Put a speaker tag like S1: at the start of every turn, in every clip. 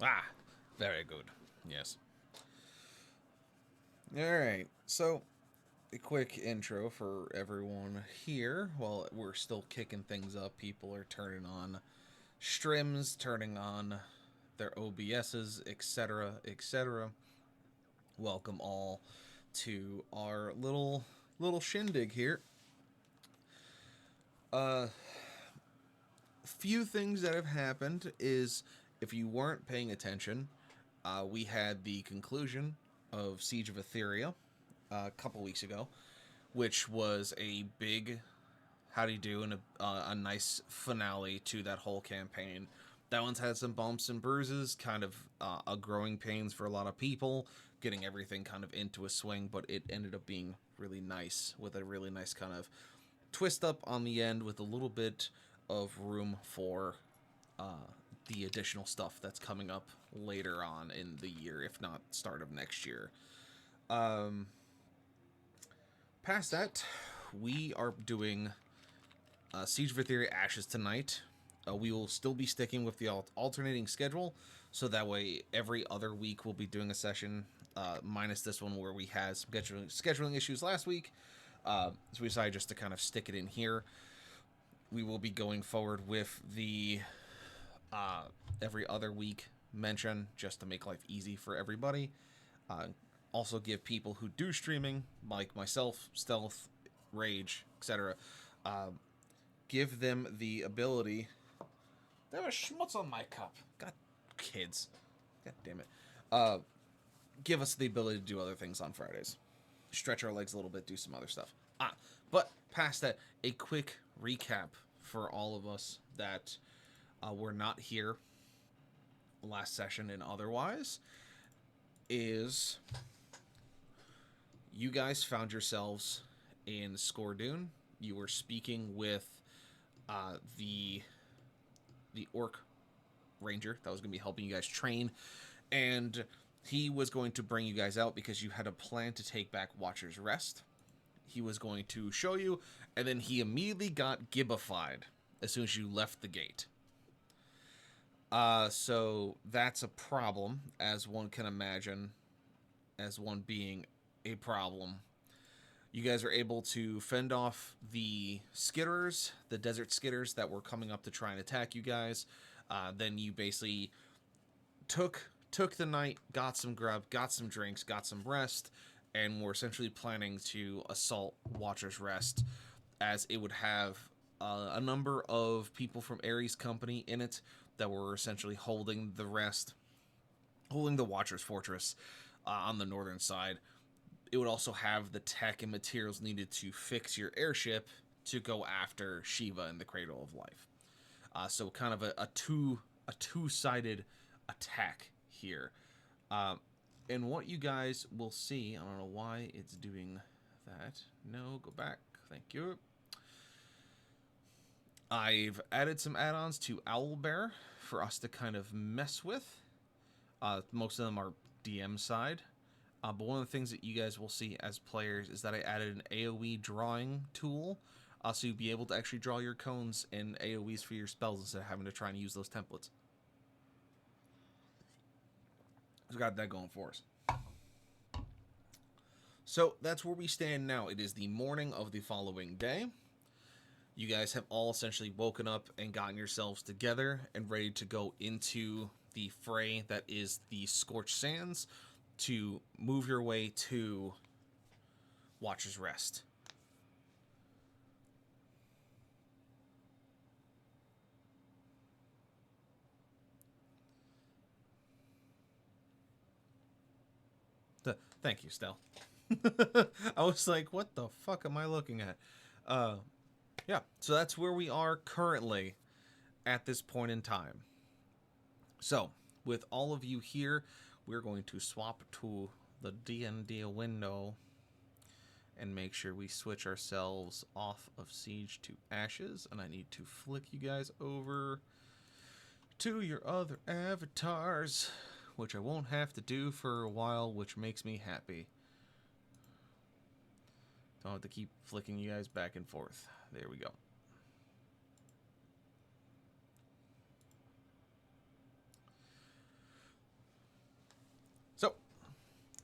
S1: Ah, very good. Yes. Alright, so a quick intro for everyone here. While we're still kicking things up, people are turning on strims, turning on their OBSs, etc., etc. Welcome all to our little shindig here. Few things that have happened is, if you weren't paying attention, we had the conclusion of Siege of Etheria a couple weeks ago, which was a big how do you do and a nice finale to that whole campaign. That one's had some bumps and bruises, kind of a growing pains for a lot of people, getting everything kind of into a swing, but it ended up being really nice with a really nice kind of twist up on the end with a little bit of room for the additional stuff that's coming up later on in the year, if not start of next year. Past that, we are doing Siege of Etheria Ashes tonight. We will still be sticking with the alternating schedule, so that way every other week we'll be doing a session, minus this one where we had some scheduling issues last week. So we decided just to kind of stick it in here. We will be going forward with the every other week mention, just to make life easy for everybody. Also give people who do streaming, like myself, Stealth, Rage, etc., give them the ability. There was schmutz on my cup. God, kids. God damn it. Give us the ability to do other things on Fridays. Stretch our legs a little bit, do some other stuff. But past that, a quick recap for all of us that were not here last session and otherwise is you guys found yourselves in Scordoon. You were speaking with the orc ranger that was going to be helping you guys train, and he was going to bring you guys out because you had a plan to take back Watcher's Rest. He was going to show you, and then he immediately got gibbified as soon as you left the gate. So that's a problem, as one can imagine, as one being a problem. You guys are able to fend off the skitters, the desert skitters that were coming up to try and attack you guys. Then you basically took the night, got some grub, got some drinks, got some rest, and were essentially planning to assault Watcher's Rest, as it would have a number of people from Ares Company in it that were essentially holding the rest, holding the Watcher's Fortress on the northern side. It would also have the tech and materials needed to fix your airship to go after Shiva in the Cradle of Life. So kind of a two-sided attack here. And what you guys will see, I don't know why it's doing that. No, go back. Thank you. I've added some add-ons to Owlbear for us to kind of mess with. Most of them are DM side. But one of the things that you guys will see as players is that I added an AoE drawing tool. So you'll be able to actually draw your cones and AoEs for your spells instead of having to try and use those templates. So got that going for us. So that's where we stand now. It is the morning of the following day. You guys have all essentially woken up and gotten yourselves together and ready to go into the fray that is the Scorched Sands to move your way to Watcher's Rest. Thank you, Stel. I was like, what the fuck am I looking at? Yeah, so that's where we are currently at this point in time. So, with all of you here, we're going to swap to the D&D window and make sure we switch ourselves off of Siege to Ashes. And I need to flick you guys over to your other avatars, which I won't have to do for a while, which makes me happy. Don't have to keep flicking you guys back and forth. There we go.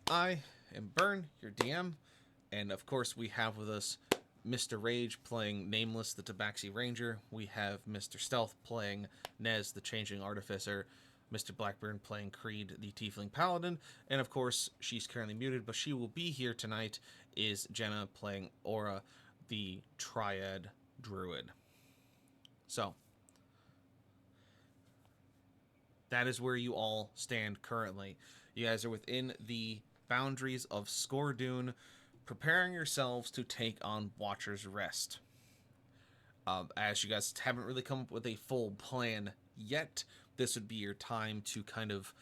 S1: I am Burn, your DM, and of course we have with us Mr. Rage playing Nameless, the Tabaxi Ranger. We have Mr. Stealth playing Nez, the Changing Artificer. Mr. Blackburn playing Creed, the Tiefling Paladin. And of course, she's currently muted, but she will be here tonight, is Jenna playing Aura, the Triad Druid. So, that is where you all stand currently. You guys are within the boundaries of Scordoon, preparing yourselves to take on Watcher's Rest. As you guys haven't really come up with a full plan yet, this would be your time to kind of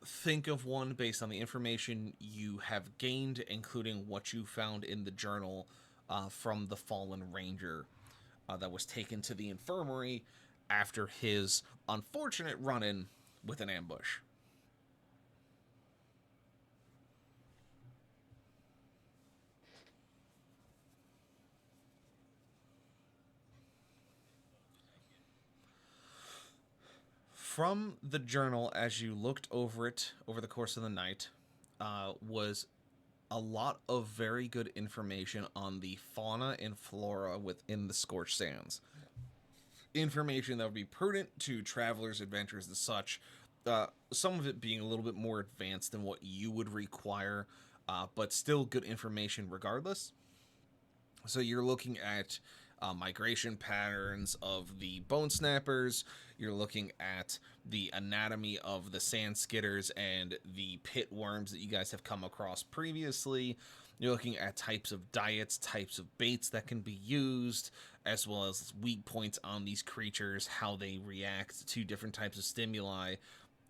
S1: think of one based on the information you have gained, including what you found in the journal from the fallen ranger that was taken to the infirmary after his unfortunate run-in with an ambush. From the journal, as you looked over it over the course of the night, was a lot of very good information on the fauna and flora within the Scorched Sands. Information that would be prudent to travelers, adventurers, and such. Some of it being a little bit more advanced than what you would require, but still good information regardless. So you're looking at migration patterns of the bone snappers. You're looking at the anatomy of the sand skitters and the pit worms that you guys have come across previously. You're looking at types of diets, types of baits that can be used, as well as weak points on these creatures, how they react to different types of stimuli.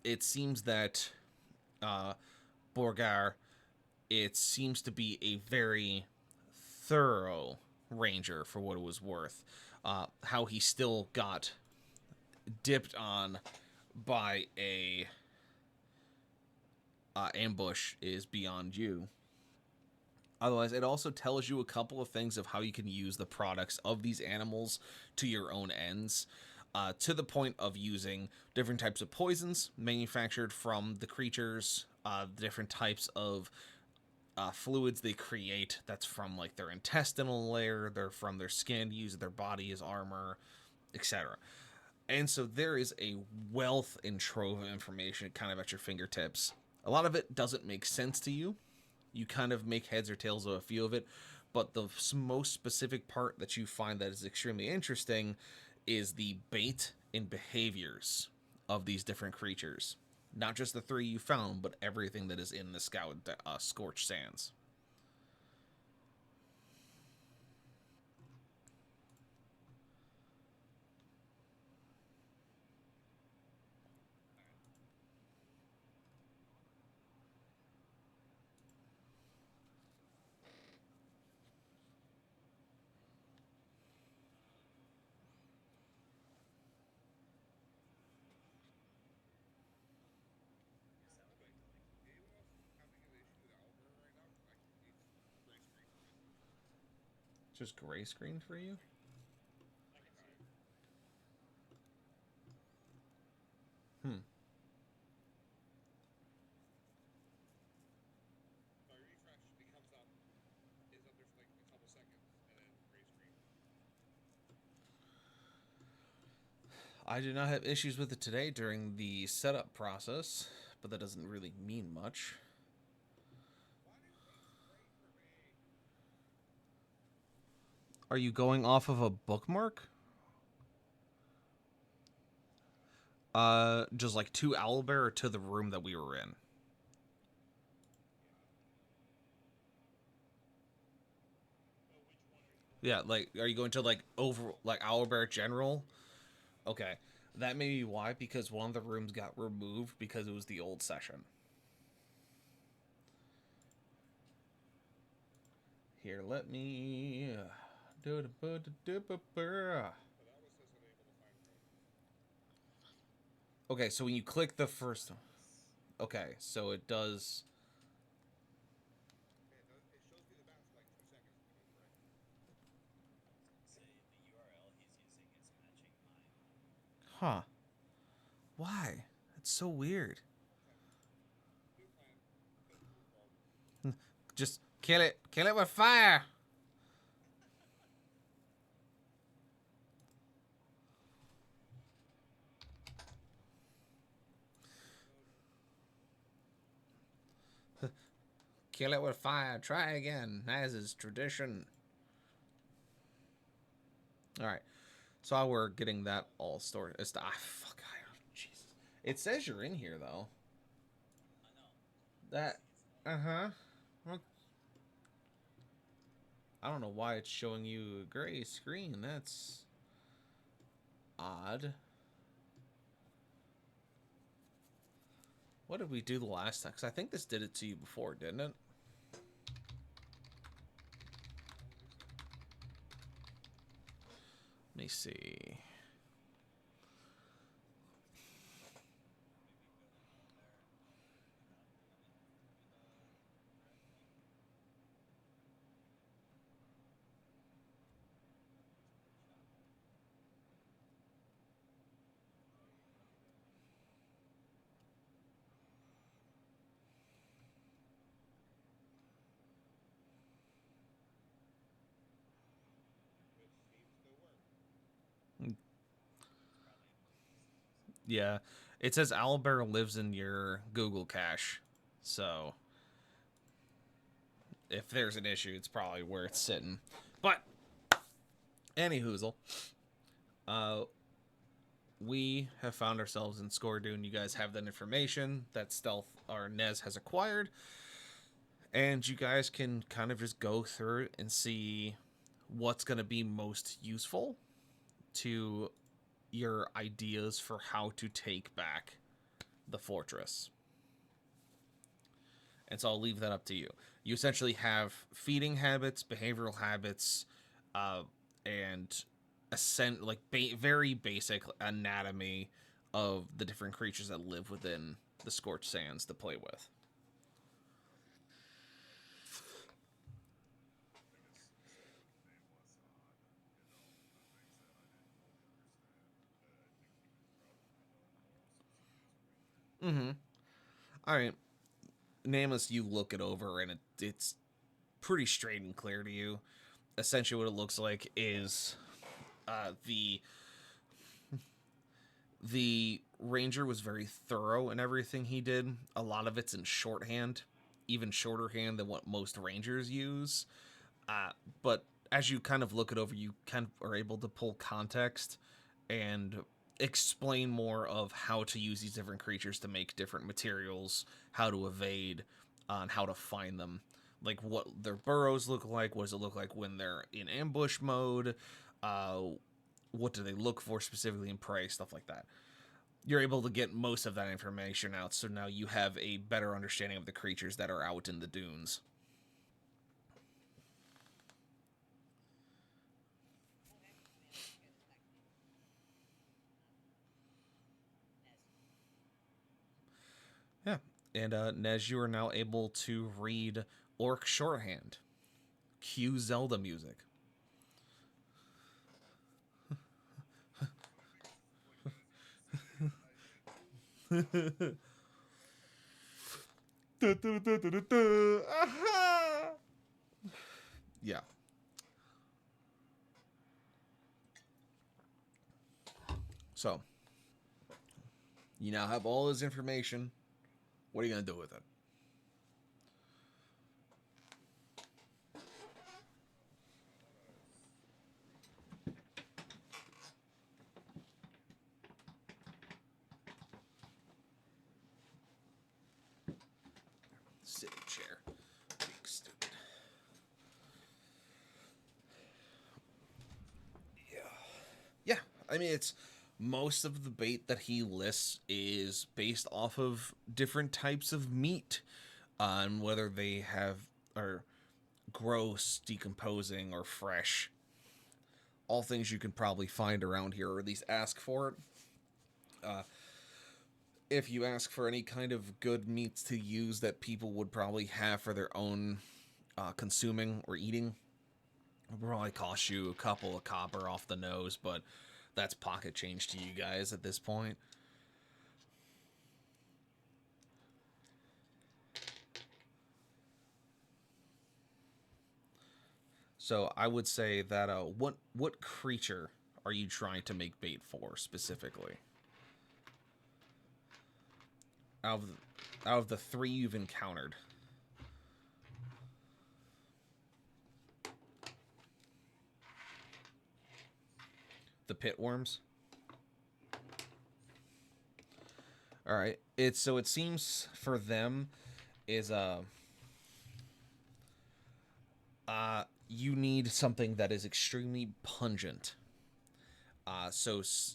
S1: It seems that Borgar, it seems to be a very thorough ranger for what it was worth. How he still got dipped on by a ambush is beyond you. Otherwise, it also tells you a couple of things of how you can use the products of these animals to your own ends, to the point of using different types of poisons manufactured from the creatures, different types of fluids they create that's from like their intestinal layer, they're from their skin, use their body as armor, etc. And so there is a wealth and trove of information kind of at your fingertips. A lot of it doesn't make sense to you. You kind of make heads or tails of a few of it, but the most specific part that you find that is extremely interesting is the bait and behaviors of these different creatures. Not just the three you found, but everything that is in the Scorched Sands. Just gray screen for you? Hmm. I did not have issues with it today during the setup process, but that doesn't really mean much. Are you going off of a bookmark? Just like to Owlbear or to the room that we were in? Yeah, like, are you going to like over like Owlbear General? Okay, that may be why, because one of the rooms got removed because it was the old session. Here, let me. Okay, so when you click the first. Okay, so it does. Huh. Why? It's so weird. Just kill it. Kill it with fire. Kill it with fire. Try again, as is tradition. All right. So while we're getting that all stored, it's fuck. Jesus. It says you're in here though. That. Uh-huh. Well, I don't know why it's showing you a gray screen. That's odd. What did we do the last time? Because I think this did it to you before, didn't it? Let me see. Yeah. It says Owlbear lives in your Google cache. So if there's an issue, it's probably where it's sitting. But anyhoozle. We have found ourselves in Scordoon. You guys have that information that Stealth or Nez has acquired. And you guys can kind of just go through it and see what's going to be most useful to your ideas for how to take back the fortress. And so I'll leave that up to you. You essentially have feeding habits, behavioral habits, and very basic anatomy of the different creatures that live within the Scorched Sands to play with. Mm-hmm. All right. Nameless, you look it over, and it's pretty straight and clear to you. Essentially, what it looks like is the ranger was very thorough in everything he did. A lot of it's in shorthand, even shorter hand than what most rangers use. But as you kind of look it over, you kind of are able to pull context and explain more of how to use these different creatures to make different materials, how to evade, and how to find them. Like what their burrows look like, what does it look like when they're in ambush mode, what do they look for specifically in prey, stuff like that. You're able to get most of that information out, so now you have a better understanding of the creatures that are out in the dunes. Yeah, and Nez, you are now able to read Orc shorthand. Cue Zelda music. Yeah. So, you now have all this information. What are you going to do with it? Sit in chair. Being stupid. Yeah. Yeah. I mean, it's most of the bait that he lists is based off of different types of meat, on whether they are gross, decomposing, or fresh. All things you can probably find around here, or at least ask for it. If you ask for any kind of good meats to use that people would probably have for their own consuming or eating, it'll probably cost you a couple of copper off the nose, but that's pocket change to you guys at this point. So I would say that what creature are you trying to make bait for specifically? Out of out of the three you've encountered. The pit worms. All right. It seems for them is you need something that is extremely pungent.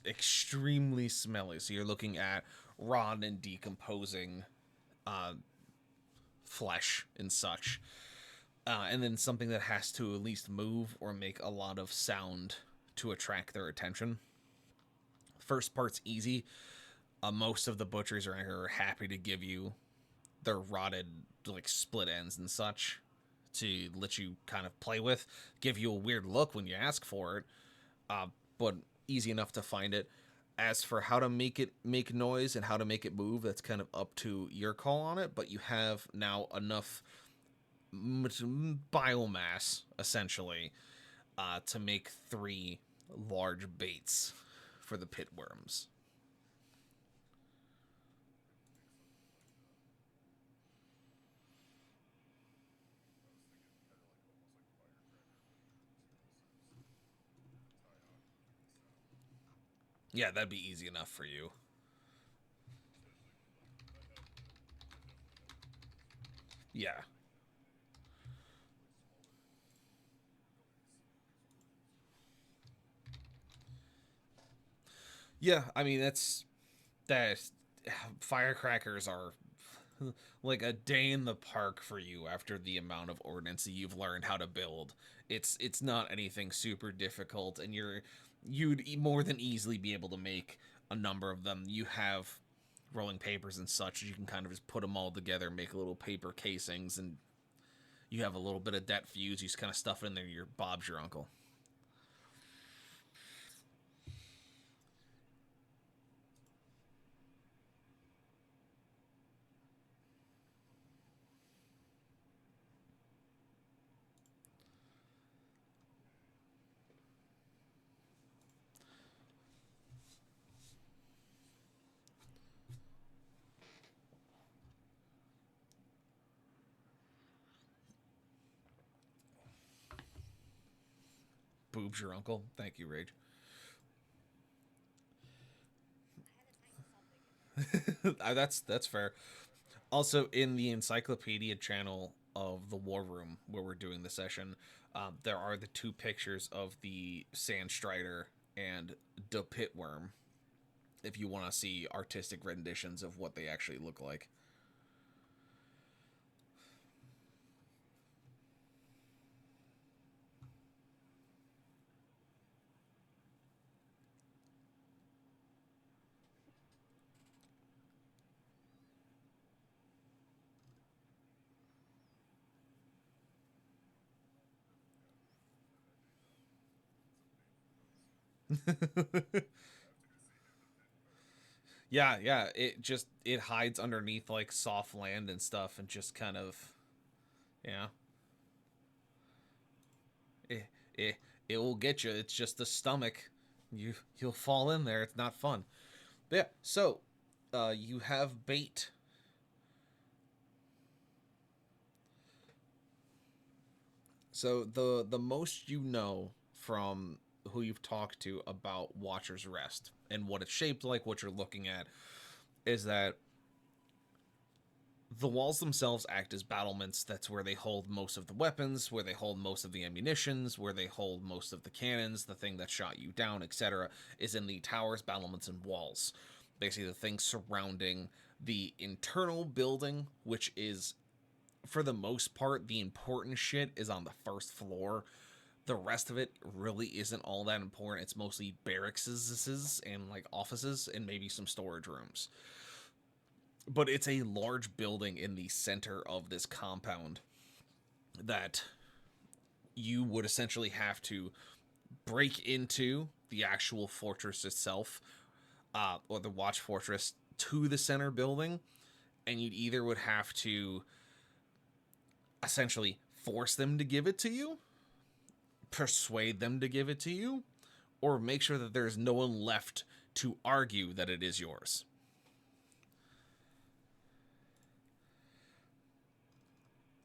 S1: Extremely smelly. So you're looking at rotten and decomposing uh, flesh and such. And then something that has to at least move or make a lot of sound to attract their attention. First part's easy. Most of the butchers are happy to give you their rotted like split ends and such to let you kind of play with. Give you a weird look when you ask for it, but easy enough to find it. As for how to make it make noise and how to make it move, that's kind of up to your call on it. But you have now enough biomass essentially to make three large baits for the pit worms. Yeah, that'd be easy enough for you. Yeah. Yeah, I mean that firecrackers are like a day in the park for you after the amount of ordnance you've learned how to build. It's not anything super difficult, and you'd more than easily be able to make a number of them. You have rolling papers and such. You can kind of just put them all together, make little paper casings, and you have a little bit of that fuse. You just kind of stuff it in there. Your Bob's your uncle. Boob's your uncle. Thank you, Rage. That's fair. Also, in the encyclopedia channel of the War Room where we're doing the session, there are the two pictures of the Sand Strider and the Pitworm. If you want to see artistic renditions of what they actually look like. Yeah, yeah. It hides underneath like soft land and stuff, and just kind of yeah. It it, it will get you. It's just the stomach. You'll fall in there. It's not fun. But yeah. So, you have bait. So the most you know from who you've talked to about Watcher's Rest and what it's shaped like, what you're looking at, is that the walls themselves act as battlements. That's where they hold most of the weapons, where they hold most of the ammunitions, where they hold most of the cannons, the thing that shot you down, etc., is in the towers, battlements, and walls. Basically, the things surrounding the internal building, which is, for the most part, the important shit is on the first floor. The rest of it really isn't all that important. It's mostly barracks and like offices and maybe some storage rooms. But it's a large building in the center of this compound that you would essentially have to break into the actual fortress itself, or the watch fortress to the center building, and you'd either would have to essentially force them to give it to you, persuade them to give it to you, or make sure that there's no one left to argue that it is yours.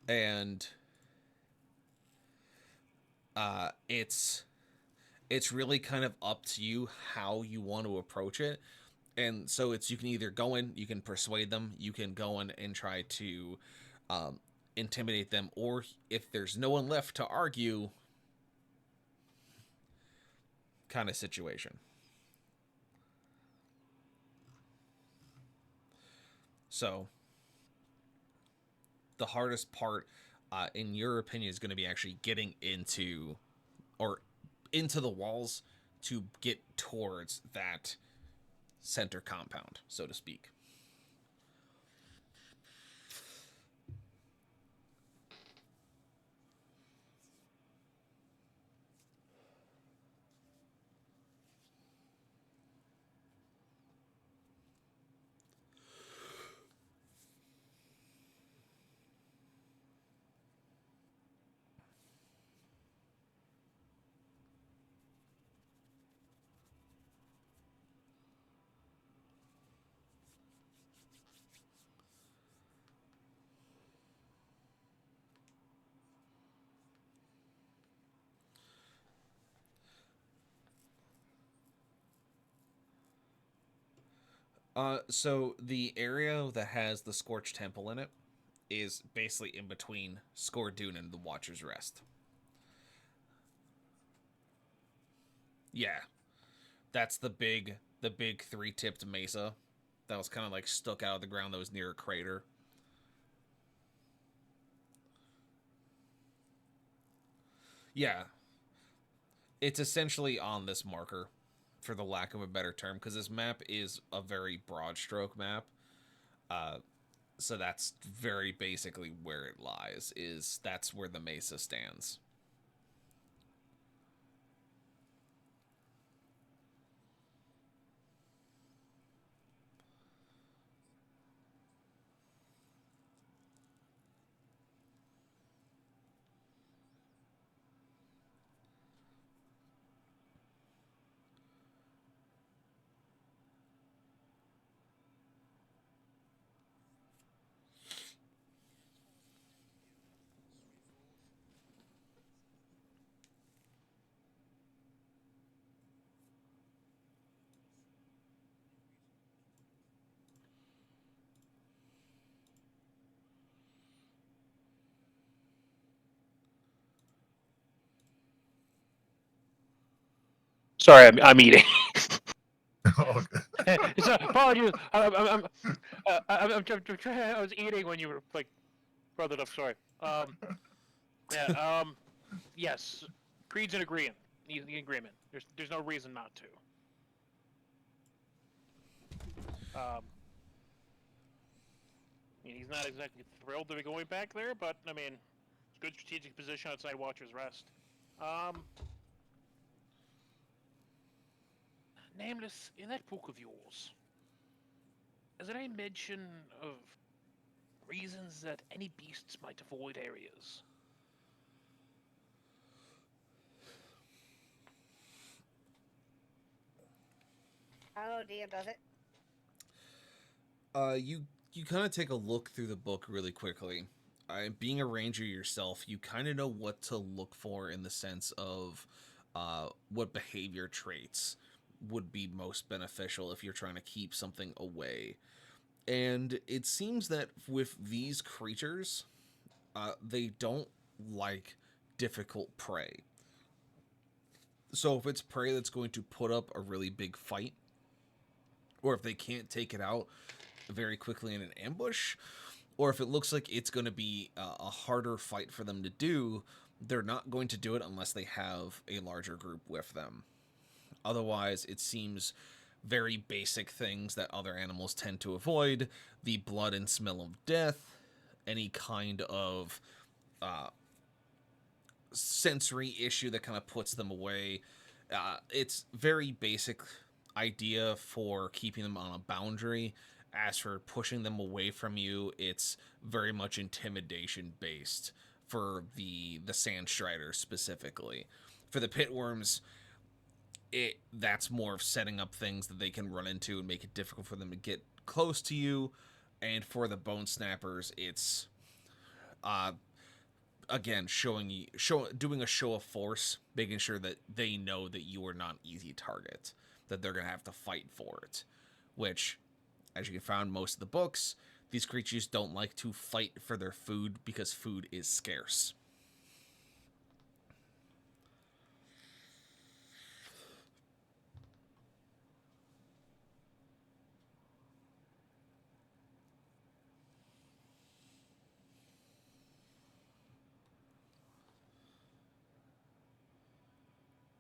S1: And it's really kind of up to you how you want to approach it. And so you can either go in, you can persuade them, you can go in and try to intimidate them, or if there's no one left to argue, kind of situation. So the hardest part, in your opinion, is going to be actually getting into the walls to get towards that center compound, so to speak. So the area that has the Scorched Temple in it is basically in between Skordun and the Watcher's Rest. Yeah, that's the big three-tipped mesa that was kind of like stuck out of the ground that was near a crater. Yeah, it's essentially on this marker, for the lack of a better term, because this map is a very broad stroke map. Uh, so that's very basically where it lies. That's where the mesa stands.
S2: Sorry, I'm eating.
S3: Oh,
S2: So, apologies. I was eating when you were like brought it up. Sorry. Yeah. Yes. Creed's in agreement. He's in agreement. There's no reason not to. I mean, he's not exactly thrilled to be going back there, but I mean, it's a good strategic position outside Watcher's Rest. Nameless, in that book of yours, is there any mention of reasons that any beasts might avoid areas?
S4: How dear does it?
S1: You kind of take a look through the book really quickly. Being a ranger yourself, you kind of know what to look for in the sense of what behavior traits would be most beneficial if you're trying to keep something away. And it seems that with these creatures, they don't like difficult prey. So if it's prey that's going to put up a really big fight, or if they can't take it out very quickly in an ambush, or if it looks like it's going to be a harder fight for them to do, they're not going to do it unless they have a larger group with them. Otherwise, it seems very basic things that other animals tend to avoid: the blood and smell of death, any kind of sensory issue that kind of puts them away. It's very basic idea for keeping them on a boundary. As for pushing them away from you, it's very much intimidation based for the Sand Striders specifically. For the pit worms, that's more of setting up things that they can run into and make it difficult for them to get close to you. And for the bone snappers, it's again doing a show of force, making sure that they know that you are not an easy target, that they're gonna have to fight for it. Which, as you can find in most of the books, these creatures don't like to fight for their food because food is scarce.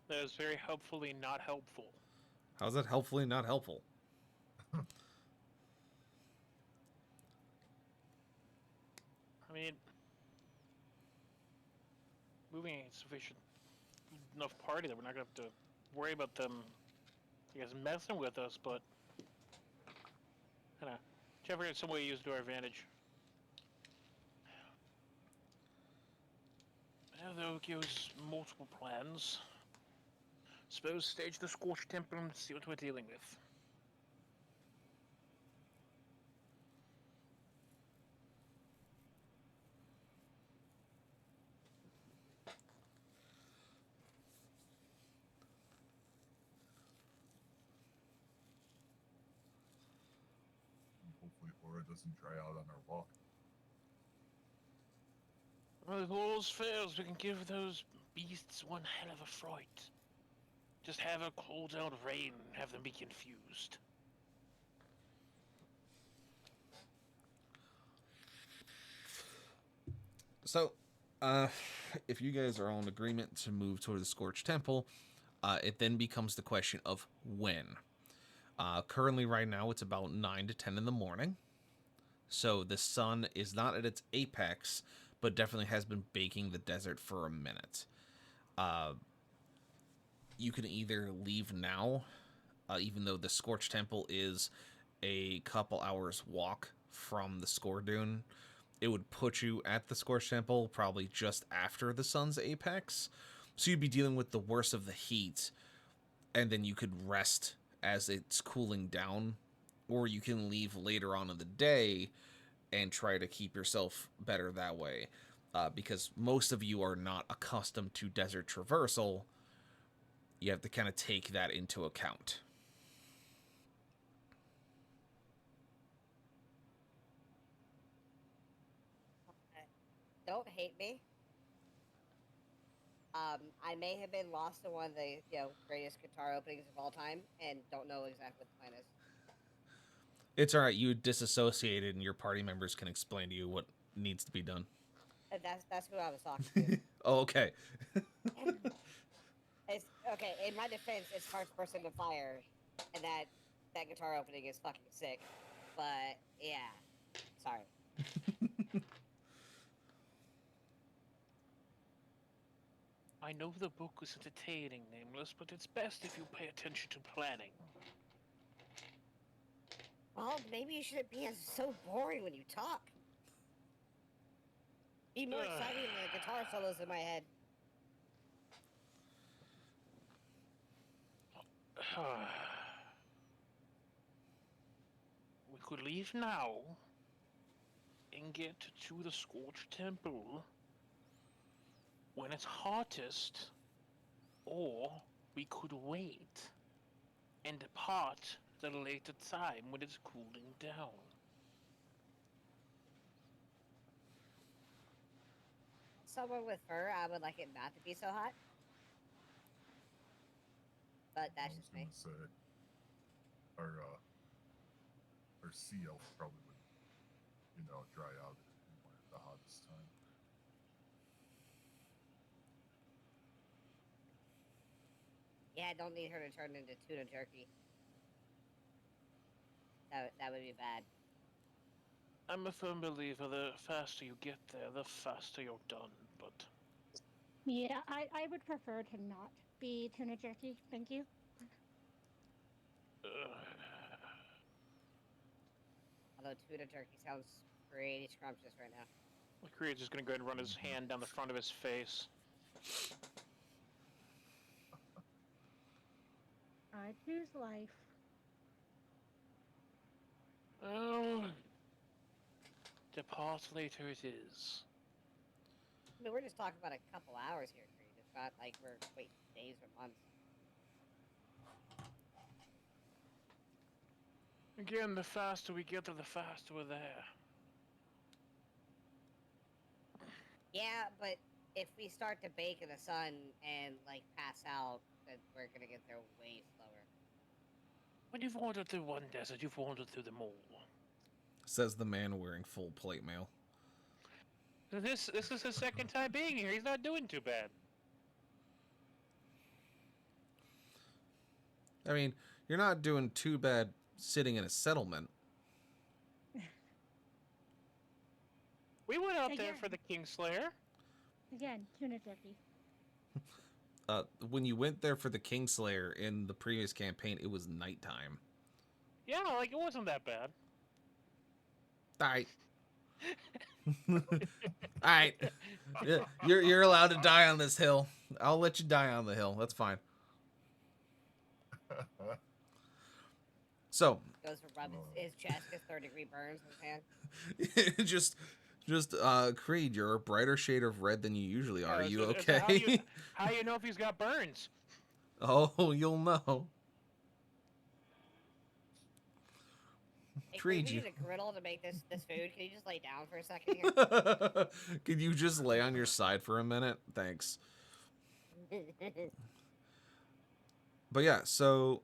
S2: That is very helpfully not helpful.
S1: How's that helpfully not helpful?
S2: I mean, moving ain't sufficient enough party that we're not gonna have to worry about them, I guess, messing with us, but kinda try to figure out some way to use it to our advantage. There goes multiple plans. Suppose stage the Scorched Temple and see what we're dealing with.
S3: Hopefully Aura doesn't dry out on our walk.
S2: Well, if all else fails, we can give those beasts one hell of a fright. Just have a call down rain and have them be confused.
S1: So, if you guys are all in agreement to move toward the Scorched Temple, it then becomes the question of when. Currently, right now, it's about 9 to 10 in the morning. So the sun is not at its apex, but definitely has been baking the desert for a minute. You can either leave now, even though the Scorched Temple is a couple hours walk from the Score Dune. It would put you at the Scorched Temple probably just after the sun's apex. So you'd be dealing with the worst of the heat, and then you could rest as it's cooling down. Or you can leave later on in the day and try to keep yourself better that way. Because most of you are not accustomed to desert traversal, you have to kind of take that into account.
S4: Don't hate me. I may have been lost in one of the greatest guitar openings of all time, and don't know exactly what the plan is.
S1: It's all right. You disassociated, and your party members can explain to you what needs to be done.
S4: That's who I was talking to.
S1: Oh, okay.
S4: It's okay. In my defense, it's first person to fire, and that guitar opening is fucking sick. But yeah, sorry.
S2: I know the book is entertaining, Nameless, but it's best if you pay attention to planning.
S4: Well, maybe you shouldn't be so boring when you talk. Be more exciting than the guitar solos in my head.
S2: We could leave now and get to the Scorched Temple when it's hottest, or we could wait and depart at a later time when it's cooling down.
S4: Someone with fur, I would like it not to be so hot. But that's just me.
S3: Say, our sea elf probably would, dry out at the hottest time.
S4: Yeah, I don't need her to turn into tuna jerky. That would be bad.
S2: I'm a firm believer the faster you get there, the faster you're done, but...
S5: Yeah, I would prefer to not be tuna jerky, thank you.
S4: Although tuna jerky sounds pretty scrumptious right now.
S2: The creature's just gonna go ahead and run his hand down the front of his face.
S5: I choose life.
S2: Oh, depart later it is.
S4: I mean, we're just talking about a couple hours here, Creed. It's not like we're waiting days or months.
S2: Again, the faster we get there, the faster we're there.
S4: Yeah, but if we start to bake in the sun and like pass out, then we're gonna get there way slower.
S2: When you've wandered through one desert, you've wandered through them all.
S1: Says the man wearing full plate mail.
S2: This is his second time being here. He's not doing too bad.
S1: I mean, you're not doing too bad sitting in a settlement.
S2: We went out there
S5: Again.
S2: for the Kingslayer.
S5: Again, tuna jerky.
S1: When you went there for the Kingslayer in the previous campaign, it was nighttime.
S2: Yeah, like it wasn't that bad.
S1: Alright. Alright. You're allowed to die on this hill. I'll let you die on the hill. That's fine. So,
S4: Goes from rubbing his chest, gets 3rd-degree burns in his hand.
S1: just Creed, you're a brighter shade of red than you usually are. Are you
S2: So
S1: okay?
S2: how you know if he's got burns?
S1: Oh, you'll know.
S4: Hey,
S1: Creed,
S4: we
S1: you.
S4: need a griddle to make this food. Can you just lay down for a second here?
S1: Can you just lay on your side for a minute? Thanks. But yeah, so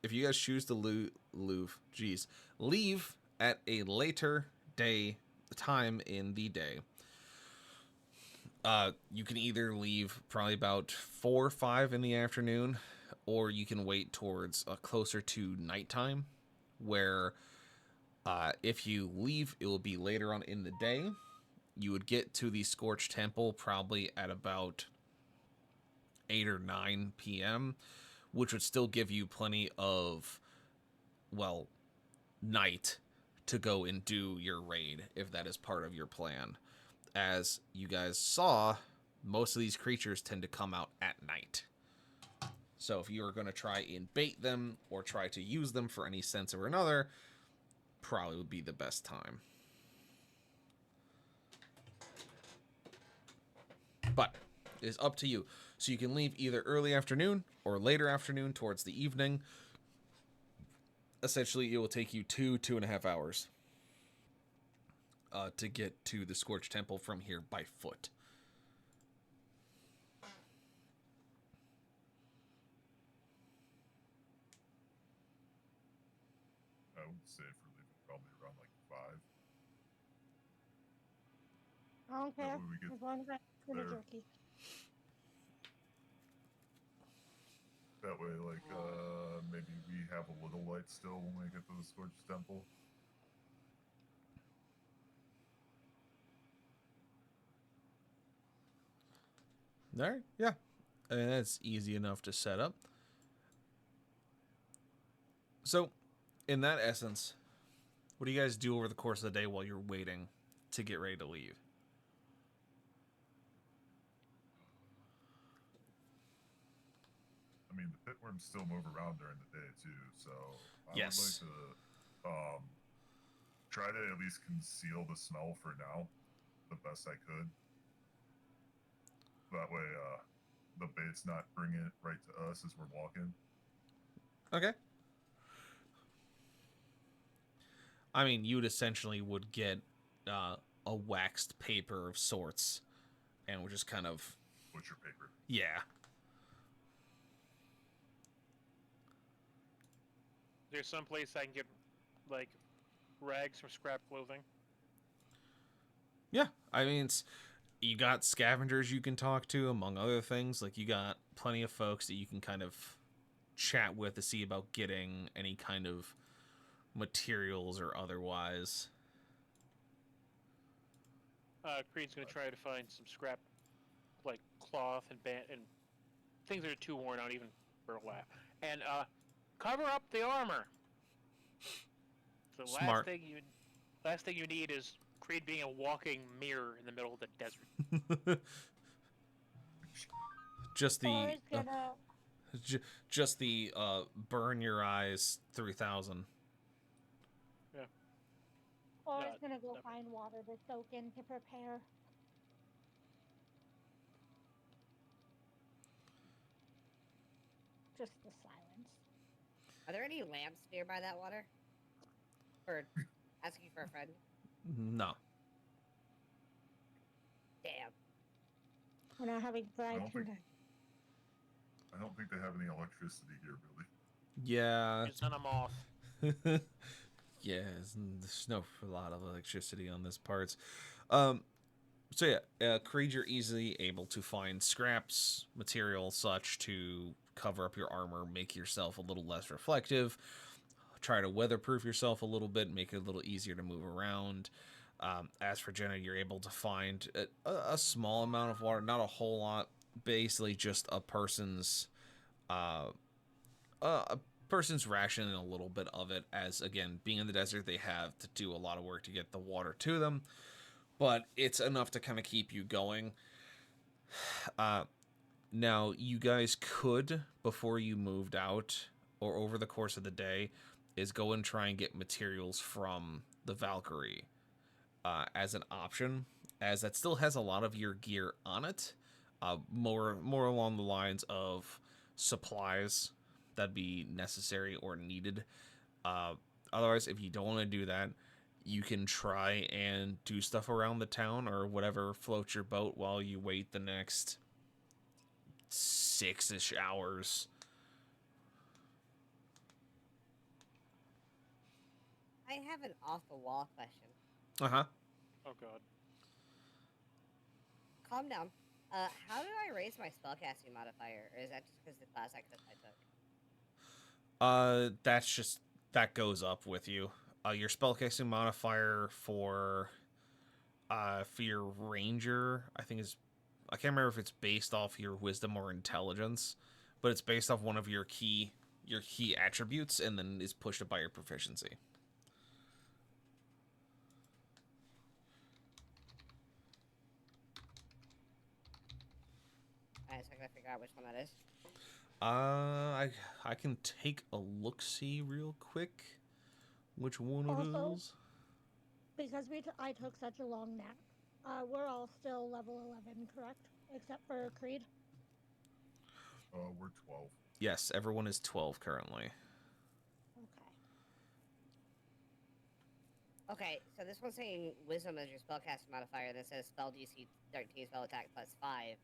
S1: if you guys choose to leave at a later time in the day, you can either leave probably about 4 or 5 in the afternoon, or you can wait towards closer to nighttime, where if you leave, it will be later on in the day. You would get to the Scorched Temple probably at about 8 or 9 p.m., which would still give you plenty of, well, night to go and do your raid, if that is part of your plan. As you guys saw, most of these creatures tend to come out at night. So if you are going to try and bait them or try to use them for any sense or another, probably would be the best time. But it is up to you. So you can leave either early afternoon or later afternoon towards the evening. Essentially, it will take you 2.5 hours to get to the Scorched Temple from here by foot.
S3: I would say for leaving probably around like 5.
S5: I don't
S3: That
S5: care.
S3: way we get
S5: As long as I tuna
S3: there.
S5: jerky.
S3: That way, like, maybe we have a little light still when we get to the Scorched Temple.
S1: All right, yeah. I mean, that's easy enough to set up. So, in that essence, what do you guys do over the course of the day while you're waiting to get ready to leave?
S3: I mean, the pitworms still move around during the day too, so I
S1: Yes.
S3: would like to try to at least conceal the smell for now, the best I could. That way, the bait's not bringing it right to us as we're walking.
S1: Okay. I mean, you would essentially would get a waxed paper of sorts, and would just kind of,
S3: Butcher paper.
S1: yeah.
S2: There's some place I can get, like, rags from scrap clothing.
S1: Yeah, I mean, you got scavengers you can talk to, among other things. Like, you got plenty of folks that you can kind of chat with to see about getting any kind of materials or otherwise.
S2: Creed's gonna try to find some scrap, like cloth and things that are too worn out, even burlap, and cover up the armor. The
S1: Smart.
S2: last thing you need is Creed being a walking mirror in the middle of the desert.
S1: Just
S5: Or
S1: the
S5: is gonna
S1: Just the burn your eyes 3000.
S5: Or
S2: Yeah,
S5: is gonna go
S2: that-
S5: find water to soak in to prepare. Just the silence.
S4: Are there any lamps nearby that water? Or asking for a friend?
S1: No.
S4: Damn.
S5: We're not having fried
S3: don't think-
S5: tonight.
S3: I don't think they have any electricity here, really.
S1: Yeah.
S2: You send them off.
S1: Yeah, there's no a lot of electricity on this parts. So yeah, Creed, you're easily able to find scraps, material, such to cover up your armor, make yourself a little less reflective. Try to weatherproof yourself a little bit, make it a little easier to move around. As for Jenna, you're able to find a small amount of water, not a whole lot. Basically, just a person's ration and a little bit of it. As again, being in the desert, they have to do a lot of work to get the water to them, but it's enough to kind of keep you going. Now, you guys could, before you moved out or over the course of the day, is go and try and get materials from the Valkyrie as an option, as that still has a lot of your gear on it. More along the lines of supplies that'd be necessary or needed. Otherwise, if you don't want to do that, you can try and do stuff around the town or whatever floats your boat while you wait the next 6-ish hours.
S4: I have an off-the-wall question.
S1: Uh-huh.
S2: Oh god.
S4: Calm down. How did I raise my spellcasting modifier? Or is that just because the class I took?
S1: That's just, that goes up with you. Your spellcasting modifier for your ranger, I think is, I can't remember if it's based off your wisdom or intelligence, but it's based off one of your key attributes and then is pushed up by your proficiency.
S4: Alright, so I gotta figure out which one that is.
S1: I can take a look-see real quick. Which one it
S5: Also-
S1: is?
S5: Because I took such a long nap. We're all still level 11, correct? Except for Creed.
S3: We're 12.
S1: Yes, everyone is 12 currently.
S5: Okay.
S4: Okay, so this one's saying wisdom as your spellcasting modifier, and it says spell DC 13, spell attack +5.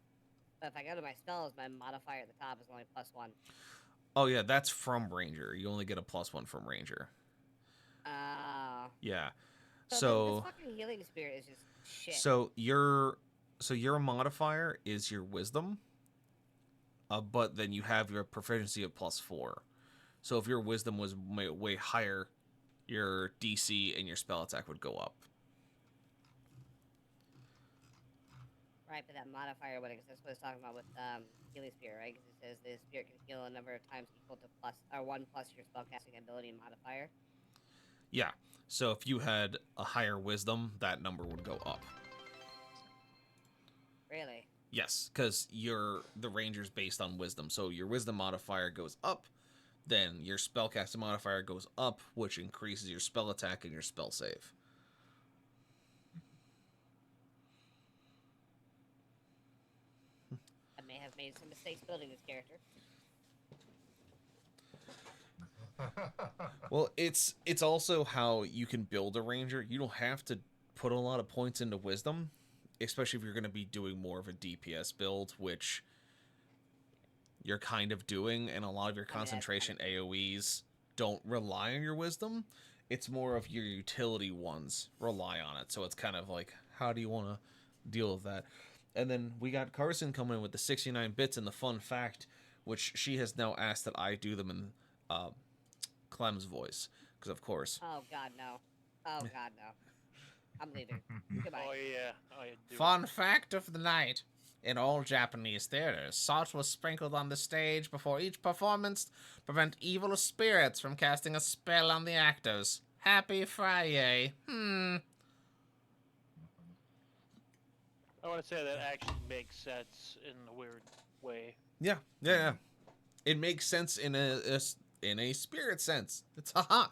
S4: But if I go to my spells, my modifier at the top is only +1.
S1: Oh yeah, that's from Ranger. You only get a +1 from Ranger. Yeah.
S4: So this fucking healing spirit is just shit.
S1: So your modifier is your wisdom. But then you have your proficiency of +4. So if your wisdom was way higher, your DC and your spell attack would go up.
S4: Right, but that modifier wouldn't, 'cause that's what it's talking about with healing spirit, right? Because it says the spirit can heal a number of times equal to 1 plus your spellcasting ability modifier.
S1: Yeah. So if you had a higher wisdom, that number would go up.
S4: Really?
S1: Yes, because the ranger's based on wisdom. So your wisdom modifier goes up, then your spellcasting modifier goes up, which increases your spell attack and your spell save.
S4: I may have made some mistakes building this character.
S1: Well, it's also how you can build a ranger. You don't have to put a lot of points into wisdom, especially if you're going to be doing more of a DPS build, which you're kind of doing, and a lot of your concentration AoEs don't rely on your wisdom. It's more of your utility ones rely on it. So it's kind of like, how do you want to deal with that? And then we got Carson coming in with the 69 bits and the fun fact, which she has now asked that I do them in Clem's voice, because of course.
S4: Oh god, no. Oh god, no. I'm leaving. Goodbye.
S2: Oh yeah. Oh, yeah.
S1: Fun fact of the night. In all Japanese theaters, salt was sprinkled on the stage before each performance to prevent evil spirits from casting a spell on the actors. Happy Friday.
S2: I want to say that actually makes sense in a weird way.
S1: Yeah. It makes sense in a spirit sense. It's haha.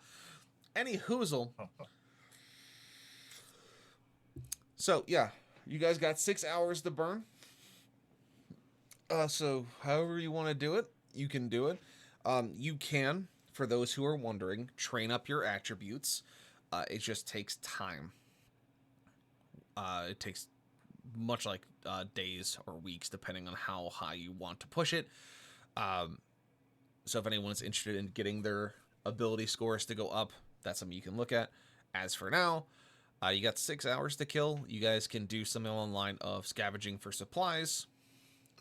S1: Any hoozle. So yeah, you guys got 6 hours to burn. So however you want to do it, you can do it. You can, for those who are wondering, train up your attributes. It just takes time. It takes much like days or weeks, depending on how high you want to push it. So if anyone's interested in getting their ability scores to go up, that's something you can look at. As for now, you got 6 hours to kill. You guys can do something online of scavenging for supplies,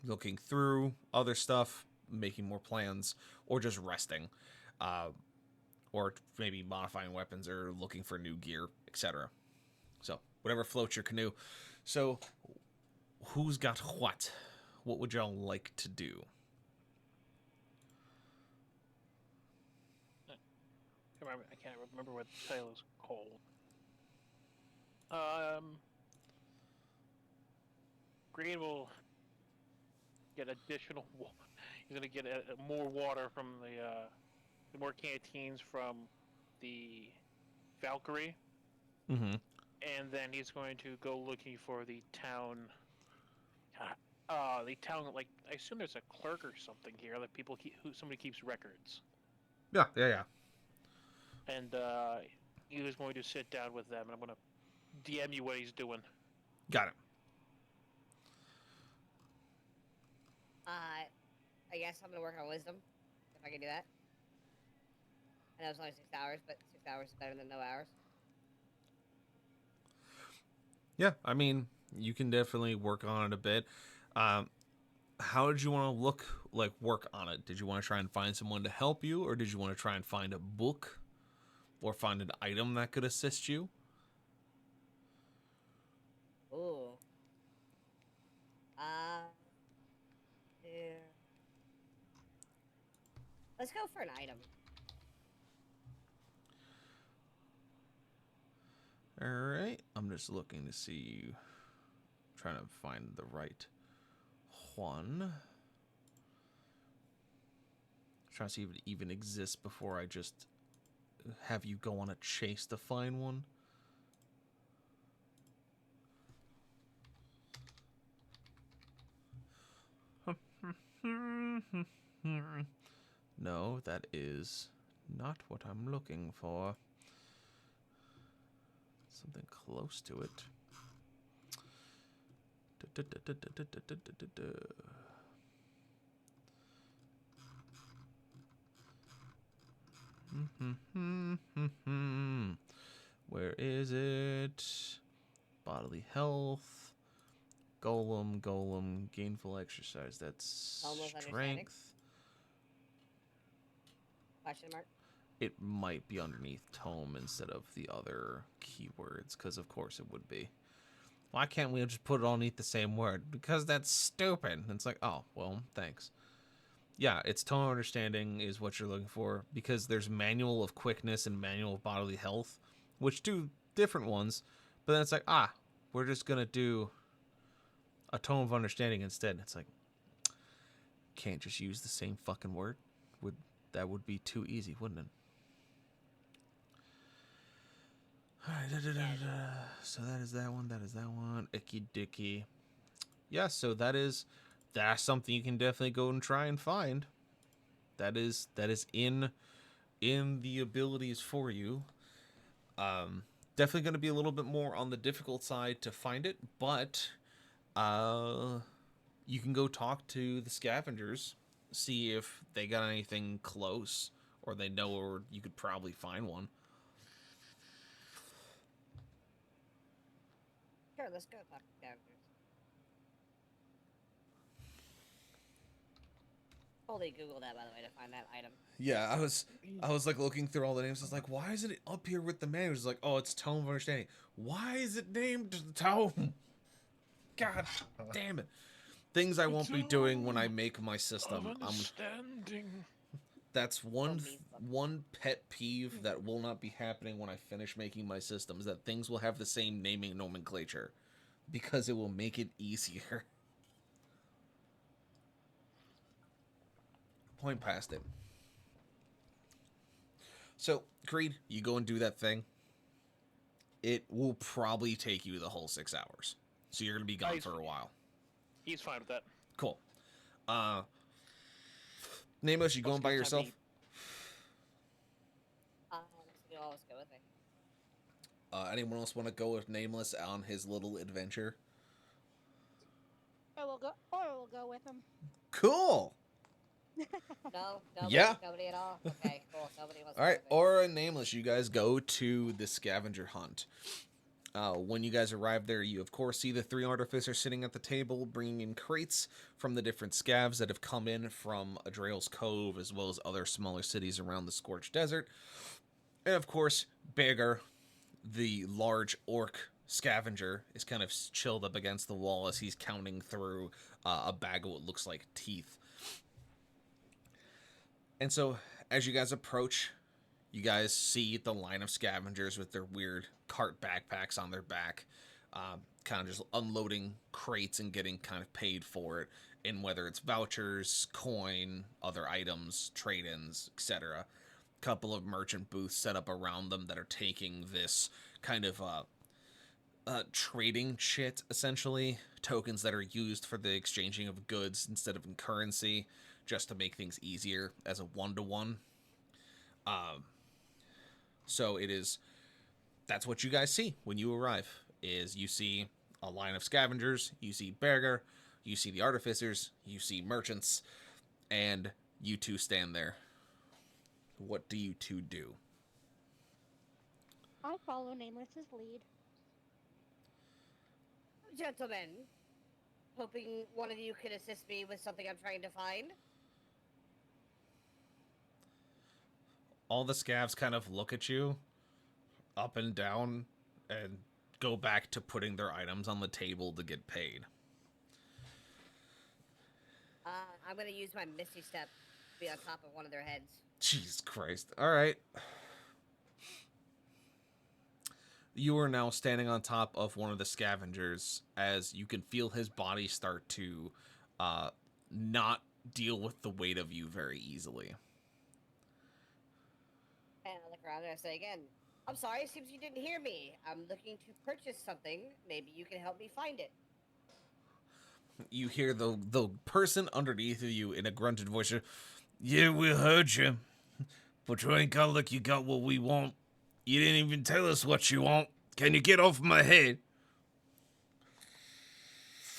S1: looking through other stuff, making more plans, or just resting, or maybe modifying weapons or looking for new gear, etc. So whatever floats your canoe. So who's got what? What would y'all like to do?
S2: I can't remember what the title is called. Green will get additional. He's gonna get more water from the more canteens from the Valkyrie,
S1: Mm-hmm.
S2: and then he's going to go looking for the town. The town, like I assume there's a clerk or something here, like somebody keeps records,
S1: Yeah.
S2: and he was going to sit down with them, and I'm gonna DM you what he's doing.
S1: Got it.
S4: I guess I'm gonna work on wisdom if I can do that. I know it's only 6 hours, but 6 hours is better than no hours.
S1: Yeah, I mean, you can definitely work on it a bit. How did you want to work on it? Did you want to try and find someone to help you, or did you want to try and find a book or find an item that could assist you?
S4: Ooh. Yeah. Let's go for an item.
S1: All right, I'm just looking to see, trying to find the right one. Trying to see if it even exists before I just have you go on a chase to find one. No, that is not what I'm looking for. Something close to it. Where is it? Bodily health. Golem, gainful exercise. That's
S4: Almost
S1: strength.
S4: Question mark.
S1: It might be underneath tome instead of the other keywords, because of course it would be. Why can't we just put it all underneath the same word? Because that's stupid. It's like, oh, well, thanks. Yeah, it's tone of understanding is what you're looking for, because there's manual of quickness and manual of bodily health, which do different ones, but then it's like, we're just going to do a tone of understanding instead. It's like, can't just use the same fucking word? That would be too easy, wouldn't it? Alright, so that is that one. Icky dicky. Yeah, so that's something you can definitely go and try and find. That is in the abilities for you. Definitely going to be a little bit more on the difficult side to find it, but you can go talk to the scavengers, see if they got anything close, or they know where you could probably find one.
S4: Sure, let's go talk to characters. Totally Google that, by the way, to find that item.
S1: Yeah, I was like looking through all the names. I was like, why isn't it up here with the manuals? Like, oh, it's Tome of Understanding. Why is it named Tome? God damn it. Things I won't be doing when I make my system. That's one pet peeve that will not be happening when I finish making my systems, that things will have the same naming nomenclature, because it will make it easier. point past it. So, Creed, you go and do that thing. It will probably take you the whole 6 hours. So you're going to be gone
S2: Nice.
S1: for a while.
S2: He's fine with that.
S1: Cool. Nameless, you going by
S2: Let's get time
S1: yourself?
S2: to eat.
S4: You'll always go with me.
S1: Anyone else want to go with Nameless on his little adventure?
S5: Or we'll go with him.
S1: Cool.
S4: No, nobody,
S1: Yeah.
S4: nobody at all. Okay, cool. Nobody wants.
S1: All right,
S4: to go with me.
S1: Aura and Nameless, you guys go to the scavenger hunt. When you guys arrive there, you of course see the 3 artificers sitting at the table, bringing in crates from the different scavs that have come in from Adrael's Cove, as well as other smaller cities around the Scorched Desert. And of course, Beggar, the large orc scavenger, is kind of chilled up against the wall as he's counting through a bag of what looks like teeth. And so, as you guys approach, you guys see the line of scavengers with their weird cart backpacks on their back, kind of just unloading crates and getting kind of paid for it, in whether it's vouchers, coin, other items, trade-ins, etc. Couple of merchant booths set up around them that are taking this kind of trading shit, essentially. Tokens that are used for the exchanging of goods instead of in currency, just to make things easier as a one-to-one. So that's what you guys see when you arrive, is you see a line of scavengers, you see Berger, you see the artificers, you see merchants, and you two stand there. What do you two do?
S5: I follow Nameless's lead.
S4: Gentlemen, hoping one of you could assist me with something I'm trying to find.
S1: All the scavs kind of look at you up and down and go back to putting their items on the table to get paid.
S4: I'm gonna use my Misty Step to be on top of one of their heads.
S1: Jesus Christ. All right. You are now standing on top of one of the scavengers as you can feel his body start to not deal with the weight of you very easily.
S4: And I look around and I say again, I'm sorry, it seems you didn't hear me. I'm looking to purchase something. Maybe you can help me find it.
S1: You hear the person underneath of you in a grunted voice, "Yeah, we heard you, but you ain't got like you got what we want. You didn't even tell us what you want. Can you get off my head?"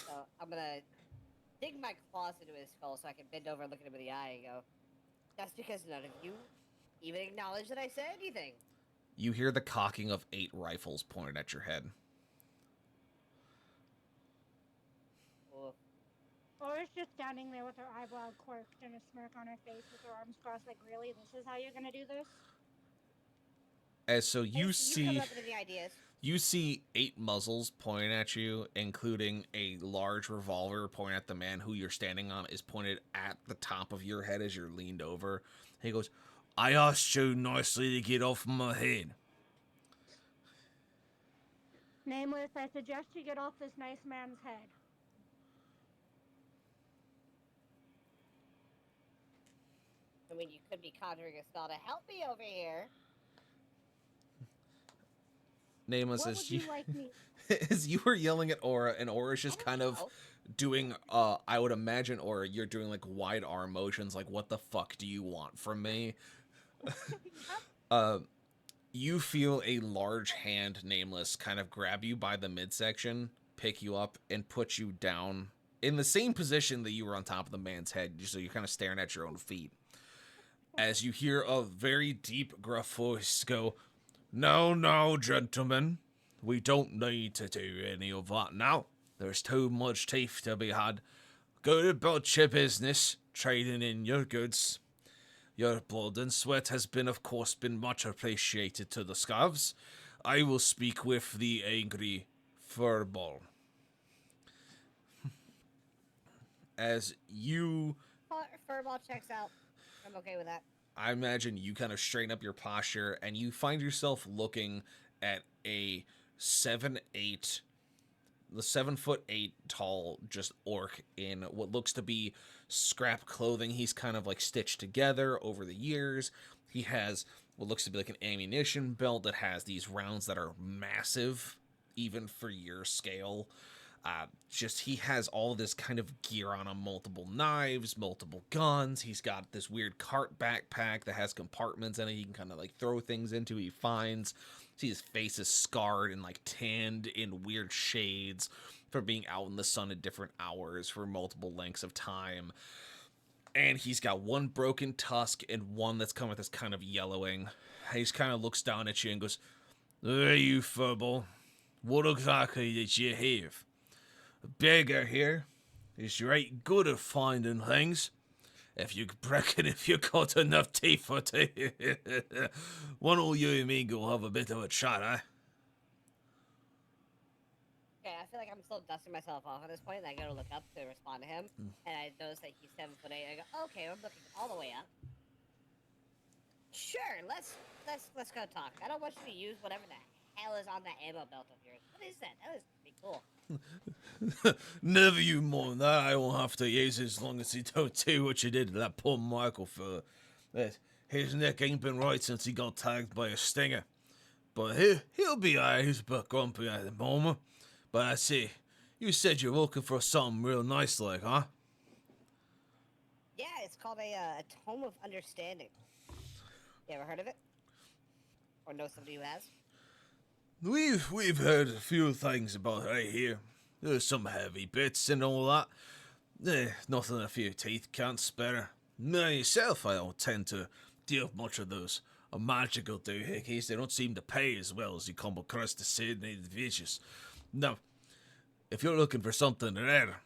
S4: So I'm gonna dig my claws into his skull so I can bend over and look at him in the eye and go, that's because none of you even acknowledged that I said anything.
S1: You hear the cocking of 8 rifles pointed at your head.
S4: Oof.
S5: Laura's just standing there with her eyebrow quirked and a smirk on her face with her arms crossed like, really? This is how you're gonna do this?
S1: As so
S4: Hey,
S1: you
S4: come
S1: see...
S4: up with any ideas?
S1: You see 8 muzzles pointing at you, including a large revolver pointing at the man who you're standing on is pointed at the top of your head as you're leaned over. He goes, "I asked you nicely to get off my head."
S5: Nameless, I suggest you get off this nice man's head.
S4: I mean, you could be conjuring a spell to help me over here.
S1: Nameless,
S5: What
S1: as
S5: would you like me?
S1: as you were yelling at Aura, and Aura's just kind of
S4: Oh,
S1: doing, I would imagine, Aura, you're doing like wide arm motions, like, what the fuck do you want from me? You feel a large hand, Nameless, kind of grab you by the midsection, pick you up, and put you down in the same position that you were on top of the man's head, so you're kind of staring at your own feet. As you hear a very deep, gruff voice go, No, gentlemen. We don't need to do any of that now. There's too much teeth to be had. Go about your business, trading in your goods. Your blood and sweat has of course, been much appreciated to the scavs. I will speak with the angry furball. As you...
S4: Furball checks out. I'm okay with that.
S1: I imagine you kind of straighten up your posture and you find yourself looking at a 7'8", the 7'8" tall just orc in what looks to be scrap clothing. He's kind of like stitched together over the years. He has what looks to be like an ammunition belt that has these rounds that are massive, even for your scale. Just he has all this kind of gear on him, multiple knives, multiple guns. He's got this weird cart backpack that has compartments in it he can kind of like throw things into. He finds. See, his face is scarred and like tanned in weird shades from being out in the sun at different hours for multiple lengths of time. And he's got one broken tusk and one that's come with this kind of yellowing. He just kind of looks down at you and goes, "Hey, you furball, what exactly did you have? A beggar here is right good at finding things. If you reckon if you got enough teeth for tea, why don't you and me go have a bit of a chat, eh?"
S4: Okay, I feel like I'm still dusting myself off at this point, and I go to look up to respond to him, and I notice that he's 7'8". I go, okay, I'm looking all the way up. Sure, let's go talk. I don't want you to use whatever the hell is on that ammo belt of yours. What is that? That is pretty cool.
S1: Never you mind that. I won't have to use it as long as you don't do what you did to that poor Michael fella. His neck ain't been right since he got tagged by a stinger. But he'll be alright. He's a bit grumpy at the moment. But I see, you said you're looking for something real nice like, huh?
S4: Yeah, it's called a Tome of Understanding. You ever heard of it? Or know somebody who has?
S1: We've heard a few things about it right here. There's some heavy bits and all that. Nothing a few teeth can't spare. Myself, I don't tend to deal with much of those magical doohickeys. They don't seem to pay as well as you come across the Sydney Vicious. Now, if you're looking for something rare,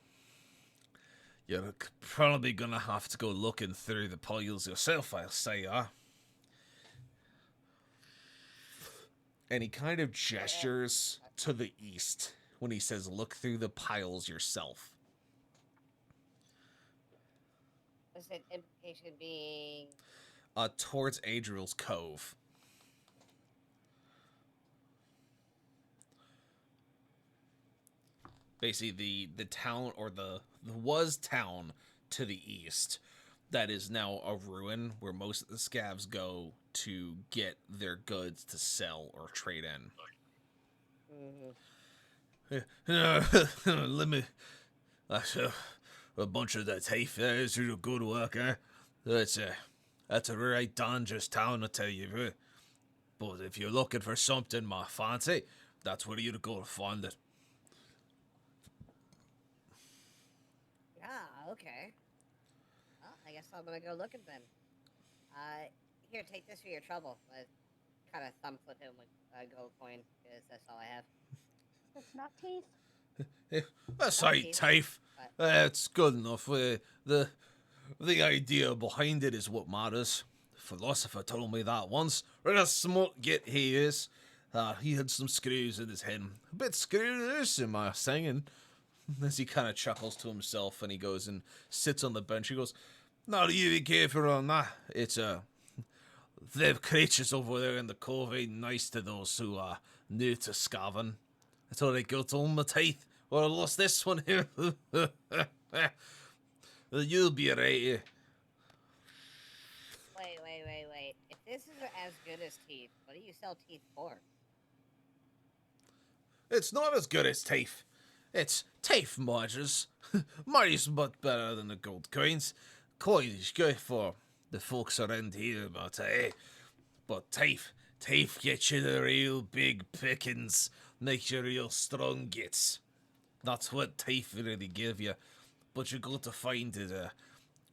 S1: you're probably gonna have to go looking through the piles yourself, I'll say, huh? And he kind of gestures to the east when he says, "Look through the piles yourself."
S4: Is it implication being...
S1: Towards Adriel's Cove. Basically, the town, or the was town to the east, that is now a ruin where most of the scavs go to get their goods to sell or trade in. Let me. That's a bunch of the teeth there is real good work, eh? That's a right dangerous town, I tell you. But if you're looking for something more fancy, that's where you'd go to find it.
S4: Ah, okay. Well, I guess I'm gonna go looking then. Here, take this for your trouble. I kind of thumb flip him with a gold coin, because that's all I have.
S5: It's not teeth.
S1: That's
S4: Not
S1: right,
S4: teeth,
S1: Tafe.
S4: but-
S1: That's good enough. The idea behind it is what matters. The philosopher told me that once. What a smart git he is. He had some screws in his head. A bit screws, am I saying? As he kind of chuckles to himself and he goes and sits on the bench. He goes, "Now you be careful on that. It's them creatures over there in the cove ain't nice to those who are new to scavenging. I thought I got all my teeth. Well, I lost this one here. You'll be right.
S4: Wait. If this is as good as teeth, what do you sell teeth for?
S1: It's not as good as teeth. It's teeth margins. Money's much better than the gold coins. Coins is good for the folks around here, but teeth get you the real big pickings, make you real strong gits. That's what teeth really give you. But you got to find it.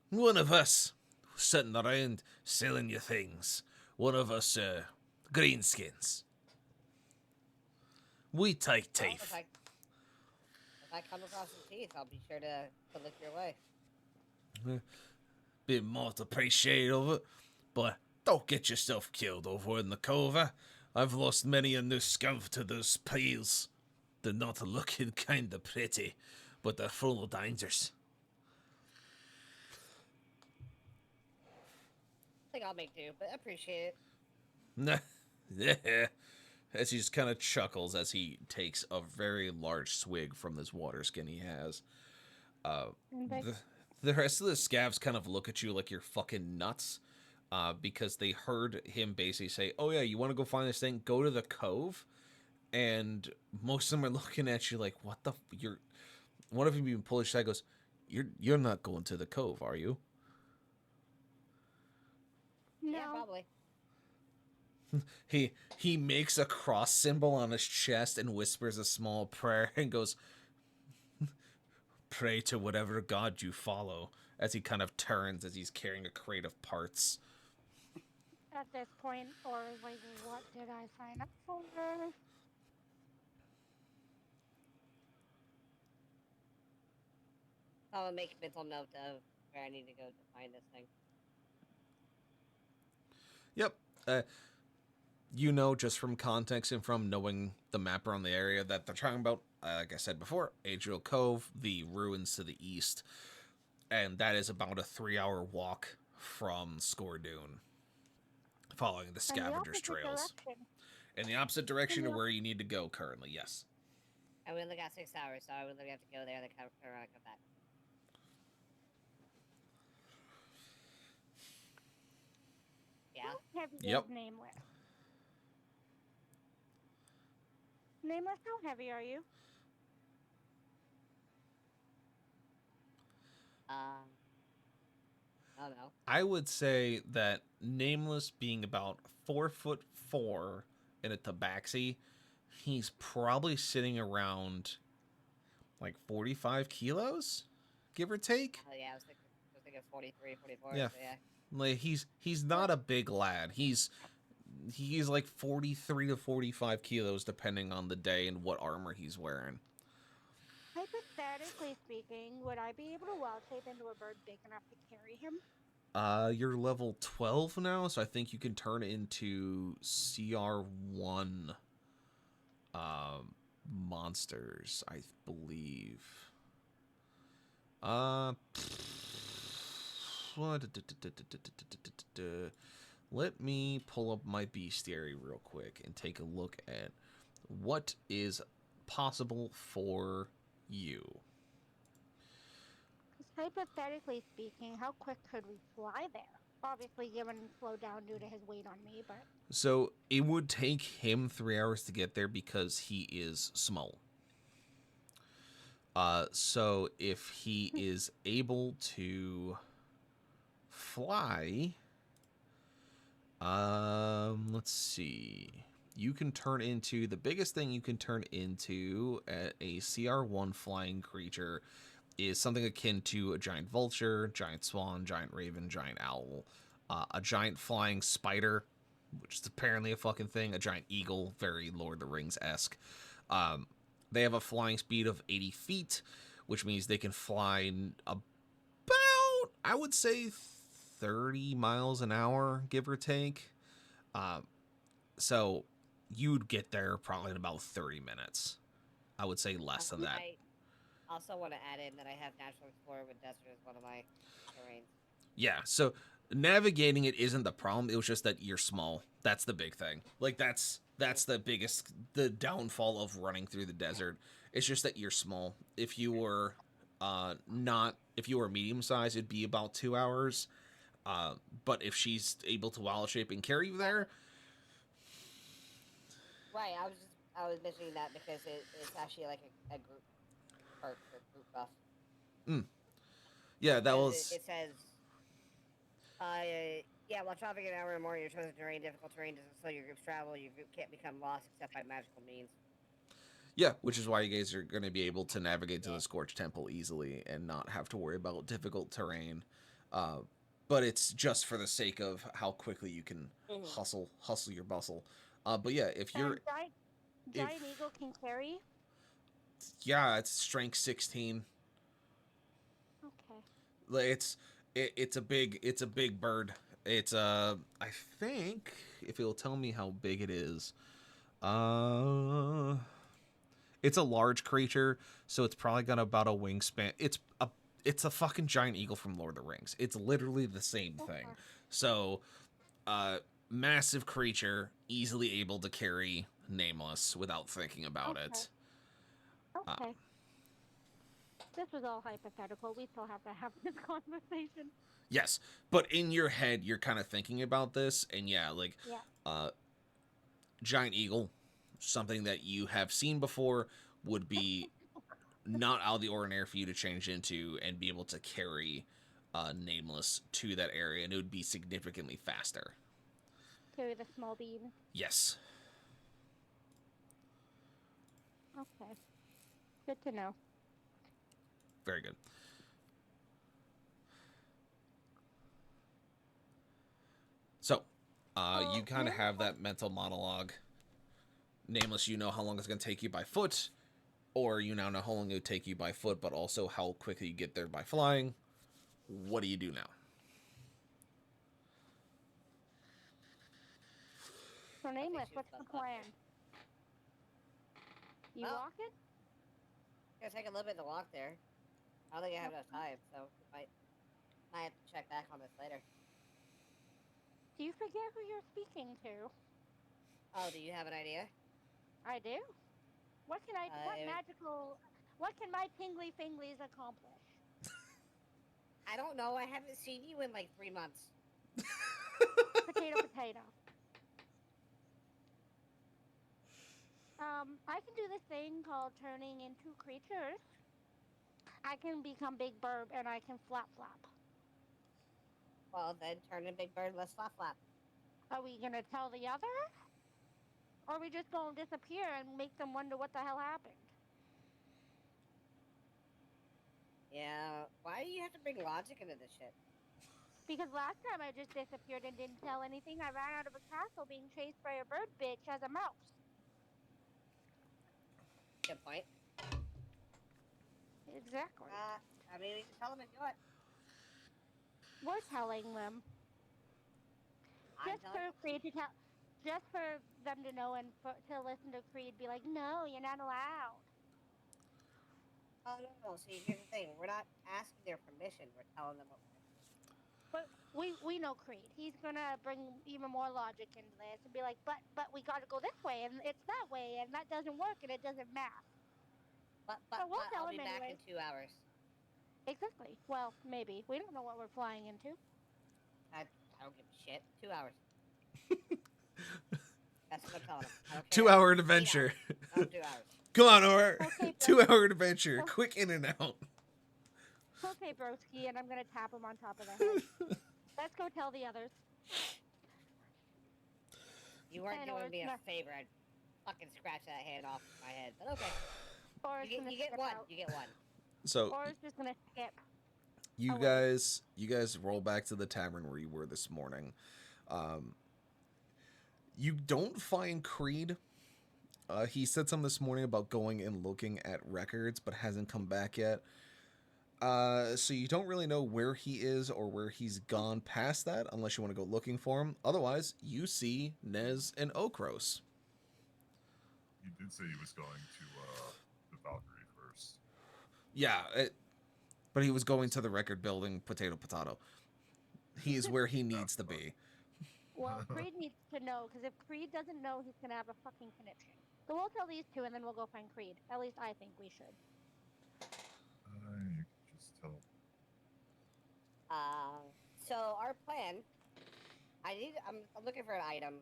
S1: One of us sitting around selling you things. One of us greenskins. We take
S4: Well,
S1: teeth.
S4: if I come across some teeth, I'll be sure to look your way.
S1: Bit more to appreciate of it, but don't get yourself killed over in the cove. I've lost many a new scamp to those piles. They're not looking kinda pretty, but they're full of dangers.
S4: I think I'll make do, but I appreciate it.
S1: Nah, yeah. As he just kind of chuckles as he takes a very large swig from this water skin he has.
S5: Okay.
S1: The rest of the scavs kind of look at you like you're fucking nuts, because they heard him basically say, "Oh yeah, you want to go find this thing? Go to the cove." And most of them are looking at you like, "What the? You're." One of them even pulls his side, goes, "You're not going to the cove, are you?"
S5: No.
S4: Yeah, probably.
S1: He makes a cross symbol on his chest and whispers a small prayer and goes, "Pray to whatever god you follow," as he kind of turns as he's carrying a crate of parts.
S5: At this point, or like, what did I sign up for?
S4: I'll make a mental note of where I need to go to find this thing.
S1: Yep. You know, just from context and from knowing the map around the area that they're talking about, like I said before, Adriel Cove, the ruins to the east, and that is about a 3-hour walk from Scordoon, following the
S5: In the
S1: scavengers'
S5: opposite
S1: trails.
S5: direction.
S1: In the opposite direction
S5: In
S1: of
S5: the-
S1: where you need to go currently, yes.
S4: I only got 6 hours, so I would literally have to go there and then turn around and come back. Yeah.
S5: How heavy
S1: Yep.
S5: is Nameless? Nameless, how heavy are you?
S4: I don't know.
S1: I would say that Nameless being about 4'4" in a tabaxi, he's probably sitting around like 45 kilos, give or take.
S4: Oh yeah, I was thinking 43, 44.
S1: Yeah.
S4: So yeah.
S1: Like he's not a big lad. He's like 43 to 45 kilos depending on the day and what armor he's wearing.
S5: Hypothetically speaking, would I be able to wild shape into a bird big enough to carry him?
S1: You're level 12 now, so I think you can turn into CR1 monsters, I believe. Let me pull up my bestiary real quick and take a look at what is possible for you.
S5: Because hypothetically speaking, how quick could we fly there? Obviously, given slowed down due to his weight on me, but
S1: So it would take him 3 hours to get there because he is small. So if he is able to fly, let's see. You can turn into, the biggest thing you can turn into a CR1 flying creature is something akin to a giant vulture, giant swan, giant raven, giant owl, a giant flying spider, which is apparently a fucking thing, a giant eagle, very Lord of the Rings-esque. They have a flying speed of 80 feet, which means they can fly about, I would say, 30 miles an hour, give or take. So you'd get there probably in about 30 minutes. I would say less than that.
S4: I also want to add in that I have Natural Explorer with desert as one of my terrains.
S1: Yeah, so navigating it isn't the problem. It was just that you're small. That's the big thing. Like that's the biggest, the downfall of running through the desert. It's just that you're small. If you were if you were medium sized, it'd be about 2 hours. But if she's able to wild shape and carry you there,
S4: Right, I was mentioning that because it's actually like a group perk or group buff.
S1: yeah, that
S4: Because
S1: was
S4: It says, yeah, while traveling an hour or more, your chosen terrain, difficult terrain doesn't slow your group's travel. Your group can't become lost except by magical means.
S1: yeah, which is why you guys are going to be able to navigate to the Scorched Temple easily and not have to worry about difficult terrain. But it's just for the sake of how quickly you can hustle your bustle. But yeah, if you're
S5: and giant eagle can carry.
S1: it's strength 16.
S5: Okay.
S1: It's a big bird. It's I think if it'll tell me how big it is, it's a large creature, so it's probably got about a wingspan. It's a fucking giant eagle from Lord of the Rings. It's literally the same thing. So, massive creature, easily able to carry Nameless without thinking about it.
S5: Okay. This was all hypothetical. We still have to have this conversation.
S1: Yes, but in your head, you're kind of thinking about this, and yeah, like,
S5: Yeah.
S1: giant eagle, something that you have seen before, would be not out of the ordinary for you to change into and be able to carry Nameless to that area, and it would be significantly faster.
S5: Carry the small bean.
S1: Yes.
S5: Okay. Good to know.
S1: Very good. So, you kind of have that mental monologue. Nameless, you know how long it's going to take you by foot, or you now know how long it would take you by foot, but also how quickly you get there by flying. What do you do now?
S5: So Nameless,
S4: she was
S5: what's the
S4: about to
S5: plan? You
S4: Well-
S5: walk it?
S4: It's gonna take a little bit to walk there. I don't think I have enough time, so might have to check back on this later.
S5: Do you forget who you're speaking to?
S4: Oh, do you have an idea?
S5: I do. What can what can my tingly finglies accomplish?
S4: I don't know. I haven't seen you in like 3 months.
S5: Potato, potato. I can do this thing called turning into creatures. I can become Big Bird and I can flap flap.
S4: Well, then turn in Big Bird. Let's flap flap.
S5: Are we gonna tell the other? Or are we just gonna disappear and make them wonder what the hell happened?
S4: Yeah. Why do you have to bring logic into this shit?
S5: Because last time I just disappeared and didn't tell anything, I ran out of a castle being chased by a bird bitch as a mouse.
S4: Good point.
S5: Exactly.
S4: I mean, we can tell them and do it.
S5: We're telling them.
S4: I'm
S5: Just
S4: telling
S5: for Creed to tell, just for them to know and to listen to Creed be like, no, you're not allowed.
S4: Oh no. See, here's the thing. We're not asking their permission. We're telling them what we're doing.
S5: But we know Creed. He's gonna bring even more logic into this and be like, but we gotta go this way and it's that way and that doesn't work and it doesn't math.
S4: But
S5: we'll tell
S4: I'll be
S5: him
S4: back
S5: anyway.
S4: in 2 hours.
S5: Exactly. Well, maybe. We don't know what we're flying into.
S4: I don't give a shit. 2 hours. That's what I'm telling them. I don't care.
S1: 2 hour
S4: 8
S1: adventure.
S4: hours. 2 hours.
S1: Come on, Or.
S5: Okay,
S1: 2 hour adventure. Quick in and out.
S5: Okay, broski, and I'm gonna tap him on top of the head. Let's go tell the others.
S4: You weren't
S5: And
S4: doing me a
S5: Or's
S4: favor. I'd fucking scratch that hand off my head. But okay.
S5: Or
S4: You get one. You get one.
S1: So,
S5: Or it's just gonna skip.
S1: you
S5: away.
S1: guys roll back to the tavern where you were this morning. You don't find Creed. He said something this morning about going and looking at records, but hasn't come back yet. So you don't really know where he is or where he's gone past that, unless you want to go looking for him. Otherwise, you see Nez and Okros.
S3: He did say he was going to the Valkyrie first.
S1: Yeah, but he was going to the record building, potato. He is where he needs to be.
S5: Well, Creed needs to know, because if Creed doesn't know, he's gonna have a fucking conniption. So we'll tell these two, and then we'll go find Creed. At least I think we should.
S3: You can just tell.
S4: So our plan. I'm looking for an item,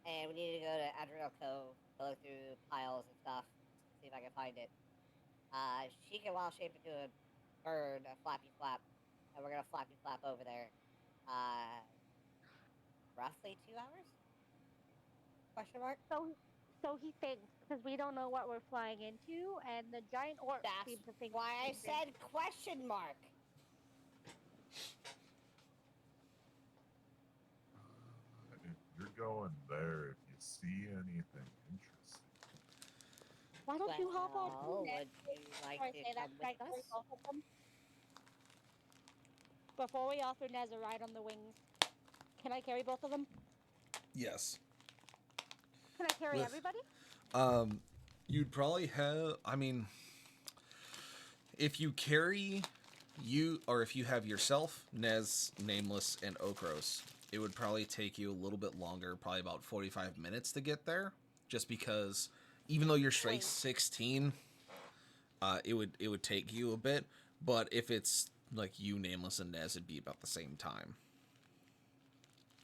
S4: and we need to go to Adriel Cove, go through piles and stuff, see if I can find it. She can wild shape into a bird, a flappy flap, and we're gonna flappy flap over there. Roughly 2 hours? Question mark.
S5: So he thinks, because we don't know what we're flying into, and the giant orc
S4: That's
S5: seems to think.
S4: why I said question mark.
S3: If you're going there, if you see anything interesting,
S5: Why don't you hop on?
S4: Well,
S5: Ned?
S4: would you like
S5: Before I
S4: to
S5: say that,
S4: come
S5: should I
S4: with
S5: carry
S4: us?
S5: both of them? Before we offer Nez a ride on the wings, can I carry both of them?
S1: Yes.
S5: Can I carry
S1: With-
S5: everybody?
S1: You'd probably have. I mean, if you carry if you have yourself, Nez, Nameless, and Okros, it would probably take you a little bit longer, probably about 45 minutes to get there. just because even though you're straight
S5: Wait.
S1: 16, it would take you a bit. But if it's like you, Nameless, and Nez, it'd be about the same time.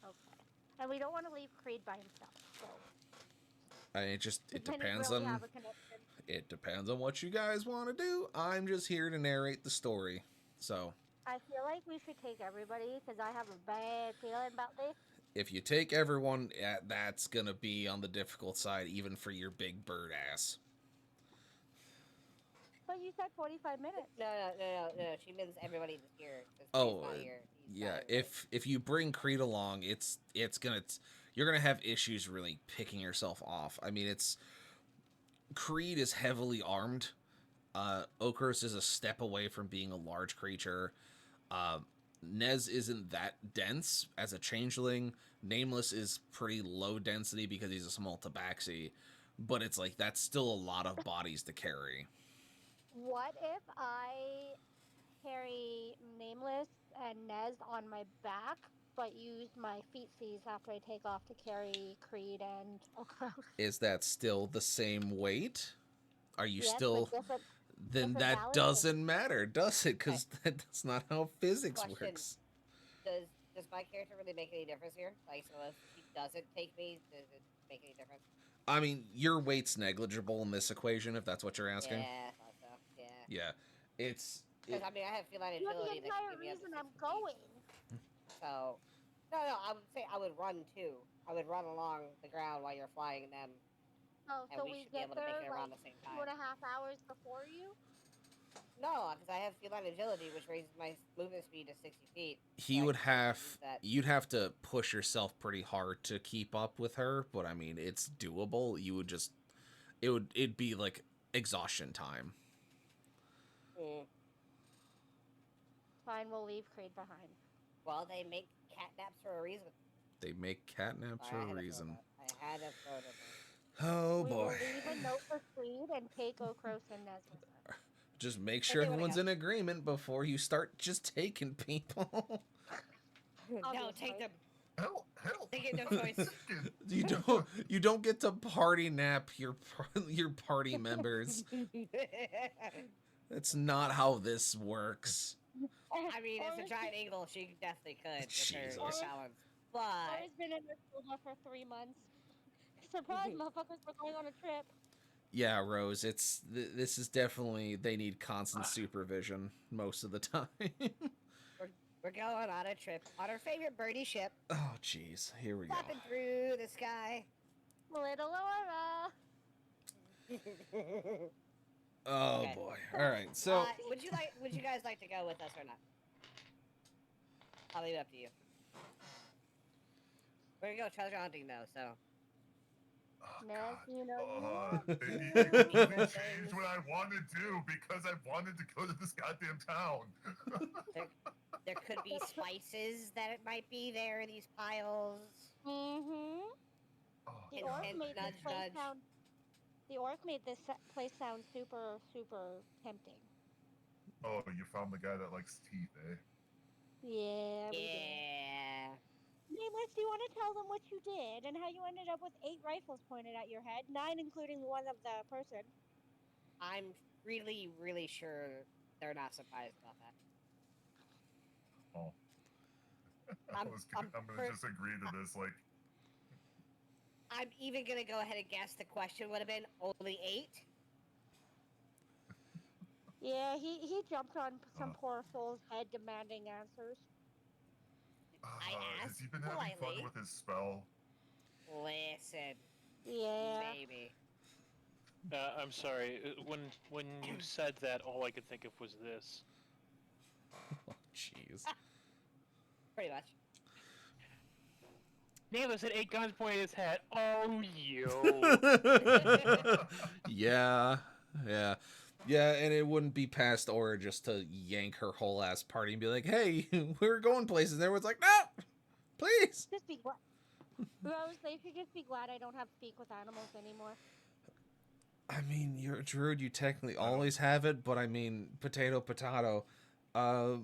S5: Okay. And we don't want to leave Creed by himself. So.
S1: And it
S5: Then
S1: depends
S5: really
S1: on
S5: have a connection.
S1: it depends on what you guys want to do. I'm just here to narrate the story. So
S5: I feel like we should take everybody because I have a bad feeling about this.
S1: if you take everyone, that's gonna be on the difficult side, even for your big bird ass.
S5: But you said 45 minutes.
S4: No. She means everybody that's here. 'Cause
S1: Oh,
S4: Creed's not here. He's
S1: yeah.
S4: got everybody.
S1: If you bring Creed along, you're gonna have issues really picking yourself off. I mean, Creed is heavily armed. Okros is a step away from being a large creature. Nez isn't that dense as a changeling. Nameless is pretty low density because he's a small tabaxi. But it's like, that's still a lot of bodies to carry.
S5: What if I carry Nameless and Nez on my back, but use my feetsies after I take off to carry Creed and Okros?
S1: Is that still the same weight? Are you
S5: Yes,
S1: still...
S5: with different.
S1: Then
S5: different
S1: that
S5: balance
S1: doesn't matter, does it? Because that's not how physics
S4: Question.
S1: works.
S4: Does my character really make any difference here? Like, so if he doesn't take me, does it make any difference?
S1: I mean, your weight's negligible in this equation, if that's what you're asking.
S4: Yeah, I thought so. Yeah.
S1: Yeah.
S4: Because I mean, I have feline
S5: You're the
S4: agility that
S5: entire
S4: can give me up to
S5: reason I'm
S4: 60 feet.
S5: going.
S4: So, no, I would say I would run too. I would run along the ground while you're flying them,
S5: Oh,
S4: and
S5: so
S4: we
S5: we
S4: should be
S5: get
S4: able to make
S5: there
S4: it around
S5: like
S4: the same
S5: 2.5
S4: time.
S5: hours before you?
S4: No, because I have feline agility, which raises my movement speed to 60 feet.
S1: He
S4: so
S1: would
S4: I can
S1: have...
S4: use that.
S1: You'd have to push yourself pretty hard to keep up with her, but I mean, it's doable. You would just... It'd be like exhaustion time.
S4: Mm.
S5: Fine, we'll leave Creed behind.
S4: Well, they make catnaps for a reason.
S1: They make catnaps for
S4: Sorry, I
S1: a
S4: had to throw
S1: reason.
S4: that. I had to throw it in there.
S1: Oh
S5: We will
S1: boy.
S5: leave a note for Creed and take Okros and Nez with us.
S1: Just make
S4: But
S1: sure
S4: they wanna
S1: everyone's
S4: go.
S1: in agreement before you start just taking people.
S4: No,
S5: Obviously.
S4: take them.
S3: Help!
S4: They get no choice.
S1: You don't get to party nap your party members. That's not how this works.
S4: I mean, as a
S5: Orange-
S4: giant eagle, she definitely could with
S1: Jesus.
S4: her talents. But
S5: Orange's been in the coma for 3 months. Surprise, motherfuckers, we're going on a trip.
S1: Yeah, Rose, this is definitely, they need constant supervision most of the time.
S4: we're going on a trip on our favorite birdie ship,
S1: Oh, jeez. Here we go.
S4: flapping through the sky.
S5: Little Aurora.
S1: Oh,
S4: Okay.
S1: boy. All right, so...
S4: Would you guys like to go with us or not? I'll leave it up to you. We're gonna go treasure hunting though, so.
S3: Oh,
S5: Nez,
S3: God.
S5: you know
S3: They need to completely change what I want to do because I wanted to go to this goddamn town.
S4: There could be spices that it might be there in these piles.
S5: Mm-hmm.
S3: Oh,
S5: The
S4: Hint,
S5: orc
S4: hint,
S5: made
S4: nudge,
S5: this place
S4: nudge.
S5: sound. The orc made this place sound super, super tempting.
S3: oh, you found the guy that likes teeth, eh?
S5: Yeah. We did.
S4: Yeah.
S5: Nameless, do you want to tell them what you did and how you ended up with 8 rifles pointed at your head, 9 including the one of the person?
S4: I'm really, really sure they're not surprised about that.
S3: Oh.
S4: I'm
S3: gonna just agree to this, like,
S4: I'm even gonna go ahead and guess the question would have been only 8.
S5: Yeah, he jumped on some poor soul's head demanding answers.
S4: I
S3: has
S4: asked
S3: he been having
S4: politely.
S3: fun with his spell?
S4: Listen,
S5: Yeah.
S4: maybe.
S2: I'm sorry. When you said that, all I could think of was this.
S1: Oh, jeez.
S4: Pretty much.
S2: Nameless had 8 guns pointed at his head. Oh, you.
S1: Yeah, and it wouldn't be past Aura just to yank her whole ass party and be like, "Hey, we're going places." And everyone's like, "No, please."
S5: Just be glad. Rose, they should just be glad I don't have speak with animals anymore.
S1: I mean, you're a druid. You technically always have it, but I mean, potato, potato.
S4: Not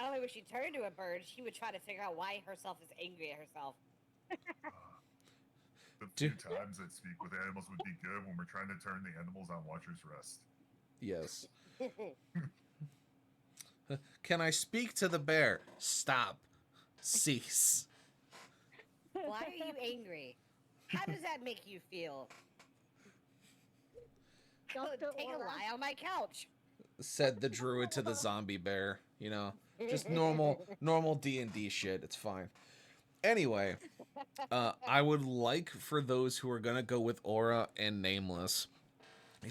S4: only would she turn to a bird, she would try to figure out why herself is angry at herself.
S3: The few times that speak with animals would be good when we're trying to turn the animals on Watcher's Rest.
S1: Yes. Can I speak to the bear? Stop. Cease.
S4: Why are you angry? How does that make you feel?
S5: Dr.
S4: Take a
S5: Aura.
S4: lie on my couch.
S1: Said the druid to the zombie bear. You know, just normal D&D shit. It's fine. Anyway, I would like for those who are gonna go with Aura and Nameless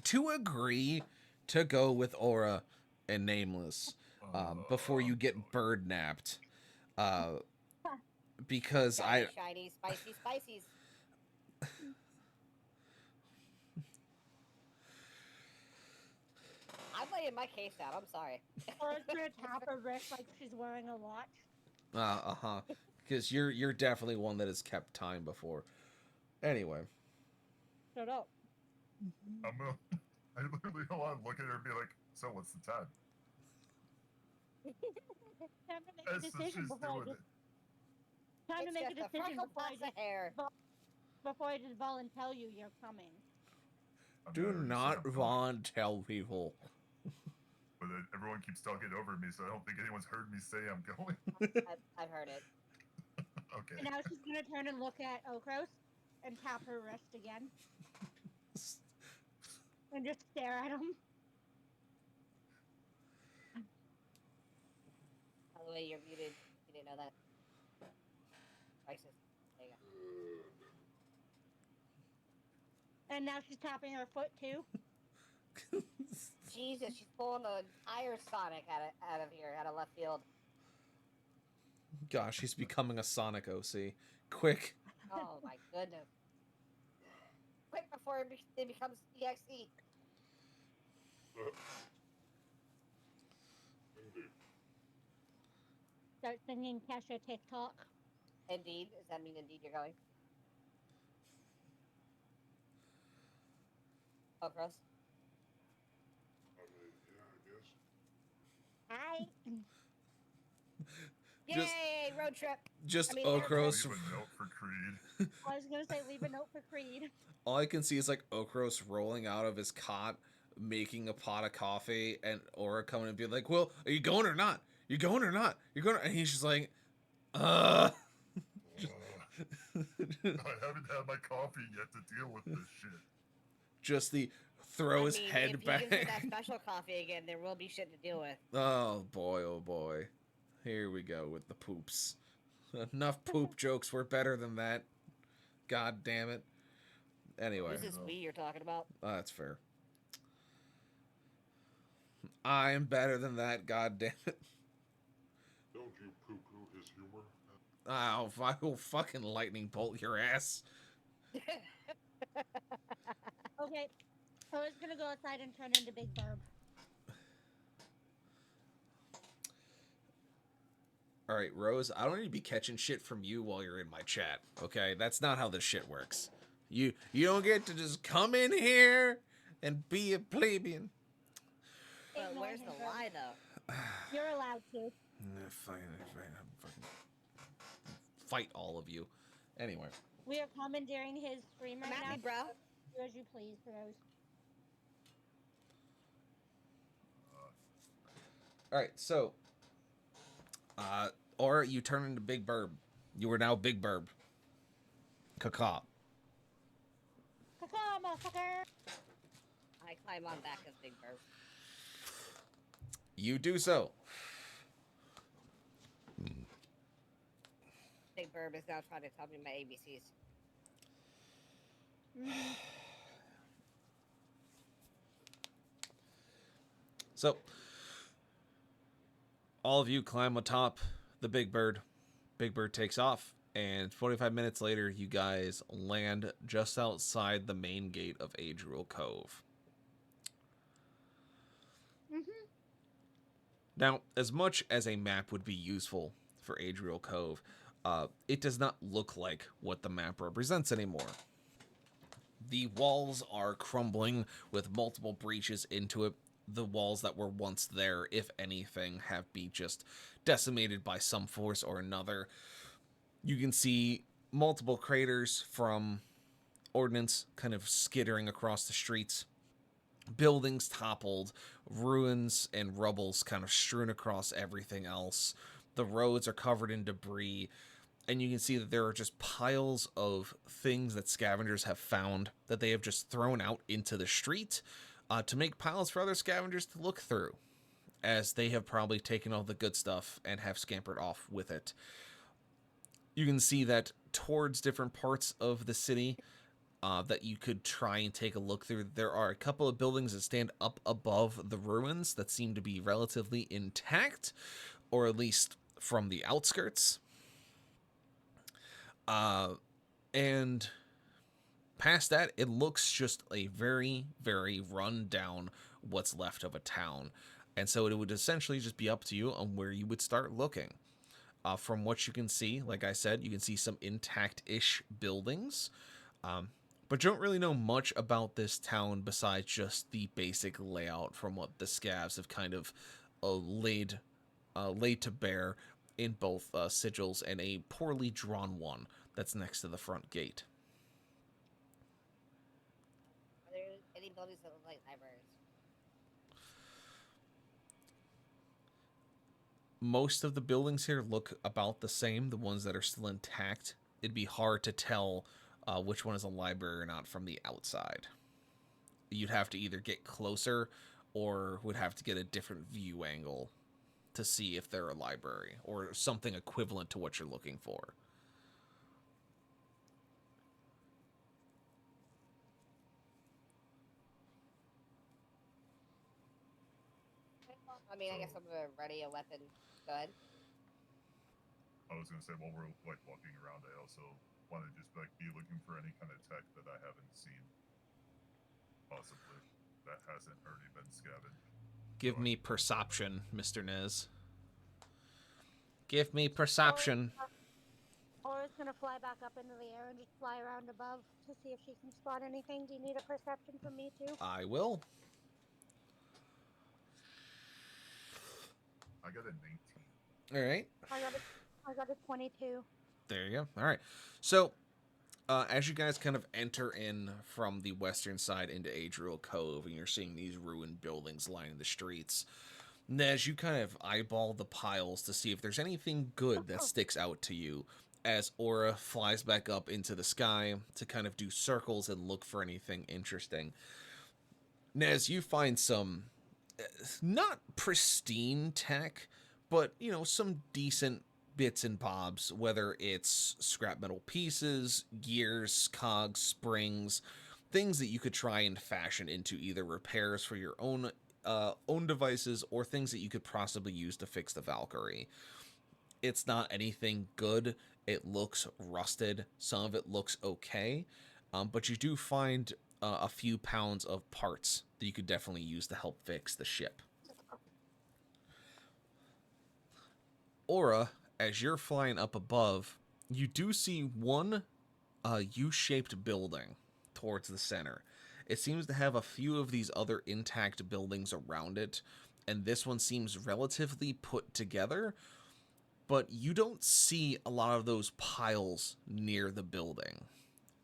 S1: to agree to go with Aura and Nameless before you get bird napped. Because
S4: Shiny, spicy, spicies. I'm laying my case out. I'm sorry.
S5: Aura's gonna tap her wrist like she's wearing a watch.
S1: because you're definitely one that has kept time before. Anyway,
S5: Shut up.
S3: I literally want to look at her and be like, so what's the time?
S5: Time to make a
S3: As if
S5: decision
S3: she's
S5: before I
S3: doing
S5: just
S3: it.
S5: time to
S4: It's
S5: make a
S4: just a
S5: decision
S4: freckle
S5: before I
S4: plus
S5: just
S4: a hair.
S5: before I just volunteer you you're coming.
S3: I mean, I
S1: do
S3: already said
S1: not
S3: I'm coming,
S1: volunteer people.
S3: But everyone keeps talking over me, so I don't think anyone's heard me say I'm going.
S4: I've heard it.
S3: Okay.
S5: And now she's gonna turn and look at Okros and tap her wrist again and just stare at him.
S4: By the way, you're muted. You didn't know that. Crisis. There you go.
S5: And now she's tapping her foot too.
S4: Jesus, she's pulling the entire Sonic out of here, out of left field.
S1: Gosh, he's becoming a Sonic OC. Quick.
S4: Oh my goodness. Quick before it becomes EXE.
S5: Start singing Kesha TikTok.
S4: Indeed. Does that mean indeed you're going? Oh, gross.
S6: I mean, yeah, I guess.
S5: Hi.
S1: Just-
S4: Yay, road trip.
S1: Just
S4: I mean,
S1: Okros.
S3: Leave a note for Creed.
S5: I was gonna say leave a note for Creed.
S1: All I can see is like Okros rolling out of his cot, making a pot of coffee, and Aura coming and being like, "Well, are you going or not? You going or not? You're going?" And he's just like,
S3: I haven't had my coffee yet to deal with this shit.
S1: Just the throw his head
S4: if
S1: back.
S4: he gives me that special coffee again, there will be shit to deal with.
S1: Oh boy, oh boy. Here we go with the poops. Enough poop jokes were better than that. God damn it. Anyway,
S4: Who's this we you're talking about?
S1: that's fair. I'm better than that, god damn it.
S6: Don't you poo-poo his humor?
S1: Oh, I will fucking lightning bolt your ass.
S5: Okay. I was gonna go outside and turn into Big Burb.
S1: All right, Rose, I don't need to be catching shit from you while you're in my chat, okay? That's not how this shit works. You don't get to just come in here and be a plebeian.
S4: But
S5: Ignore
S4: where's
S5: him,
S4: the
S5: Burb.
S4: lie, though?
S5: You're allowed to.
S1: Fine, fucking fight all of you. Anyway,
S5: We are commandeering his stream right
S4: Come
S5: now.
S4: at me, bro.
S5: Do as you please, bros.
S1: all right, so or you turn into Big Burb. You are now Big Burb. Caca.
S5: Caca, motherfucker!
S4: I climb on back of Big Burb.
S1: You do so.
S4: Big Burb is now trying to tell me my ABCs.
S1: So, all of you climb atop the Big Bird. Big Bird takes off, and 45 minutes later, you guys land just outside the main gate of Adriel Cove. Now, as much as a map would be useful for Adriel Cove, it does not look like what the map represents anymore. The walls are crumbling with multiple breaches into it. The walls that were once there, if anything, have been just decimated by some force or another. You can see multiple craters from ordnance kind of skittering across the streets, buildings toppled, ruins and rubbles kind of strewn across everything else. The roads are covered in debris, and you can see that there are just piles of things that scavengers have found that they have just thrown out into the street to make piles for other scavengers to look through, as they have probably taken all the good stuff and have scampered off with it. You can see that towards different parts of the city that you could try and take a look through, there are a couple of buildings that stand up above the ruins that seem to be relatively intact, or at least from the outskirts. And past that, it looks just a very, very run down what's left of a town. And so it would essentially just be up to you on where you would start looking. From what you can see, like I said, you can see some intact-ish buildings. But you don't really know much about this town besides just the basic layout from what the scavs have kind of laid to bear in both sigils and a poorly drawn one that's next to the front gate.
S4: Are there any buildings that look like libraries?
S1: Most of the buildings here look about the same, the ones that are still intact. It'd be hard to tell which one is a library or not from the outside. You'd have to either get closer or would have to get a different view angle to see if they're a library or something equivalent to what you're looking for.
S4: I mean, I guess I'm gonna ready a weapon. Go ahead.
S3: I was gonna say, while we're like walking around, I also want to just like be looking for any kind of tech that I haven't seen, possibly that hasn't already been scavenged.
S1: Give me perception, Mr. Nez. Give me perception.
S5: Or it's gonna fly back up into the air and just fly around above to see if she can spot anything. Do you need a perception from me too?
S1: I will.
S3: I got a 19.
S1: All right.
S5: I got a 22.
S1: There you go. All right. So, as you guys kind of enter in from the western side into Adriel Cove, and you're seeing these ruined buildings lining the streets, and as you kind of eyeball the piles to see if there's anything good that sticks out to you, as Aura flies back up into the sky to kind of do circles and look for anything interesting. Nez, you find some not pristine tech, but, you know, some decent bits and bobs, whether it's scrap metal pieces, gears, cogs, springs, things that you could try and fashion into either repairs for your own devices or things that you could possibly use to fix the Valkyrie. It's not anything good. It looks rusted. Some of it looks okay, but you do find a few pounds of parts that you could definitely use to help fix the ship. Aura, as you're flying up above, you do see one U-shaped building towards the center. It seems to have a few of these other intact buildings around it, and this one seems relatively put together, but you don't see a lot of those piles near the building.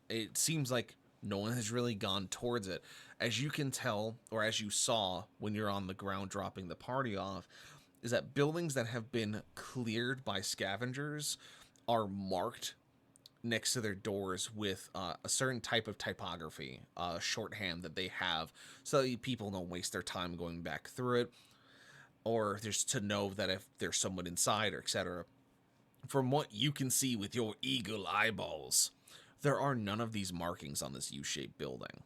S1: It seems like no one has really gone towards it. As you can tell, or as you saw when you're on the ground dropping the party off, is that buildings that have been cleared by scavengers are marked next to their doors with a certain type of typography, shorthand that they have, so that people don't waste their time going back through it, or just to know that if there's someone inside, or etc. From what you can see with your eagle eyeballs, there are none of these markings on this U-shaped building.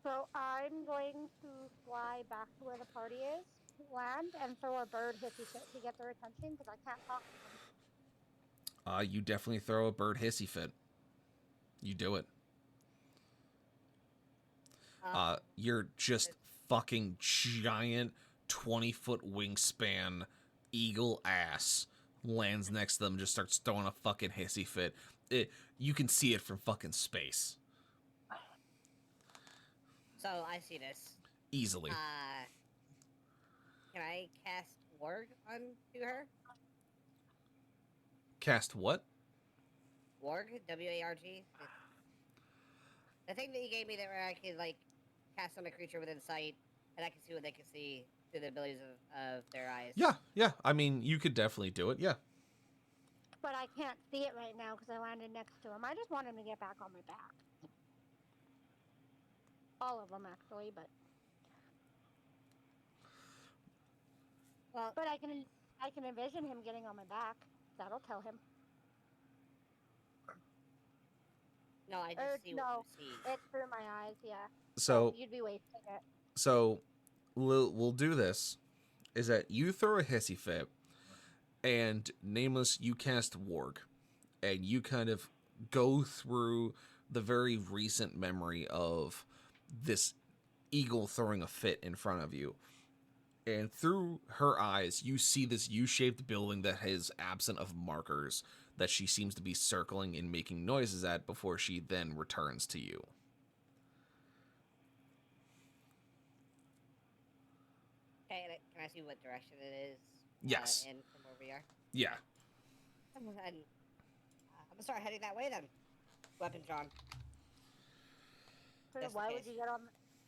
S5: So I'm going to fly back to where the party is, land, and throw a bird hissy fit to get their attention because I can't talk to them.
S1: You definitely throw a bird hissy fit. You do it. You're just fucking giant 20-foot wingspan eagle ass lands next to them, just starts throwing a fucking hissy fit. You can see it from fucking space.
S4: So I see this.
S1: Easily.
S4: Can I cast Ward onto her?
S1: Cast what?
S4: Warg, W-A-R-G. The thing that you gave me that where I could like cast on a creature within sight, and I can see what they can see through the abilities of their eyes.
S1: Yeah. I mean, you could definitely do it. Yeah.
S5: But I can't see it right now because I landed next to him. I just want him to get back on my back. All of them, actually, but
S4: Well,
S5: I can envision him getting on my back. That'll tell him.
S4: no, I just see what
S5: No,
S4: you see.
S5: it's through my eyes. Yeah.
S1: So
S5: you'd be wasting it.
S1: So we'll do this, is that you throw a hissy fit, and Nameless, you cast Warg, and you kind of go through the very recent memory of this eagle throwing a fit in front of you. And through her eyes, you see this U-shaped building that is absent of markers that she seems to be circling and making noises at before she then returns to you.
S4: Okay, can I see what direction it is?
S1: Yes.
S4: In from where we are.
S1: Yeah.
S4: And I'm gonna start heading that way then. Weapon drawn.
S5: So
S4: Just in
S5: why would
S4: case.
S5: you get on?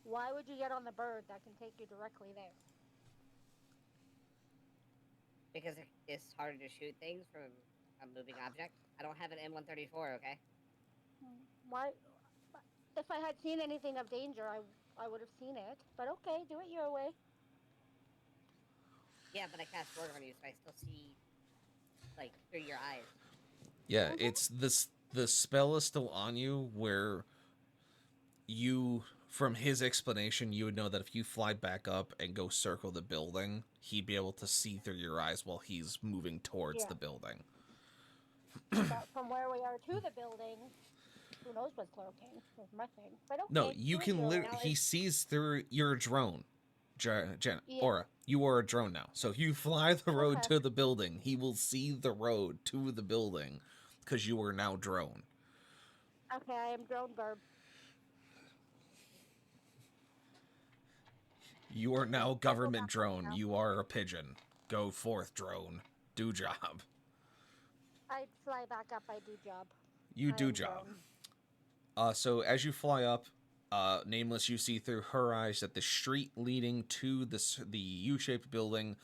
S5: Why would you get on the bird that can take you directly there?
S4: Because it's harder to shoot things from a moving object. I don't have an M134, okay?
S5: Why? If I had seen anything of danger, I would have seen it. But okay, do it your way.
S4: Yeah, but I cast Word on you, so I still see, like, through your eyes.
S1: Yeah, it's this. The spell is still on you, where you, from his explanation, you would know that if you fly back up and go circle the building, he'd be able to see through your eyes while he's moving towards the building.
S5: But from where we are to the building, who knows what's lurking? Is my thing. But okay.
S1: No, you
S5: do it
S1: can
S5: your way.
S1: literally. He sees through your drone. Jenna,
S5: Yeah.
S1: Aura, you are a drone now. So if you fly the road to the building, he will see the road to the building because you are now drone.
S5: Okay, I am drone bird.
S1: You are now government drone. You are a pigeon. Go forth, drone. Do job.
S5: I fly back up. I do job.
S1: You do job. So as you fly up, Nameless, you see through her eyes that the street leading to the U-shaped building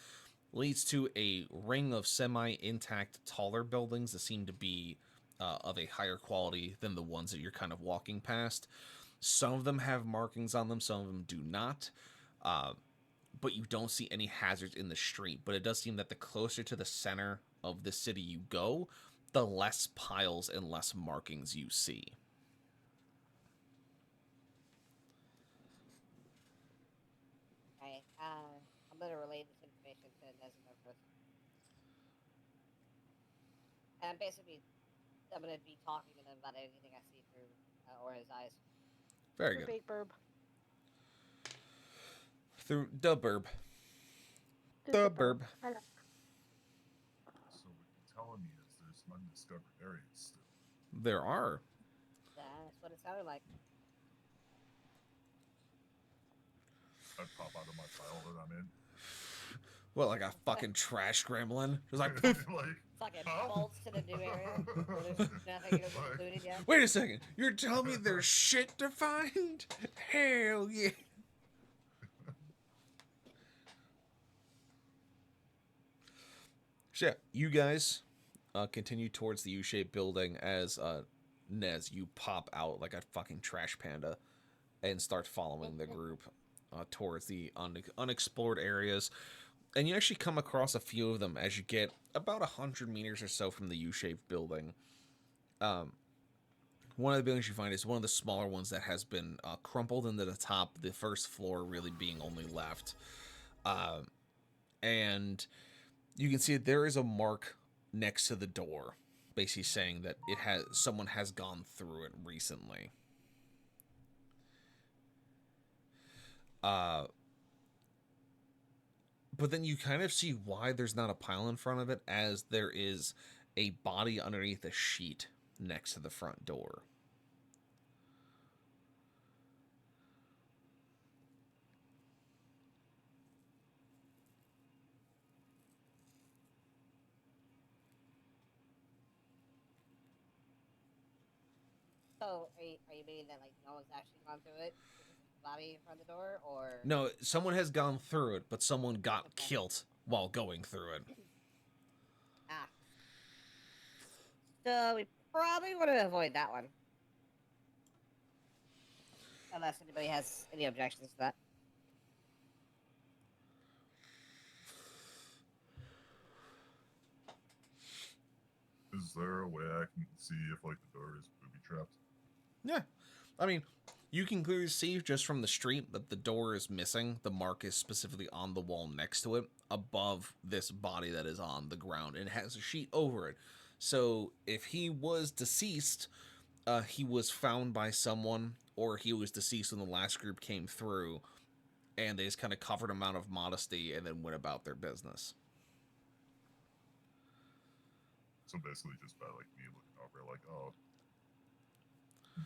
S1: leads to a ring of semi-intact, taller buildings that seem to be of a higher quality than the ones that you're kind of walking past. Some of them have markings on them, some of them do not. But you don't see any hazards in the street. But it does seem that the closer to the center of the city you go, the less piles and less markings you see.
S4: Okay, I'm gonna relay this information to Nez and Nervous. And I'm gonna be talking to them about anything I see through Aura's eyes.
S1: Very good.
S5: Big burb.
S1: Through the burb. The burb.
S3: So what you're telling me is there's some undiscovered areas still.
S1: There are.
S4: That's what it sounded like.
S3: I'd pop out of my pile that I'm in.
S1: What, like a fucking trash gremlin? Just like,
S3: like,
S4: Fucking
S3: huh?
S4: bolts to the new area. Where there's nothing included yet.
S1: wait a second. You're telling me there's shit to find? Hell yeah. So yeah, you guys continue towards the U-shaped building as Nez, you pop out like a fucking trash panda and start following the group towards the unexplored areas. And you actually come across a few of them as you get about 100 meters or so from the U-shaped building. One of the buildings you find is one of the smaller ones that has been crumpled into the top, the first floor really being only left. And you can see that there is a mark next to the door, basically saying that someone has gone through it recently. But then you kind of see why there's not a pile in front of it, as there is a body underneath a sheet next to the front door.
S4: So, are you meaning that, like, no one's actually gone through it? It's just the body in front of the door, or...
S1: No, someone has gone through it, but someone got
S4: Okay.
S1: killed while going through it.
S4: Ah. So, we probably want to avoid that one. Unless anybody has any objections to that.
S3: Is there a way I can see if like the door is booby trapped?
S1: Yeah. I mean, you can clearly see just from the street that the door is missing. The mark is specifically on the wall next to it, above this body that is on the ground, and it has a sheet over it. So if he was deceased, he was found by someone, or he was deceased when the last group came through, and they just kind of covered him out of modesty and then went about their business.
S3: So basically, just by like me looking over, like, oh,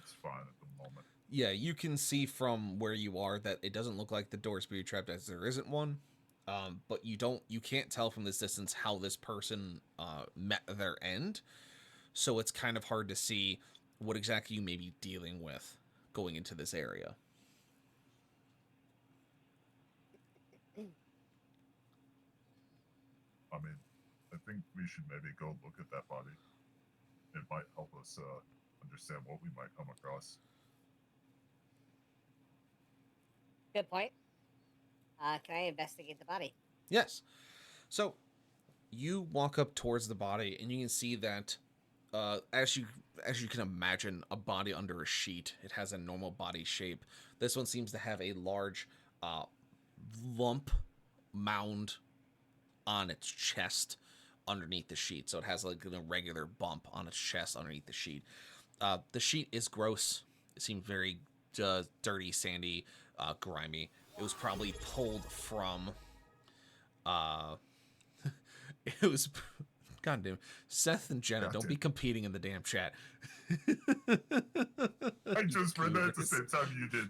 S3: it's fine at the moment.
S1: Yeah, you can see from where you are that it doesn't look like the door is being trapped, as there isn't one. But you can't tell from this distance how this person met their end. So it's kind of hard to see what exactly you may be dealing with going into this area.
S3: I mean, I think we should maybe go look at that body. It might help us understand what we might come across.
S4: Good point. Can I investigate the body?
S1: Yes. So you walk up towards the body, and you can see that as you can imagine, a body under a sheet. It has a normal body shape. This one seems to have a large lump mound on its chest underneath the sheet. So it has like a regular bump on its chest underneath the sheet. The sheet is gross. It seems very dirty, sandy, grimy. It was probably pulled from it was God damn. Seth and Jenna, don't be competing in the damn chat.
S3: I just read that at the same time you did.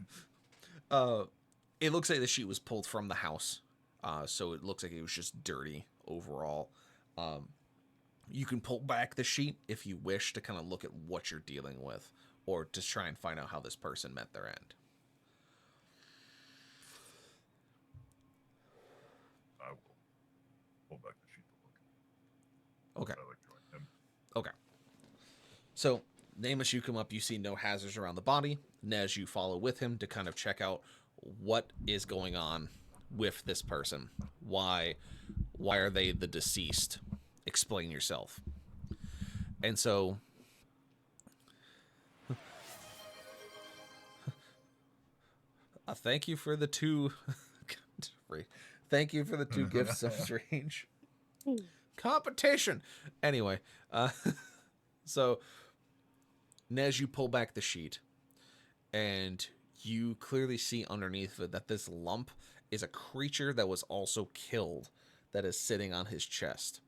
S1: It looks like the sheet was pulled from the house. So it looks like it was just dirty overall. You can pull back the sheet if you wish to kind of look at what you're dealing with, or to try and find out how this person met their end.
S3: I will pull back the sheet to look.
S1: Okay.
S3: I like join him.
S1: Okay. So, Nameless, you come up, you see no hazards around the body. Nez, you follow with him to kind of check out what is going on with this person. Why are they the deceased? Explain yourself. And so thank you for the two thank you for the two gifts of strange competition. Anyway, so Nez, you pull back the sheet, and you clearly see underneath it that this lump is a creature that was also killed, that is sitting on his chest.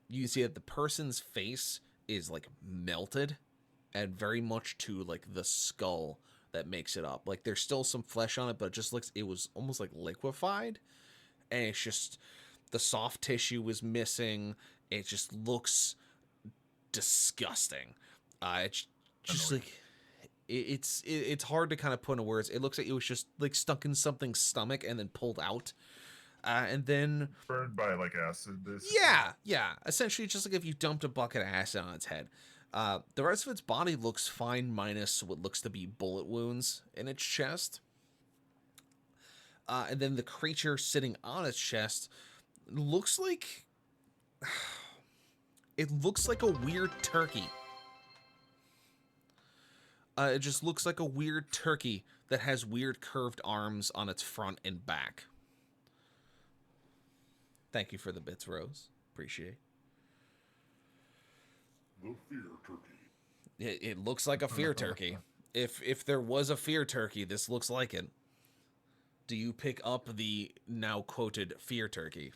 S1: You see that the person's face is like melted, and very much to like the skull that makes it up. Like there's still some flesh on it, but it just looks, it was almost like liquefied, and it's just the soft tissue was missing. It just looks disgusting. It's just like it's hard to kind of put into words. It looks like it was just like stuck in something's stomach and then pulled out, and then
S3: Burned by like acid. Basically.
S1: yeah. Essentially, just like if you dumped a bucket of acid on its head. The rest of its body looks fine, minus what looks to be bullet wounds in its chest. And then the creature sitting on its chest looks like it looks like a weird turkey. It just looks like a weird turkey that has weird curved arms on its front and back. Thank you for the bits, Rose. Appreciate
S6: The fear turkey.
S1: it. It looks like a fear turkey. If there was a fear turkey, this looks like it. Do you pick up the now quoted fear turkey?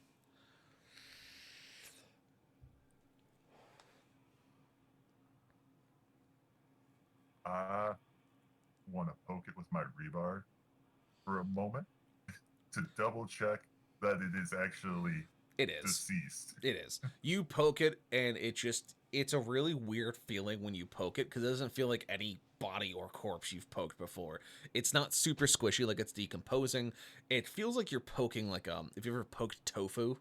S3: I want to poke it with my rebar for a moment to double check that it is actually
S1: It is.
S3: deceased.
S1: It is. You poke it, and it it's a really weird feeling when you poke it, because it doesn't feel like any body or corpse you've poked before. It's not super squishy, like it's decomposing. It feels like you're poking like if you ever poked tofu,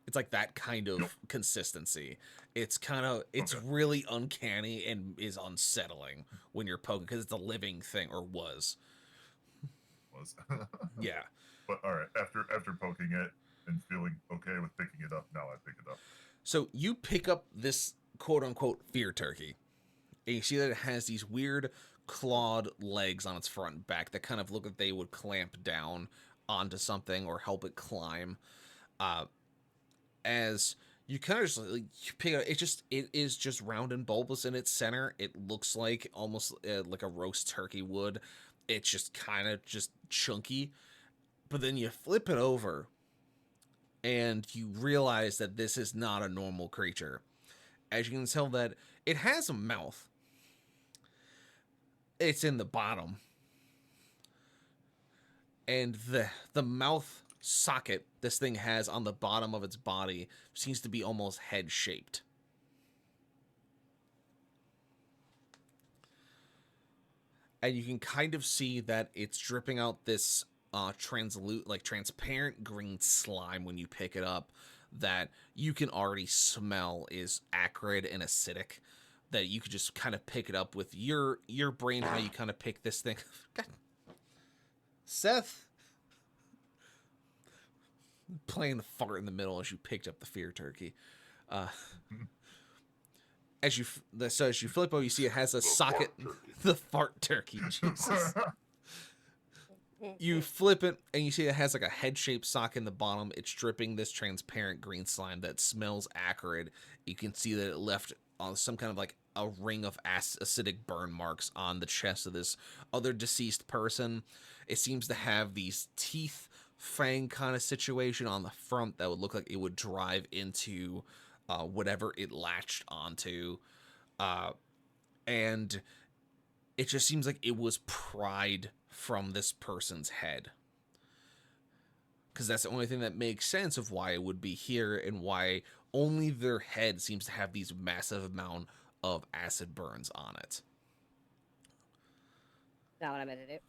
S1: it's like that kind of
S3: Yep.
S1: consistency. It's
S3: Okay.
S1: really uncanny and is unsettling when you're poking, because it's a living thing, or was.
S3: Was.
S1: Yeah.
S3: But all right, after poking it and feeling okay with picking it up, now I pick it up.
S1: So you pick up this quote unquote fear turkey, and you see that it has these weird clawed legs on its front and back that kind of look like they would clamp down onto something or help it climb. As you kind of just like, you pick it is just round and bulbous in its center. It looks like almost like a roast turkey would. It's just kind of just chunky. But then you flip it over and you realize that this is not a normal creature. As you can tell that it has a mouth. It's in the bottom. And the mouth socket this thing has on the bottom of its body seems to be almost head shaped. And you can kind of see that it's dripping out this transparent green slime when you pick it up that you can already smell is acrid and acidic, that you could just kind of pick it up with your brain, how you kind of pick this thing. God. Seth playing the fart in the middle as you picked up the fear turkey. As you flip over, you see it has a socket. The fart turkey, Jesus. You flip it, and you see it has like a head-shaped socket in the bottom. It's dripping this transparent green slime that smells acrid. You can see that it left on some kind of like a ring of acidic burn marks on the chest of this other deceased person. It seems to have these teeth fang kind of situation on the front that would look like it would drive into whatever it latched onto. And it just seems like it was pried from this person's head. Because that's the only thing that makes sense of why it would be here and why only their head seems to have these massive amount of acid burns on it.
S4: Not what I meant to do.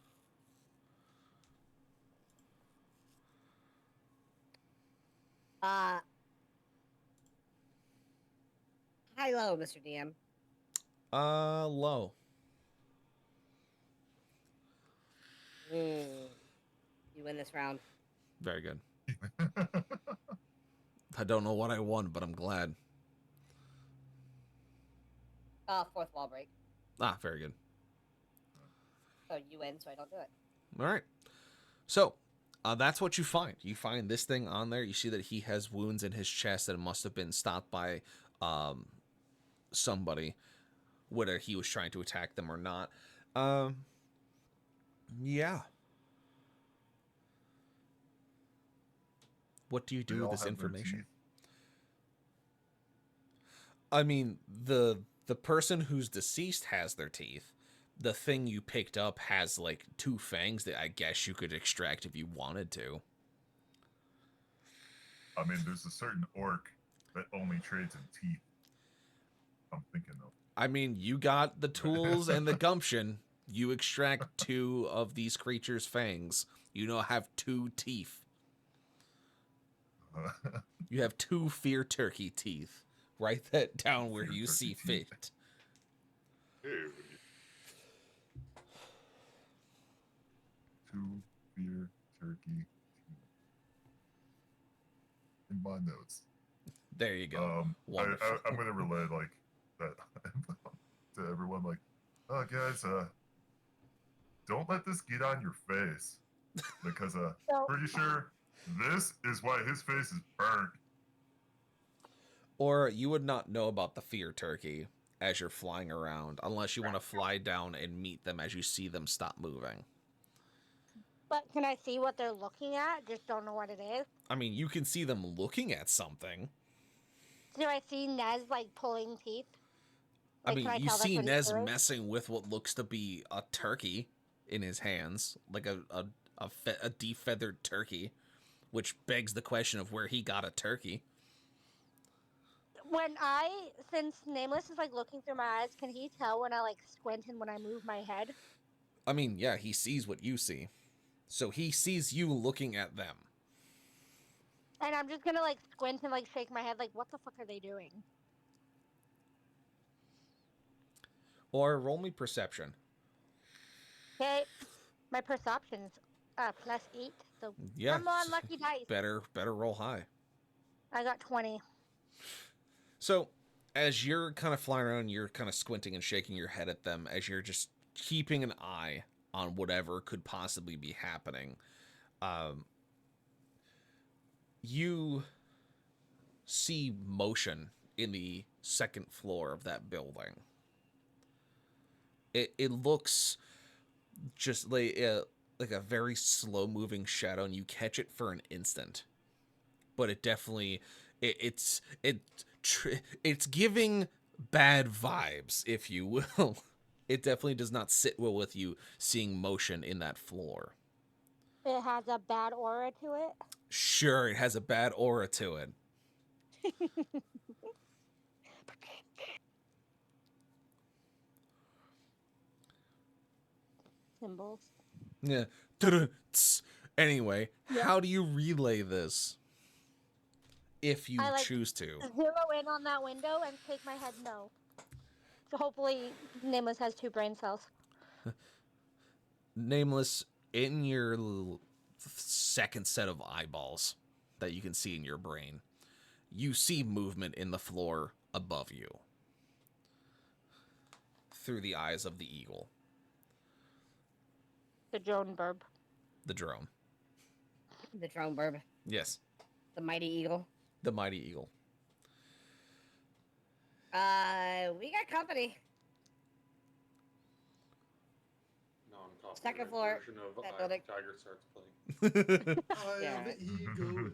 S4: High low, Mr. DM.
S1: Low.
S4: You win this round.
S1: Very good. I don't know what I won, but I'm glad.
S4: Fourth wall break.
S1: Ah, very good.
S4: So you win, so I don't do it.
S1: All right. So, that's what you find. You find this thing on there. You see that he has wounds in his chest that must have been stopped by somebody, whether he was trying to attack them or not. Yeah. What do you do with this information? I mean, the person who's deceased has their teeth. The thing you picked up has like 2 fangs that I guess you could extract if you wanted to.
S3: I mean, there's a certain orc that only trades in teeth. I'm thinking of.
S1: I mean, you got the tools and the gumption. You extract 2 of these creatures' fangs. You now have 2 teeth. You have 2 fear turkey teeth. Write that down where you see fit.
S6: Hey,
S3: 2 fear turkey teeth. In my notes.
S1: There you go.
S3: I'm gonna relay like that to everyone. Like, oh guys, don't let this get on your face, because pretty sure this is why his face is burnt.
S1: Or you would not know about the fear turkey as you're flying around, unless you want to fly down and meet them as you see them stop moving.
S5: But can I see what they're looking at? Just don't know what it is.
S1: I mean, you can see them looking at something.
S5: Do I see Nez like pulling teeth?
S1: I
S5: Like,
S1: mean,
S5: can I
S1: you
S5: tell that's
S1: see
S5: what he's
S1: Nez
S5: doing?
S1: messing with what looks to be a turkey in his hands, like a defeathered turkey, which begs the question of where he got a turkey.
S5: Since Nameless is like looking through my eyes, can he tell when I like squint and when I move my head?
S1: I mean, yeah, he sees what you see. So he sees you looking at them.
S5: And I'm just gonna like squint and like shake my head, like, what the fuck are they doing?
S1: Or roll me perception.
S5: Okay, my perception's +8, so
S1: Yeah.
S5: come on, lucky dice.
S1: Better roll high.
S5: I got 20.
S1: So, as you're kind of flying around, you're kind of squinting and shaking your head at them as you're just keeping an eye on whatever could possibly be happening. You see motion in the second floor of that building. It looks just like a very slow moving shadow, and you catch it for an instant, but it definitely it's giving bad vibes, if you will. It definitely does not sit well with you seeing motion in that floor.
S5: It has a bad aura to it.
S1: Sure, it has a bad aura to it.
S5: Symbols.
S1: Yeah. Anyway,
S5: Yeah.
S1: how do you relay this? If you
S5: I, like,
S1: choose to.
S5: Zero in on that window and shake my head no. So hopefully Nameless has 2 brain cells.
S1: Nameless, in your second set of eyeballs that you can see in your brain, you see movement in the floor above you through the eyes of the eagle,
S5: The drone burb.
S1: the drone.
S4: The drone burb.
S1: Yes,
S4: The mighty eagle.
S1: the mighty eagle.
S4: We got company. Second floor,
S6: Version of
S4: that
S6: Eye of
S4: building.
S6: the Tiger starts playing. I
S4: Yeah.
S6: am the eagle.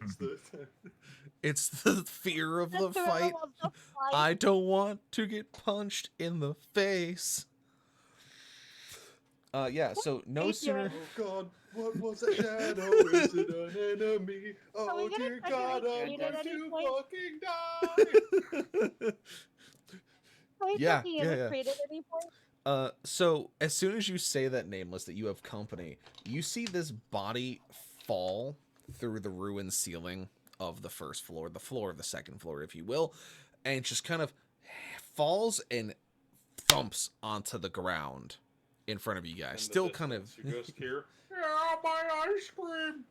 S1: It's the fear of the
S5: thrill
S1: fight.
S5: of the fight.
S1: I don't want to get punched in the face. Yeah, so no
S5: Thank you.
S1: sooner...
S6: Oh God, what was that shadow? Is it an enemy?
S5: Are we
S6: Oh
S5: gonna
S6: dear
S5: try to
S6: God, I'm
S5: retreat
S6: going
S5: at any
S6: to
S5: point?
S6: fucking die!
S5: Are we
S1: Yeah,
S5: taking a
S1: yeah.
S5: retreat at any point?
S1: So as soon as you say that, Nameless, that you have company, you see this body fall through the ruined ceiling of the first floor, the floor of the second floor, if you will, and just kind of falls and thumps onto the ground in front of you guys.
S6: In the
S1: Still kind of...
S6: distance, you just hear, yeah, my ice cream!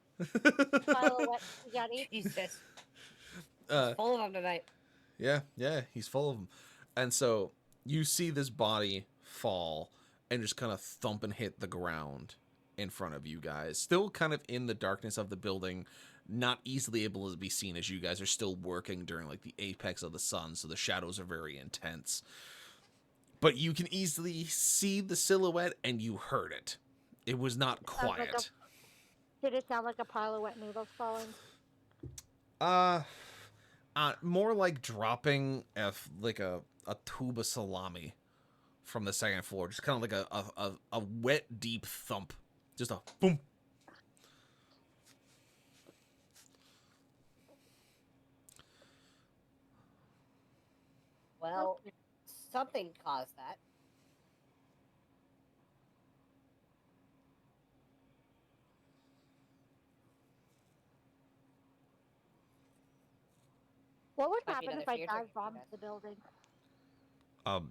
S5: Pile of wet spaghetti.
S4: Jesus.
S1: uh,
S4: Full of them tonight.
S1: Yeah, he's full of them. And so you see this body fall and just kind of thump and hit the ground in front of you guys. Still kind of in the darkness of the building, not easily able to be seen as you guys are still working during like the apex of the sun, so the shadows are very intense. But you can easily see the silhouette and you heard it. It was not quiet.
S5: Did it sound like a pile of wet noodles falling?
S1: More like dropping a tube of salami from the second floor. Just kind of like a wet, deep thump. Just a boom.
S4: Well, something caused that.
S5: What would
S4: Might be
S5: happen if
S4: another
S5: I
S4: fear
S5: dive
S4: trick,
S5: bombed
S4: yes.
S5: the building?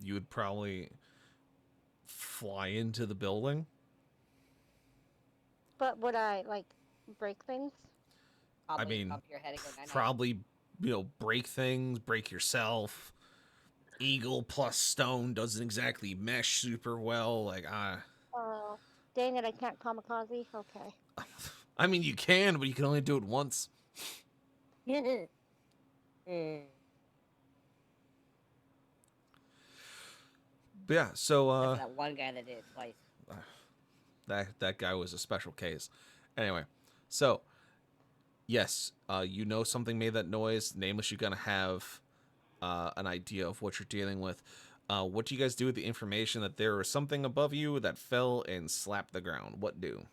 S1: You would probably fly into the building.
S5: But would I, like, break things?
S4: Probably
S1: mean,
S4: bump your head and go night-night.
S1: Probably, break things, break yourself. Eagle plus stone doesn't exactly mesh super well. Like,
S5: Oh, dang it, I can't kamikaze? Okay.
S1: I mean, you can, but you can only do it once.
S4: Hmm.
S1: But yeah, so
S4: Except for that one guy that did it twice.
S1: that guy was a special case. Anyway, so yes, you know something made that noise. Nameless, you're gonna have an idea of what you're dealing with. What do you guys do with the information that there was something above you that fell and slapped the ground? What do?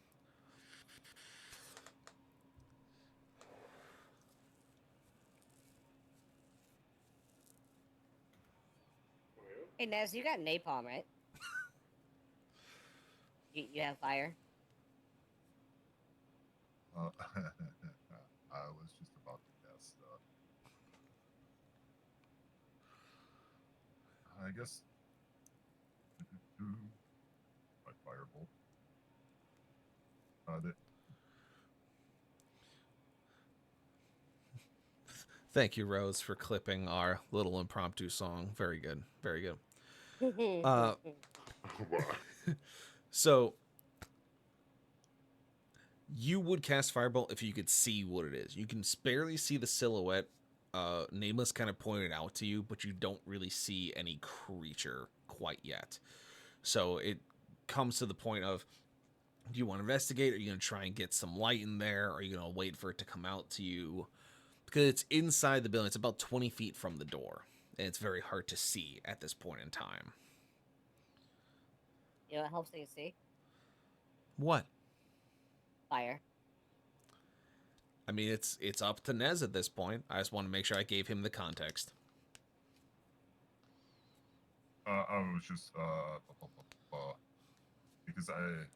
S4: Hey, Nez, you got napalm, right? You have fire?
S3: I was just about to guess. I guess. My firebolt.
S1: Thank you, Rose, for clipping our little impromptu song. Very good. Very good. So you would cast Firebolt if you could see what it is. You can barely see the silhouette. Nameless kind of pointed out to you, but you don't really see any creature quite yet. So it comes to the point of, do you want to investigate? Are you going to try and get some light in there? Or are you going to wait for it to come out to you? Because it's inside the building. It's about 20 feet from the door. And it's very hard to see at this point in time.
S4: You know what helps you see?
S1: What?
S4: Fire.
S1: I mean, it's up to Nez at this point. I just want to make sure I gave him the context.
S3: I was just because I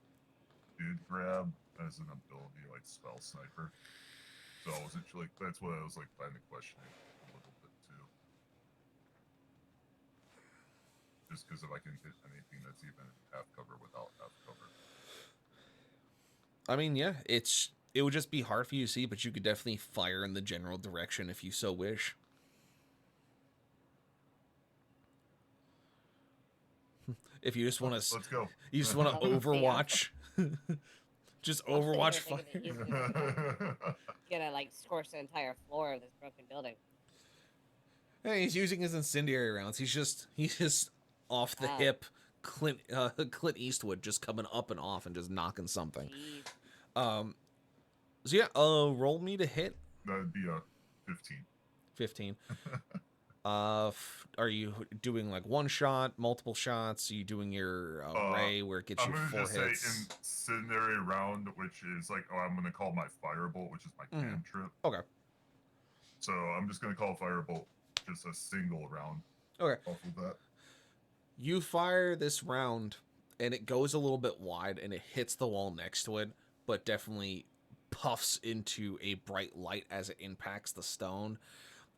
S3: did grab as an ability like spell sniper, so I wasn't sure, like that's what I was like kind of questioning a little bit too. Just because if I can hit anything that's even half cover without half cover.
S1: I mean, yeah, it would just be hard for you to see, but you could definitely fire in the general direction if you so wish. If you just want to,
S3: Let's go.
S1: You just want to Overwatch. Just Overwatch fire.
S4: He's gonna like scorch the entire floor of this broken building.
S1: Hey, he's using his incendiary rounds. He's just off the hip, Clint Eastwood, just coming up and off and just knocking something.
S4: Jeez.
S1: So yeah, roll me to hit.
S3: That'd be a 15.
S1: 15. Are you doing like one shot, multiple shots? Are you doing your array where it gets you 4 hits? I'm gonna just
S3: say incendiary round, which is like, I'm gonna call my firebolt, which is my cantrip.
S1: Okay.
S3: So I'm just gonna call firebolt just a single round.
S1: Okay.
S3: Off of that.
S1: You fire this round, and it goes a little bit wide, and it hits the wall next to it, but definitely puffs into a bright light as it impacts the stone.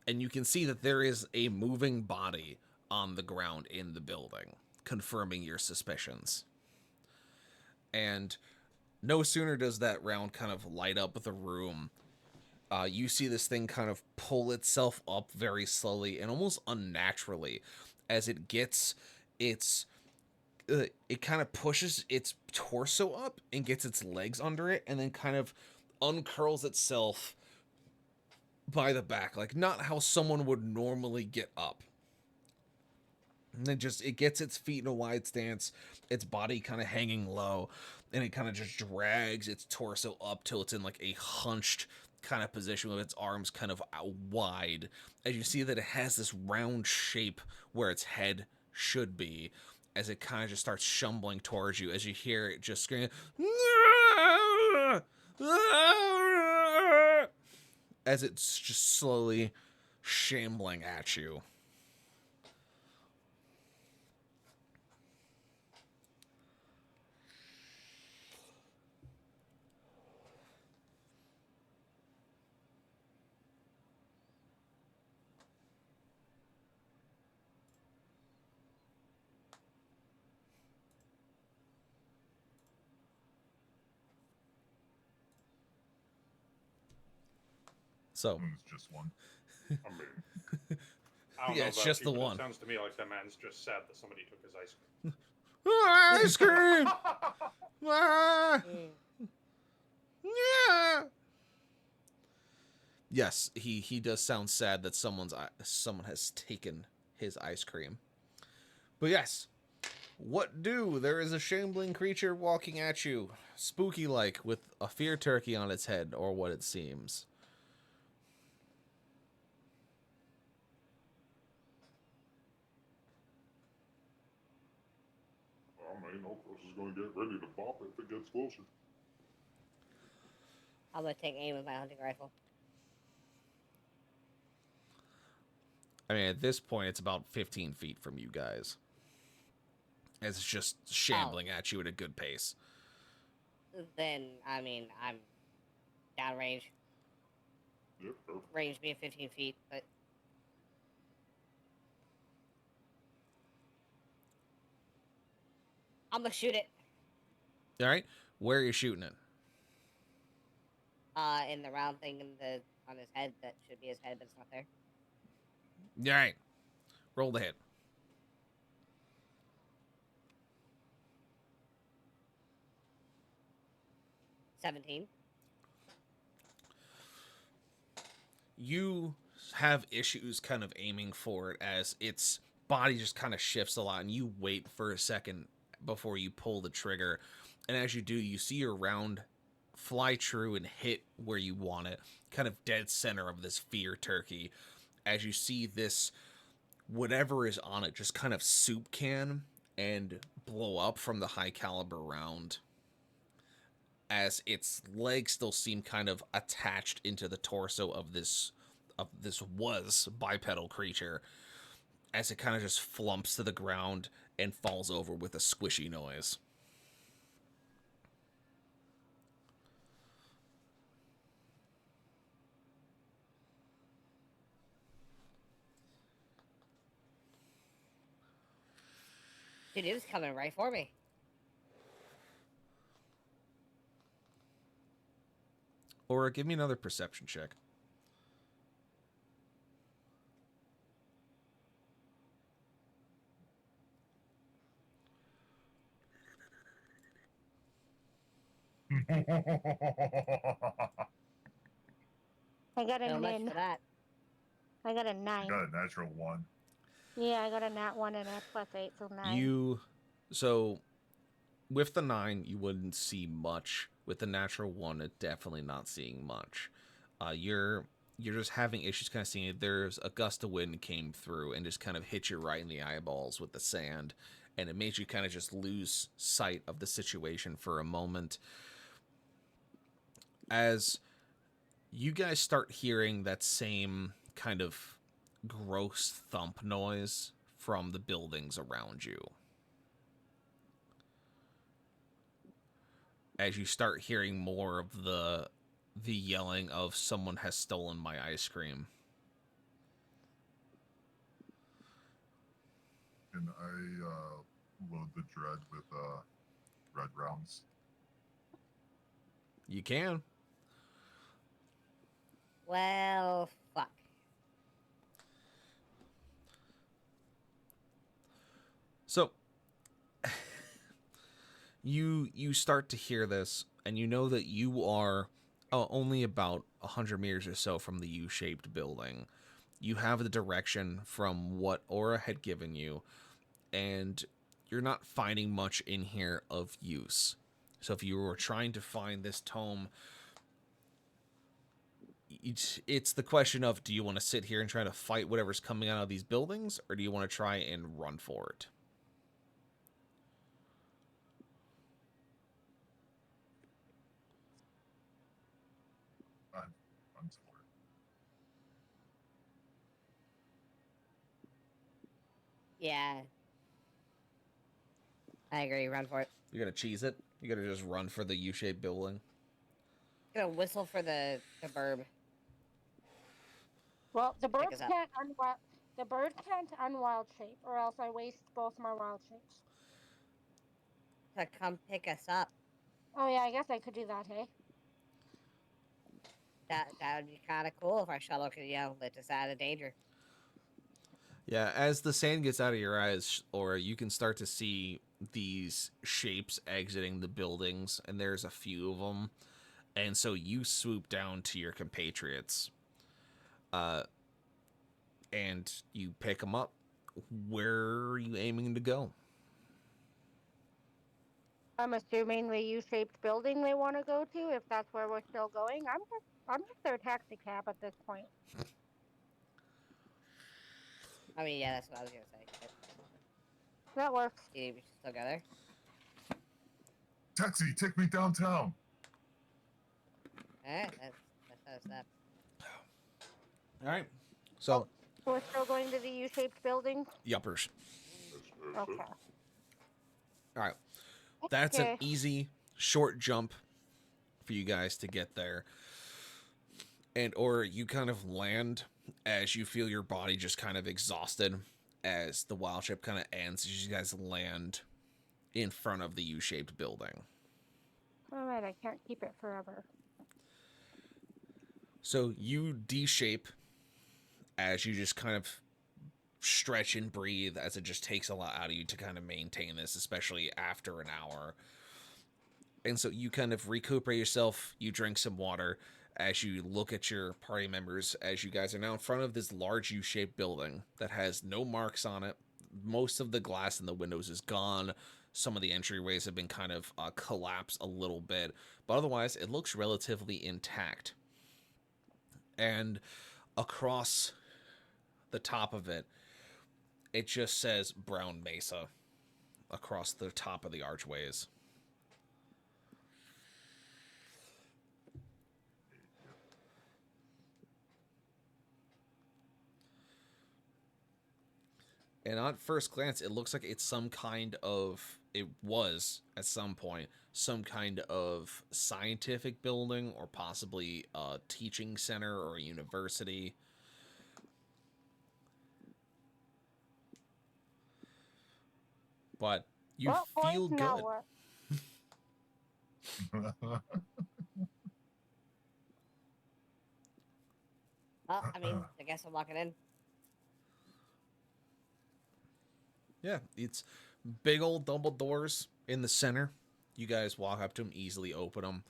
S1: And you can see that there is a moving body on the ground in the building, confirming your suspicions. And no sooner does that round kind of light up the room, you see this thing kind of pull itself up very slowly and almost unnaturally as it gets its... it kind of pushes its torso up and gets its legs under it and then kind of uncurls itself by the back, like not how someone would normally get up. And then it gets its feet in a wide stance, its body kind of hanging low, and it kind of just drags its torso up till it's in like a hunched kind of position with its arms kind of out wide. As you see that it has this round shape where its head should be, as it kind of just starts shumbling towards you, as you hear it just scream, as it's just slowly shambling at you. So
S3: it's just one.
S7: I mean, I don't
S1: yeah,
S7: know
S1: it's
S7: about
S1: just
S7: you,
S1: the
S7: but
S1: one.
S7: It sounds to me like that man's just sad that somebody took his ice cream.
S1: Ice cream. Yeah. Yes, he does sound sad that someone has taken his ice cream. But yes, what do? There is a shambling creature walking at you, spooky-like, with a fear turkey on its head, or what it seems.
S6: I mean, no person's gonna get ready to bop if it gets closer.
S4: I'm gonna take aim with my hunting rifle.
S1: I mean, at this point, it's about 15 feet from you guys. as it's just shambling at you at a good pace.
S4: Then, I mean, I'm downrange.
S7: Yep.
S4: Range being 15 feet, but I'm gonna shoot it.
S1: All right, where are you shooting it?
S4: In the round thing on his head that should be his head, but it's not there.
S1: All right, roll the hit.
S4: 17.
S1: You have issues kind of aiming for it as its body just kind of shifts a lot, and you wait for a second before you pull the trigger. And as you do, you see your round fly true and hit where you want it, kind of dead center of this fear turkey. As you see this, whatever is on it, just kind of soup can and blow up from the high caliber round, as its legs still seem kind of attached into the torso of this was bipedal creature, as it kind of just flumps to the ground and falls over with a squishy noise.
S4: Dude, it was coming right for me.
S1: Or give me another perception check.
S5: I got a
S4: So much
S5: nin.
S4: for that.
S5: I got a 9.
S3: Got a natural 1.
S5: Yeah, I got a nat 1 and a +8, so 9.
S1: So with the 9, you wouldn't see much. With the natural 1, it definitely not seeing much. You're just having issues kind of seeing it. There's a gust of wind came through and just kind of hit you right in the eyeballs with the sand, and it made you kind of just lose sight of the situation for a moment. As you guys start hearing that same kind of gross thump noise from the buildings around you. As you start hearing more of the yelling of someone has stolen my ice cream.
S3: Can I load the dread with red rounds?
S1: You can.
S4: Well, fuck.
S1: So you start to hear this, and you know that you are only about 100 meters or so from the U-shaped building. You have the direction from what Aura had given you, and you're not finding much in here of use. So if you were trying to find this tome, it's the question of, do you want to sit here and try to fight whatever's coming out of these buildings, or do you want to try and run for it?
S3: I'm for it.
S4: Yeah. I agree. Run for it.
S1: You're gonna cheese it? You're gonna just run for the U-shaped building?
S4: Gonna whistle for the burb.
S5: Well, the bird
S4: us up.
S5: can't unwild. The bird can't unwild shape, or else I waste both my wild shapes.
S4: To come pick us up.
S5: Oh yeah, I guess I could do that, hey?
S4: That would be kind of cool if our shuttle could, let us out of danger.
S1: Yeah, as the sand gets out of your eyes, or you can start to see these shapes exiting the buildings, and there's a few of them. And so you swoop down to your compatriots, and you pick them up. Where are you aiming to go?
S5: I'm assuming the U-shaped building they want to go to. If that's where we're still going, I'm just their taxi cab at this point.
S4: I mean, yeah, that's what I was gonna say. But
S5: That works.
S4: do we should still go there?
S3: Taxi, take me downtown.
S4: Alright, that's not a step.
S1: All right. So,
S5: We're still going to the U-shaped building.
S1: yuppers.
S5: Okay.
S1: All right. That's an
S5: Okay.
S1: easy, short jump for you guys to get there. And or you kind of land as you feel your body just kind of exhausted as the wild shape kind of ends as you guys land in front of the U-shaped building.
S5: All right, I can't keep it forever.
S1: So you D-shape as you just kind of stretch and breathe, as it just takes a lot out of you to kind of maintain this, especially after an hour. And so you kind of recuperate yourself, you drink some water as you look at your party members, as you guys are now in front of this large U-shaped building that has no marks on it. Most of the glass in the windows is gone. Some of the entryways have been kind of collapsed a little bit, but otherwise it looks relatively intact. And across the top of it, it just says Brown Mesa across the top of the archways. And on first glance, it looks like it's some kind of, it was at some point, some kind of scientific building or possibly a teaching center or a university. But you
S5: Well, boys,
S1: feel
S5: now
S1: good.
S5: what?
S4: Well, I mean, I guess I'm walking in.
S1: Yeah, it's big old double doors in the center. You guys walk up to them, easily open them,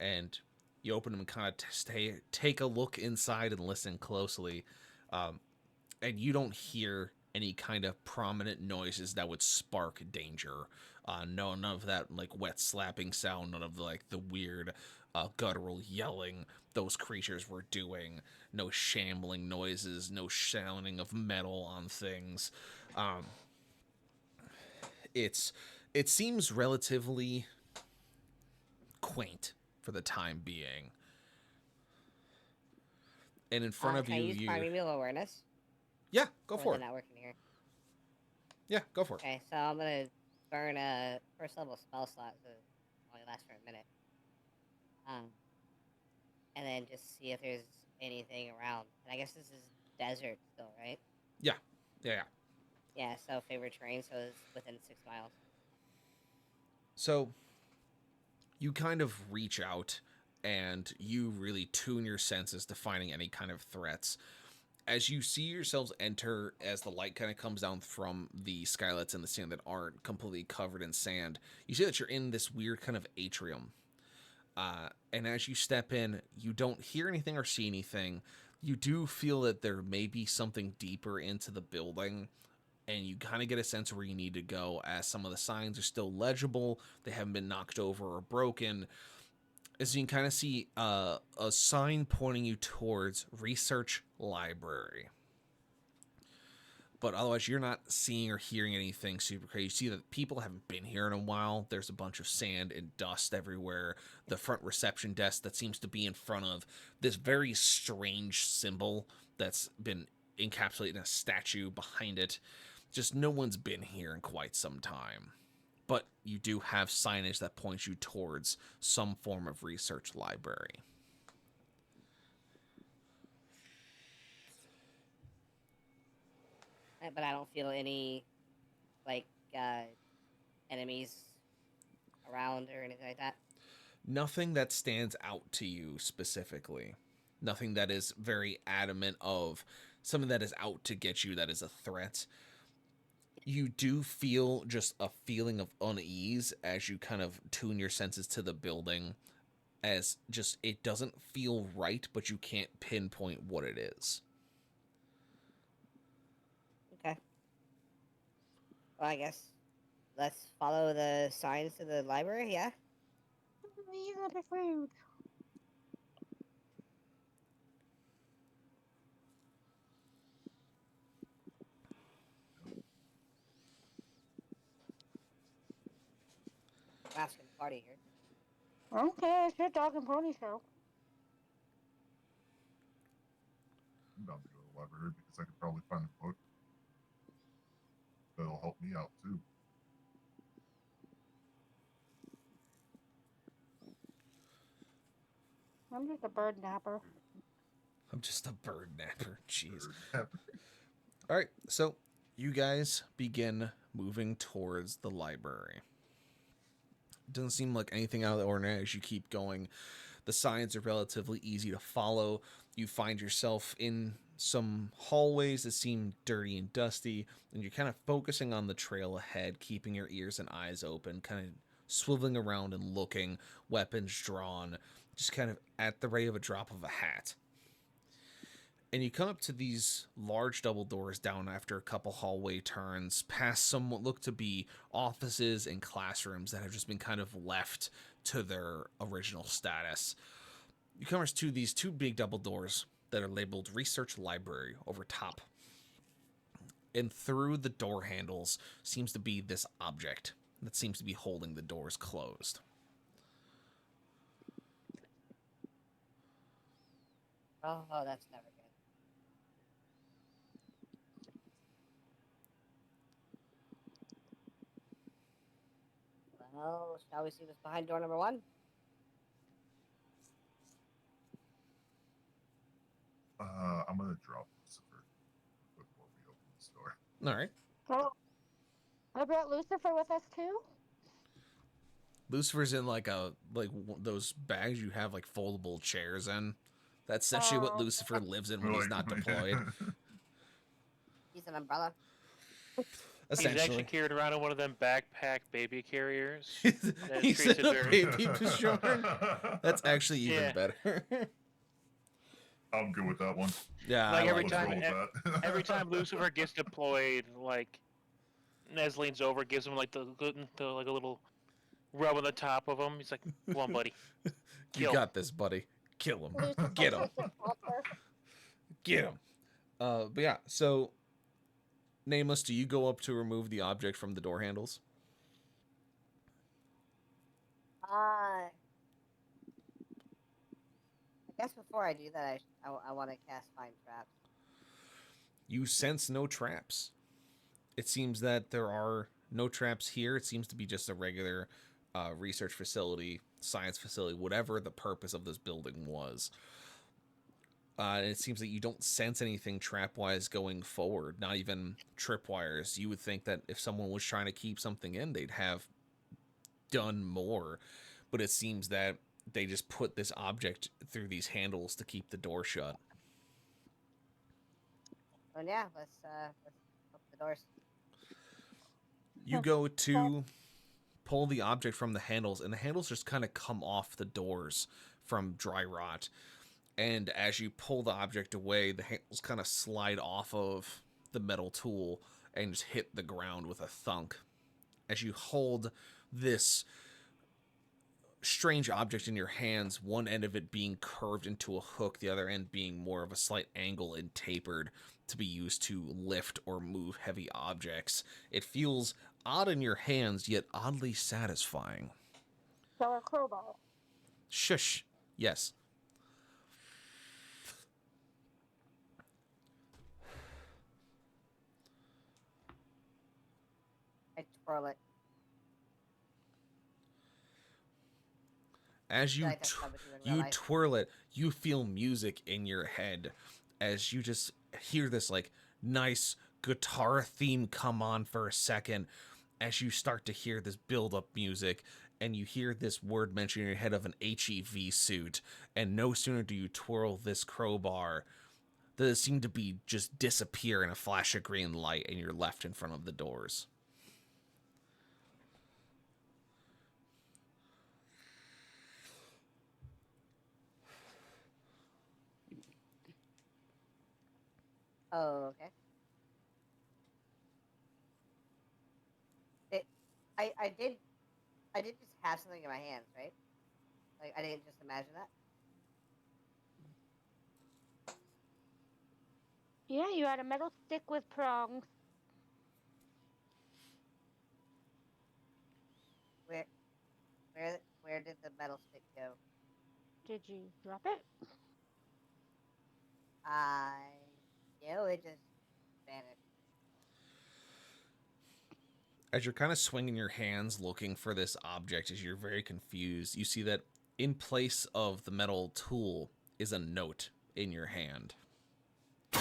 S1: and you open them and kind of take a look inside and listen closely. And you don't hear any kind of prominent noises that would spark danger. No, none of that like wet slapping sound, none of like the weird guttural yelling those creatures were doing. No shambling noises, no sounding of metal on things. Um, it seems relatively quaint for the time being. And in front of
S4: Can I
S1: you,
S4: use primeval awareness?
S1: yeah, go
S4: Or
S1: for
S4: is
S1: it.
S4: it not working here?
S1: Yeah, go for it.
S4: Okay, so I'm gonna burn a first level spell slot, so it only lasts for a minute. And then just see if there's anything around. And I guess this is desert still, right?
S1: Yeah, yeah.
S4: Yeah, so favorite terrain, so it's within 6 miles.
S1: So you kind of reach out and you really tune your senses to finding any kind of threats. As you see yourselves enter, as the light kind of comes down from the skylights in the sand that aren't completely covered in sand, you see that you're in this weird kind of atrium. And as you step in, you don't hear anything or see anything. You do feel that there may be something deeper into the building, and you kind of get a sense of where you need to go, as some of the signs are still legible. They haven't been knocked over or broken. As you can kind of see a sign pointing you towards Research Library. But otherwise, you're not seeing or hearing anything super crazy. You see that people haven't been here in a while. There's a bunch of sand and dust everywhere. The front reception desk that seems to be in front of this very strange symbol that's been encapsulated in a statue behind it. Just no one's been here in quite some time. But you do have signage that points you towards some form of research library.
S4: But I don't feel any, like, uh, enemies around or anything like that.
S1: Nothing that stands out to you specifically. Nothing that is very adamant of something that is out to get you, that is a threat. You do feel just a feeling of unease as you kind of tune your senses to the building, as just it doesn't feel right, but you can't pinpoint what it is.
S4: Okay. Well, I guess let's follow the signs to the library, yeah?
S5: You gotta be rude.
S4: I'm asking the party here.
S5: Okay, it's your dog and pony show.
S3: I'm down to go to the library because I could probably find a book that'll help me out too.
S5: I'm just a bird napper.
S1: I'm just a bird napper. Jeez.
S3: Bird.
S1: All right, so you guys begin moving towards the library. Doesn't seem like anything out of the ordinary as you keep going. The signs are relatively easy to follow. You find yourself in some hallways that seem dirty and dusty, and you're kind of focusing on the trail ahead, keeping your ears and eyes open, kind of swiveling around and looking, weapons drawn, just kind of at the rate of a drop of a hat. And you come up to these large double doors down after a couple hallway turns, past some what look to be offices and classrooms that have just been kind of left to their original status. You come to these two big double doors that are labeled Research Library over top. And through the door handles seems to be this object that seems to be holding the doors closed.
S4: Oh, that's never good. Well, shall we see what's behind door number 1?
S3: I'm gonna drop Lucifer before we open this door.
S1: All right.
S5: Oh, I brought Lucifer with us too.
S1: Lucifer's in those bags you have like foldable chairs in. That's essentially what
S5: Oh.
S1: Lucifer lives in when he's not deployed.
S4: He's an umbrella.
S2: He's actually
S1: Essentially,
S2: carried around in one of them backpack baby carriers.
S1: he's
S2: treats
S1: in
S2: it
S1: a
S2: very-
S1: baby Bjorn. That's actually even
S2: Yeah.
S1: better.
S3: I'm good with that one.
S1: Yeah,
S2: Like
S1: I
S2: every
S1: like
S3: Let's
S2: time-
S1: that.
S3: roll with that.
S2: Every time Lucifer gets deployed, like Nez leans over, gives him like the like a little rub on the top of him. He's like, "Come on, buddy,
S1: You
S2: kill."
S1: got this, buddy. Kill him.
S5: Lucifer
S1: Get him.
S5: takes a bumper.
S1: Get him. But yeah, so Nameless, do you go up to remove the object from the door handles?
S4: I guess before I do that, I want to cast Find Traps.
S1: You sense no traps. It seems that there are no traps here. It seems to be just a regular research facility, science facility, whatever the purpose of this building was. And it seems that you don't sense anything trap-wise going forward, not even tripwires. You would think that if someone was trying to keep something in, they'd have done more. But it seems that they just put this object through these handles to keep the door shut.
S4: So yeah, let's open the doors.
S1: You go to pull the object from the handles, and the handles just kind of come off the doors from dry rot. And as you pull the object away, the handles kind of slide off of the metal tool and just hit the ground with a thunk. As you hold this strange object in your hands, one end of it being curved into a hook, the other end being more of a slight angle and tapered to be used to lift or move heavy objects. It feels odd in your hands, yet oddly satisfying.
S5: So a crowbar.
S1: Shush. Yes.
S4: I twirl it.
S1: As you
S4: Like that's what I would do in real
S1: you
S4: life.
S1: twirl it, you feel music in your head as you just hear this like nice guitar theme come on for a second as you start to hear this build up music and you hear this word mentioned in your head of an HEV suit, and no sooner do you twirl this crowbar does it seem to be just disappear in a flash of green light and you're left in front of the doors.
S4: Oh, okay. I did just have something in my hands, right? Like I didn't just imagine that.
S5: Yeah, you had a metal stick with prongs.
S4: Where did the metal stick go?
S5: Did you drop it?
S4: It just vanished.
S1: As you're kind of swinging your hands looking for this object, as you're very confused, you see that In place of the metal tool is a note in your hand.
S5: Can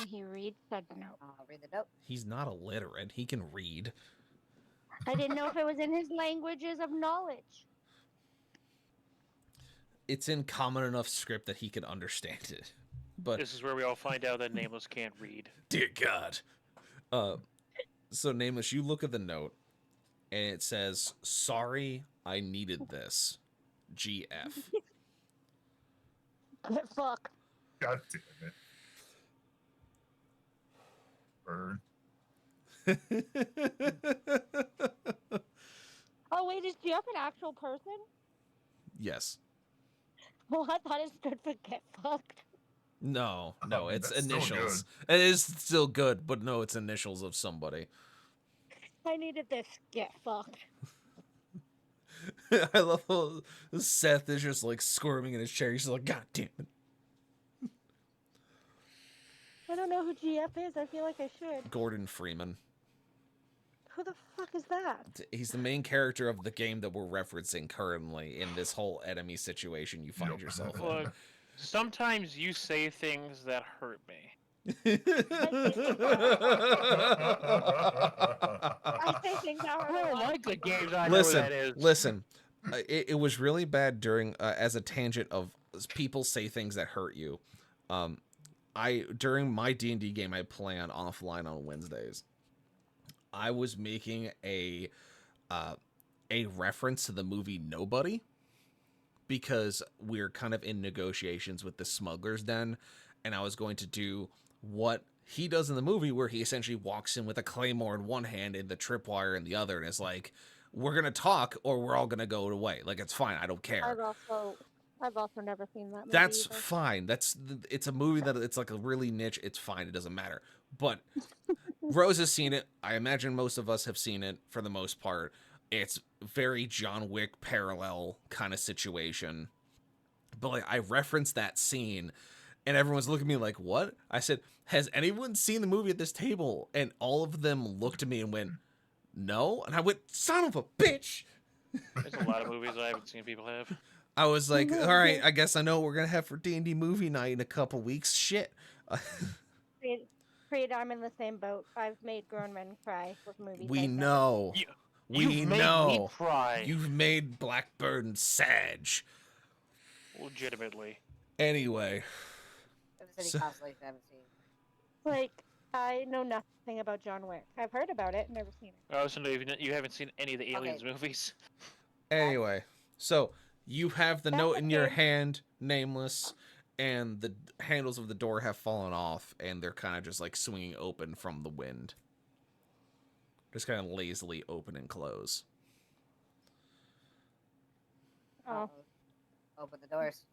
S5: he read said note?
S4: I'll read the note.
S1: He's not illiterate. He can read.
S5: I didn't know if it was in his languages of knowledge.
S1: It's in common enough script that he can understand it. But
S2: This is where we all find out that Nameless can't read.
S1: dear God. So Nameless, you look at the note and it says, "Sorry, I needed this. GF."
S5: Get fucked.
S3: God damn it. Burn.
S5: Oh wait, is GF an actual person?
S1: Yes.
S5: Well, I thought it stood for get fucked.
S1: No,
S3: Oh,
S1: it's
S3: that's still
S1: initials. It is still good, but no, it's initials of somebody.
S5: I needed this. Get fucked.
S1: I love how Seth is just like squirming in his chair. He's like, "God damn it."
S5: I don't know who GF is. I feel like I should.
S1: Gordon Freeman.
S5: Who the fuck is that?
S1: He's the main character of the game that we're referencing currently in this whole enemy situation you find
S3: Yep.
S1: yourself in.
S2: Look, sometimes you say things that hurt me.
S5: I say things that
S2: I
S5: are
S2: don't
S5: like,
S2: like the games I know that is.
S1: Listen. It was really bad during as a tangent of people say things that hurt you. During my D&D game I play on offline on Wednesdays, I was making a reference to the movie Nobody because we're kind of in negotiations with the Smuggler's Den, and I was going to do what he does in the movie where he essentially walks in with a claymore in one hand and the tripwire in the other, and is like, "We're gonna talk or we're all gonna go away. Like, it's fine. I don't care."
S5: I've also never seen that movie.
S1: That's
S5: either.
S1: fine. It's a movie that it's like a really niche. It's fine. It doesn't matter. But Rose has seen it. I imagine most of us have seen it for the most part. It's very John Wick parallel kind of situation. But like I referenced that scene and everyone's looking at me like, "What?" I said, "Has anyone seen the movie at this table?" And all of them looked at me and went, "No." And I went, "Son of a bitch."
S2: There's a lot of movies I haven't seen people have.
S1: I was like, "All right, I guess I know what we're going to have for D&D movie night in a couple weeks." Shit.
S5: Creed, I'm in the same boat. I've made grown men cry with movies.
S1: We
S5: I've never
S1: know.
S2: You-
S1: We
S2: You've made
S1: know.
S2: me cry.
S1: You've made Blackburn Sag.
S2: Legitimately.
S1: Anyway,
S4: If there's
S1: So-
S4: any constellation I haven't seen.
S5: seen. Like, I know nothing about John Wick. I've heard about it, never seen it.
S2: I also know you haven't seen any of the Aliens movies.
S1: anyway. So, you have the
S5: That's
S1: note in your
S5: okay.
S1: hand, Nameless, and the handles of the door have fallen off, and they're kind of just like swinging open from the wind. Just kind of lazily open and close.
S5: Oh.
S4: Uh-oh. Open the doors.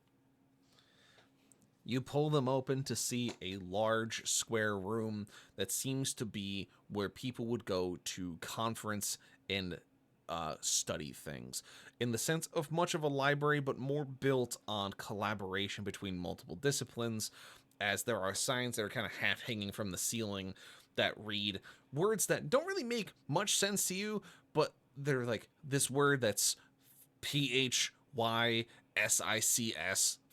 S1: You pull them open to see a large square room that seems to be where people would go to conference and study things, in the sense of much of a library, but more built on collaboration between multiple disciplines, as there are signs that are kind of half hanging from the ceiling that read words that don't really make much sense to you, but they're like this word that's PHYSICS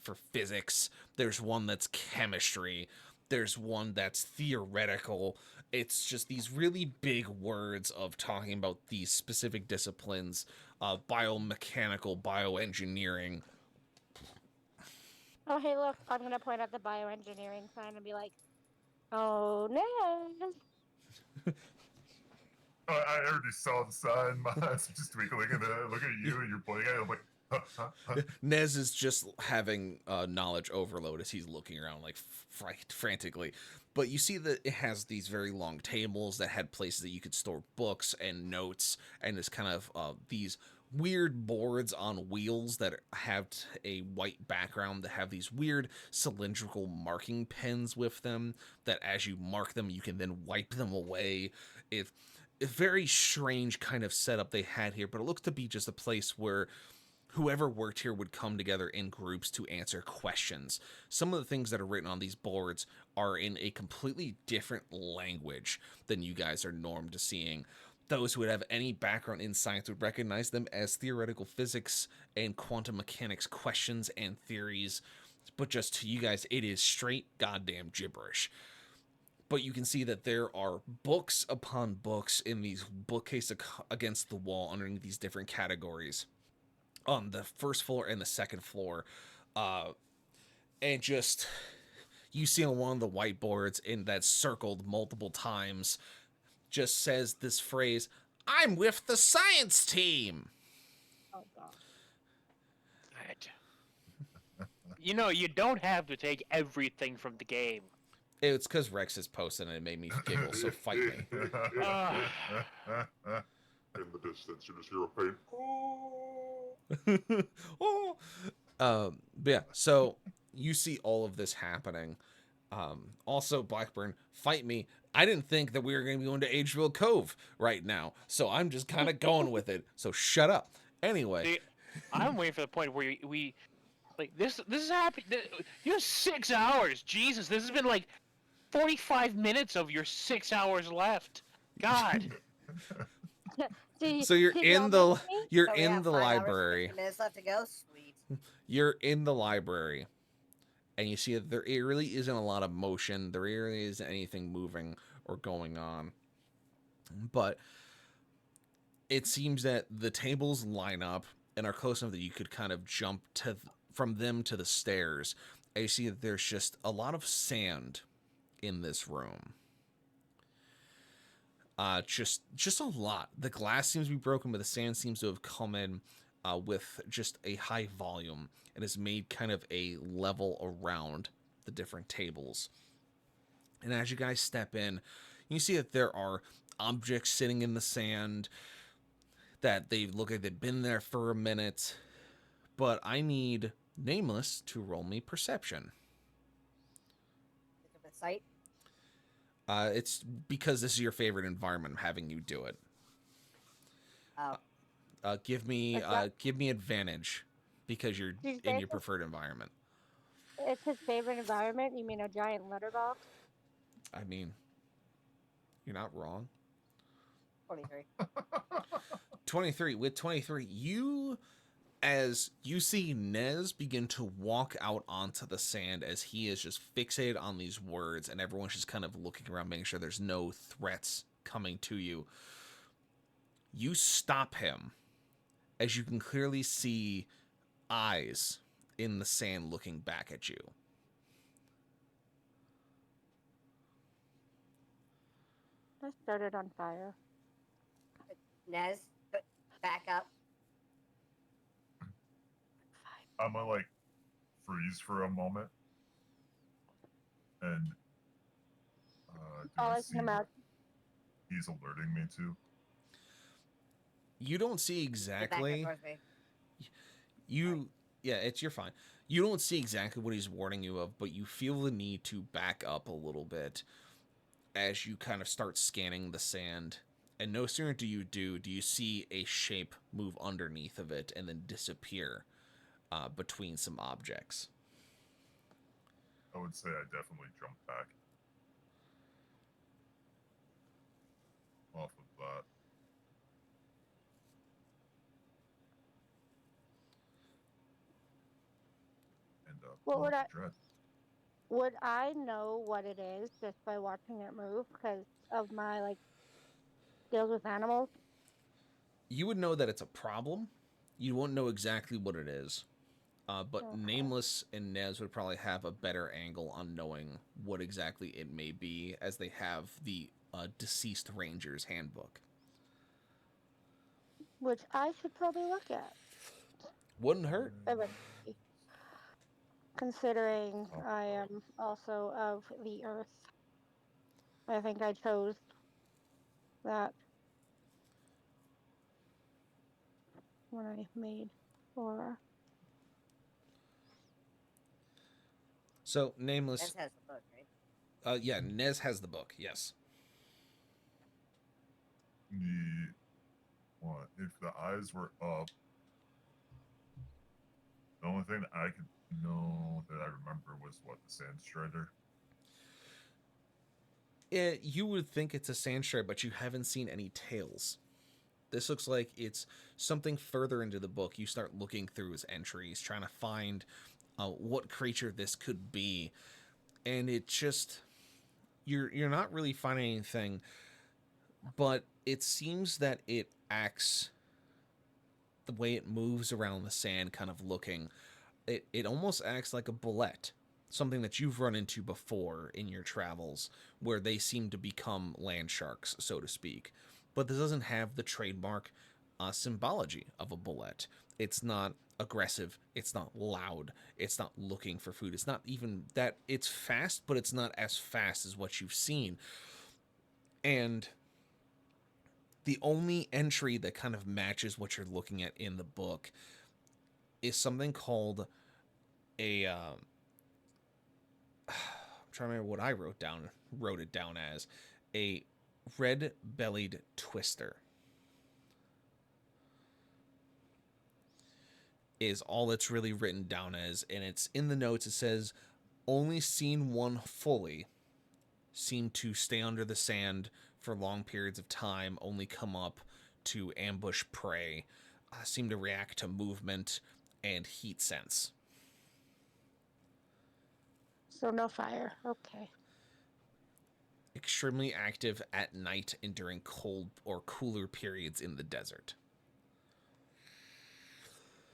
S1: for physics. There's one that's chemistry. There's one that's theoretical. It's just these really big words of talking about these specific disciplines, biomechanical, bioengineering.
S5: Oh, hey, look, I'm going to point at the bioengineering sign and be like, oh, no.
S3: I already saw the sign. My eyes are just twinkling and look at you and you're pointing at it. I'm like, huh?
S1: Nez is just having knowledge overload as he's looking around like frantically. But you see that it has these very long tables that had places that you could store books and notes, and it's kind of these weird boards on wheels that have a white background that have these weird cylindrical marking pens with them that as you mark them, you can then wipe them away. It's a very strange kind of setup they had here, but it looks to be just a place where whoever worked here would come together in groups to answer questions. Some of the things that are written on these boards are in a completely different language than you guys are normed to seeing. those who would have any background in science would recognize them as theoretical physics and quantum mechanics questions and theories. But just to you guys, it is straight goddamn gibberish. But you can see that there are books upon books in these bookcases against the wall underneath these different categories on the first floor and the second floor. And just, you see on one of the whiteboards in that circled multiple times, just says this phrase, "I'm with the science team."
S5: Oh god.
S2: You know, you don't have to take everything from the game.
S1: It's because Rex is posting and it made me giggle, so fight me.
S7: In the distance, you just hear a pain.
S1: Oh. But yeah, so you see all of this happening. Also, Blackburn, fight me. I didn't think that we were going to be going to Ageville Cove right now, so I'm just kind of going with it. So shut up. Anyway,
S2: See, I'm waiting for the point where we like this is happening. You have 6 hours. Jesus, this has been like 45 minutes of your 6 hours left. God.
S1: so you're
S5: Did
S1: in
S5: y'all
S1: the
S5: miss me?
S1: you're
S4: So we
S1: in
S4: have
S1: the
S4: 5 hours and
S1: library.
S4: 50 minutes left to go. Sweet.
S1: You're in the library, and you see that there really isn't a lot of motion. There really isn't anything moving or going on. But it seems that the tables line up and are close enough that you could kind of jump from them to the stairs. And you see that there's just a lot of sand in this room. Just a lot. The glass seems to be broken, but the sand seems to have come in with just a high volume and has made kind of a level around the different tables. And as you guys step in, you see that there are objects sitting in the sand that they look like they've been there for a minute. But I need Nameless to roll me perception.
S4: Look at the site.
S1: It's because this is your favorite environment. I'm having you do it.
S4: Oh.
S1: Give me advantage because you're
S5: Did you
S1: in
S5: say
S1: your
S5: this-
S1: preferred environment.
S5: It's his favorite environment. You mean a giant litter box?
S1: I mean, you're not wrong.
S4: 23.
S1: 23. With 23, as you see Nez begin to walk out onto the sand as he is just fixated on these words, and everyone's just kind of looking around, making sure there's no threats coming to you. You stop him as you can clearly see eyes in the sand looking back at you.
S5: I started on fire.
S4: Nez, back up.
S3: I'm gonna like freeze for a moment, and do
S5: All
S3: I
S5: I
S3: see
S5: can
S3: what
S5: imagine.
S3: he's alerting me to?
S1: You don't see
S4: Get back up
S1: exactly.
S4: towards me.
S1: You're fine. You don't see exactly what he's warning you of, but you feel the need to back up a little bit as you kind of start scanning the sand. And no sooner do you see a shape move underneath of it and then disappear between some objects.
S3: I would say I definitely jumped back off of that. And
S5: What
S3: pull
S5: would
S3: up the dread.
S5: Would I know what it is just by watching it move because of my skills with animals?
S1: You would know that it's a problem. You won't know exactly what it is. But
S5: Okay.
S1: Nameless and Nez would probably have a better angle on knowing what exactly it may be, as they have the Deceased Ranger's Handbook.
S5: Which I should probably look at.
S1: Wouldn't hurt.
S5: Eventually. Considering
S3: Oh.
S5: I am also of the earth. I think I chose that when I made Aura.
S1: So, Nameless...
S4: Nez has the book, right?
S1: Yeah, Nez has the book, yes.
S3: What if the eyes were up? The only thing that I could know that I remember was what, the Sand Strider.
S1: You would think it's a sand strider, but you haven't seen any tails This looks like it's something further into the book. You start looking through his entries, trying to find what creature this could be, and it just you're not really finding anything, but it seems that it acts the way it moves around the sand, kind of looking. It almost acts like a bullet, something that you've run into before in your travels, where they seem to become land sharks, so to speak. But this doesn't have the trademark symbology of a bullet. It's not aggressive. It's not loud. It's not looking for food. It's not even that. It's fast, but it's not as fast as what you've seen. And the only entry that kind of matches what you're looking at in the book is something called a I'm trying to remember what I wrote it down as a red-bellied twister is all that's really written down as, and it's in the notes. It says only seen one fully, seem to stay under the sand for long periods of time, only come up to ambush prey, seem to react to movement and heat sense.
S5: So no fire. Okay.
S1: Extremely active at night and during cold or cooler periods in the desert.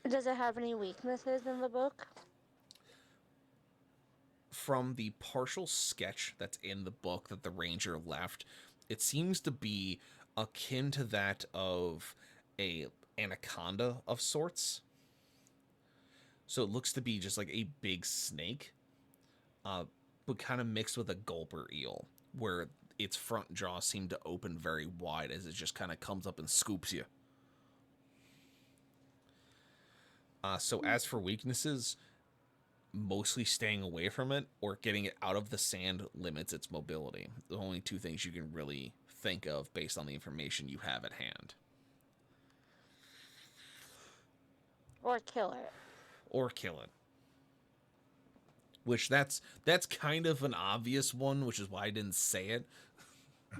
S5: Does it have any weaknesses in the book?
S1: From the partial sketch that's in the book that the ranger left, it seems to be akin to that of a anaconda of sorts. So it looks to be just like a big snake, but kind of mixed with a gulper eel, where its front jaw seem to open very wide as it just kind of comes up and scoops you. So as for weaknesses, mostly staying away from it or getting it out of the sand limits its mobility. The only two things you can really think of based on the information you have at hand.
S5: Or kill it?
S1: Or kill it. Which that's kind of an obvious one, which is why I didn't say it.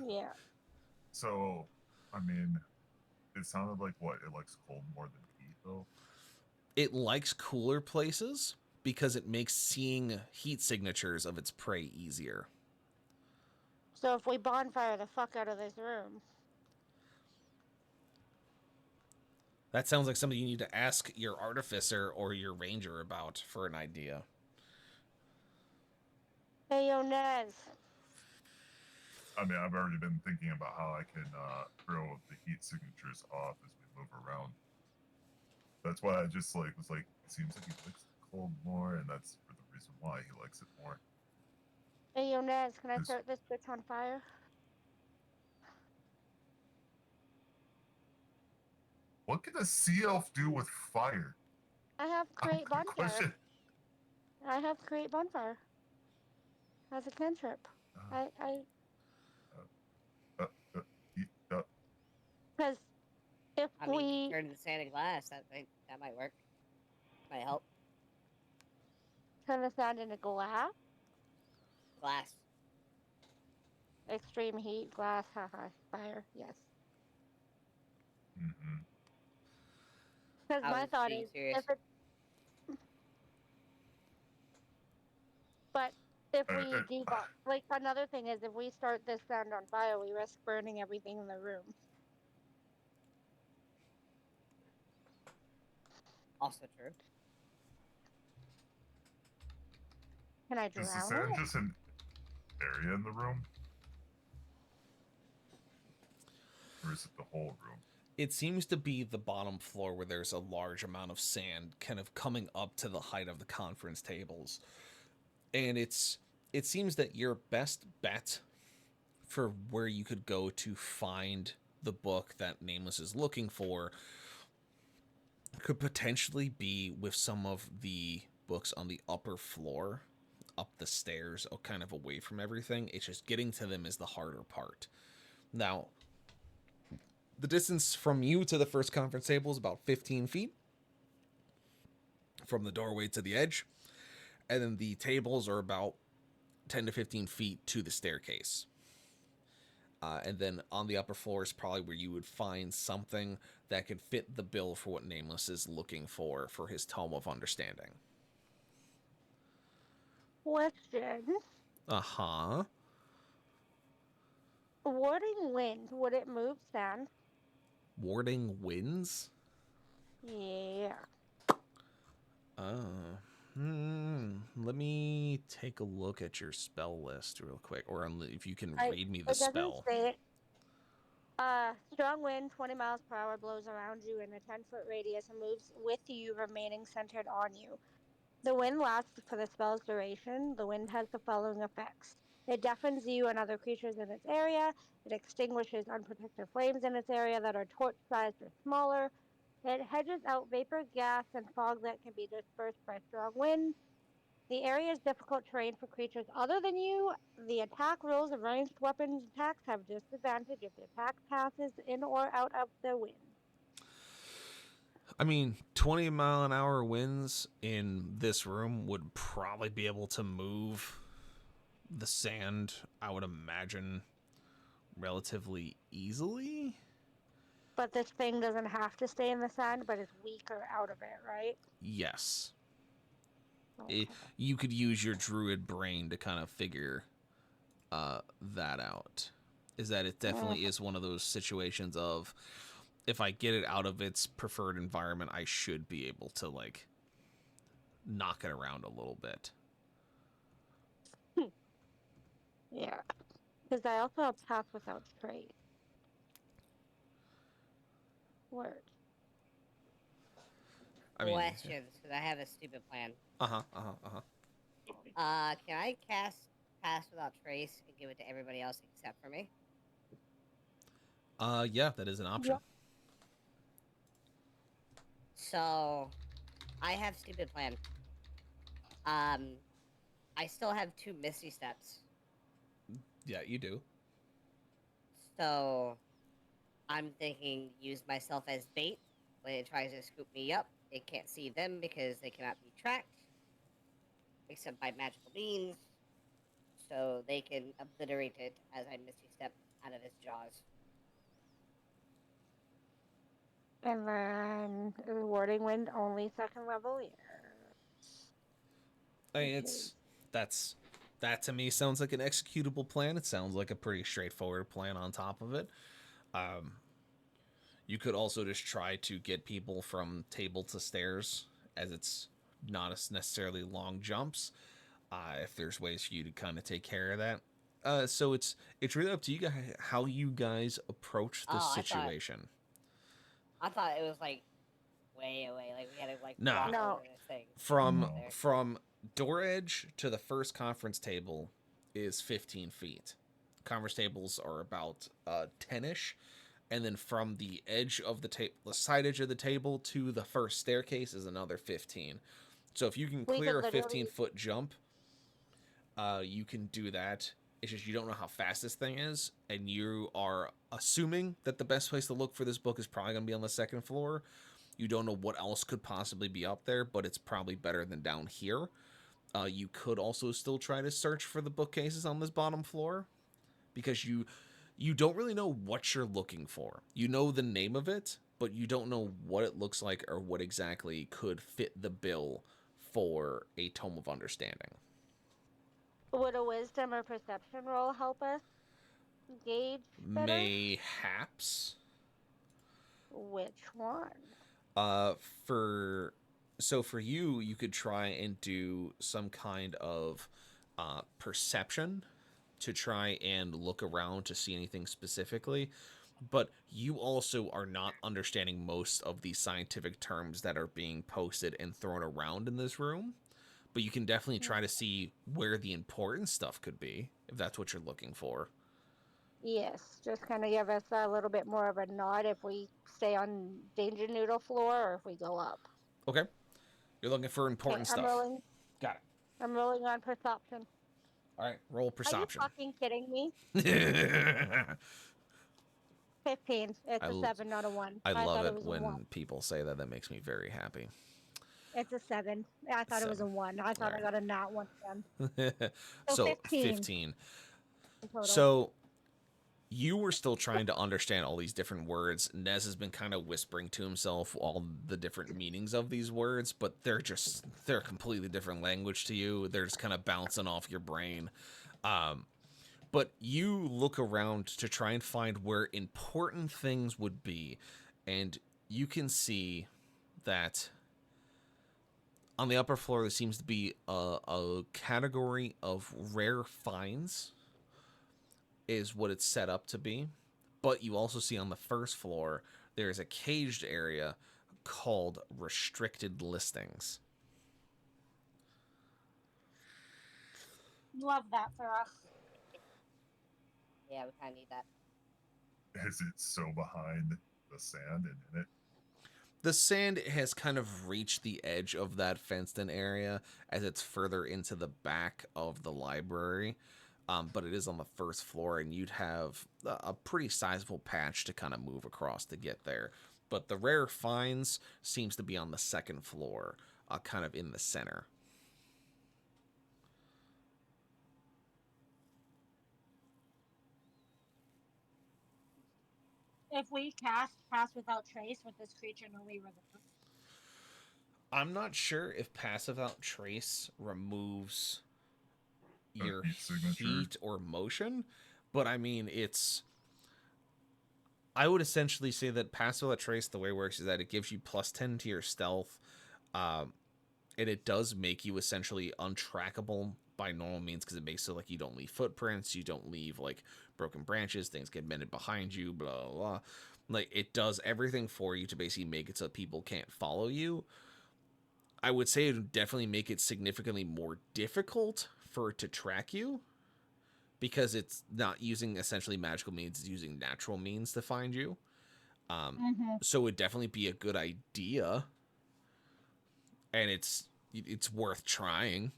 S5: Yeah.
S3: So, I mean, it sounded like what? It likes cold more than heat, though?
S1: It likes cooler places because it makes seeing heat signatures of its prey easier.
S5: So if we bonfire the fuck out of this room.
S1: That sounds like something you need to ask your artificer or your ranger about for an idea.
S5: Hey, yo, Nez.
S3: I mean, I've already been thinking about how I can throw the heat signatures off as we move around. That's why I just was like, it seems like he likes the cold more, and that's for the reason why he likes it more.
S5: Hey, yo, Nez, can I start this bitch on fire?
S3: What can a sea elf do with fire?
S5: I have create
S3: Good
S5: bonfire.
S3: question.
S5: I have create bonfire. As a cantrip. Because if
S4: I mean,
S5: we
S4: turn the sand to glass. That might work. Might help.
S5: turn the sand into glass,
S4: Glass.
S5: extreme heat, glass, haha, fire, yes.
S3: Mm-hmm.
S5: Because
S4: I
S5: my
S4: was
S5: thought
S4: being
S5: is,
S4: serious.
S5: if it, but if we debug, like another thing is, if we start this sand on fire, we risk burning everything in the room.
S4: Also true.
S5: Can I
S3: Is the
S5: drown
S3: sand
S5: it?
S3: just an area in the room? Or is it the whole room?
S1: It seems to be the bottom floor where there's a large amount of sand kind of coming up to the height of the conference tables. And it seems that your best bet for where you could go to find the book that Nameless is looking for could potentially be with some of the books on the upper floor, up the stairs, kind of away from everything. It's just getting to them is the harder part. Now, the distance from you to the first conference table is about 15 feet from the doorway to the edge, and then the tables are about 10 to 15 feet to the staircase. And then on the upper floor is probably where you would find something that could fit the bill for what Nameless is looking for his Tome of Understanding.
S5: Question.
S1: Uh-huh.
S5: Warding wind, would it move sand?
S1: Warding winds?
S5: Yeah.
S1: Let me take a look at your spell list real quick, or if you can read me the
S5: It doesn't
S1: spell.
S5: say it. Strong wind, 20 miles per hour, blows around you in a 10-foot radius and moves with you, remaining centered on you. The wind lasts for the spell's duration. The wind has the following effects. It deafens you and other creatures in its area. It extinguishes unprotected flames in its area that are torch-sized or smaller. It hedges out vapor, gas, and fog that can be dispersed by strong winds. The area is difficult terrain for creatures other than you. The attack rolls of ranged weapons attacks have disadvantage if the attack passes in or out of the wind.
S1: I mean, 20-mile-an-hour winds in this room would probably be able to move the sand, I would imagine, relatively easily.
S5: But this thing doesn't have to stay in the sand, but it's weaker out of it, right?
S1: Yes.
S5: Okay.
S1: You could use your druid brain to kind of figure that out. Is that it definitely is one of those situations of, if I get it out of its preferred environment, I should be able to, like, knock it around a little bit.
S5: Yeah. Because I also have Path Without Trace. Word.
S1: I mean,
S4: Questions, because I have a stupid plan. Can I cast Pass Without Trace and give it to everybody else except for me?
S1: Yeah, that is an option.
S5: Yep.
S4: So, I have stupid plan. I still have 2 Misty Steps.
S1: Yeah, you do.
S4: So, I'm thinking use myself as bait when it tries to scoop me up. It can't see them because they cannot be tracked, except by magical means. So they can obliterate it as I Misty Step out of its jaws.
S5: And then Warding Wind only 2nd level. Yeah.
S1: I mean, that to me sounds like an executable plan. It sounds like a pretty straightforward plan on top of it. You could also just try to get people from table to stairs, as it's not necessarily long jumps. If there's ways for you to kind of take care of that. So it's really up to you guys how you guys approach this situation.
S4: I thought it was like way away. Like we had to like
S1: No.
S4: walk
S5: No.
S4: over this thing.
S1: From door edge to the first conference table is 15 feet. Conference tables are about 10-ish. And then from the edge of the side edge of the table to the first staircase is another 15. So if you can clear a 15-foot jump, you can do that. It's just you don't know how fast this thing is, and you are assuming that the best place to look for this book is probably going to be on the 2nd floor. You don't know what else could possibly be up there, but it's probably better than down here. You could also still try to search for the bookcases on this bottom floor, because you don't really know what you're looking for. You know the name of it, but you don't know what it looks like or what exactly could fit the bill for a Tome of Understanding.
S5: Would a wisdom or perception roll help us gauge better?
S1: Mayhaps.
S5: Which one?
S1: For you, you could try and do some kind of perception to try and look around to see anything specifically. But you also are not understanding most of the scientific terms that are being posted and thrown around in this room. But you can definitely try to see where the important stuff could be, if that's what you're looking for.
S5: Yes, just kind of give us a little bit more of a nod if we stay on Danger Noodle floor or if we go up.
S1: Okay. You're looking for important stuff. Got it.
S5: I'm rolling on perception.
S1: All right, roll perception.
S5: Are you fucking kidding me? 15. It's a 7, not a 1.
S1: I love
S5: thought
S1: it when people say that. That makes me very happy.
S5: It's a 7. I thought it was a 1. I thought I got a nat 1 again.
S1: So
S5: 15.
S1: So You were still trying to understand all these different words. Nez has been kind of whispering to himself all the different meanings of these words, but they're a completely different language to you. They're just kind of bouncing off your brain. But you look around to try and find where important things would be, and you can see that on the upper floor there seems to be a category of rare finds is what it's set up to be. But you also see on the first floor there's a caged area called restricted listings.
S5: Love that for us.
S4: Yeah, we kind of need that.
S3: Is it so behind the sand and in it?
S1: The sand has kind of reached the edge of that fenced-in area as it's further into the back of the library, but it is on the first floor, and you'd have a pretty sizable patch to kind of move across to get there. But the rare finds seems to be on the second floor, kind of in the center.
S5: If we cast Pass Without Trace, would this creature know we were there?
S1: I'm not sure if Passive Without Trace removes your
S3: heat signature.
S1: heat or motion, but I mean, I would essentially say that Passive Without Trace, the way it works is that it gives you +10 to your stealth, and it does make you essentially untrackable by normal means because it makes it like you don't leave footprints, you don't leave like broken branches, things get mended behind you, blah, blah, blah. Like, it does everything for you to basically make it so people can't follow you. I would say it would definitely make it significantly more difficult for it to track you because it's not using essentially magical means, it's using natural means to find you. So it would definitely be a good idea, and it's worth trying.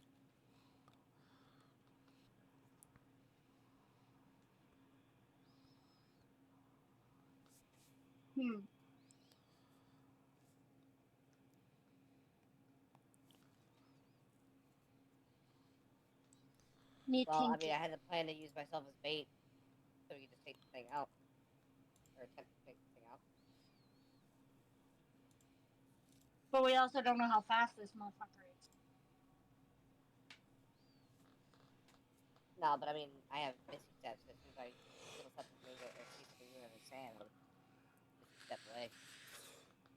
S5: Need
S4: Well, I
S5: tinky.
S4: mean, I had a plan to use myself as bait, so we could just take the thing out, or attempt to take the thing out.
S5: But we also don't know how fast this motherfucker is.
S4: No, but I mean, I have missing steps. As soon as I feel something move or see something move in the sand, I'll just step away.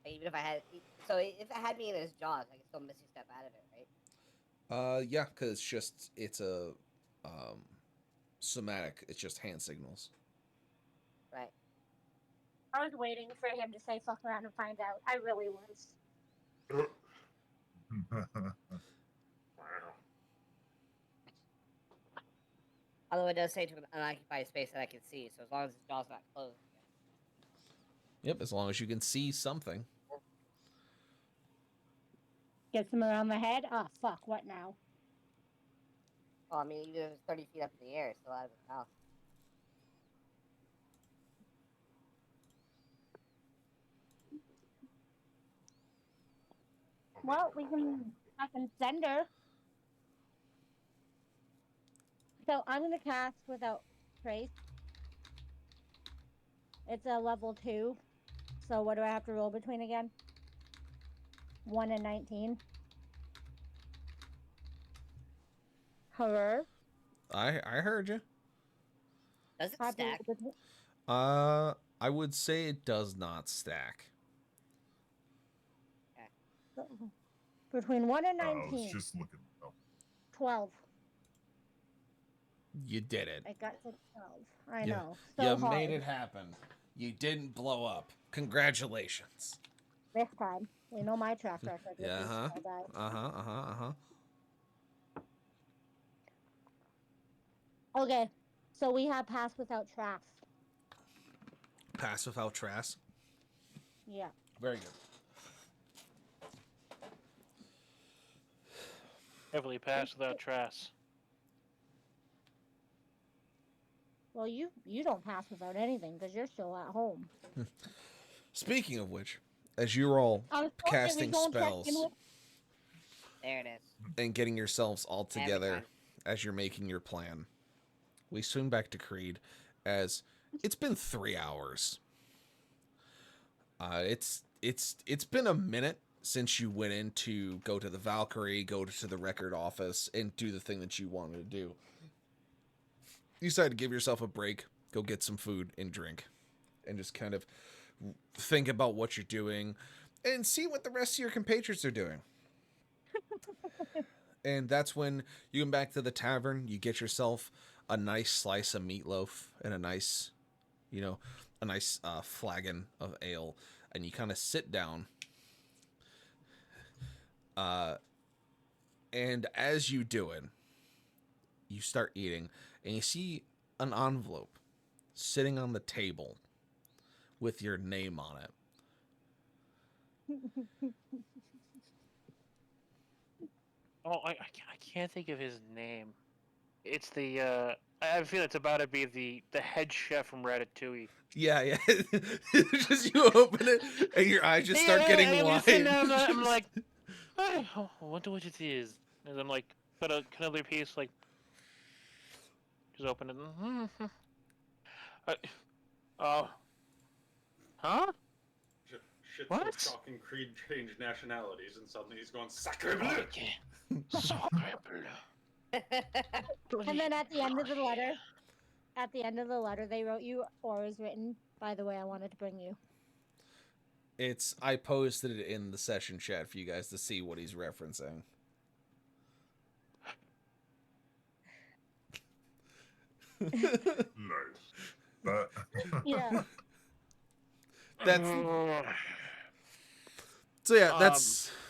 S4: Like, even if I had, so if it had me in his jaws, I could still missing step out of it, right?
S1: Yeah, because it's a somatic. It's just hand signals.
S4: Right.
S5: I was waiting for him to say fuck around and find out. I really was.
S4: Although it does say to an unoccupied space that I can see, so as long as his jaw's not closed.
S1: Yep, as long as you can see something.
S5: Gets him around the head. Ah, fuck. What now?
S4: Well, I mean, even if it's 30 feet up in the air, it's still out of his mouth.
S5: Well, we can fucking send her. So I'm gonna cast Without Trace. It's a level 2. So what do I have to roll between again? 1 and 19. Hello?
S1: I heard you.
S4: Does it
S5: I have to roll
S4: stack?
S5: between-
S1: I would say it does not stack.
S5: Between 1 and
S3: I
S5: 19.
S3: was just looking. Oh,
S5: 12.
S1: You did it.
S5: I got to 12. I
S1: Yeah.
S5: know. So
S1: You
S5: hard.
S1: made it happen. You didn't blow up. Congratulations.
S5: This time. We know my track record. with
S1: Yeah,
S5: these
S1: huh?
S5: small dice. Okay. So we have Pass Without Trace.
S1: Pass without trace.
S5: Yeah.
S1: Very good.
S2: Heavily pass without trace.
S5: Well, you don't pass without anything because you're still at home.
S1: Speaking of which, as you're all casting spells
S4: There it is.
S1: and getting yourselves all
S4: Every
S1: together
S4: time.
S1: as you're making your plan, we swing back to Creed as It's been 3 hours. It's been a minute since you went in to go to the Valkyrie, go to the record office, and do the thing that you wanted to do. You decided to give yourself a break, go get some food and drink, and just kind of think about what you're doing and see what the rest of your compatriots are doing. And that's when you come back to the tavern, you get yourself a nice slice of meatloaf and a nice, flagon of ale, and you kind of sit down. And as you do it, you start eating, and you see an envelope sitting on the table with your name on it.
S2: Oh, I can't think of his name. It's the I feel it's about to be the head chef from Ratatouille.
S1: Yeah. Just you open it, and your eyes just start getting
S2: I'm
S1: wide.
S2: just sitting there, I'm like, I wonder what it is. And I'm like, cut another piece, like, just open it. Huh?
S6: Shit's
S2: What?
S6: so shocking. Creed changed nationalities, and suddenly he's going sacre bleu.
S2: Okay. Sacre bleu.
S5: And then at the end of the letter, they wrote you, or is written, by the way, I wanted to bring you.
S1: I posted it in the session chat for you guys to see what he's referencing.
S3: Nice. That.
S5: Yeah.
S1: That's so yeah.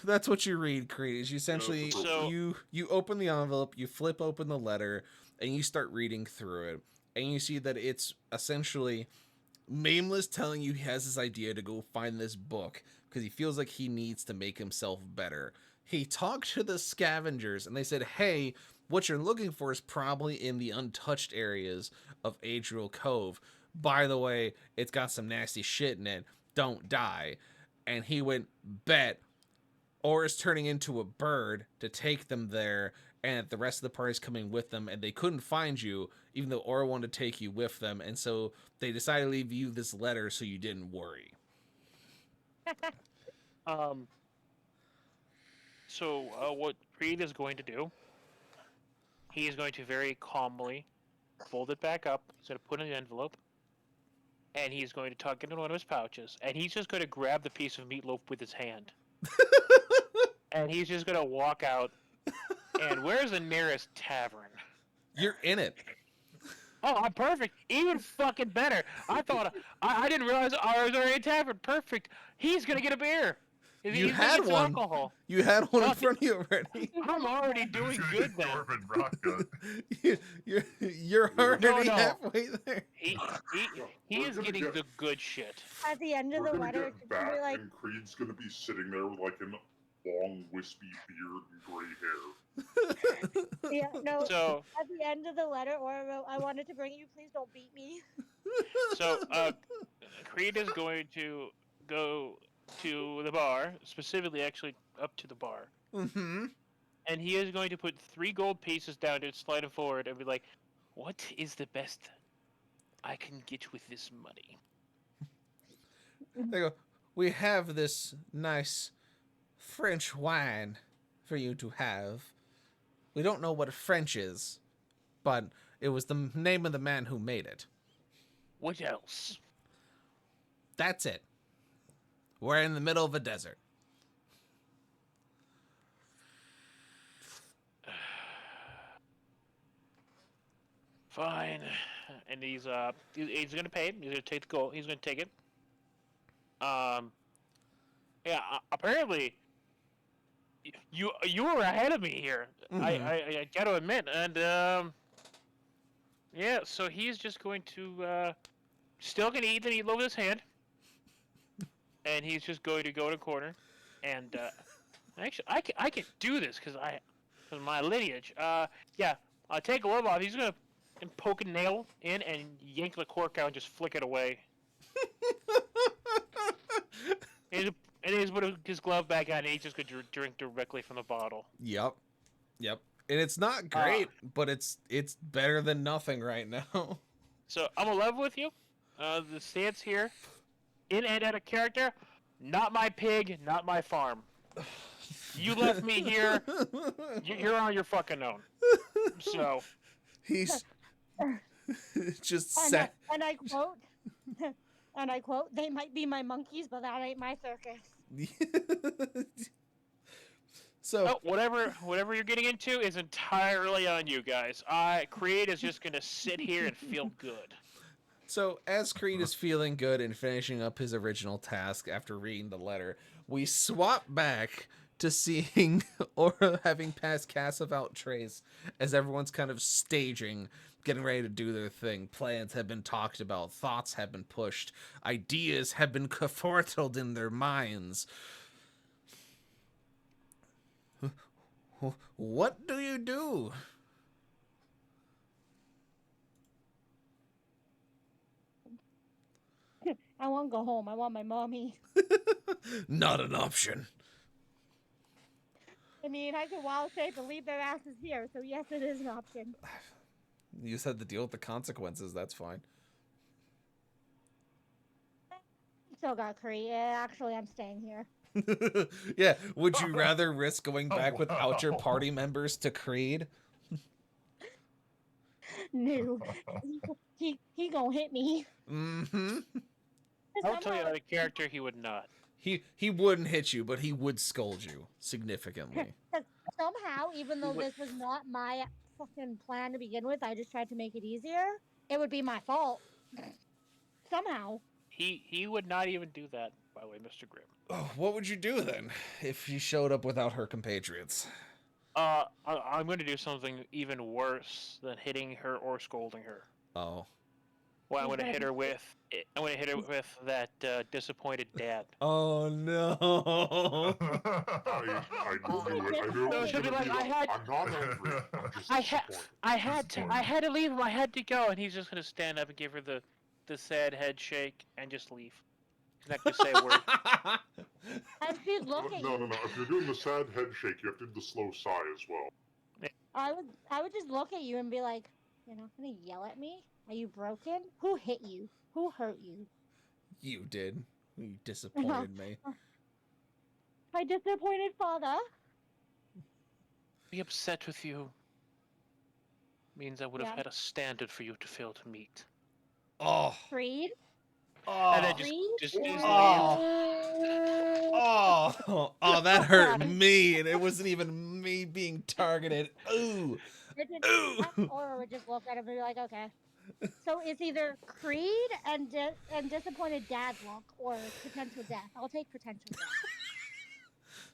S1: That's what you read, Creed. Is you essentially
S2: So-
S1: you open the envelope, you flip open the letter, and you start reading through it, and you see that it's essentially Nameless telling you he has this idea to go find this book because he feels like he needs to make himself better. He talked to the scavengers, and they said, "Hey, what you're looking for is probably in the untouched areas of Adriel Cove. By the way, it's got some nasty shit in it. Don't die." And he went, "Bet." Or is turning into a bird to take them there, and the rest of the party's coming with them, and they couldn't find you, even though Aura wanted to take you with them, and so they decided to leave you this letter so you didn't worry.
S2: So what Creed is going to do, he is going to very calmly fold it back up, he's going to put it in an envelope, and he's going to tuck it in one of his pouches, and he's just going to grab the piece of meatloaf with his hand. And he's just going to walk out, and where's the nearest tavern?
S1: You're in it.
S2: Oh, I'm perfect. Even fucking better. I thought I didn't realize I was already a tavern. Perfect. He's gonna get a beer.
S1: You
S2: He's gonna
S1: had
S2: get some
S1: one.
S2: alcohol.
S1: You had one in
S2: Fuck.
S1: front of you already.
S2: I'm already doing
S3: He's gonna
S2: good
S3: get
S2: then.
S3: Dwarven rocket.
S1: You're already
S2: No.
S1: halfway there.
S2: He
S7: We're
S2: is
S7: gonna
S2: getting
S7: get-
S2: the good shit.
S5: At the end of
S7: We're
S5: the
S7: gonna
S5: letter,
S7: get
S5: it's gonna
S7: back,
S5: be like,
S7: and Creed's gonna be sitting there with like a long, wispy beard and gray hair.
S5: yeah, no.
S2: So
S5: At the end of the letter, Aura wrote, I wanted to bring you, please don't beat me.
S2: Creed is going to go to the bar, specifically actually up to the bar.
S1: Mm-hmm.
S2: And he is going to put 3 gold pieces down to slide it forward and be like, "What is the best I can get with this money?"
S1: They go, "We have this nice French wine for you to have. We don't know what French is, but it was the name of the man who made it.
S2: What else?
S1: That's it. We're in the middle of a desert."
S2: Fine. And he's gonna pay. He's gonna take the gold. He's gonna take it. Yeah. Apparently, you were ahead of me here.
S1: Mhm.
S2: I gotta admit. And yeah. So he's just going to still gonna eat the meatloaf with his hand, and he's just going to go to the corner, and actually I can do this because my lineage. Yeah. I'll take a glove off. He's gonna poke a nail in and yank the cork out and just flick it away. And he's put his glove back on and he's just gonna drink directly from the bottle.
S1: Yep. And it's not great, but it's better than nothing right now.
S2: So I'm gonna level with you. The stance here, in and out of character, not my pig, not my farm. You left me here. You're on your fucking own. So
S1: He's just
S5: And
S1: sat.
S5: and I quote, and I quote, "They might be my monkeys, but that ain't my circus."
S1: So
S2: oh, whatever you're getting into is entirely on you guys. Creed is just gonna sit here and feel good.
S1: So, as Creed is feeling good and finishing up his original task after reading the letter, we swap back to seeing or having passed Cassavel Trace as everyone's kind of staging, getting ready to do their thing. Plans have been talked about, thoughts have been pushed, ideas have been cafortled in their minds. What do you do?
S5: I want to go home. I want my mommy.
S1: Not an option.
S5: I mean, I could wild shape and leave their asses here, so yes, it is an option.
S1: You just had to deal with the consequences. That's fine.
S5: Still got Curry. Yeah, actually, I'm staying here.
S1: Yeah. Would you rather risk going
S3: Oh,
S1: back without your
S3: wow.
S1: party members to Creed?
S5: No, he gonna hit me.
S1: Mm-hmm.
S2: I would tell you out of character he would not.
S1: He wouldn't hit you, but he would scold you significantly.
S5: Somehow, even though this was not my fucking plan to begin with, I just tried to make it easier. It would be my fault. Somehow.
S2: He would not even do that, by the way, Mr. Grimm.
S1: Oh, what would you do then if you showed up without her compatriots?
S2: I'm going to do something even worse than hitting her or scolding her.
S1: Oh.
S2: Well, I'm going to hit her with that disappointed dad.
S1: Oh no.
S7: I knew it. I knew it
S2: No,
S7: was
S2: she'll be
S7: gonna
S2: like,
S7: be I'm not angry. I'm just
S2: I
S7: disappointed.
S2: had to leave him. I had to go, and he's just going to stand up and give her the sad head shake and just leave. He's not going to say a word.
S5: And she'd look at
S7: No.
S5: you.
S7: If you're doing the sad head shake, you have to do the slow sigh as well.
S5: I would just look at you and be like, "You're not gonna yell at me? Are you broken? Who hit you? Who hurt you?"
S1: You did. You disappointed me.
S5: My disappointed father.
S2: Be upset with you means I would have
S5: Yeah.
S2: had a standard for you to fail to meet.
S1: Oh.
S5: Creed.
S2: And then
S1: Oh.
S2: just leave.
S1: Oh, that hurt me, and it wasn't even me being targeted. Ooh.
S5: Or would just look at him and be like, "Okay." So it's either Creed and disappointed dad look, or potential death. I'll take potential death.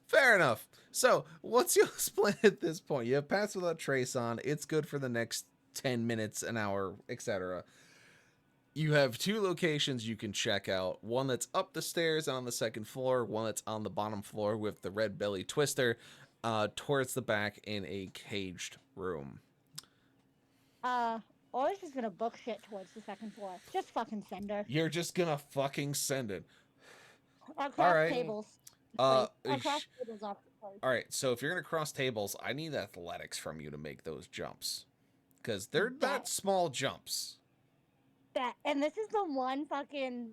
S1: Fair enough. So, what's your plan at this point? You have Pass Without Trace on. It's good for the next 10 minutes, an hour, etc. You have two locations you can check out. One that's up the stairs and on the second floor. One that's on the bottom floor with the red belly twister towards the back in a caged room.
S5: Ollie's just gonna book shit towards the second floor. Just fucking send her.
S1: You're just gonna fucking send it.
S5: Across
S1: Alright.
S5: tables.
S1: Uh,
S5: Across tables off the place.
S1: All right, so if you're gonna cross tables, I need athletics from you to make those jumps, because they're not small jumps.
S5: And this is the one fucking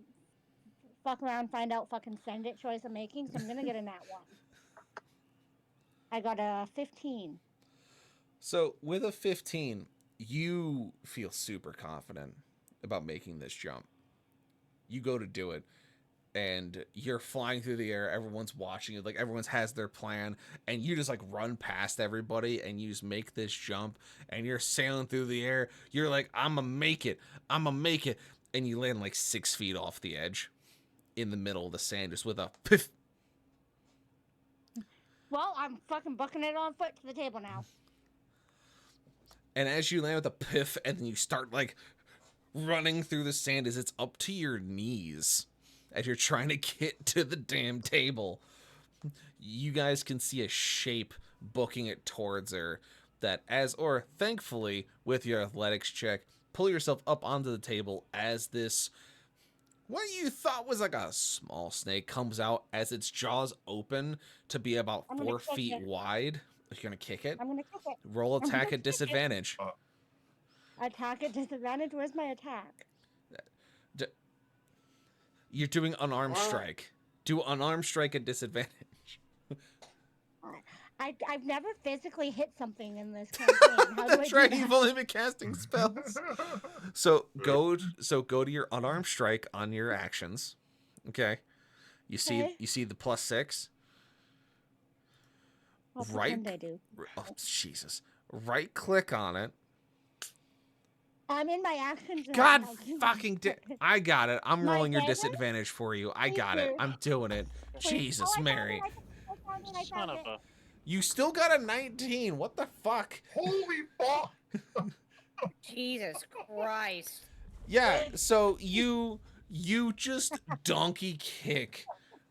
S5: fuck around, find out, fucking send it choice I'm making, so I'm gonna get a nat 1. I got a 15.
S1: So with a 15, you feel super confident about making this jump. You go to do it, and you're flying through the air. Everyone's watching it, like everyone's has their plan, and you just like run past everybody, and you just make this jump, and you're sailing through the air. You're like, I'm gonna make it, and you land like 6 feet off the edge, in the middle of the sand, just with a piff.
S5: Well, I'm fucking booking it on foot to the table now.
S1: And as you land with a piff, and then you start like running through the sand, as it's up to your knees as you're trying to get to the damn table. You guys can see a shape booking it towards her that thankfully, with your athletics check, pull yourself up onto the table as this, what you thought was like a small snake, comes out as its jaws open to be about 4 feet wide. You're gonna kick it?
S5: I'm gonna kick it.
S1: Roll attack at disadvantage.
S5: Attack at disadvantage? Where's my attack?
S1: You're doing unarmed strike. Do unarmed strike at disadvantage.
S5: I've never physically hit something in this campaign. How do I
S1: That's
S5: do
S1: right.
S5: that?
S1: You've only been casting spells. So go to your unarmed strike on your actions. Okay. You
S5: Okay.
S1: see the +6.
S5: I'll
S1: Right.
S5: pretend I do.
S1: Oh Jesus! Right click on it.
S5: I'm in my actions. right
S1: God
S5: now.
S1: fucking I got it. I'm
S5: My
S1: rolling your
S5: dagger?
S1: disadvantage for you. I
S5: Thank
S1: got it.
S5: you.
S1: I'm doing it. Jesus,
S5: I found
S1: Mary.
S5: it, I
S2: Son
S5: found
S2: of
S5: it.
S2: a.
S1: You still got a 19. What the fuck?
S3: Holy fuck!
S4: Jesus Christ.
S1: Yeah, so you just donkey kick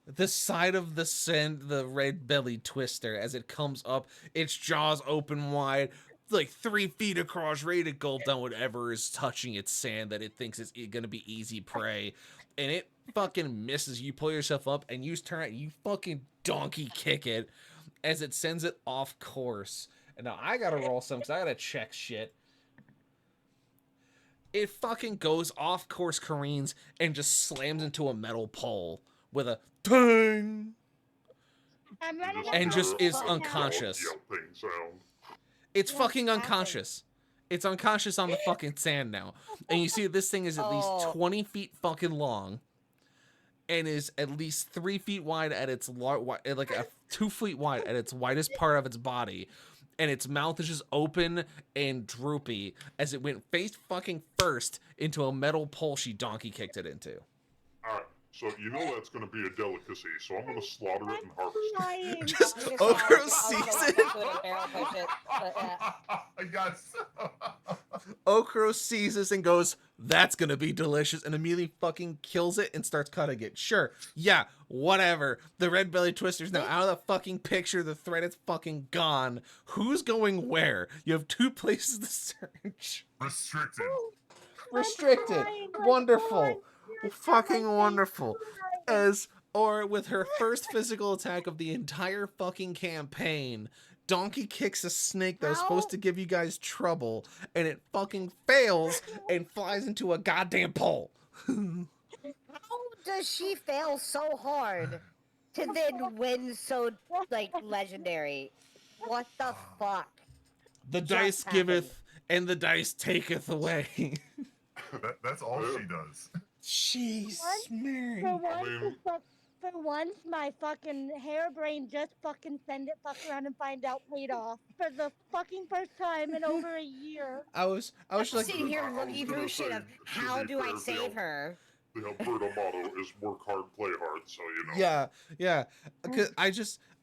S1: the side of the red belly twister as it comes up, its jaws open wide, like 3 feet across, ready to gulp down whatever is touching its sand that it thinks is gonna be easy prey. And it fucking misses. You pull yourself up and you turn it, you fucking donkey kick it as it sends it off course. And now I gotta roll some because I gotta check shit. It fucking goes off course, careens, and just slams into a metal pole with a ting,
S5: I'm running
S1: and
S5: up
S1: just
S5: the
S1: is
S5: hill.
S1: unconscious.
S7: Yelping sound.
S1: It's
S5: Yeah,
S1: fucking
S5: exactly.
S1: unconscious. It's unconscious on the fucking sand now. And you see this thing is at least 20 feet fucking long and is at least 3 feet wide at its like 2 feet wide at its widest part of its body. And its mouth is just open and droopy as it went face fucking first into a metal pole she donkey kicked it into.
S7: Alright, so you know that's gonna be a delicacy, so I'm gonna slaughter it and harvest it.
S5: Lying.
S1: Just
S4: Just,
S1: Okro
S4: I'll
S1: sees
S4: go
S1: it.
S4: into a barrel push it. But,
S3: Yes.
S1: Okro sees this and goes, "That's gonna be delicious," and immediately fucking kills it and starts cutting it. Sure, yeah, whatever. The red belly twister's now out of the fucking picture. The threat is fucking gone. Who's going where? You have 2 places to search.
S3: Restricted.
S1: Restricted.
S5: crying, like,
S1: Wonderful.
S5: oh,
S1: Fucking
S5: my
S1: wonderful.
S5: face.
S1: As or with her first physical attack of the entire fucking campaign, Donkey kicks a snake that was supposed to give you guys trouble, and it fucking fails and flies into a goddamn pole.
S4: how does she fail so hard to then win so, like, legendary? What the fuck?
S1: The
S4: Just
S1: dice
S4: happened.
S1: giveth, and the dice taketh away.
S3: That's all she does.
S1: Jeez, Mary.
S5: For once,
S7: mean-
S5: for once, my fucking harebrained just fucking send it fuck around and find out paid off for the fucking first time in over a year.
S1: I was
S4: I'm
S1: like,
S4: sitting here
S7: I was
S4: looking
S7: gonna
S4: through shit
S7: say,
S4: of
S7: to
S4: how
S7: be
S4: do I
S7: fair,
S4: save her?
S7: The Alberta motto is work hard, play hard, so you know.
S1: yeah. 'Cause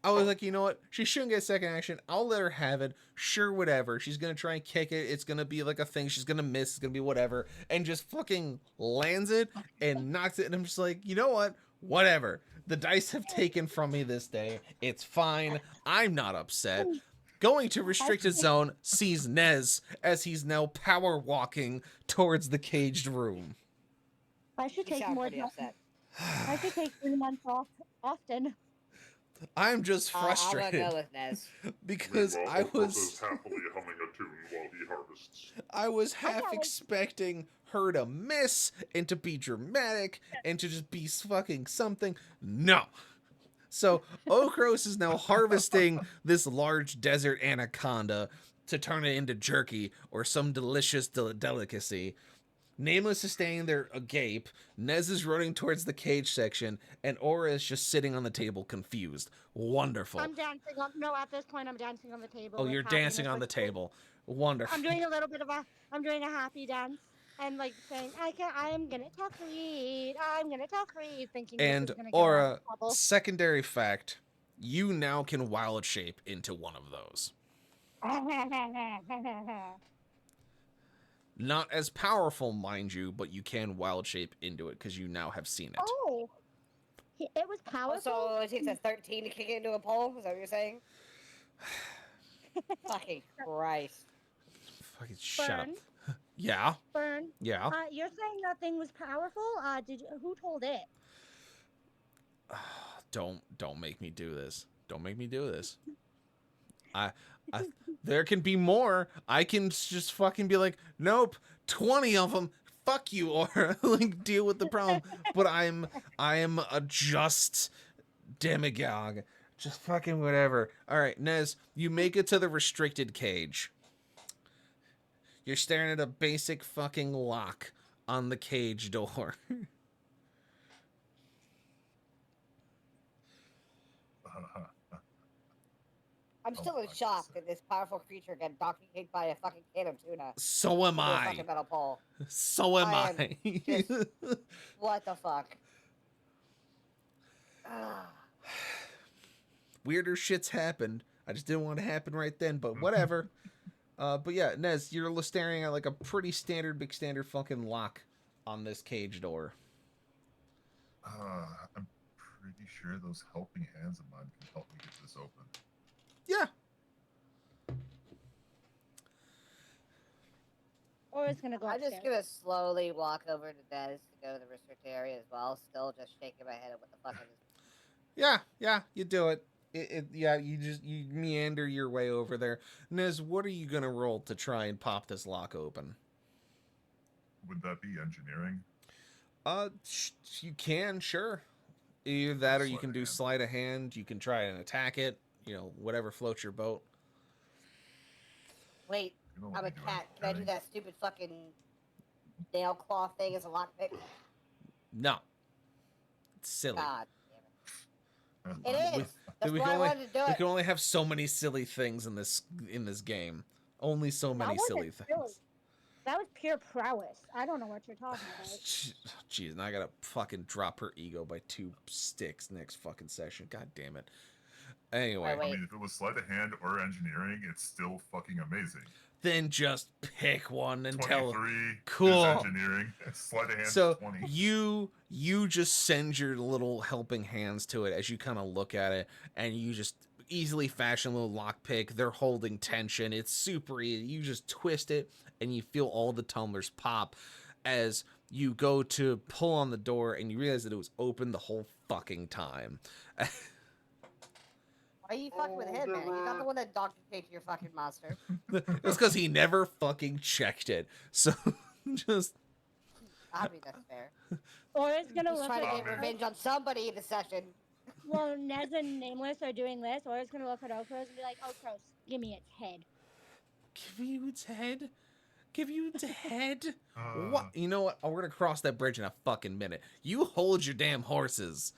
S1: I was like, you know what? She shouldn't get second action. I'll let her have it. Sure, whatever. She's gonna try and kick it. It's gonna be like a thing. She's gonna miss. It's gonna be whatever. And just fucking lands it and knocks it. And I'm just like, you know what? Whatever. The dice have taken from me this day. It's fine. I'm not upset. Going to restricted zone sees Nez as he's now power walking towards the caged room.
S5: I should
S4: You
S5: take
S4: sound
S5: more.
S4: pretty upset.
S5: I should take 3 months off often.
S1: I'm just
S4: I'll
S1: frustrated
S4: go with Nez.
S1: because
S7: Meanwhile,
S1: I
S7: Okra is
S1: was
S7: happily humming a tune while he harvests.
S1: half
S5: know.
S1: expecting her to miss and to be dramatic and to just be fucking something. No. So Okros is now harvesting this large desert anaconda to turn it into jerky or some delicious delicacy. Nameless is staying there agape. Nez is running towards the cage section, and Aura is just sitting on the table, confused. Wonderful.
S5: I'm dancing on. No, at this point, I'm dancing on the table.
S1: Oh,
S5: with
S1: you're
S5: happiness,
S1: dancing on the
S5: like,
S1: table. Wonderful.
S5: I'm doing a little bit of a. I'm doing a happy dance and like saying, I'm gonna talk read. I'm gonna talk read, thinking
S1: And
S5: this is gonna get out
S1: Aura,
S5: of trouble.
S1: secondary fact, you now can wild shape into one of those. Not as powerful, mind you, but you can wild shape into it because you now have seen it.
S5: Oh, it was powerful.
S4: So it takes a 13 to kick it into a pole? Is that what you're saying? Fucking Christ.
S1: Fucking shut up.
S5: Burn,
S1: Yeah,
S5: burn.
S1: yeah.
S5: You're saying that thing was powerful? Who told it?
S1: Don't make me do this. Don't make me do this. There can be more. I can just fucking be like, nope, 20 of them. fuck you, Aura. Like, deal with the problem. But I am a just demagogue. Just fucking whatever. All right, Nez, you make it to the restricted cage. You're staring at a basic fucking lock on the cage door.
S4: I'm still in
S3: I
S4: shock
S3: see.
S4: that this powerful creature got donkey kicked by a fucking can of tuna
S1: So am
S4: into a
S1: I.
S4: fucking metal pole.
S1: So am
S4: I am
S1: I.
S4: just- What the fuck? Ah.
S1: Weirder shit's happened. I just didn't want to happen right then, but whatever. But yeah, Nez, you're staring at like a pretty big standard fucking lock on this cage door.
S3: I'm pretty sure those helping hands of mine can help me get this open.
S1: Yeah.
S5: Or it's gonna go
S4: I'm
S5: upstairs.
S4: just gonna slowly walk over to Des to go to the restricted area as well, still just shaking my head at what the fuck it is.
S1: Yeah, you do it. You meander your way over there. Nez, what are you gonna roll to try and pop this lock open?
S3: Would that be engineering?
S1: You can, sure. Either that or you
S3: Sleight
S1: can
S3: of
S1: do
S3: hand.
S1: sleight of hand. You can try and attack it. You know, whatever floats your boat.
S4: Wait,
S3: You know,
S4: I'm a
S3: let me do
S4: cat. Can I do
S3: engineering.
S4: that stupid fucking nail claw thing as a lockpick?
S1: No. It's silly.
S4: God damn it.
S3: We-
S4: It is. That's
S1: we
S4: why
S1: can
S4: I
S1: only-
S4: wanted to do
S1: We
S4: it.
S1: can only have so many silly things in this game. Only so many
S5: wasn't
S1: silly
S5: silly.
S1: things.
S5: That was pure prowess. I don't know what you're talking about.
S1: Jeez, now I gotta fucking drop her ego by 2 sticks next fucking session. God damn it. Anyway,
S4: Wait.
S3: I mean, if it was sleight of hand or engineering, it's still fucking amazing.
S1: then just pick one and tell.
S3: 23
S1: Cool.
S3: is engineering. Sleight of hand
S1: So
S3: 20.
S1: you just send your little helping hands to it as you kind of look at it, and you just easily fashion a little lockpick. They're holding tension. It's super easy. You just twist it, and you feel all the tumblers pop as you go to pull on the door, and you realize that it was open the whole fucking time.
S4: Why are you fucking with him, man? He's not the one that donkey kicked your fucking monster.
S1: It's because he never fucking checked it. So just
S4: I mean, that's fair.
S5: Or it's gonna
S4: He's
S5: look
S4: trying to
S5: at
S4: get revenge on somebody in the session.
S5: Well, Nez and Nameless are doing this, or it's gonna look at Okros and be like, Okros, give me its head.
S1: give you its head. Give you its head.
S3: Uh,
S1: What? You know what? Oh, we're gonna cross that bridge in a fucking minute. You hold your damn horses.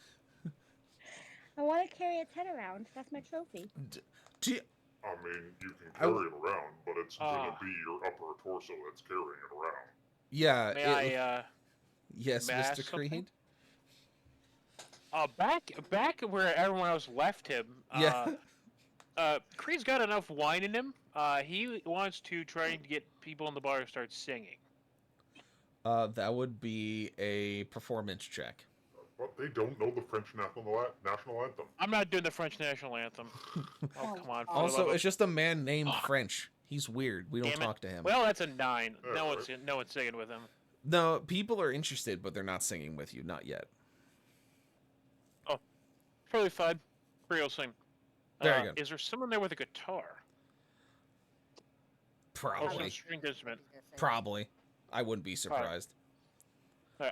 S5: I want to carry its head around. That's my trophy.
S1: Do you-
S7: I mean, you can
S1: I
S7: carry
S1: w-
S7: it around, but it's gonna be your upper torso that's carrying it around.
S1: yeah.
S2: May I,
S1: yes,
S2: may I ask
S1: Mr.
S2: something?
S1: Creed.
S2: back where everyone else left him,
S1: Yeah.
S2: Creed's got enough wine in him. He wants to try and get people in the bar to start singing.
S1: That would be a performance check.
S7: But they don't know the French national anthem.
S2: I'm not doing the French national anthem. Oh, come on. for the
S1: Also,
S2: love
S1: it's
S2: of-
S1: just a man named French. He's weird. We don't
S2: Damn it.
S1: talk to him.
S2: Well, that's a 9.
S7: Yeah,
S2: No
S7: right.
S2: one's singing with him.
S1: No, people are interested, but they're not singing with you. Not yet.
S2: Probably fine. Free will sing.
S1: Very good.
S2: Is there someone there with a guitar? Or some
S1: Probably.
S2: stringed instrument?
S1: Probably. I wouldn't be surprised.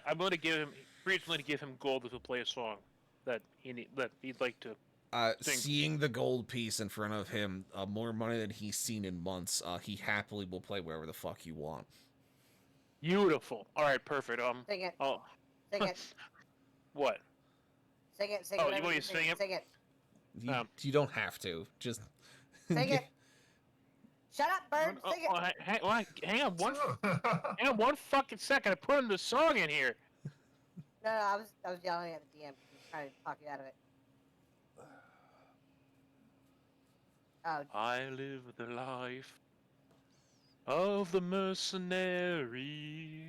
S2: I'm going to give him. Creed's going to give him gold if he'll play a song that he'd like to. Sing.
S1: Seeing the gold piece in front of him, more money than he's seen in months, he happily will play wherever the fuck you want.
S2: Beautiful. All right, perfect.
S4: Sing it.
S2: Oh,
S4: Sing it.
S2: what?
S4: Sing it. Sing
S2: Oh,
S4: it.
S2: you
S4: whatever
S2: want me
S4: you
S2: to sing it?
S4: Sing it.
S1: You don't have to. Just
S4: Sing it. Shut up, bird.
S2: Oh,
S4: Sing it.
S2: hang on hang on one fucking second. I put in the song in here.
S4: No, I was yelling at the DM. He was trying to talk you out of it. Oh,
S2: I live the life of the mercenary.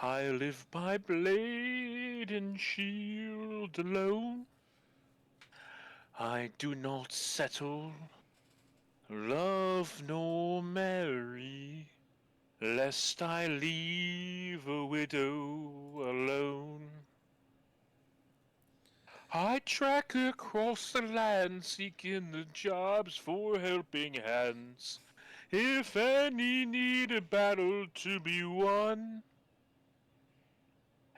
S2: I live by blade and shield alone. I do not settle, love nor marry, lest I leave a widow alone. I track across the land, seeking the jobs for helping hands. If any need a battle to be won,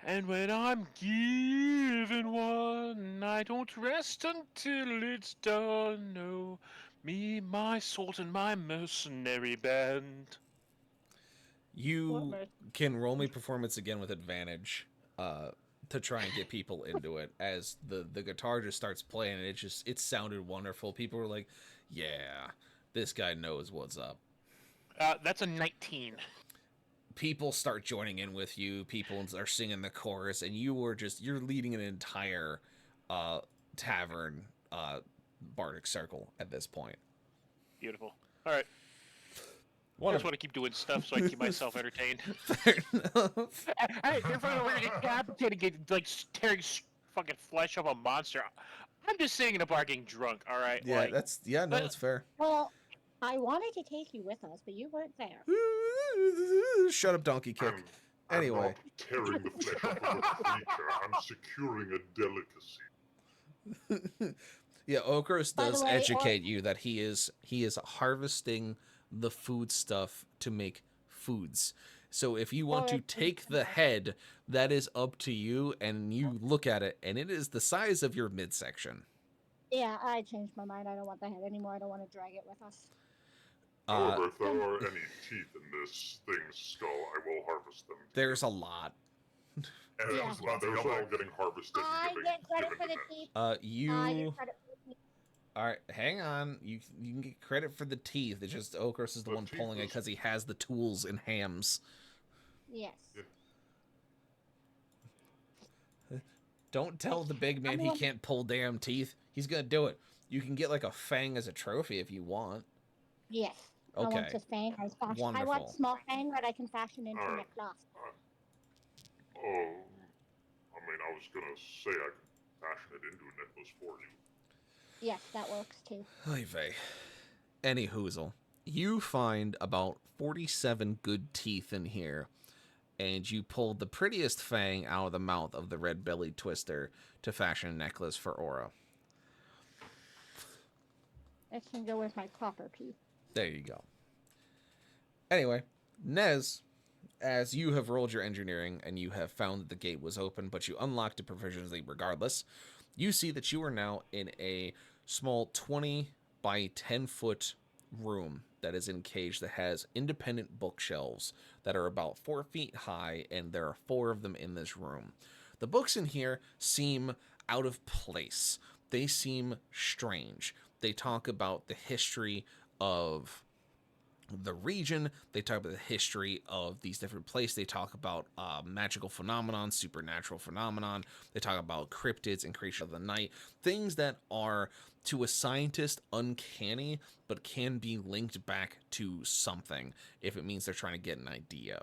S2: And when I'm given one, I don't rest until it's done. No, me, my sword, and my mercenary band.
S1: You can roll me performance again with advantage to try and get people into it. As the guitar just starts playing, and it sounded wonderful. People were like, "Yeah, this guy knows what's up."
S2: That's a 19.
S1: People start joining in with you. People are singing the chorus, and you're leading an entire tavern bardic circle at this point.
S2: Beautiful. All right. I
S1: Wonderful.
S2: just want to keep doing stuff so I can keep myself entertained.
S1: Fair enough.
S2: Hey, they're fucking over here decapitating, get like tearing fucking flesh of a monster. I'm just sitting in a bar getting drunk. All right.
S1: Yeah,
S2: like,
S1: it's fair.
S5: Well, I wanted to take you with us, but you weren't there.
S1: Shut up, donkey kick.
S7: I'm
S1: Anyway.
S7: not tearing the flesh off of a creature. I'm securing a delicacy.
S1: Yeah, Okros
S5: By the
S1: does
S5: way,
S1: educate you that he is harvesting the food stuff to make foods. So if you want to take the head, that is up to you, and you look at it, and it is the size of your midsection.
S5: Yeah, I changed my mind. I don't want the head anymore. I don't want to drag it with us.
S7: However, if there are any teeth in this thing's skull, I will harvest them.
S1: There's a lot.
S3: And
S5: Yeah.
S3: I was about to
S7: They're
S3: go
S7: all
S3: back.
S7: getting harvested and
S5: I get credit
S7: given
S5: for
S7: to
S5: the
S7: Ness.
S5: teeth. I
S1: You
S5: get credit for the teeth.
S1: all right? Hang on. You can get credit for the teeth. It's just Okros is the
S7: The
S1: one
S7: teeth
S1: pulling it
S7: is-
S1: because he has the tools and hams.
S5: Yes.
S7: Yeah.
S1: Don't tell the big man he can't pull damn teeth. He's gonna do it. You can get like a fang as a trophy if you want.
S5: Yes. I want
S1: Okay.
S5: the fang. I want
S1: Wonderful.
S5: small fang that I can fashion into
S7: Alright.
S5: necklace.
S7: Oh, I mean, I was gonna say I could fashion it into a necklace for you.
S5: Yes, that works too.
S1: Oy vey. Any hoozle. You find about 47 good teeth in here, and you pulled the prettiest fang out of the mouth of the red-bellied twister to fashion a necklace for Aura.
S5: It can go with my copper piece.
S1: There you go. Anyway, Nez, as you have rolled your engineering and you have found that the gate was open, but you unlocked it provisionally regardless, you see that you are now in a small 20 by 10 foot room that is encaged that has independent bookshelves that are about 4 feet high, and there are 4 of them in this room. The books in here seem out of place. They seem strange. They talk about the history of the region. They talk about the history of these different places. They talk about magical phenomenon, supernatural phenomenon. They talk about cryptids and creatures of the night. Things that are, to a scientist, uncanny, but can be linked back to something if it means they're trying to get an idea.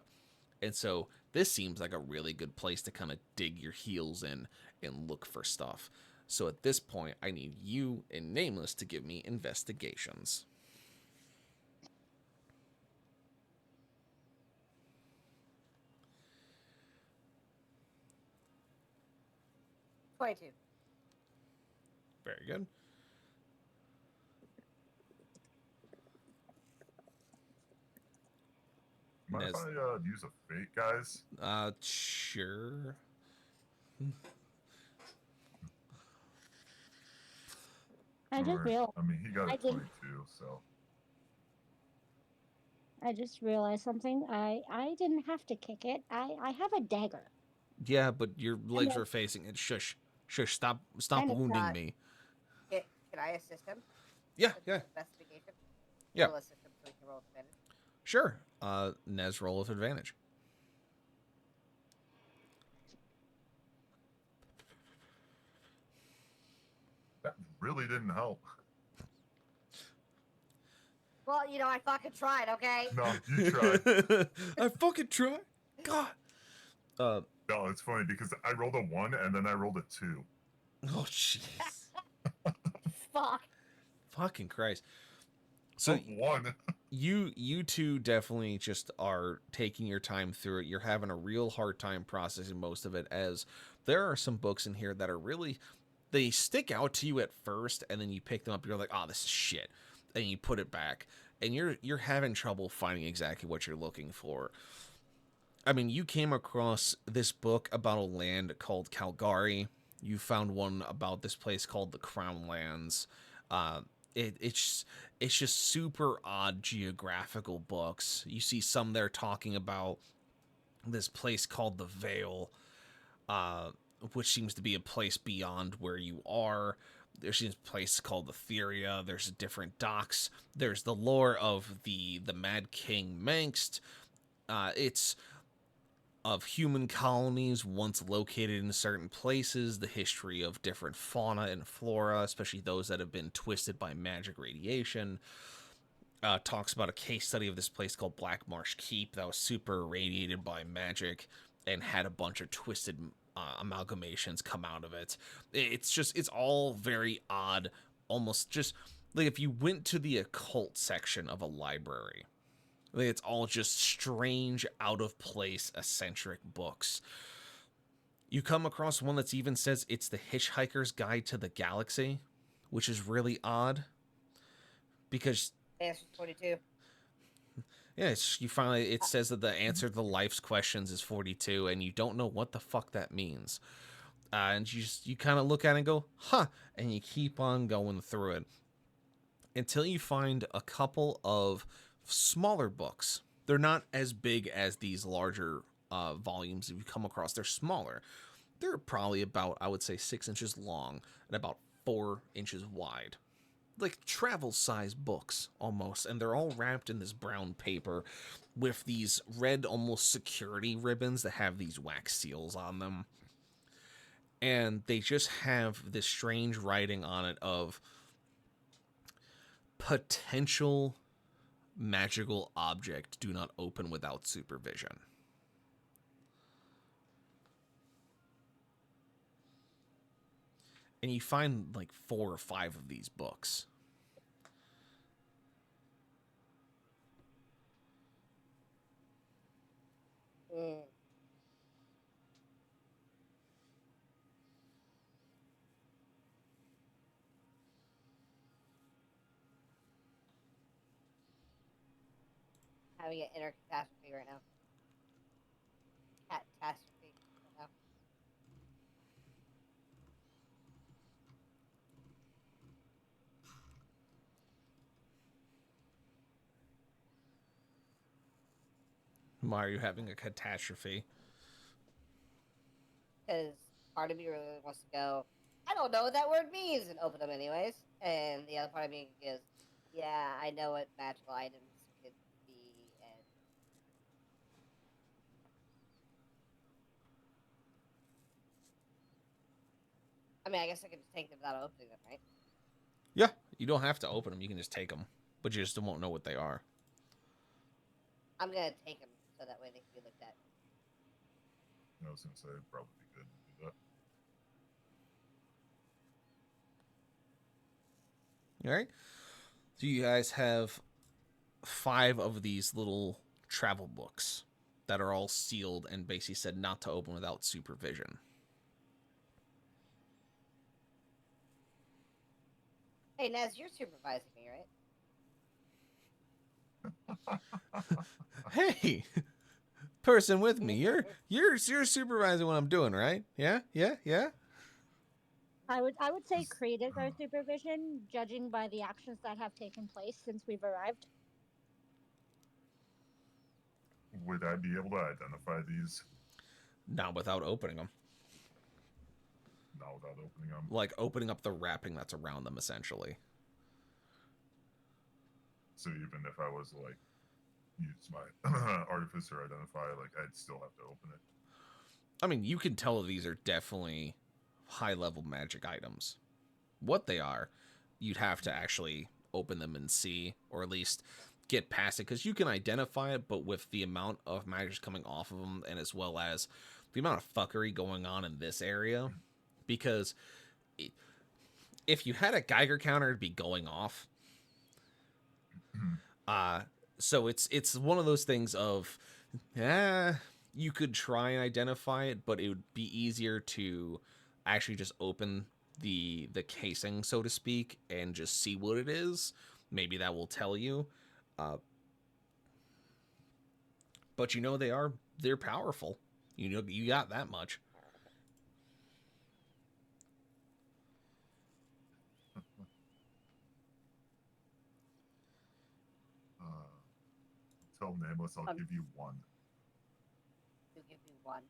S1: And so this seems like a really good place to kind of dig your heels in and look for stuff. So at this point, I need you and Nameless to give me investigations.
S4: $22.
S1: Very good.
S3: Mind if
S1: Nez.
S3: I use a fate, guys?
S1: Sure.
S5: I just
S3: Or-
S5: realized.
S3: I mean, he got
S5: I
S3: a
S5: didn't-
S3: 22, so.
S5: I just realized something. I didn't have to kick it. I have a dagger.
S1: Yeah, but your legs
S5: then-
S1: were facing it. Shush. Shush. Stop
S5: And it's
S1: wounding
S4: not-
S1: me.
S4: Can I assist him?
S1: Yeah,
S4: with
S1: yeah.
S4: Investigation?
S1: Yeah.
S4: We'll assist him so he can roll advantage.
S1: Sure. Nez, roll with advantage.
S3: That really didn't help.
S4: Well, I fucking tried, okay?
S3: No, you tried.
S1: I fucking tried. God.
S3: No, it's funny because I rolled a 1 and then I rolled a 2.
S1: Oh, jeez.
S4: Fuck.
S1: Fucking Christ. So
S3: 1.
S1: you two definitely just are taking your time through it. You're having a real hard time processing most of it, as there are some books in here that are really, they stick out to you at first, and then you pick them up, you're like, oh, this is shit, and you put it back, and you're having trouble finding exactly what you're looking for. I mean, you came across this book about a land called Calgary. You found one about this place called the Crown Lands. Uh, it's just super odd geographical books. You see some there talking about this place called the Vale, uh, which seems to be a place beyond where you are. There's a place called Etheria. There's different docks. There's the lore of the Mad King Mangst. It's of human colonies once located in certain places, the history of different fauna and flora, especially those that have been twisted by magic radiation. Talks about a case study of this place called Black Marsh Keep that was super irradiated by magic and had a bunch of twisted amalgamations come out of it. It's all very odd, almost just like if you went to the occult section of a library. Like it's all just strange, out of place, eccentric books. You come across one that even says it's the Hitchhiker's Guide to the Galaxy, which is really odd because
S4: Answer 42.
S1: yeah, you finally it says that the answer to life's questions is 42, and you don't know what the fuck that means. And you kind of look at it and go, huh, and you keep on going through it until you find a couple of smaller books. They're not as big as these larger volumes if you come across. They're smaller. They're probably about, I would say, 6 inches long and about 4 inches wide. Like travel size books almost. And they're all wrapped in this brown paper with these red almost security ribbons that have these wax seals on them. And they just have this strange writing on it of potential magical object do not open without supervision. And you find like 4 or 5 of these books.
S4: Mm. Having an inner catastrophe right now. Catastrophe right now.
S1: Why are you having a catastrophe?
S4: Because part of me really wants to go, I don't know what that word means, and open them anyways. And the other part of me goes, yeah, I know what magical items could be, and I mean, I guess I could just take them without opening them, right?
S1: Yeah, you don't have to open them. You can just take them, but you just won't know what they are.
S4: I'm gonna take them so that way they can be looked at.
S3: I was gonna say it'd probably be good to do that.
S1: All right. So you guys have 5 of these little travel books that are all sealed and basically said not to open without supervision.
S4: Hey, Nez, you're supervising me, right?
S1: Hey, person with me, you're supervising what I'm doing, right? Yeah.
S5: I would say Creed is our supervision, judging by the actions that have taken place since we've arrived.
S3: Would I be able to identify these?
S1: Not without opening them.
S3: Not without opening them.
S1: Like opening up the wrapping that's around them, essentially.
S3: So even if I was to, like, use my artificer identify, like, I'd still have to open it.
S1: I mean, you can tell these are definitely high-level magic items. What they are, you'd have to actually open them and see, or at least get past it, because you can identify it, but with the amount of magic coming off of them, and as well as the amount of fuckery going on in this area, because if you had a Geiger counter, it'd be going off. So it's one of those things of, you could try and identify it, but it would be easier to actually just open the casing, so to speak, and just see what it is. Maybe that will tell you. But you know they are they're powerful. You know, you got that much.
S3: Tell Nameless I'll
S4: Um,
S3: give you one,
S4: You give me one.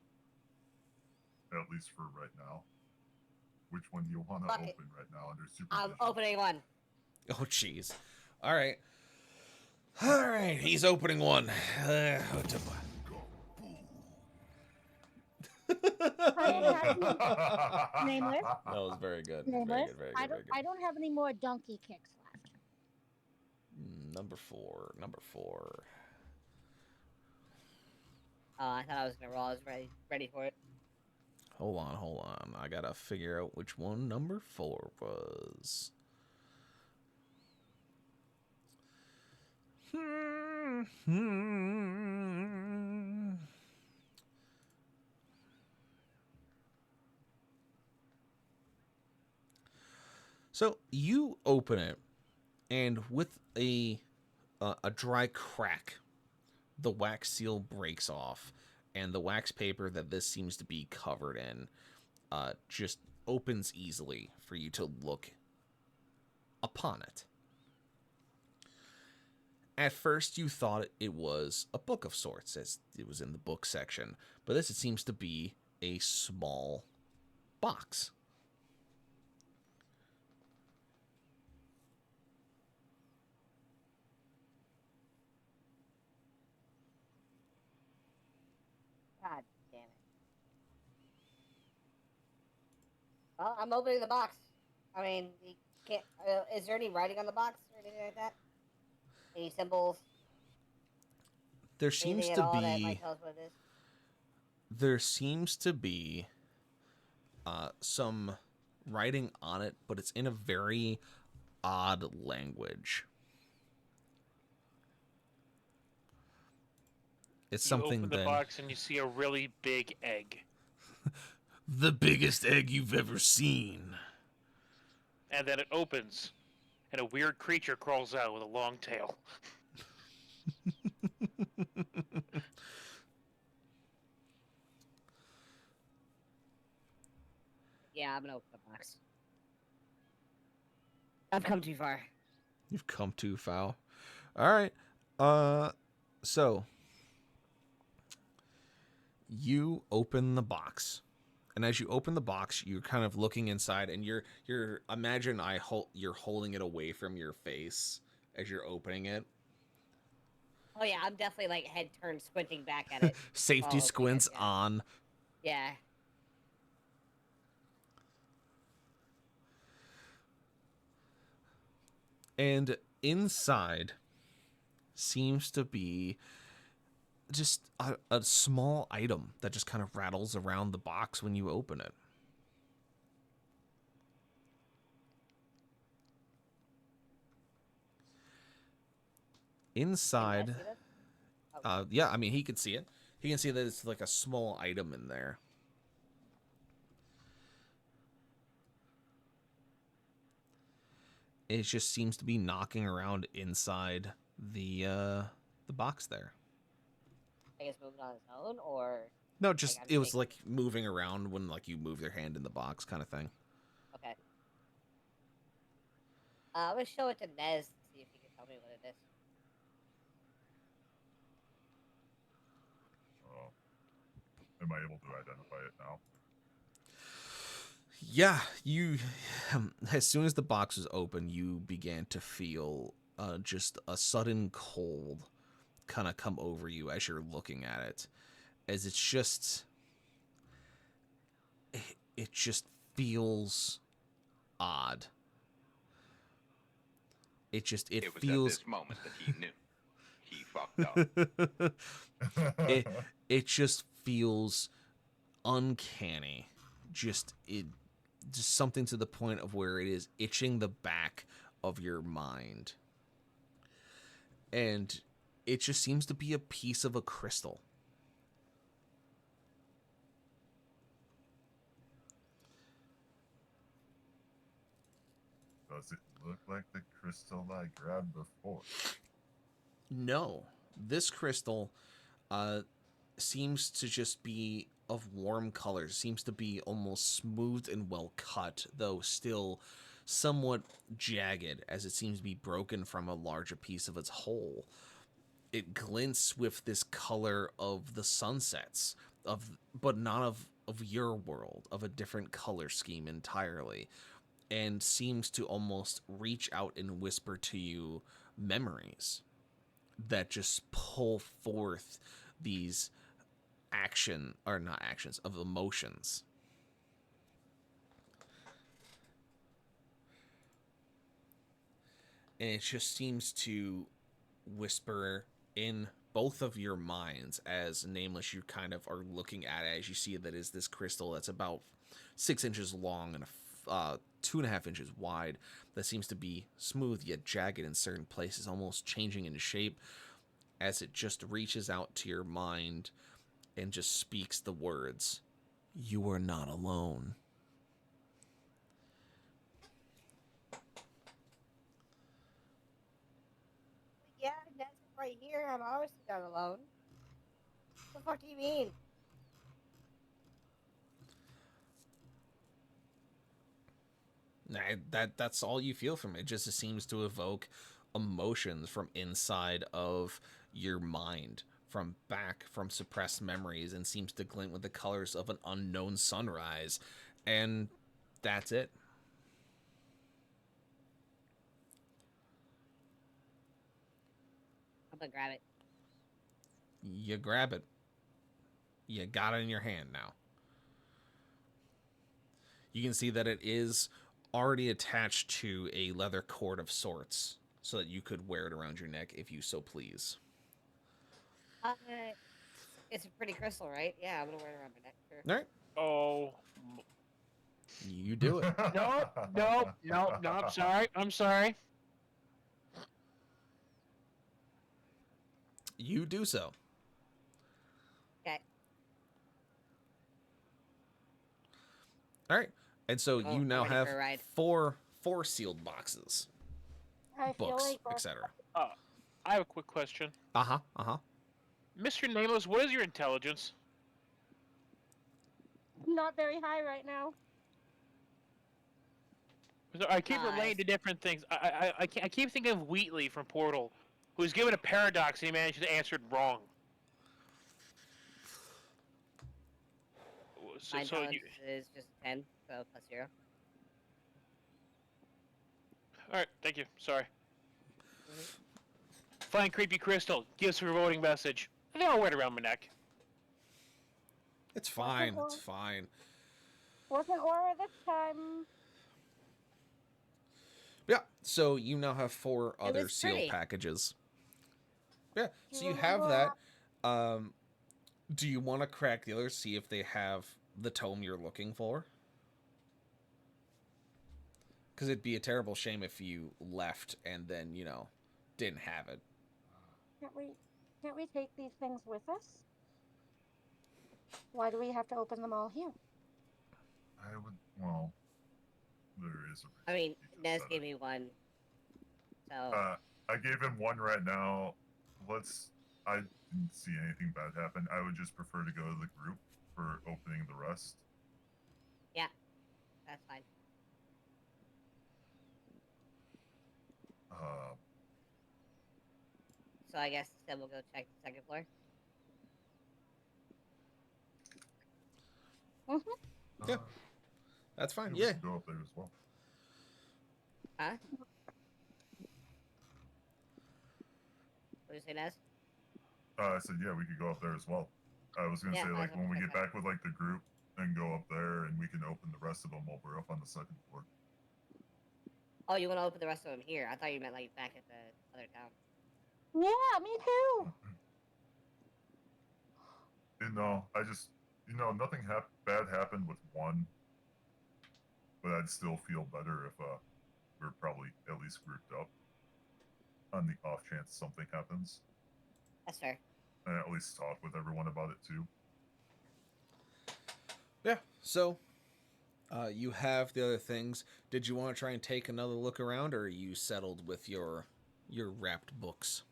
S3: at least for right now. Which one do you want to
S4: Fuck
S3: open
S4: it.
S3: right now under
S4: I'm
S3: supervision?
S4: opening one.
S1: Oh, jeez. All right. All right. He's opening one.
S5: I don't have any, Nameless.
S1: That was very good.
S5: Nameless.
S1: Very
S5: I
S1: good.
S5: I don't have any more donkey kicks left.
S1: Number four.
S4: Oh, I thought I was gonna roll. I was ready for it.
S1: Hold on. I gotta figure out which one number 4 was. So you open it, and with a dry crack, the wax seal breaks off, and the wax paper that this seems to be covered in just opens easily for you to look upon it. At first, you thought it was a book of sorts, as it was in the book section, but this, it seems to be a small box.
S4: God damn it. Well, I'm opening the box. I mean, you can't. Is there any writing on the box or anything like that? Any symbols?
S1: There seems
S4: Anything at
S1: to
S4: all that might
S1: be.
S4: tell us what it is?
S1: There seems to be some writing on it, but it's in a very odd language. It's
S2: You
S1: something
S2: open the
S1: that
S2: box and you see a really big egg.
S1: the biggest egg you've ever seen.
S2: And then it opens, and a weird creature crawls out with a long tail.
S4: Yeah, I'm gonna open the box. I've come too far.
S1: You've come too foul. All right. So you open the box, and as you open the box, you're kind of looking inside, and you're imagine you're holding it away from your face as you're opening it.
S4: Oh yeah, I'm definitely like head turned, squinting back at it.
S1: Safety
S4: opening it,
S1: squints
S4: yeah.
S1: on.
S4: Yeah.
S1: And inside seems to be just a small item that just kind of rattles around the box when you open it. Inside,
S4: Can I see this? Oh,
S1: yeah, I mean, he could see it. He can see that it's like a small item in there. It just seems to be knocking around inside the box there.
S4: I guess moving on its own, or
S1: No, just
S4: I'm
S1: it was
S4: thinking-
S1: like moving around when like you move your hand in the box kind of thing.
S4: okay. I'm gonna show it to Nez to see if he can tell me what it is.
S3: Oh. Am I able to identify it now?
S1: Yeah, you. As soon as the box was open, you began to feel just a sudden cold kind of come over you as you're looking at it, as it's just. It just feels odd. It
S8: It was
S1: feels.
S8: at this moment that he knew. He fucked up.
S1: it just feels uncanny. Just something to the point of where it is itching the back of your mind. And it just seems to be a piece of a crystal.
S3: Does it look like the crystal I grabbed before?
S1: No. This crystal seems to just be of warm colors, seems to be almost smooth and well cut, though still somewhat jagged, as it seems to be broken from a larger piece of its whole. It glints with this color of the sunsets, but not of your world, of a different color scheme entirely, and seems to almost reach out and whisper to you memories that just pull forth these action, or not actions, of emotions. And it just seems to whisper in both of your minds, as Nameless, you kind of are looking at it, as you see that is this crystal that's about 6 inches long and 2.5 inches wide, that seems to be smooth yet jagged in certain places, almost changing in shape, as it just reaches out to your mind and just speaks the words, "You are not alone."
S4: Yeah, that's right here. I'm obviously not alone. What the fuck do you mean?
S1: That's all you feel from it. Just seems to evoke emotions from inside of your mind, from suppressed memories, and seems to glint with the colors of an unknown sunrise. And that's it.
S4: I'm gonna grab it.
S1: You grab it. You got it in your hand now. You can see that it is already attached to a leather cord of sorts, so that you could wear it around your neck if you so please.
S4: It's a pretty crystal, right? Yeah, I'm gonna wear it around my neck. Sure.
S1: All right,
S2: Oh.
S1: you do it.
S2: No, I'm sorry. I'm sorry.
S1: You do so.
S4: Okay.
S1: All right, and so
S4: Oh,
S1: you
S4: I'm
S1: now
S4: ready
S1: have
S4: for a ride.
S1: four sealed boxes,
S5: I feel
S1: books,
S5: like
S1: etc.
S2: I have a quick question.
S1: Uh huh.
S2: Mr. Nameless, what is your intelligence?
S5: not very high right now.
S2: I keep
S4: Nice.
S2: relating to different things. I keep thinking of Wheatley from Portal, who was given a paradox and he managed to answer it wrong.
S4: My
S2: So you,
S4: intelligence is just 10, so plus 0.
S2: all right, thank you. Sorry.
S4: Mhm.
S2: Find creepy crystal. Give us a voting message. I think I'll wear it around my neck.
S1: It's fine. It's fine.
S5: Wasn't Aura this time.
S1: Yeah. So you now have four
S4: It
S1: other
S4: was
S1: sealed
S4: pretty.
S1: packages. Yeah.
S5: Do
S1: So
S5: you
S1: you have
S5: remember
S1: that. Do you want to crack the others, see if they have the tome you're looking for? Because it'd be a terrible shame if you left and then, didn't have it.
S5: Can't we take these things with us? Why do we have to open them all here?
S3: I would. Well, there is a reason.
S4: I mean,
S3: he just
S4: Nez
S3: said
S4: gave
S3: it.
S4: me one. So,
S3: I gave him one right now. I didn't see anything bad happen. I would just prefer to go to the group for opening the rest.
S4: yeah, that's fine. So I guess instead we'll go check the second floor.
S1: Yeah. That's fine.
S3: We
S1: Yeah.
S3: can go up there as well.
S4: Huh? What did you say, Nez?
S3: I said, yeah, we could go up there as well. I was gonna
S4: Yeah,
S3: say,
S4: might
S3: like,
S4: as well
S3: when we
S4: check
S3: get
S4: that.
S3: back with like the group, then go up there and we can open the rest of them while we're up on the second floor.
S4: Oh, you want to open the rest of them here? I thought you meant like back at the other town.
S5: Yeah, me too.
S3: No, I just, nothing bad happened with one, but I'd still feel better if we're probably at least grouped up on the off chance something happens,
S4: That's fair.
S3: and at least talk with everyone about it too.
S1: Yeah. So, you have the other things. Did you want to try and take another look around, or are you settled with your wrapped books?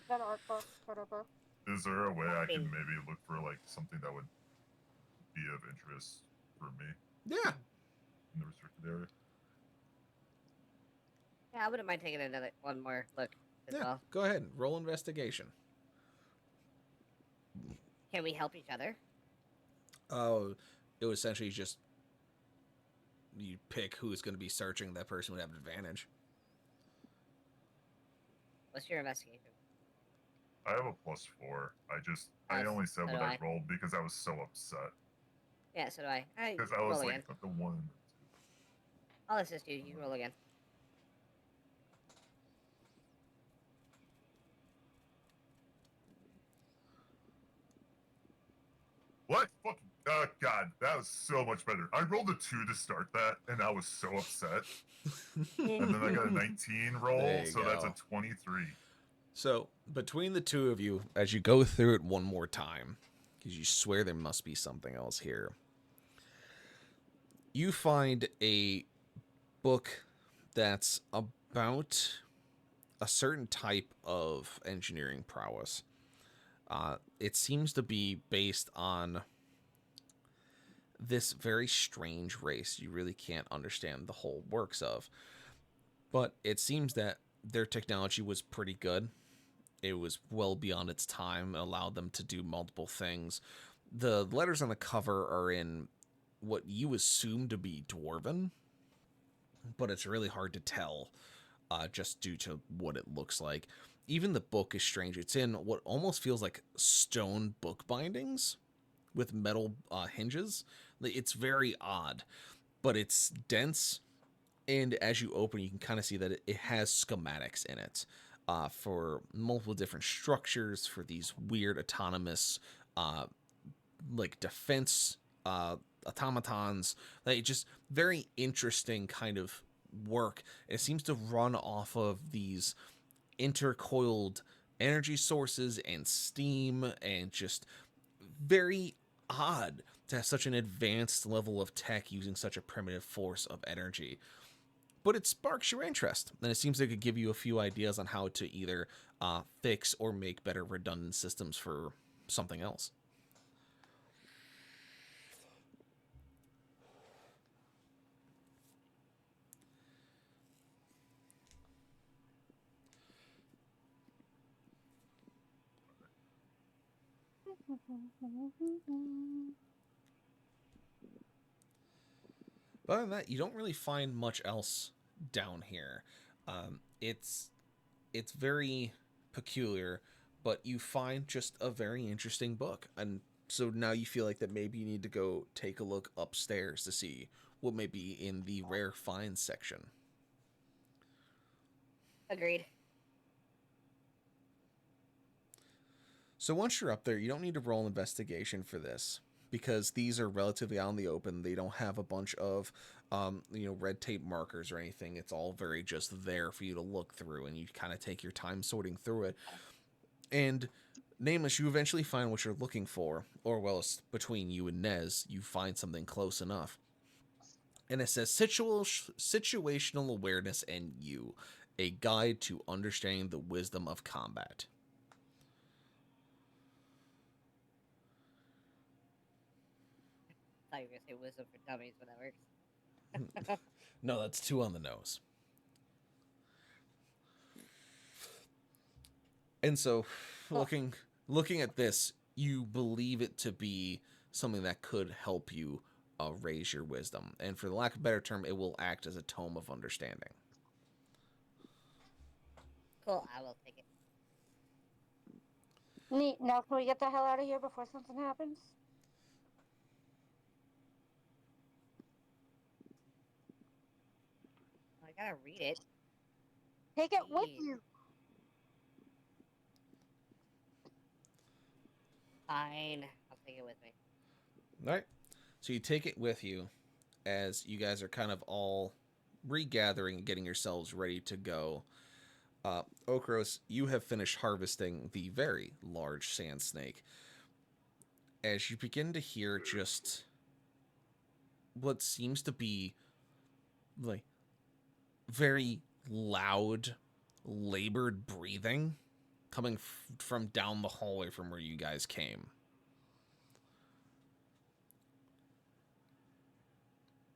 S5: That art book, whatever.
S3: Is there a way I can
S4: mean-
S3: maybe look for like something that would be of interest for me
S1: Yeah.
S3: in the restricted area?
S4: Yeah, I wouldn't mind taking one more look as
S1: Yeah.
S4: well.
S1: Go ahead. Roll investigation.
S4: Can we help each other?
S1: Oh, it was essentially just you pick who's going to be searching. That person would have an advantage.
S4: What's your investigation?
S3: I have a +4. I
S4: Nice.
S3: only said
S4: So
S3: what
S4: do
S3: I
S4: I.
S3: rolled because I was so upset.
S4: Yeah, so do I.
S3: Because I was
S4: roll
S3: like
S4: again.
S3: the 1 and the 2.
S4: I'll assist you. You can roll again.
S3: What? Fucking. Oh, God. That was so much better. I rolled a 2 to start that, and I was so upset. And then I got a 19 roll,
S1: There you
S3: so that's a
S1: go.
S3: 23.
S1: So, between the two of you, as you go through it one more time, because you swear there must be something else here, you find a book that's about a certain type of engineering prowess. It seems to be based on this very strange race you really can't understand the whole works of. But it seems that their technology was pretty good. It was well beyond its time, allowed them to do multiple things. The letters on the cover are in what you assume to be Dwarven, but it's really hard to tell just due to what it looks like. Even the book is strange. It's in what almost feels like stone book bindings with metal hinges. It's very odd, but it's dense. And as you open, you can kind of see that it has schematics in it for multiple different structures, for these weird autonomous, like defense automatons. Like just very interesting kind of work. It seems to run off of these intercoiled energy sources and steam, and just very odd to have such an advanced level of tech using such a primitive force of energy. But it sparks your interest, and it seems like it could give you a few ideas on how to either fix or make better redundant systems for something else. But other than that, you don't really find much else down here. It's very peculiar, but you find just a very interesting book, and so now you feel like that maybe you need to go take a look upstairs to see what may be in the rare finds section.
S4: Agreed.
S1: So once you're up there, you don't need to roll investigation for this because these are relatively out in the open. They don't have a bunch of red tape markers or anything. It's all very just there for you to look through, and you kind of take your time sorting through it. And Nameless, you eventually find what you're looking for, or well, it's between you and Nez, you find something close enough. And it says situational awareness and you, a guide to understanding the wisdom of combat.
S4: I thought you were gonna say wisdom for dummies, but that works.
S1: No, that's 2 on the nose. And so, looking at this, you believe it to be something that could help you raise your wisdom. And for the lack of a better term, it will act as a tome of understanding.
S4: Cool, I will take it.
S5: Neat. Now can we get the hell out of here before something happens?
S4: I gotta read it.
S5: Take it with
S4: Jeez.
S5: you.
S4: Fine, I'll take it with me.
S1: All right. So you take it with you as you guys are kind of all regathering and getting yourselves ready to go. Okros, you have finished harvesting the very large sand snake. As you begin to hear just what seems to be like very loud, labored breathing coming from down the hallway from where you guys came.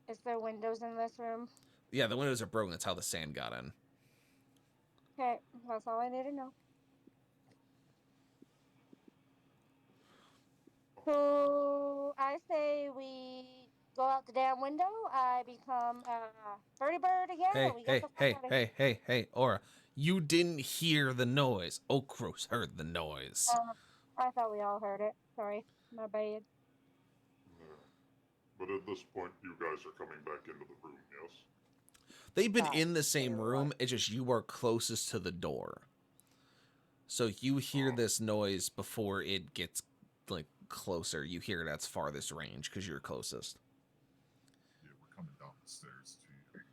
S5: Is there windows in this room?
S1: Yeah, the windows are broken. That's how the sand got in.
S5: Okay, that's all I need to know. So I say we go out the damn window. I become a birdie bird again.
S1: Hey,
S5: and we get
S1: hey,
S5: the fuck
S1: hey,
S5: out of
S1: hey, hey, hey, Aura. You didn't hear the noise. Okros heard the noise.
S5: I thought we all heard it. Sorry, my bad.
S7: Yeah. But at this point, you guys are coming back into the room, yes?
S1: They've been
S5: Right.
S1: in the same room. It's just you are closest to the door. So you hear this noise before it gets like closer. You hear it at its farthest range because you're closest.
S3: Yeah, we're coming down the stairs to you.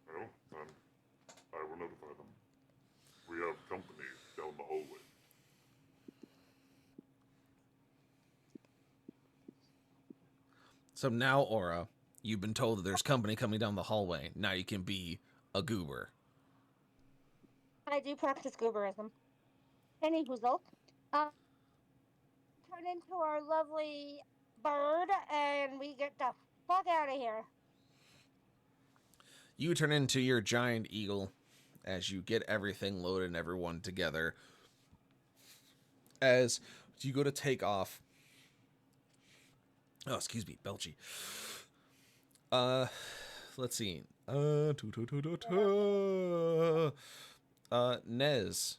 S7: Well, then I will notify them. We have company down the hallway.
S1: So now, Aura, you've been told that there's company coming down the hallway. Now you can be a goober.
S5: I do practice gooberism. Any whoozle. Turn into our lovely bird and we get the fuck out of here.
S1: You turn into your giant eagle as you get everything loaded and everyone together. As you go to take off. Oh, excuse me, Belchy. Let's see. Nez.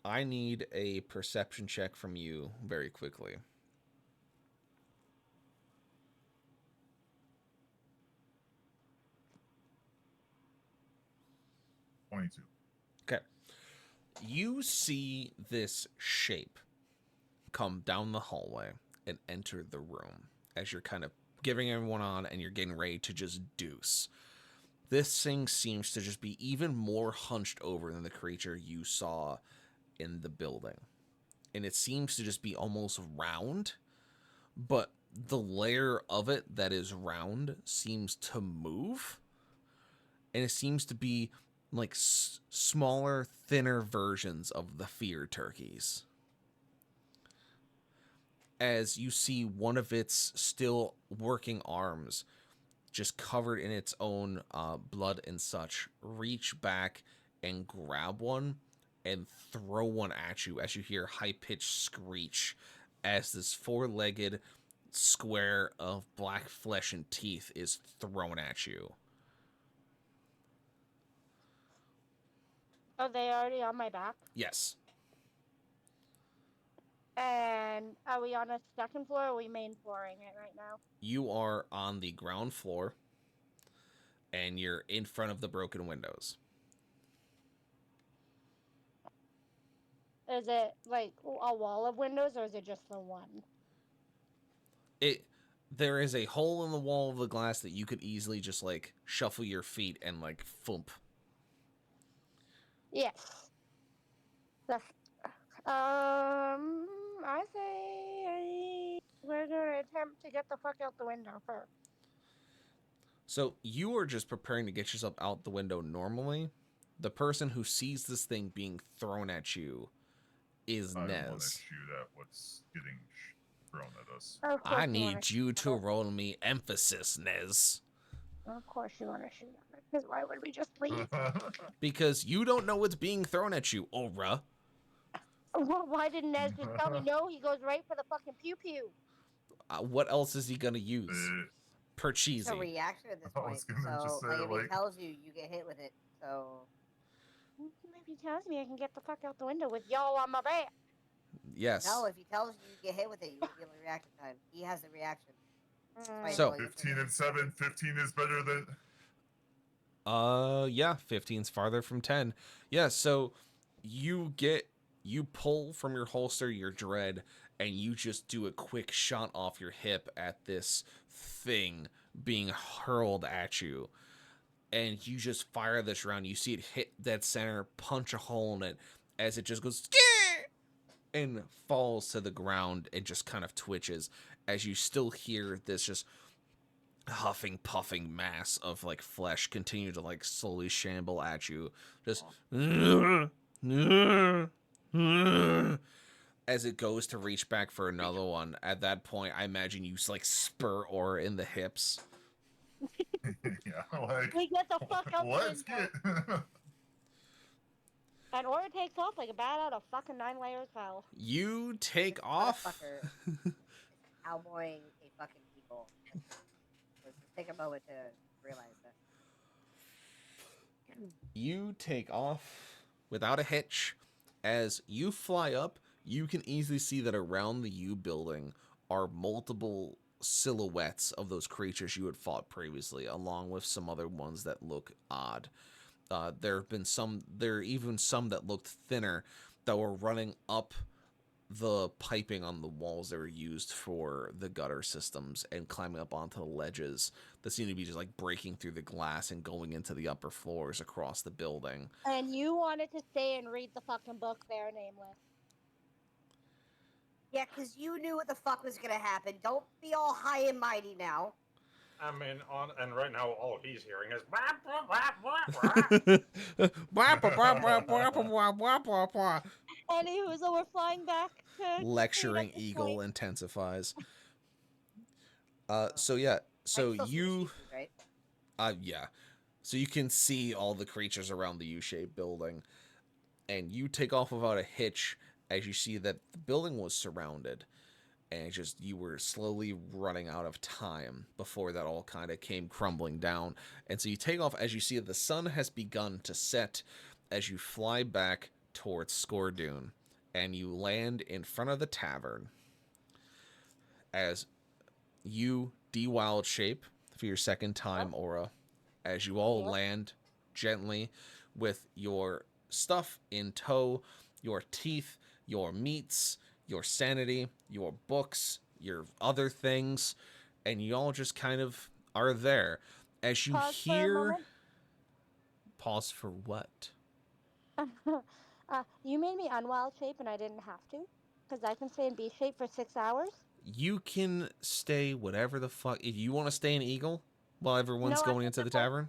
S1: I need a perception check from you very quickly.
S3: $22.
S1: Okay. You see this shape come down the hallway and enter the room as you're kind of giving everyone on and you're getting ready to just deuce. This thing seems to just be even more hunched over than the creature you saw in the building. And it seems to just be almost round, but the layer of it that is round seems to move. And it seems to be like smaller, thinner versions of the fear turkeys. As you see one of its still working arms, just covered in its own blood and such, reach back and grab one and throw one at you as you hear high-pitched screech as this four-legged square of black flesh and teeth is thrown at you.
S5: Are they already on my back?
S1: Yes.
S5: And are we on a second floor or are we main flooring it right now?
S1: You are on the ground floor and you're in front of the broken windows.
S5: Is it like a wall of windows or is it just the one?
S1: There is a hole in the wall of the glass that you could easily just like shuffle your feet and like thump.
S5: Yes. I say we're gonna attempt to get the fuck out the window first.
S1: So you are just preparing to get yourself out the window normally. The person who sees this thing being thrown at you is
S3: I don't want to
S1: Nez.
S3: shoot at what's getting thrown at us.
S5: Of course
S1: I
S5: you wanna
S1: need you
S5: shoot
S1: to
S5: at it.
S1: roll me emphasis, Nez.
S5: Of course you want to shoot at it. Because why would we just leave?
S1: Because you don't know what's being thrown at you, Aura.
S5: Well, why didn't Nez just tell me no? He goes right for the fucking pew pew.
S1: What else is he gonna use? Per
S4: It's a
S1: cheesy.
S4: reaction at this
S3: I
S4: point.
S3: was gonna
S4: So,
S3: just say,
S4: like, if
S3: like-
S4: he tells you, you get hit with it. So,
S5: If he tells me I can get the fuck out the window with y'all on my back.
S1: Yes.
S4: no, if he tells you, you get hit with it, you won't give him a reaction time. He has the reaction. Wait,
S1: So-
S4: no, you
S3: 15
S4: forget.
S3: and 7. 15 is better than.
S1: Yeah, 15's farther from 10. Yeah, so you pull from your holster your dread, and you just do a quick shot off your hip at this thing being hurled at you. And you just fire this round. You see it hit dead center, punch a hole in it, as it just goes and falls to the ground and just kind of twitches, as you still hear this just huffing, puffing mass of like flesh continue to like slowly shamble at you, just as it goes to reach back for another one. At that point, I imagine you like spur Aura in the hips.
S3: Yeah, like
S5: We get the fuck out the
S3: let's
S5: window.
S3: get.
S5: And Aura takes off like a bat out of fucking 9 layers of hell.
S1: You take
S4: This
S1: off.
S4: motherfucker is cowboying a fucking eagle. Let's just take a moment to realize that.
S1: You take off without a hitch. As you fly up, you can easily see that around the U building are multiple silhouettes of those creatures you had fought previously, along with some other ones that look odd. There are even some that looked thinner that were running up the piping on the walls that were used for the gutter systems and climbing up onto the ledges that seem to be just like breaking through the glass and going into the upper floors across the building.
S5: And you wanted to stay and read the fucking book there, Nameless.
S4: Yeah, because you knew what the fuck was gonna happen. Don't be all high and mighty now.
S9: I mean, and right now all he's hearing is blah, blah, blah, blah.
S5: Anywho, so we're flying back to
S1: Lecturing
S5: Crete at this
S1: Eagle
S5: point.
S1: intensifies. So yeah, so
S4: I still see the
S1: you,
S4: sheep, right?
S1: yeah, so you can see all the creatures around the U-shaped building, and you take off without a hitch as you see that the building was surrounded, and it's just you were slowly running out of time before that all kind of came crumbling down. And so you take off as you see that the sun has begun to set as you fly back towards Scordoon, and you land in front of the tavern as you de-wild shape for your second time, Aura, as you all land gently with your stuff in tow, your teeth, your meats, your sanity, your books, your other things, and you all just kind of are there. As you
S5: Pause for a
S1: hear...
S5: moment.
S1: Pause for what?
S5: You made me unwild shape and I didn't have to. Because I can stay in B shape for 6 hours.
S1: You can stay whatever the fuck... If you want to stay an eagle while everyone's
S5: No, I
S1: going
S5: meant
S1: into the
S5: the first
S1: tavern...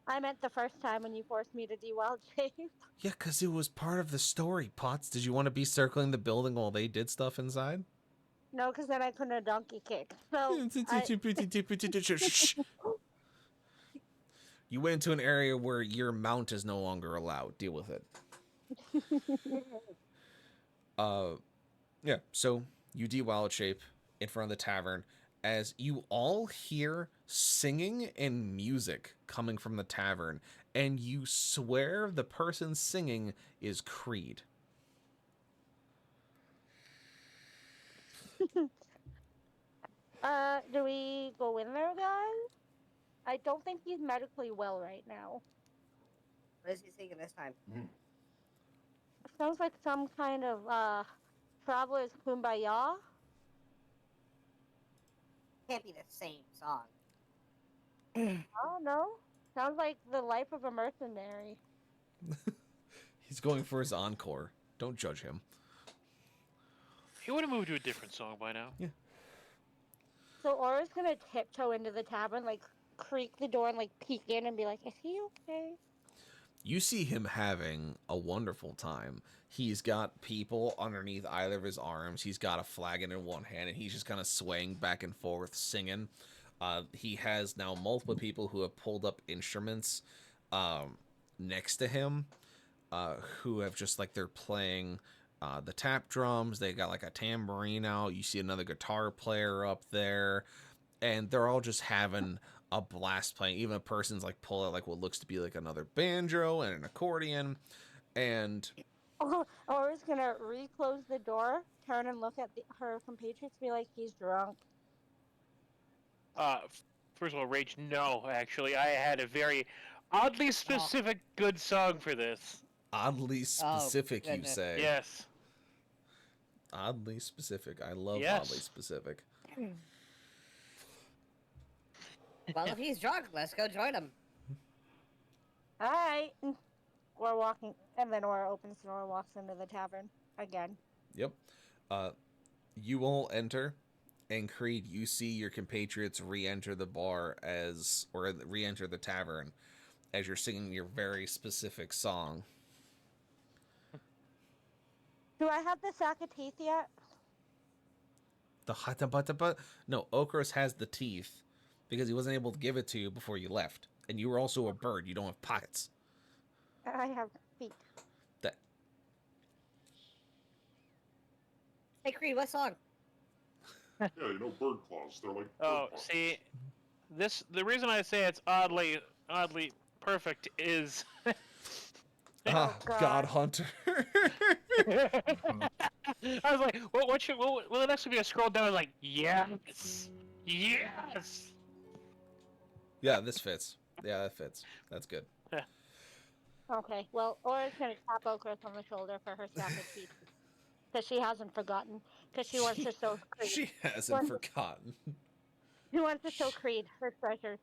S5: I meant the first time when you forced me to de-wild shape.
S1: Yeah, because it was part of the story, Potts. Did you want to be circling the building while they did stuff inside?
S5: No, because then I couldn't have donkey kick. So,
S1: You went into an area where your mount is no longer allowed. Deal with it. Yeah, so you de-wild shape in front of the tavern as you all hear singing and music coming from the tavern, and you swear the person singing is Creed.
S5: do we go in there, guys? I don't think he's medically well right now.
S4: What is he singing this time?
S5: It sounds like some kind of, Traveler's Kumbaya.
S4: Can't be the same song.
S5: Oh, no. Sounds like the life of a mercenary.
S1: He's going for his encore. Don't judge him.
S2: He would have moved to a different song by now.
S1: Yeah.
S5: So Aura's gonna tiptoe into the tavern, like, creak the door and, like, peek in and be like, is he okay?
S1: You see him having a wonderful time. He's got people underneath either of his arms. He's got a flagon in one hand, and he's just kind of swaying back and forth, singing. He has now multiple people who have pulled up instruments next to him, who have just, like, they're playing the tap drums. They got, like, a tambourine out. You see another guitar player up there, and they're all just having a blast playing. Even a person's, like, pull out, like, what looks to be, like, another banjo and an accordion, and...
S5: Aura's gonna reclose the door, turn and look at her compatriots, be like, he's drunk.
S2: First of all, Rage, no, actually. I had a very oddly specific good song for this.
S1: Oddly specific, you
S4: goodness.
S1: say?
S2: Yes.
S1: Oddly specific. I love
S2: Yes.
S1: oddly specific.
S4: Well, if he's drunk, let's go join him.
S5: Alright. We're walking, and then Aura opens the door and walks into the tavern again.
S1: Yep. You all enter, And Creed, you see your compatriots re-enter the bar or re-enter the tavern as you're singing your very specific song.
S5: Do I have the sack of teeth yet?
S1: The hata. No, Okros has the teeth because he wasn't able to give it to you before you left. And you were also a bird. You don't have pockets.
S5: I have feet.
S1: That
S4: Hey, Creed, what song?
S7: Yeah, you know, bird claws. They're like.
S2: Oh,
S7: bird claws.
S2: see, the reason I say it's oddly perfect is.
S1: God Hunter.
S2: I was like, what should, well, the next would be a scroll down, like, yes, yes.
S1: Yeah, this fits. Yeah, that fits. That's good.
S5: Okay, well, Aura's gonna tap Okra on the shoulder for her sack of teeth. Because she hasn't forgotten. Because she wants to show Creed.
S1: She hasn't forgotten.
S5: She wants to show Creed her treasure.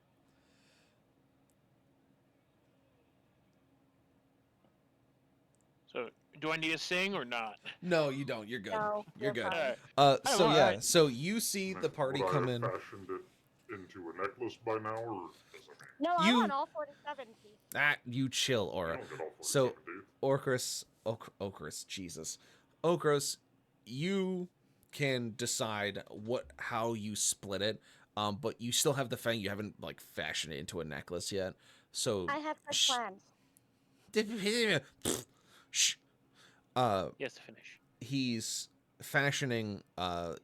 S2: So, do I need to sing or not?
S1: No, you don't. You're good.
S5: No,
S1: You're good.
S5: fine.
S1: So
S2: all
S1: yeah,
S2: right.
S1: so you see the party
S7: Would I
S1: come
S7: have
S1: in.
S7: fashioned it into a necklace by now, or does I mean?
S5: No, I
S1: You-
S5: want all 47 teeth.
S1: You chill,
S7: I
S1: Aura.
S7: don't get all 47
S1: So
S7: teeth.
S1: Okros, Jesus. Okros, you can decide how you split it. But you still have the fang. You haven't like fashioned it into a necklace yet. So
S5: I have such plans.
S1: Shh.
S2: Yes, to finish.
S1: He's fashioning.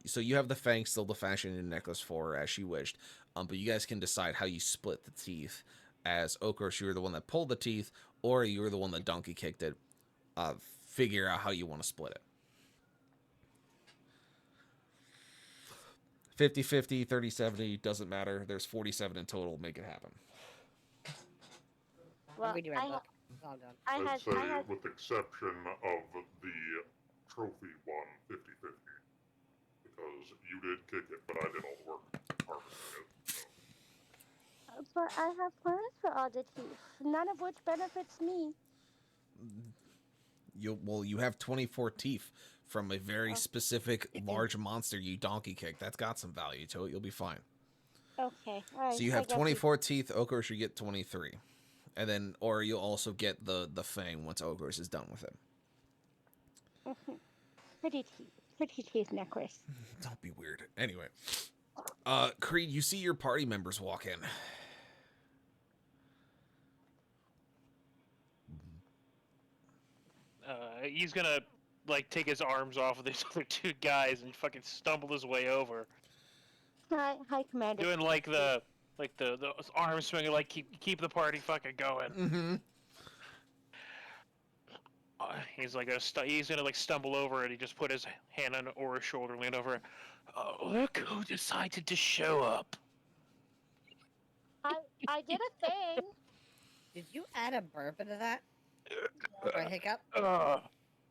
S1: So you have the fang still to fashion a necklace for her as she wished. But you guys can decide how you split the teeth. As Okros, you were the one that pulled the teeth, or you were the one that donkey kicked it. Figure out how you want to split it. 50-50, 30-70, doesn't matter. There's 47 in total. Make it happen.
S5: Well,
S4: I'm reading my book. It's all done.
S7: I'd say, with exception of the trophy one, 50-50. Because you did kick it, but I did all the work harvesting it. So.
S5: But I have plans for all the teeth, none of which benefits me.
S1: You have 24 teeth from a very specific large monster you donkey kicked. That's got some value to it. You'll be fine.
S5: Okay, alright.
S1: So you have 24 teeth. Okros should get 23. And then, or you'll also get the fang once Okros is done with it.
S5: Pretty teeth necklace.
S1: Don't be weird. Anyway, Creed, you see your party members walk in.
S2: He's gonna like take his arms off of these other two guys and fucking stumble his way over,
S5: Hi, Commander.
S2: doing like the arm swinging, like keep the party fucking going.
S1: Mm-hmm.
S2: He's like he's gonna like stumble over and he just put his hand on Aura's shoulder, lean over. Look who decided to show up.
S5: I did a thing.
S4: Did you add a burp into that? Or a hiccup?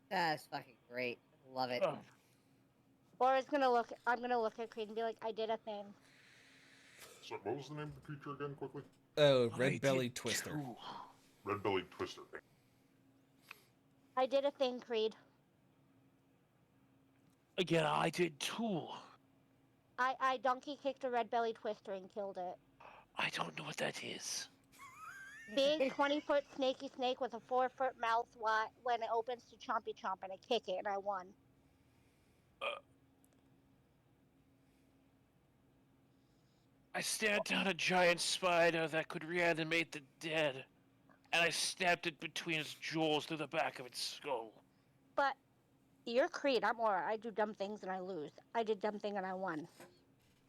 S4: That's fucking great. Love it.
S5: Or I'm gonna look at Creed and be like, I did a thing.
S7: So what was the name of the creature again, quickly?
S1: Oh, red-bellied twister.
S7: Red-bellied twister.
S5: I did a thing, Creed.
S2: Again, I did too.
S5: I donkey kicked a red-bellied twister and killed it.
S2: I don't know what that is.
S5: Big 20-foot snaky snake with a 4-foot mouth when it opens to chompy chomp, and I kick it and I won.
S2: I stabbed down a giant spider that could reanimate the dead, and I stabbed it between its jewels through the back of its skull.
S5: But you're Creed, I'm Aura. I do dumb things and I lose. I did dumb thing and I won.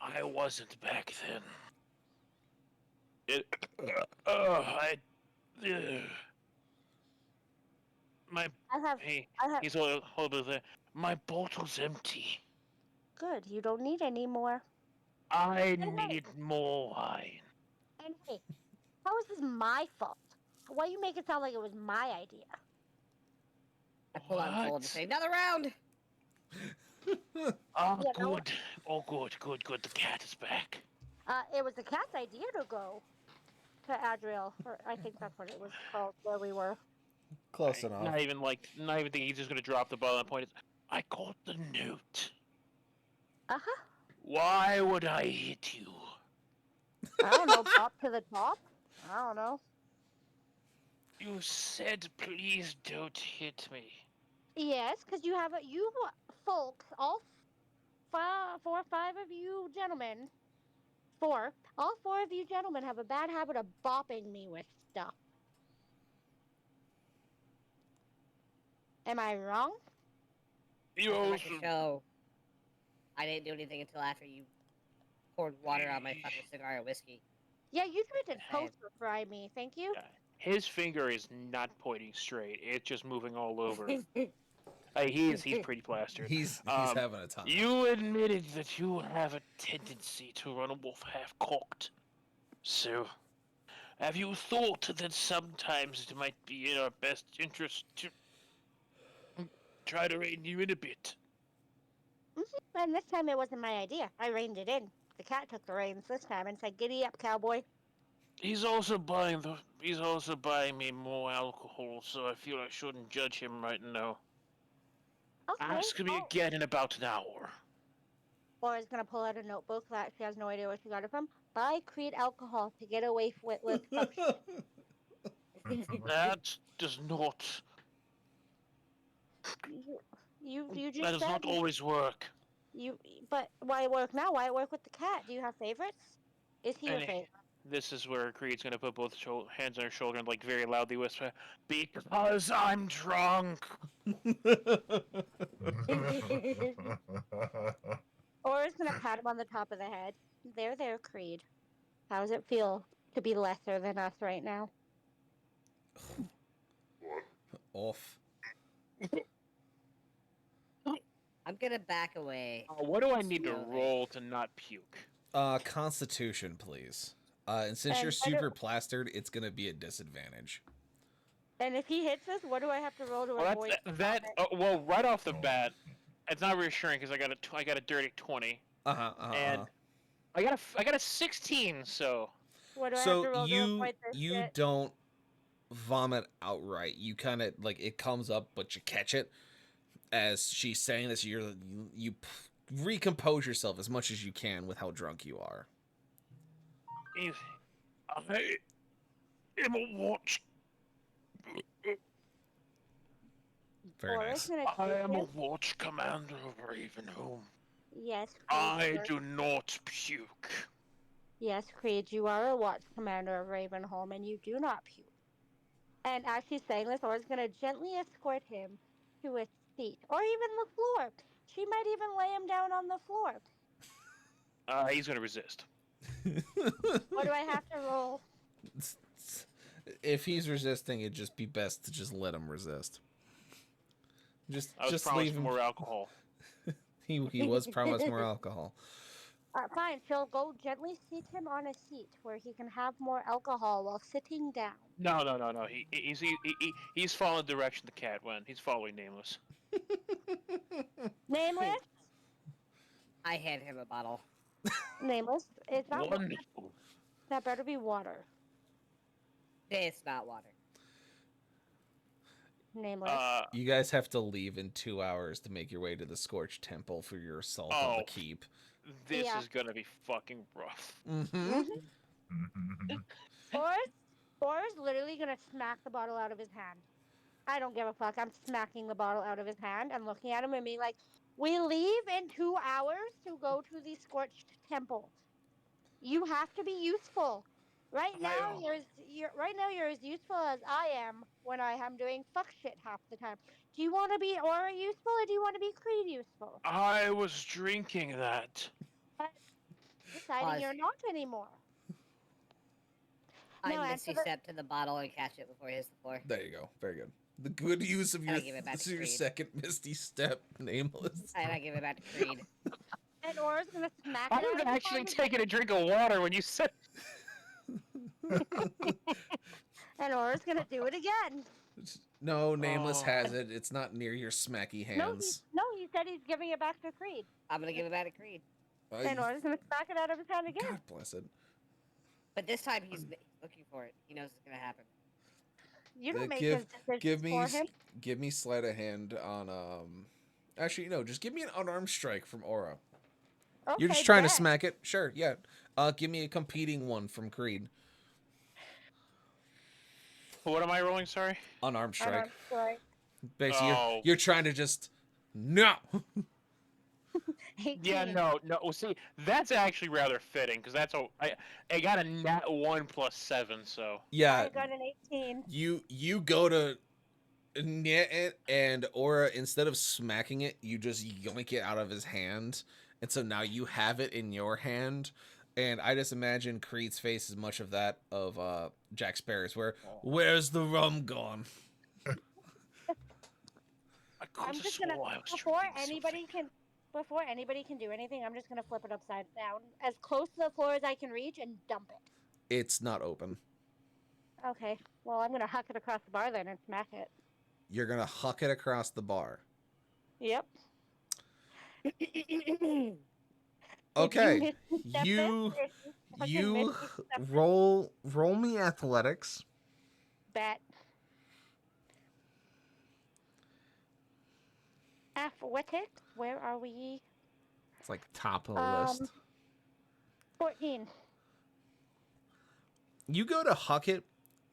S2: I wasn't back then. He's a hold of there. My bottle's empty.
S5: Good, you don't need any more.
S2: I need more wine.
S5: And hey, how is this my fault? Why you make it sound like it was my idea?
S4: I pull out a fold and say, another round!
S2: Oh,
S5: Yeah,
S2: good. Oh, good. The cat is back.
S5: It was the cat's idea to go to Adriel, or I think that's what it was called, where we were.
S1: Close enough.
S2: Not even thinking he's just gonna drop the ball and point it. I caught the note.
S5: Uh-huh.
S2: Why would I hit you?
S5: I don't know, pop to the top? I don't know.
S2: You said please don't hit me.
S5: Yes, because you folks, four or five of you gentlemen, all four of you gentlemen have a bad habit of bopping me with stuff. Am I wrong?
S2: You
S4: Just to make
S2: also
S4: a show. I didn't do anything until after you poured water on my fucking cigar and whiskey.
S5: Yeah, you tried to
S4: Just saying.
S5: toaster fry me. Thank you.
S2: his finger is not pointing straight. It's just moving all over. He's pretty plastered.
S1: He's having a time.
S2: You admitted that you have a tendency to run a wolf half cocked. So, have you thought that sometimes it might be in our best interest to try to rein you in a bit?
S5: And this time it wasn't my idea. I reined it in. The cat took the reins this time and said, "Giddy up, cowboy."
S2: He's also buying me more alcohol, so I feel I shouldn't judge him right now.
S5: Okay.
S2: Ask me again in about an hour.
S5: Laura's gonna pull out a notebook that she has no idea where she got it from. Buy Creed alcohol to get away with some shit.
S2: That does not.
S5: You just
S2: That does
S5: said
S2: not always work.
S5: But why work now? Why work with the cat? Do you have favorites? Is he your
S2: And
S5: favorite?
S2: this is where Creed's gonna put both hands on her shoulder and like very loudly whisper, "Because I'm drunk."
S5: Laura's gonna pat him on the top of the head. There, Creed. How does it feel to be lesser than us right now?
S1: Off.
S4: I'm gonna back away.
S2: What do I need to
S4: Slowly.
S2: roll to not puke?
S1: Constitution, please. And since
S5: And
S1: you're
S5: I don't-
S1: super plastered, it's gonna be a disadvantage.
S5: And if he hits us, what do I have to roll to
S2: Well,
S5: avoid?
S2: well, right off the
S3: Oh.
S2: bat, it's not reassuring because I got a dirty 20, and
S1: Uh-huh.
S2: I got a 16. So
S5: What do I have to
S1: So
S5: roll to avoid this
S1: you
S5: shit?
S1: don't vomit outright. You kind of like it comes up, but you catch it. As she's saying this, you recompose yourself as much as you can with how drunk you are.
S2: I am a watch.
S1: Very
S5: Laura's
S1: nice.
S5: gonna
S2: I
S5: take
S2: am a
S5: him.
S2: watch commander of Ravenholm.
S5: Yes, Creed.
S2: I
S5: you're-
S2: do not puke.
S5: Yes, Creed, you are a watch commander of Ravenholm, and you do not puke. And as she's saying this, Laura's gonna gently escort him to a seat, or even the floor. She might even lay him down on the floor.
S2: He's gonna resist.
S5: What do I have to roll?
S1: If he's resisting, it'd just be best to just let him resist.
S2: I was
S1: Just
S2: promised
S1: leave him.
S2: more alcohol.
S1: He was promised more alcohol.
S5: Fine, she'll go gently seat him on a seat where he can have more alcohol while sitting down.
S2: No. He's following the direction the cat went. He's following Nameless.
S5: Nameless?
S4: I hand him a bottle.
S5: Nameless. It's not water.
S2: Wonderful.
S5: That better be water.
S4: It's not water.
S5: Nameless.
S1: You guys have to leave in 2 hours to make your way to the Scorched Temple for your assault on
S2: Oh.
S1: the keep.
S2: This
S5: Yeah.
S2: is gonna be fucking rough.
S1: Mm-hmm.
S5: Boris literally gonna smack the bottle out of his hand. I don't give a fuck. I'm smacking the bottle out of his hand and looking at him and being like, "We leave in 2 hours to go to the Scorched Temple. You have to be useful. Right now, you're as useful as I am when I am doing fuck shit half the time. Do you want to be Aura useful or do you want to be Creed useful?
S2: I was drinking that.
S5: Deciding
S4: Pause.
S5: you're not anymore.
S4: I
S5: No,
S4: misty
S5: answer the-
S4: step to the bottle and catch it before it hits the floor.
S1: There you go. Very good. The good use of
S4: And I
S1: your,
S4: give it back
S1: this
S4: to
S1: is your
S4: Creed.
S1: second Misty Step, Nameless.
S4: And I give it back to Creed.
S5: And Aura's gonna smack
S2: I
S5: it out
S2: was
S5: of his
S2: actually
S5: hand
S2: taking a drink of water when you said.
S5: and Aura's gonna do it again.
S1: No, Nameless
S2: Oh.
S1: has it. It's not near your smacky hands.
S5: No, he said he's giving it back to Creed.
S4: I'm gonna give it back to Creed.
S5: And Aura's gonna smack it out of his hand again.
S1: God bless it.
S4: But this time he's looking for it. He knows it's gonna happen.
S5: You don't make
S1: give-
S5: his decisions
S1: Give me,
S5: for him.
S1: give me sleight of hand on. Actually, no. Just give me an unarmed strike from Aura. You're
S5: Okay,
S1: just trying to
S5: bet.
S1: smack it. Sure, yeah. Give me a competing one from Creed.
S2: What am I rolling? Sorry.
S1: Unarmed strike.
S5: Unarmed strike.
S1: Basically,
S2: Oh.
S1: you're trying to just no.
S5: 18.
S2: Yeah, no. Well, see, that's actually rather fitting because I got a nat 1 plus 7, so.
S1: Yeah,
S5: I got an 18.
S1: you go to net it, and Aura, instead of smacking it, you just yoink it out of his hand, and so now you have it in your hand. And I just imagine Creed's face is much of that of Jack Sparrow's, where's the rum gone?
S2: I could
S5: I'm
S2: have
S5: just gonna
S2: swore I was
S5: before
S2: drinking
S5: anybody can do anything, I'm just gonna flip it upside down as close to the floor as I can reach and dump it.
S1: It's not open.
S5: Okay. Well, I'm gonna huck it across the bar then and smack it.
S1: You're gonna huck it across the bar.
S5: Yep.
S1: Okay,
S5: you
S1: you roll me athletics.
S5: Bet. Athletics. Where are we?
S1: It's like top of the list.
S5: 14.
S1: You go to huck it,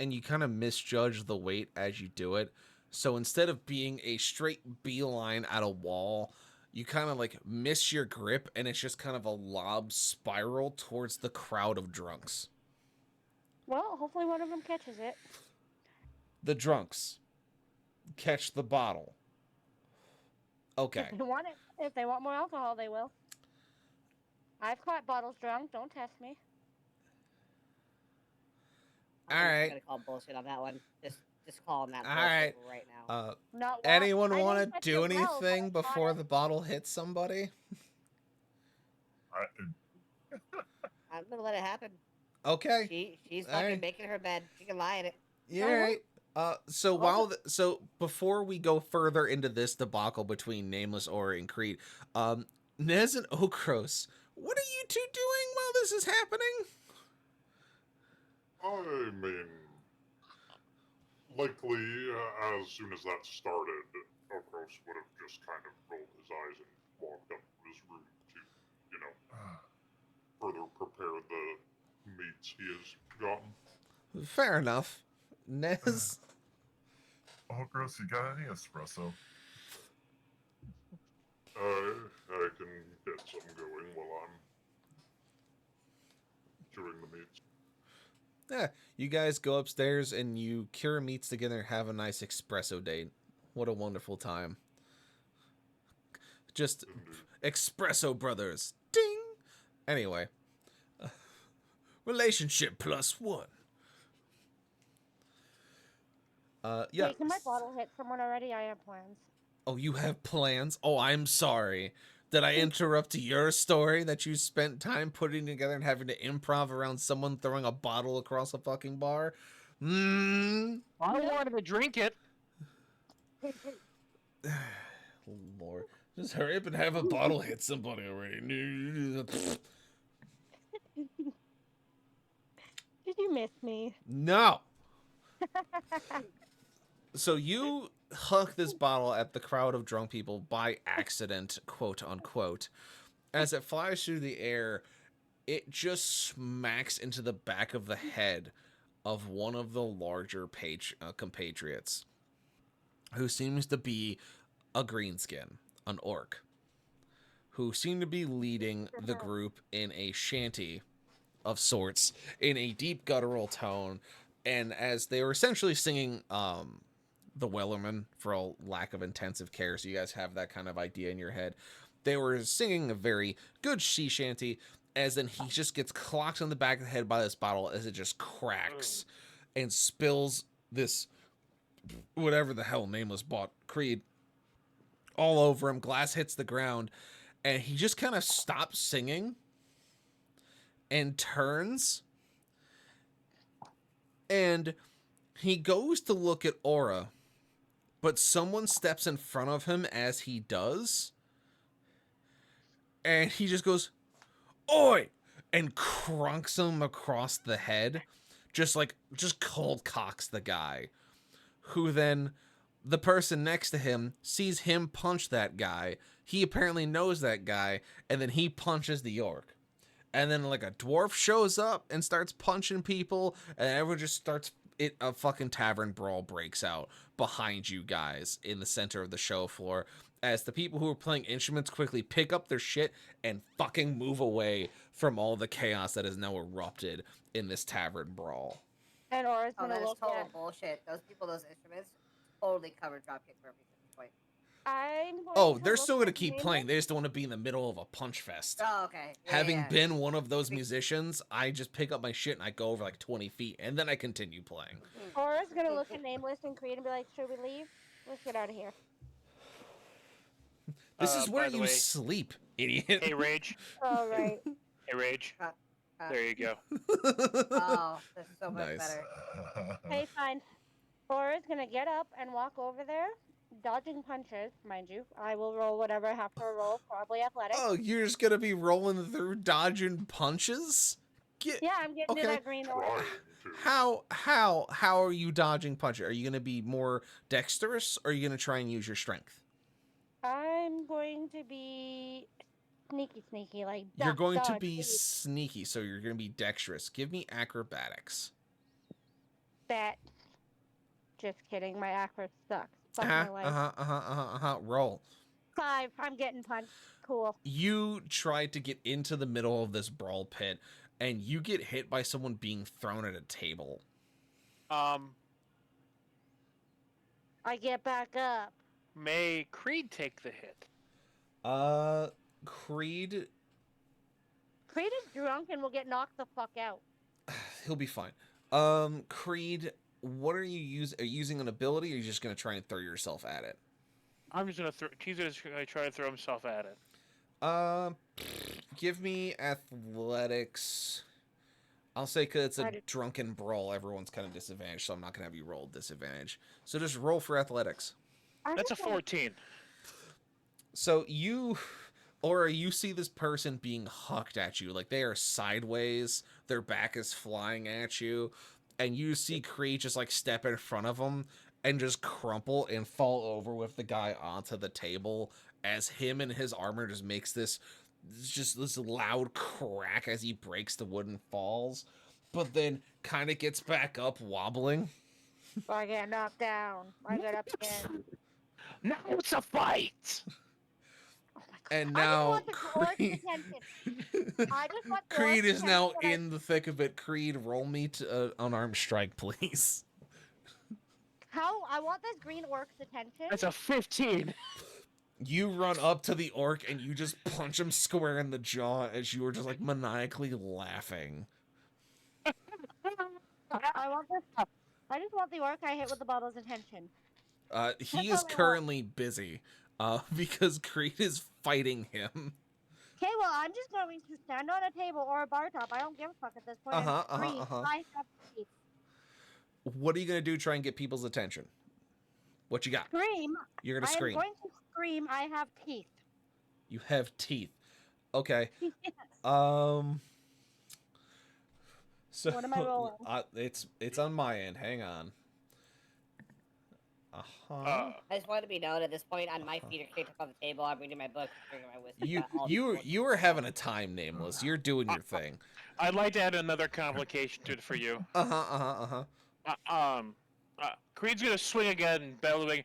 S1: and you kind of misjudge the weight as you do it. So instead of being a straight beeline at a wall, you kind of like miss your grip, and it's just kind of a lob spiral towards the crowd of drunks.
S5: Well, hopefully one of them catches it.
S1: The drunks catch the bottle. Okay.
S5: If they want it, if they want more alcohol, they will. I've caught bottles drunk. Don't test me.
S1: All
S4: I'm
S1: right.
S4: gonna call bullshit on that one. Just call him that
S1: All
S4: bullshit right now.
S5: Not
S1: Anyone
S5: I
S1: want
S5: didn't
S1: to
S5: catch
S1: do
S5: it well, but
S1: anything
S5: I caught
S1: before
S5: it.
S1: the bottle hits somebody?
S4: I'm gonna let it happen.
S1: Okay.
S4: She's
S1: All
S4: fucking
S1: right.
S4: making her bed. She can lie in it.
S1: Yeah, all right. So before we go further into this debacle between Nameless, Aura, and Creed, Nez and Okros, what are you two doing while this is happening?
S7: I mean, likely, as soon as that started, Okros would have just kind of rolled his eyes and walked up to his room to, further prepare the meats he has gotten.
S1: Fair enough. Nez?
S3: Oh, gross, you got any espresso?
S7: I can get some going while I'm chewing the meats.
S1: Yeah, you guys go upstairs and you cure meats together and have a nice espresso date. What a wonderful time. Just espresso brothers. Ding! Anyway. Relationship +1. Yeah.
S5: Wait, can my bottle hit someone already? I have plans.
S1: Oh, you have plans? Oh, I'm sorry. Did I interrupt your story that you spent time putting together and having to improv around someone throwing a bottle across a fucking bar?
S2: I wanted to drink it.
S1: Lord. Just hurry up and have a bottle hit somebody already.
S5: Did you miss me?
S1: No. So you huck this bottle at the crowd of drunk people by accident, quote unquote. As it flies through the air, it just smacks into the back of the head of one of the larger compatriots, who seems to be a greenskin, an orc, who seemed to be leading the group in a shanty of sorts, in a deep guttural tone. And as they were essentially singing the Wellerman, for all lack of intensive care, so you guys have that kind of idea in your head, they were singing a very good sea shanty, as then he just gets clocked on the back of the head by this bottle as it just cracks and spills this, whatever the hell Nameless bought Creed, all over him. Glass hits the ground, and he just kind of stops singing and turns, and he goes to look at Aura, but someone steps in front of him as he does, and he just goes, "Oi!" and crunks him across the head, just cold cocks the guy, who then the person next to him sees him punch that guy. He apparently knows that guy, and then he punches the orc. And then like a dwarf shows up and starts punching people, and everyone just starts a fucking tavern brawl breaks out behind you guys in the center of the show floor as the people who are playing instruments quickly pick up their shit and fucking move away from all the chaos that has now erupted in this tavern brawl.
S5: And Aura's
S4: Oh,
S5: gonna
S4: that is
S5: look
S4: total
S5: at.
S4: bullshit. Those people, those instruments, totally cover dropkick for every point.
S5: I'm going
S1: Oh,
S5: to
S1: they're
S5: look
S1: still going to
S5: at
S1: keep
S5: Nameless.
S1: playing. They just don't want to be in the middle of a punch fest.
S4: Oh, okay. Yeah,
S1: Having
S4: yeah.
S1: been one of those musicians, I just pick up my shit and I go over like 20 feet and then I continue playing.
S5: Aura's gonna look at Nameless and Creed and be like, "Should we leave? Let's get out of here."
S1: This is where
S2: by the
S1: you
S2: way-
S1: sleep, idiot.
S2: Hey, Rage.
S5: All right.
S2: Hey, Rage. There you go.
S4: Oh, that's so much
S1: Nice.
S4: better.
S5: Okay, fine. Aura's gonna get up and walk over there, dodging punches, mind you. I will roll whatever I have to roll, probably athletics.
S1: Oh, you're just going to be rolling through dodging punches?
S5: Yeah, I'm getting
S1: Okay.
S5: to that green orc.
S7: Trying to.
S1: How are you dodging punches? Are you going to be more dexterous or are you going to try and use your strength?
S5: I'm going to be sneaky, like
S1: You're
S5: duck,
S1: going to
S5: dodge,
S1: be
S5: weave.
S1: sneaky, so you're going to be dexterous. Give me acrobatics.
S5: Bet. Just kidding, my acro sucks. Fuck my life.
S1: Roll.
S5: 5, I'm getting punched. Cool.
S1: You try to get into the middle of this brawl pit, and you get hit by someone being thrown at a table.
S5: I get back up.
S2: May Creed take the hit?
S1: Creed,
S5: Creed is drunk and will get knocked the fuck out.
S1: he'll be fine. Creed, what are you using? Are you using an ability, or are you just gonna try and throw yourself at it?
S2: I'm just gonna he's gonna try to throw himself at it.
S1: Give me athletics. I'll say because it's a
S5: Alrighty.
S1: drunken brawl, everyone's kind of disadvantaged, so I'm not gonna have you roll disadvantage. So just roll for athletics.
S2: That's a 14.
S1: So you see this person being hucked at you, like they are sideways, their back is flying at you, and you see Creed just like step in front of them and just crumple and fall over with the guy onto the table as him and his armor just makes this loud crack as he breaks the wood and falls, but then kind of gets back up wobbling.
S5: I get knocked down. I get up again.
S2: Now it's a fight.
S5: Oh my God.
S1: And
S5: I just
S1: now
S5: want the orc's
S1: Creed,
S5: attention. I just want the
S1: Creed
S5: orc's
S1: is now
S5: attention, but
S1: in the thick of it. Creed, roll me to unarmed strike, please.
S5: How? I want this green orc's attention.
S2: That's a 15.
S1: You run up to the orc and you just punch him square in the jaw as you are just like maniacally laughing.
S5: I want this. I just want the orc I hit with the bottle's attention.
S1: He
S5: That's
S1: is
S5: all I want.
S1: currently busy because Creed is fighting him.
S5: Okay, well, I'm just going to stand on a table or a bar top. I don't give a fuck at this point. and scream. I have teeth.
S1: What are you gonna do? Try and get people's attention. What you got?
S5: Scream.
S1: You're gonna
S5: I am
S1: scream.
S5: going to scream. I have teeth.
S1: You have teeth. Okay.
S5: Yes.
S1: So
S5: What am I rolling?
S1: It's on my end. Hang on.
S2: Uh,
S4: I just want to be known at this point. On my feet are kicked up on the table. I'm reading my book, drinking my whiskey.
S1: You were having a time, Nameless. You're doing your thing.
S2: I'd like to add another complication to it for you. Creed's gonna swing again, bellowing,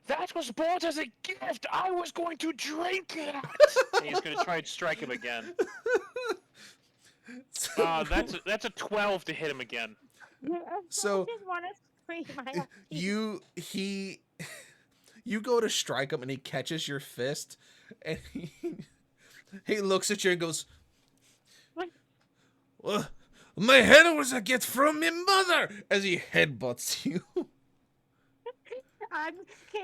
S2: "That was bought as a gift! I was going to drink it!" And he's gonna try and strike him again. That's a 12 to hit him again.
S1: So-
S5: I just want to scream. I have teeth.
S1: You go to strike him and he catches your fist and he looks at you and goes,
S5: What?
S1: "Well, my head was a gift from my mother," as he headbutts you.
S5: Okay,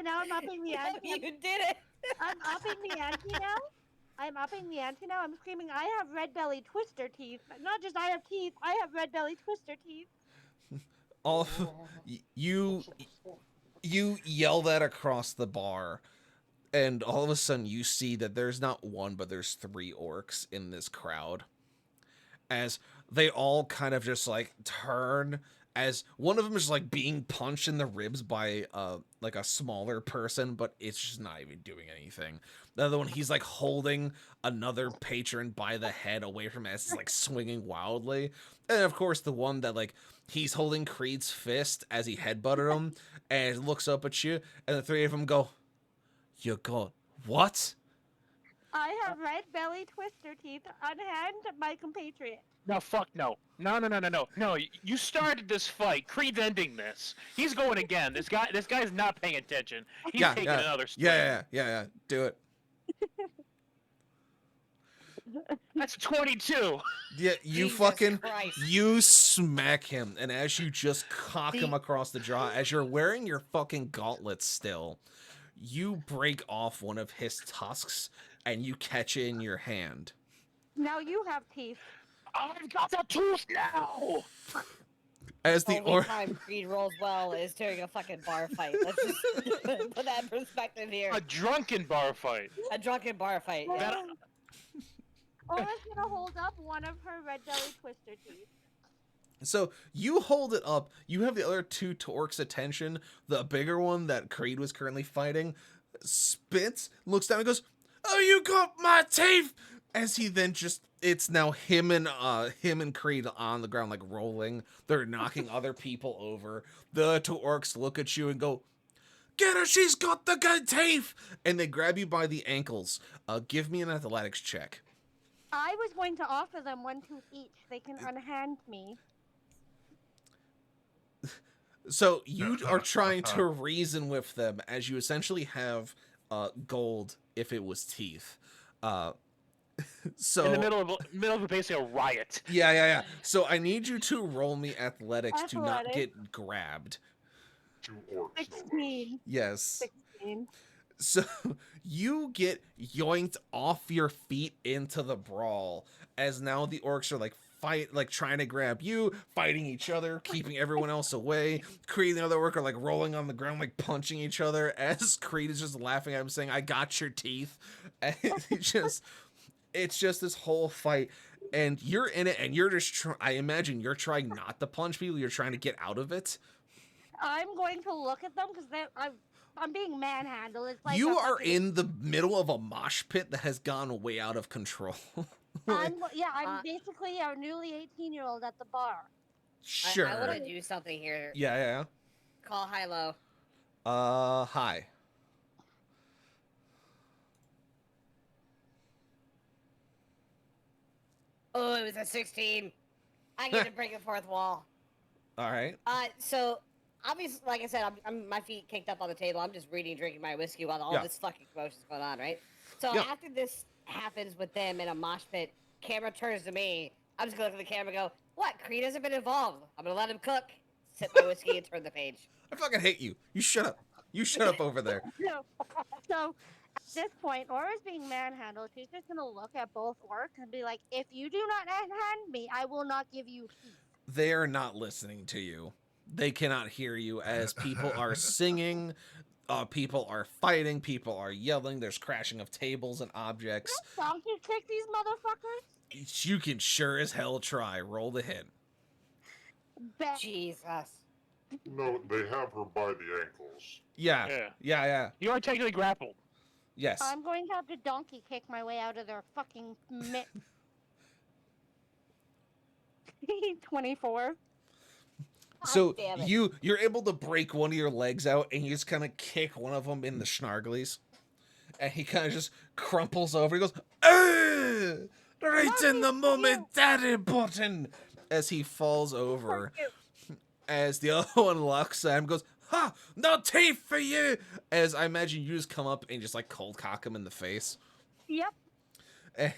S5: now I'm upping the ante.
S4: You did it.
S5: I'm upping the ante now. I'm upping the ante now. I'm screaming, I have red belly twister teeth. Not just I have teeth, I have red belly twister teeth.
S1: All you yell that across the bar, and all of a sudden you see that there's not one but there's 3 orcs in this crowd, as they all kind of just like turn as one of them is like being punched in the ribs by like a smaller person, but it's just not even doing anything. The other one, he's like holding another patron by the head away from it, it's like swinging wildly. And of course, the one that like he's holding Creed's fist as he headbutted him and looks up at you, and the three of them go, "You got what?"
S5: I have red belly twister teeth. Unhand my compatriot.
S2: No, fuck no. No. No, you started this fight. Creed's ending this. He's going again. This guy's not paying attention. He's taking another swing.
S1: Yeah. Do it.
S2: That's a 22.
S1: Yeah, you
S4: Jesus
S1: fucking
S4: Christ.
S1: you smack him, and as you just cock him across the jaw, as you're wearing your fucking gauntlets still, you break off one of his tusks and you catch it in your hand.
S5: Now you have teeth.
S2: I've got a tooth now.
S1: As
S4: The
S1: the
S4: only
S1: or
S4: time Creed rolls well is during a fucking bar fight. Let's just put that in perspective here.
S2: A drunken bar fight.
S4: A drunken bar fight. Yeah.
S2: That-
S5: Aura's gonna hold up one of her red belly twister teeth.
S1: so you hold it up. You have the other two Torque's attention. The bigger one that Creed was currently fighting spits, looks down, and goes, "Oh, you got my teeth!" As he then just, it's now him and Creed on the ground, like rolling. They're knocking other people over. The two orcs look at you and go, "Get her! She's got the good teeth!" And they grab you by the ankles. Give me an athletics check.
S5: I was going to offer them one tooth each. They can unhand me.
S1: So you are trying to reason with them as you essentially have gold if it was teeth. So
S2: in the middle of basically a riot.
S1: Yeah. So I need you to roll me athletics to not
S5: Athletics.
S1: get grabbed.
S7: 2 orcs. No less.
S5: 16.
S1: Yes.
S5: 16.
S1: So you get yoinked off your feet into the brawl as now the orcs are like trying to grab you, fighting each other, keeping everyone else away. Creed and the other orc are like rolling on the ground, like punching each other as Creed is just laughing at him saying, "I got your teeth." And it's just this whole fight, and you're in it, and you're just I imagine you're trying not to punch people, you're trying to get out of it.
S5: I'm going to look at them because I'm being manhandled. It's like
S1: You
S5: a
S1: are
S5: fucking-
S1: in the middle of a mosh pit that has gone way out of control.
S5: I'm basically a newly 18-year-old at the bar.
S1: Sure.
S4: I want to do something here.
S1: Yeah.
S4: Call high-low.
S1: Hi.
S4: Oh, it was a 16. I get to break the fourth wall.
S1: All right.
S4: So obviously, like I said, I'm my feet kicked up on the table. I'm just reading, drinking my whiskey while all
S1: Yeah.
S4: this fucking commotion's going on, right? So
S1: Yeah.
S4: after this happens with them in a mosh pit, camera turns to me. I'm just gonna look at the camera and go, "What? Creed hasn't been involved. I'm gonna let him cook." Sip my whiskey and turn the page.
S1: I fucking hate you. You shut up. You shut up over there.
S5: So at this point, Aura's being manhandled. She's just gonna look at both orcs and be like, "If you do not unhand me, I will not give you teeth."
S1: They are not listening to you. They cannot hear you as people are singing, people are fighting, people are yelling, there's crashing of tables and objects.
S5: Donkey kick these motherfuckers.
S1: You can sure as hell try. Roll the hit.
S5: Bet.
S4: Jesus.
S7: No, they have her by the ankles.
S1: Yeah.
S2: You are technically grappled.
S1: Yes.
S5: I'm going to have to donkey kick my way out of their fucking mitt. 24.
S1: So
S4: damn it.
S1: you're able to break one of your legs out and you just kind of kick one of them in the snarglies. And he kind of just crumples over. He goes, "Ah! Right in the momentary button!" As he falls over. As the other one locks at him, goes, "Ha! No teeth for you!" As I imagine you just come up and just like cold cock him in the face.
S5: Yep.
S1: And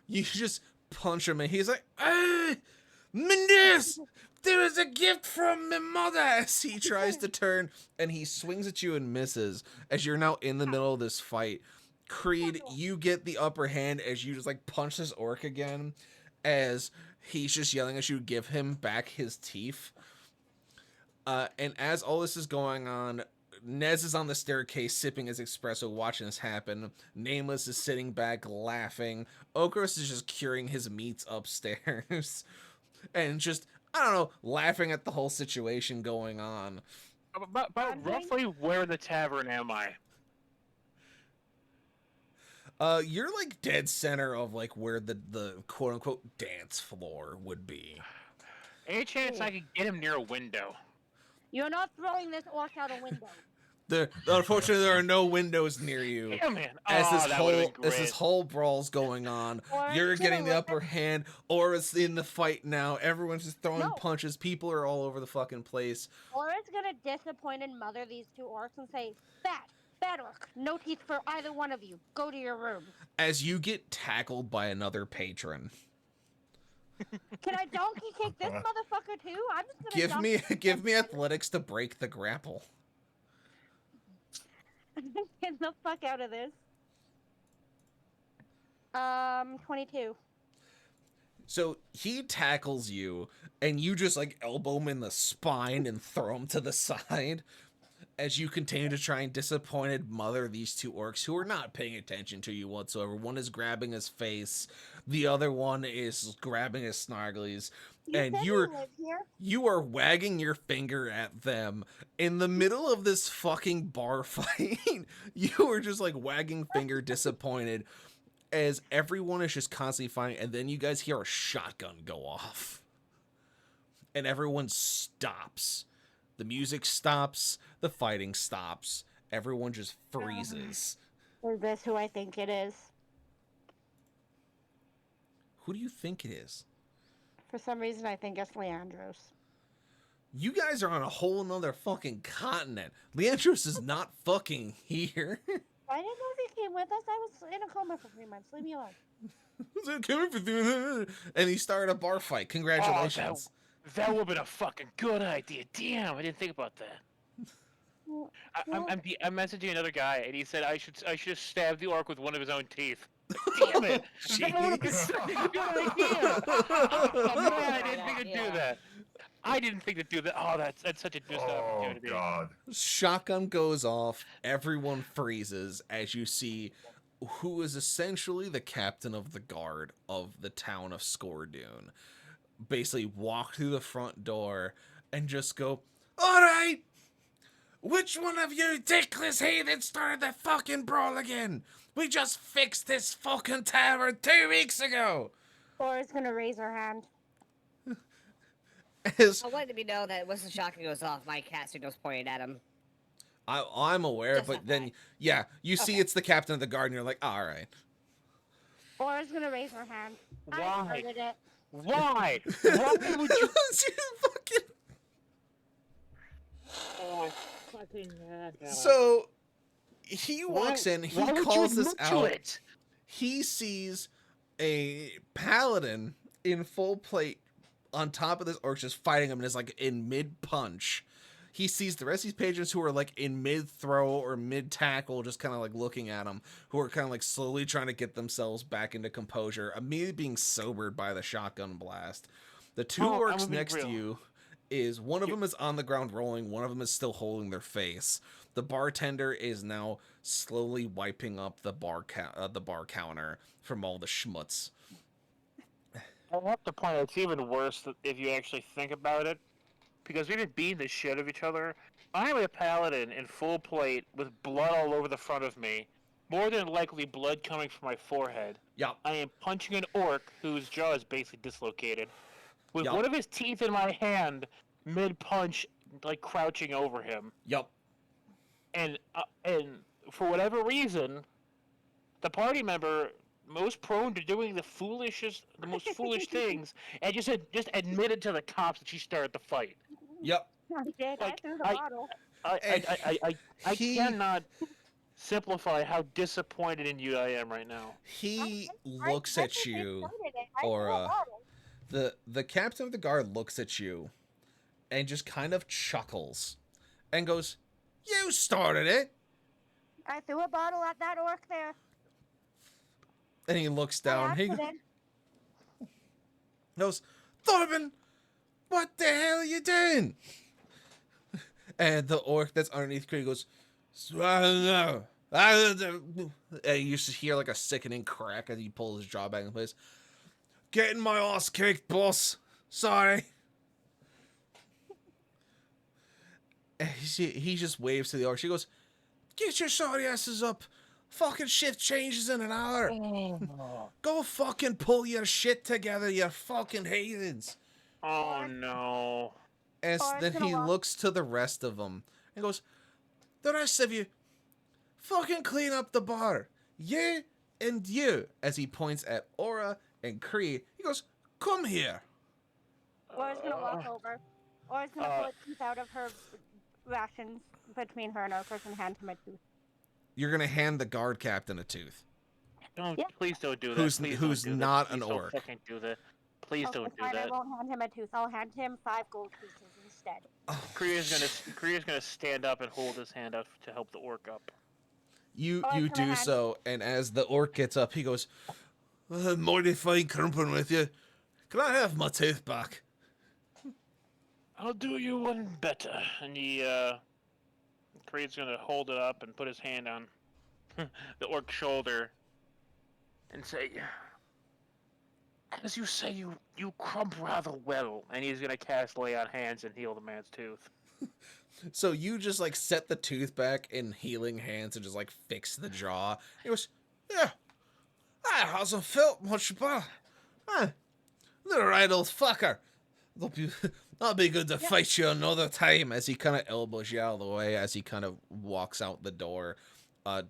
S1: you just punch him and he's like, "Ah! Miss! There is a gift from my mother!" As he tries to turn and he swings at you and misses as you're now in the middle of this fight. Creed, you get the upper hand as you just like punch this orc again as he's just yelling at you, give him back his teeth. And as all this is going on, Nez is on the staircase sipping his espresso, watching this happen. Nameless is sitting back laughing. Okros is just curing his meats upstairs. And just I don't know, laughing at the whole situation going on.
S2: About
S5: Wondering?
S2: roughly where in the tavern am I?
S1: You're like dead center of like where the quote unquote dance floor would be.
S2: Any chance I could get him near a window?
S5: You're not throwing this orc out a window.
S1: Unfortunately, there are no windows near you.
S2: Damn it!
S1: As
S2: Oh,
S1: this
S2: that would've
S1: whole
S2: been
S1: as this
S2: great.
S1: whole brawl's going on,
S5: Or
S1: you're
S5: it's
S1: getting the
S5: gonna
S1: upper hand, or it's in the fight now. Everyone's just throwing
S5: No.
S1: punches. People are all over the fucking place.
S5: Laura's gonna disappointed mother these two orcs and say, bad orc, no teeth for either one of you. Go to your room.
S1: As you get tackled by another patron,
S5: Can I donkey kick this motherfucker too? I'm just gonna
S1: give me athletics to break the grapple.
S5: Get the fuck out of this. 22.
S1: So he tackles you, and you just like elbow him in the spine and throw him to the side. As you continue to try and disappointed mother these two orcs who are not paying attention to you whatsoever. One is grabbing his face, the other one is grabbing his snarglies, and
S5: said
S1: you
S5: live here?
S1: are wagging your finger at them in the middle of this fucking bar fight. You are just like wagging finger disappointed as everyone is just constantly fighting, and then you guys hear a shotgun go off. And everyone stops. The music stops, the fighting stops, everyone just freezes.
S5: Is this who I think it is?
S1: Who do you think it is?
S5: For some reason, I think it's Leandros.
S1: You guys are on a whole nother fucking continent. Leandros is not fucking here.
S5: I didn't know if he came with us. I was in a coma for 3 months. Leave me alone.
S1: And he started a bar fight. Congratulations.
S2: That would have been a fucking good idea. Damn, I didn't think about that. I'm messaging another guy, and he said I should have stabbed the orc with one of his own teeth. Damn it! That would have been such a good idea. Oh man, I didn't think to do that. I didn't think to do that. Oh, that's such a missed opportunity.
S3: Oh god.
S1: Shotgun goes off. Everyone freezes as you see who is essentially the captain of the guard of the town of Scordoon basically walk through the front door and just go, "All right, which one of you dickless heathens started that fucking brawl again? We just fixed this fucking tavern 2 weeks ago."
S5: Laura's gonna raise her hand.
S1: As
S4: I wanted to be know that once the shotgun goes off, my cat signal's pointed at him.
S1: I'm aware,
S4: Just
S1: but
S4: FYI.
S1: then yeah, you see it's the captain of the guard, and you're like, "All right."
S5: Laura's gonna raise her hand. I
S2: Why?
S5: started it.
S2: Why? Why would you?
S1: fucking...
S2: Oh, fucking
S1: So he walks in, he
S2: why would
S1: calls
S2: you
S1: this
S2: admit to
S1: out.
S2: it?
S1: He sees a paladin in full plate on top of this orc just fighting him and is like in mid punch. He sees the rest of these patrons who are like in mid throw or mid tackle, just kind of like looking at him, who are kind of like slowly trying to get themselves back into composure, immediately being sobered by the shotgun blast. The two
S2: Oh, I'm
S1: orcs
S2: gonna be
S1: next to
S2: real.
S1: you is one of them is on the ground rolling, one of them is still holding their face. The bartender is now slowly wiping up the bar counter from all the schmutz.
S2: I have to point out, it's even worse if you actually think about it, because we've been beating the shit of each other. I'm a paladin in full plate with blood all over the front of me, more than likely blood coming from my forehead.
S1: Yup.
S2: I am punching an orc whose jaw is basically dislocated, with
S1: Yup.
S2: one of his teeth in my hand, mid-punch, like crouching over him.
S1: Yup.
S2: And for whatever reason, the party member most prone to doing the most foolish things, and just admitted to the cops that she started the fight.
S1: Yup.
S5: I did. I
S2: Like,
S5: threw the bottle.
S2: I
S1: He-
S2: cannot simplify how disappointed in you I am right now.
S1: He looks at you,
S5: I
S1: or,
S5: threw a bottle.
S1: the captain of the guard looks at you and just kind of chuckles and goes, "You started it."
S5: I threw a bottle at that orc there.
S1: And he looks
S5: By
S1: down. He
S5: accident.
S1: goes, "Thorben, what the hell are you doing?" And the orc that's underneath Creed goes, "I don't know. And you just hear like a sickening crack as he pulls his jaw back in place. "Getting my ass kicked, boss. Sorry." And he just waves to the orc. She goes, "Get your sorry asses up. Fucking shift changes in an hour. Go fucking pull your shit together, you fucking heathens."
S2: Oh no.
S1: And
S5: Or
S1: then
S5: gonna
S1: he
S5: walk-
S1: looks to the rest of them and goes, "The rest of you, fucking clean up the bar. You and you," as he points at Aura and Creed. He goes, "Come here."
S5: Laura's gonna walk over. Laura's gonna pull a tooth out of her rations between her and Orcus and hand him a tooth.
S1: You're gonna hand the guard captain a tooth.
S2: Don't,
S5: Yeah.
S2: please don't do that.
S1: Who's-
S2: Please
S1: who's
S2: don't do
S1: not
S2: that.
S1: an
S2: Please
S1: orc.
S2: Don't fucking do that. Please
S5: Okay,
S2: don't do
S5: fine, I
S2: that.
S5: won't hand him a tooth. I'll hand him 5 gold pieces instead.
S2: Kriya's gonna stand up and hold his hand out to help the orc up.
S1: You
S5: Oh,
S1: you
S5: can I
S1: do
S5: hand-
S1: so, and as the orc gets up, he goes, "Mighty fine crumping with you. Can I have my tooth back?"
S2: I'll do you one better. And Kriya's gonna hold it up and put his hand on the orc's shoulder and say, "As you say, you crump rather well." And he's gonna cast Lay on Hands and heal the man's tooth.
S1: So you just like set the tooth back in healing hands and just like fix the jaw. He goes, "Yeah, that hasn't felt much better. Little right old fucker. That'll be good to fight you another time." As he kind of elbows you out of the way, as he kind of walks out the door,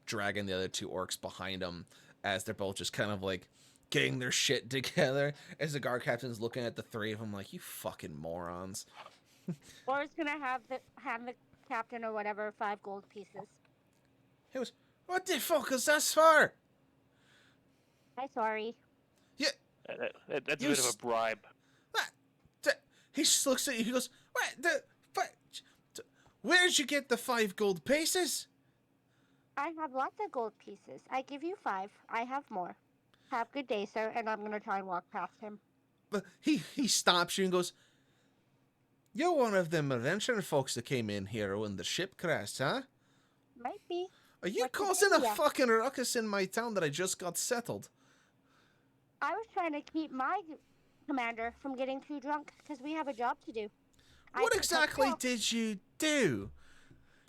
S1: dragging the other 2 orcs behind him, as they're both just kind of like getting their shit together. As the guard captain's looking at the 3 of them like, "You fucking morons."
S5: Laura's gonna hand the captain or whatever 5 gold pieces.
S1: He goes, "What the fuck is this for?"
S5: Hi, sorry.
S2: That's
S1: You
S2: a bit of
S1: s-
S2: a bribe.
S1: He just looks at you. He goes, "Where'd you get the 5 gold pieces?"
S5: I have lots of gold pieces. I give you 5. I have more. Have a good day, sir. And I'm gonna try and walk past him.
S1: But he stops you and goes, "You're one of them adventuring folks that came in here when the ship crashed, huh?
S5: Might be.
S1: Are you
S5: What's your
S1: causing a
S5: idea?
S1: fucking ruckus in my town that I just got settled?"
S5: I was trying to keep my commander from getting too drunk because we have a job to do.
S1: What exactly did you do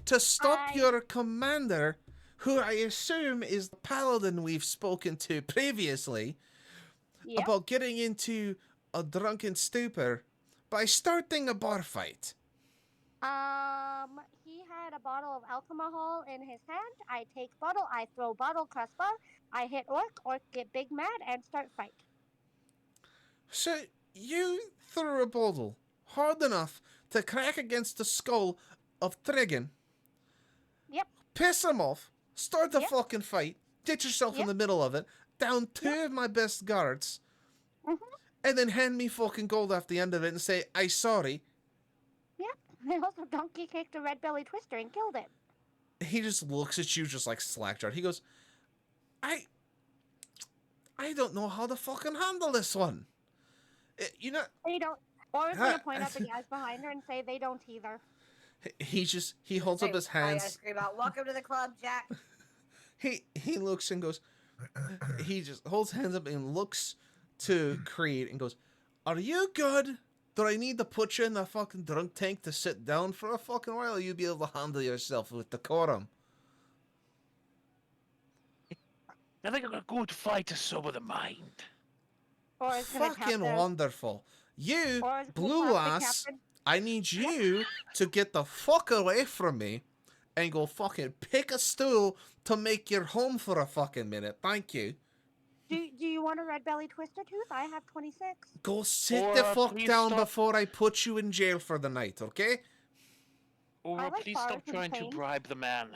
S1: to stop your commander, who I assume is the paladin we've spoken to previously,
S5: Yep.
S1: about getting into a drunken stupor by starting a bar fight?
S5: He had a bottle of alcohol in his hand. I take bottle, I throw bottle crossbar, I hit orc get big mad and start fight.
S1: So you threw a bottle hard enough to crack against the skull of Trigon,
S5: Yep.
S1: piss him off, start the
S5: Yep.
S1: fucking fight, get yourself in
S5: Yep.
S1: the middle of it, down 2 of my best guards, and then hand me fucking gold off the end of it and say, "I sorry."
S5: Yep. I also donkey kicked a red belly twister and killed it.
S1: He just looks at you just like slack-jawed. He goes, I don't know how to fucking handle this one. You know,
S5: They don't. Or is gonna point up at guys behind her and say they don't either.
S1: he holds up his
S4: I gotta
S1: hands.
S4: scream out, "Welcome to the club, Jack."
S1: He looks and goes, he just holds hands up and looks to Creed and goes, "Are you good? Do I need to put you in the fucking drunk tank to sit down for a fucking while, or you be able to handle yourself with decorum?"
S2: I think a good fight to sober the mind.
S5: Or is gonna tap
S1: Fucking
S5: the,
S1: wonderful. You,
S5: or is gonna
S1: blue
S5: tap the
S1: ass,
S5: captain.
S1: I need you to get the fuck away from me and go fucking pick a stool to make your home for a fucking minute. Thank you.
S5: Do you want a red belly twister tooth? I have 26.
S1: Go sit
S2: Or,
S1: the fuck
S2: please
S1: down
S2: stop-
S1: before I put you in jail for the night, okay?
S2: Or
S5: I like
S2: please
S5: bars
S2: stop
S5: and
S2: trying to
S5: chains.
S2: bribe the man.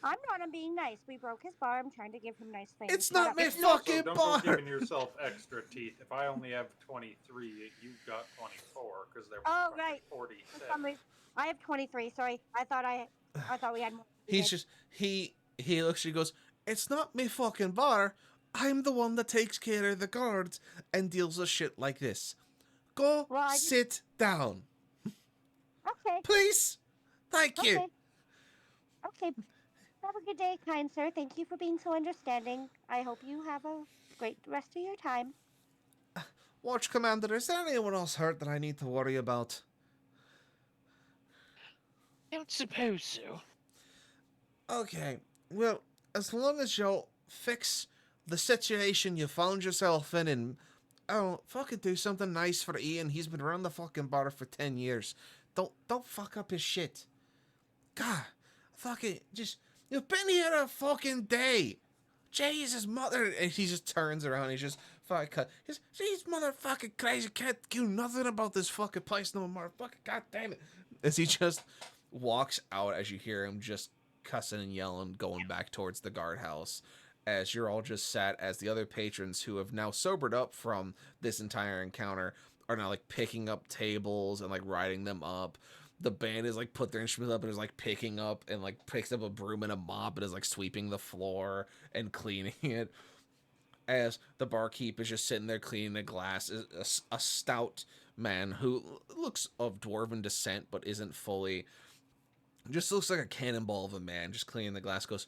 S5: I'm not. I'm being nice. We broke his bar. I'm trying to give him nice things.
S1: It's
S5: Shut
S1: not
S5: up.
S1: me
S9: Also,
S1: fucking
S9: don't
S1: bar.
S9: go giving yourself extra teeth. If I only have 23, you got 24 because there
S5: Oh,
S9: were
S5: right.
S9: 46.
S5: For some reason, I have 23. Sorry, I thought we had more.
S1: He's just he looks at you and goes, "It's not me fucking bar. I'm the one that takes care of the guards and deals with shit like this. Go
S5: Well, I just-
S1: sit down.
S5: Okay.
S1: Please. Thank you."
S5: Okay. Okay. Have a good day, kind sir. Thank you for being so understanding. I hope you have a great rest of your time.
S1: Watch Commander, is there anyone else hurt that I need to worry about?
S2: don't suppose so.
S1: Okay, well, as long as you'll fix the situation you found yourself in and, oh, fucking do something nice for Ian. He's been around the fucking bar for 10 years. Don't fuck up his shit. God, fucking, just, you've been here a fucking day. Jesus, mother, and he just turns around and he just fucking cut. He's, these motherfucking crazy can't do nothing about this fucking place no more. Fucking goddamn it. As he just walks out as you hear him just cussing and yelling, going back towards the guardhouse. As you're all just sat, as the other patrons who have now sobered up from this entire encounter are now like picking up tables and like riding them up. The band is like put their instruments up and is like picking up and like picks up a broom and a mop and is like sweeping the floor and cleaning it. As the barkeep is just sitting there cleaning the glass, a stout man who looks of dwarven descent but isn't fully, just looks like a cannonball of a man, just cleaning the glass, goes,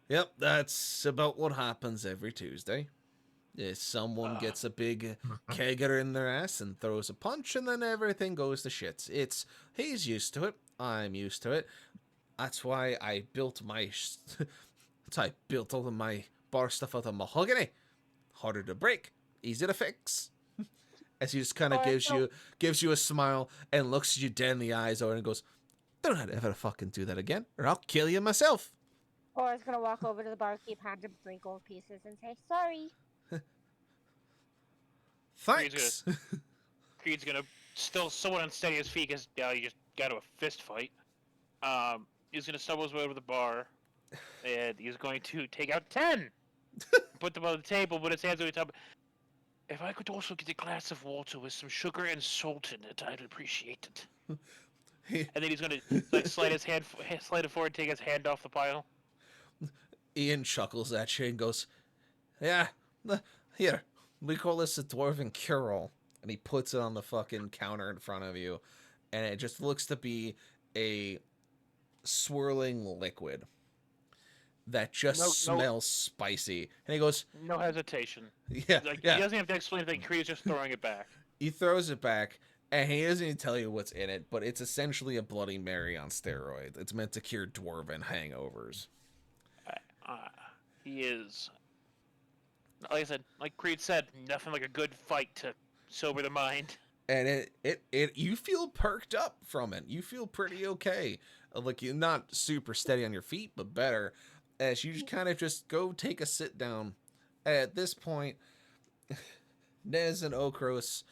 S1: "Yep, that's about what happens every Tuesday. Someone gets a big kegger in their ass and throws a punch, and then everything goes to shit. He's used to it. I'm used to it. That's why I built all of my bar stuff out of mahogany. Harder to break, easy to fix." As he just kind of gives you a smile and looks you dead in the eyes over and goes, "Don't ever fucking do that again, or I'll kill you myself."
S5: Or is gonna walk over to the barkeep, hand him 3 gold pieces, and say, "Sorry."
S1: Thanks.
S2: Creed's gonna still somewhat unsteady his feet because he just got to a fist fight. He's gonna stumble his way over to the bar, and he's going to take out 10, put them on the table, put his hands on the top. If I could also get a glass of water with some sugar and salt in it, I'd appreciate it. And then he's gonna like slide it forward, take his hand off the pile.
S1: Ian chuckles at you and goes, "Yeah, here, we call this a dwarven cure-all." And he puts it on the fucking counter in front of you, and it just looks to be a swirling liquid that just smells spicy. And he goes,
S2: No hesitation.
S1: Yeah,
S2: Like,
S1: yeah.
S2: He doesn't have to explain anything. Creed's just throwing it back.
S1: He throws it back, and he doesn't even tell you what's in it, but it's essentially a Bloody Mary on steroids. It's meant to cure dwarven hangovers.
S2: He is, like I said, like Creed said, nothing like a good fight to sober the mind.
S1: And it you feel perked up from it. You feel pretty okay. Like, you're not super steady on your feet, but better. As you just kind of just go take a sit down. At this point, Nez and Okros,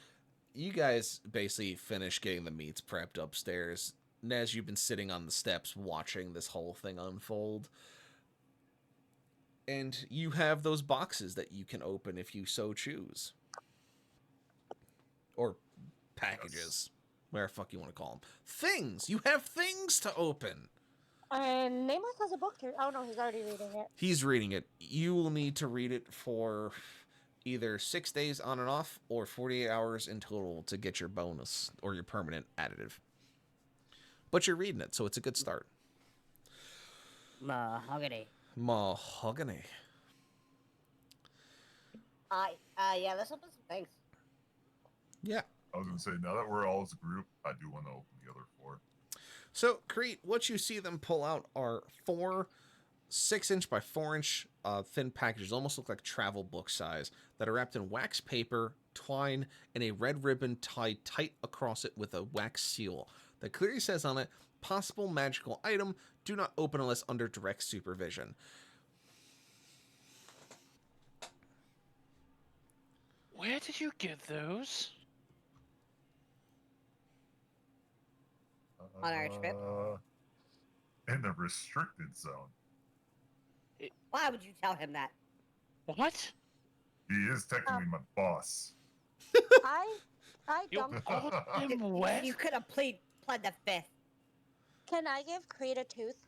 S1: you guys basically finish getting the meats prepped upstairs. Nez, you've been sitting on the steps watching this whole thing unfold. And you have those boxes that you can open if you so choose. Or packages. Whatever the fuck you want to call them. Things! You have things to open!
S5: And Nameless has a book here. Oh no, he's already reading it.
S1: He's reading it. You will need to read it for either 6 days on and off or 48 hours in total to get your bonus or your permanent additive. But you're reading it, so it's a good start.
S4: Mahogany.
S1: Mahogany.
S4: Yeah, let's open some things.
S1: Yeah.
S3: I was gonna say, now that we're all as a group, I do want to open the other 4.
S1: So, Crete, what you see them pull out are 4 6-inch by 4-inch thin packages, almost look like travel book size, that are wrapped in wax paper, twine, and a red ribbon tied tight across it with a wax seal that clearly says on it, "Possible magical item, do not open unless under direct supervision."
S2: Where did you get those?
S4: On our trip?
S3: In the restricted zone.
S4: Why would you tell him that?
S2: What?
S3: He is technically my boss.
S5: I
S2: You
S5: dumped.
S2: called them what?
S4: You could have pled the 5th.
S5: Can I give Creed a tooth?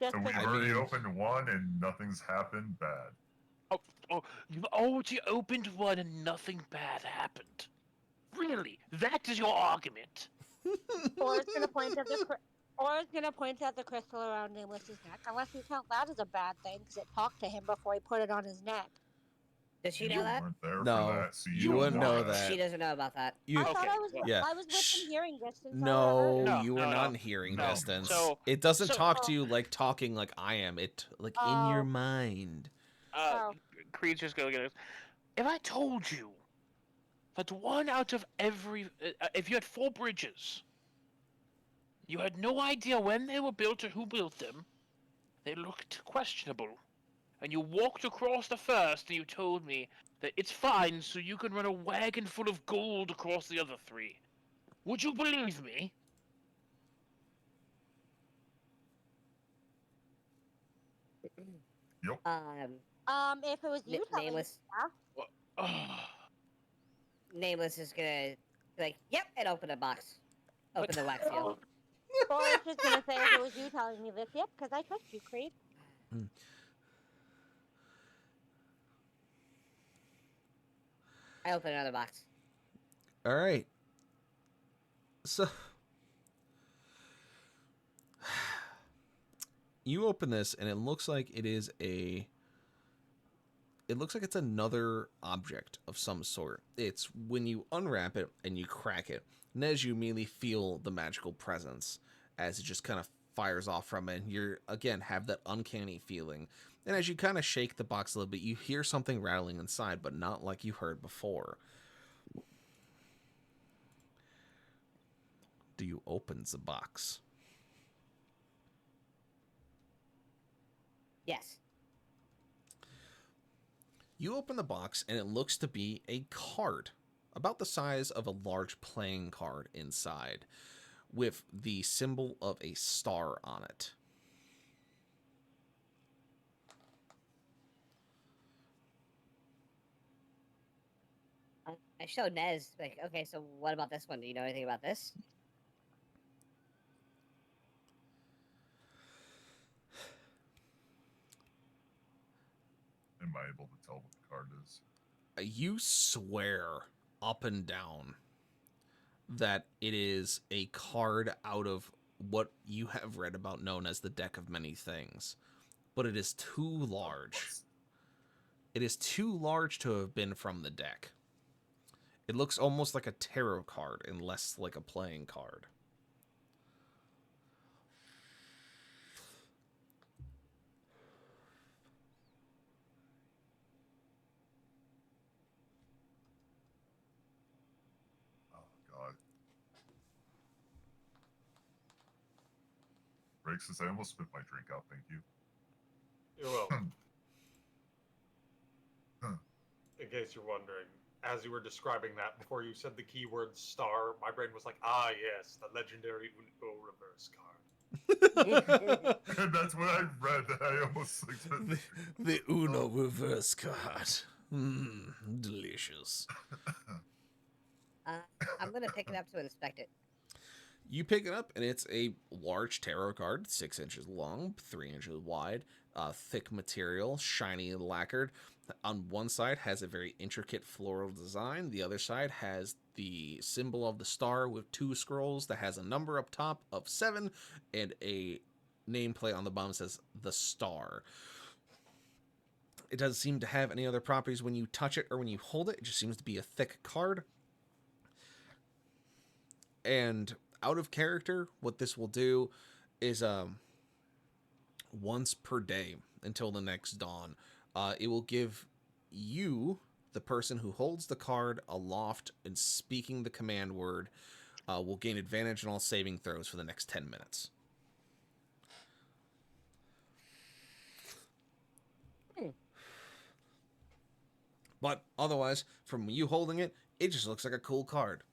S3: So we've
S1: I
S3: already
S1: mean-
S3: opened one and nothing's happened bad.
S2: You opened one and nothing bad happened. Really? That is your argument?
S5: Or it's gonna point at the crystal around Nameless's neck. Unless you count that as a bad thing, because it talked to him before he put it on his neck.
S4: Does she
S3: You
S4: know that?
S3: weren't there
S1: No,
S3: for that, so
S1: you
S3: don't
S1: wouldn't know that.
S4: She doesn't know about that.
S1: You
S5: I thought
S2: Okay,
S5: I was.
S2: well-
S1: Yeah.
S5: I was
S1: Shh.
S5: within hearing distance. I
S1: No,
S5: would've heard it.
S1: you were
S2: No,
S1: not
S2: no,
S1: in hearing
S3: no.
S1: distance.
S2: So-
S1: It doesn't
S2: so-
S1: talk to you like talking like I am. It like in your
S5: Oh.
S1: mind.
S5: Oh.
S2: Creed's just going to get it. If I told you that one out of every, if you had 4 bridges, you had no idea when they were built or who built them, they looked questionable, and you walked across the first and you told me that it's fine so you can run a wagon full of gold across the other 3, would you believe me?
S3: Yep.
S5: If it was you telling me,
S4: Nameless.
S2: Ugh.
S4: Nameless is gonna be like, yep, and open a box. Open the wax seal.
S5: or I was just gonna say if it was you telling me this, yep, because I trust you, Creed.
S4: I open another box.
S1: All right. So you open this and it looks like it's another object of some sort. It's when you unwrap it and you crack it, and as you immediately feel the magical presence as it just kind of fires off from it, and you're again have that uncanny feeling. And as you kind of shake the box a little bit, you hear something rattling inside, but not like you heard before. Do you open the box?
S4: Yes.
S1: You open the box and it looks to be a card about the size of a large playing card inside with the symbol of a star on it.
S4: I showed Nez, like, okay, so what about this one? Do you know anything about this?
S3: Am I able to tell what the card is?
S1: You swear up and down that it is a card out of what you have read about known as the Deck of Many Things, but it is too large. It is too large to have been from the deck. It looks almost like a tarot card and less like a playing card.
S3: Oh god. Breaks, I almost spit my drink out, thank you.
S9: You're welcome. In case you're wondering, as you were describing that, before you said the keyword star, my brain was like, ah, yes, the legendary Uno reverse card.
S3: And that's what I read. I almost like said
S1: The Uno reverse card. Delicious.
S4: I'm gonna pick it up to inspect it.
S1: You pick it up, and it's a large tarot card, 6 inches long, 3 inches wide, thick material, shiny and lacquered. On one side has a very intricate floral design. The other side has the symbol of the star with 2 scrolls that has a number up top of 7 and a nameplate on the bottom that says the star. It doesn't seem to have any other properties when you touch it or when you hold it. It just seems to be a thick card. And out of character, what this will do is once per day until the next dawn, it will give you, the person who holds the card aloft and speaking the command word, will gain advantage on all saving throws for the next 10 minutes. But otherwise, from you holding it, it just looks like a cool card.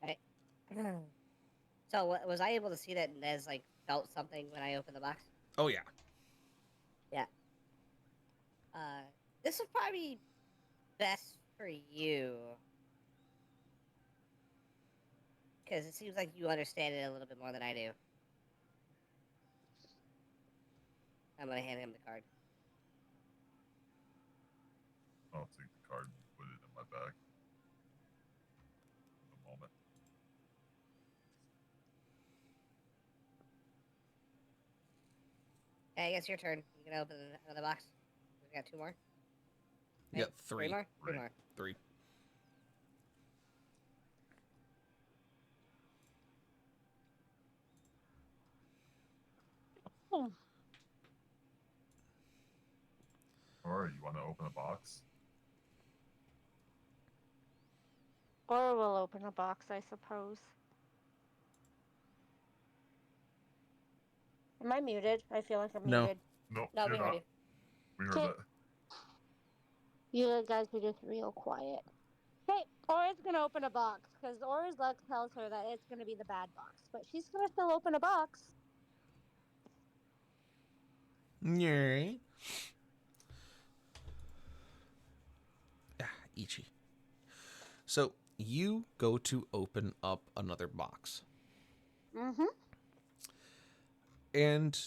S4: Right. So was I able to see that Nez like felt something when I opened the box?
S1: Oh, yeah.
S4: Yeah. This is probably best for you. Because it seems like you understand it a little bit more than I do. I'm gonna hand him the card.
S3: I'll take the card and put it in my bag. A moment.
S4: Hey, I guess your turn. You can open another box. We got 2 more.
S1: Yeah,
S4: Right? 3 more. 3
S3: Three.
S4: more.
S1: 3.
S5: Hmm.
S3: Or you want to open a box?
S5: Or we'll open a box, I suppose. Am I muted? I feel like I'm
S1: No.
S5: muted.
S3: No,
S4: No,
S3: you're
S4: we heard
S3: not.
S4: you.
S3: We heard
S5: Okay.
S3: that.
S5: You guys are just real quiet. Hey, Aura's gonna open a box because Aura's luck tells her that it's gonna be the bad box, but she's gonna still open a box.
S1: Yay. Ah, Ichi. So you go to open up another box.
S5: Mm-hmm.
S1: And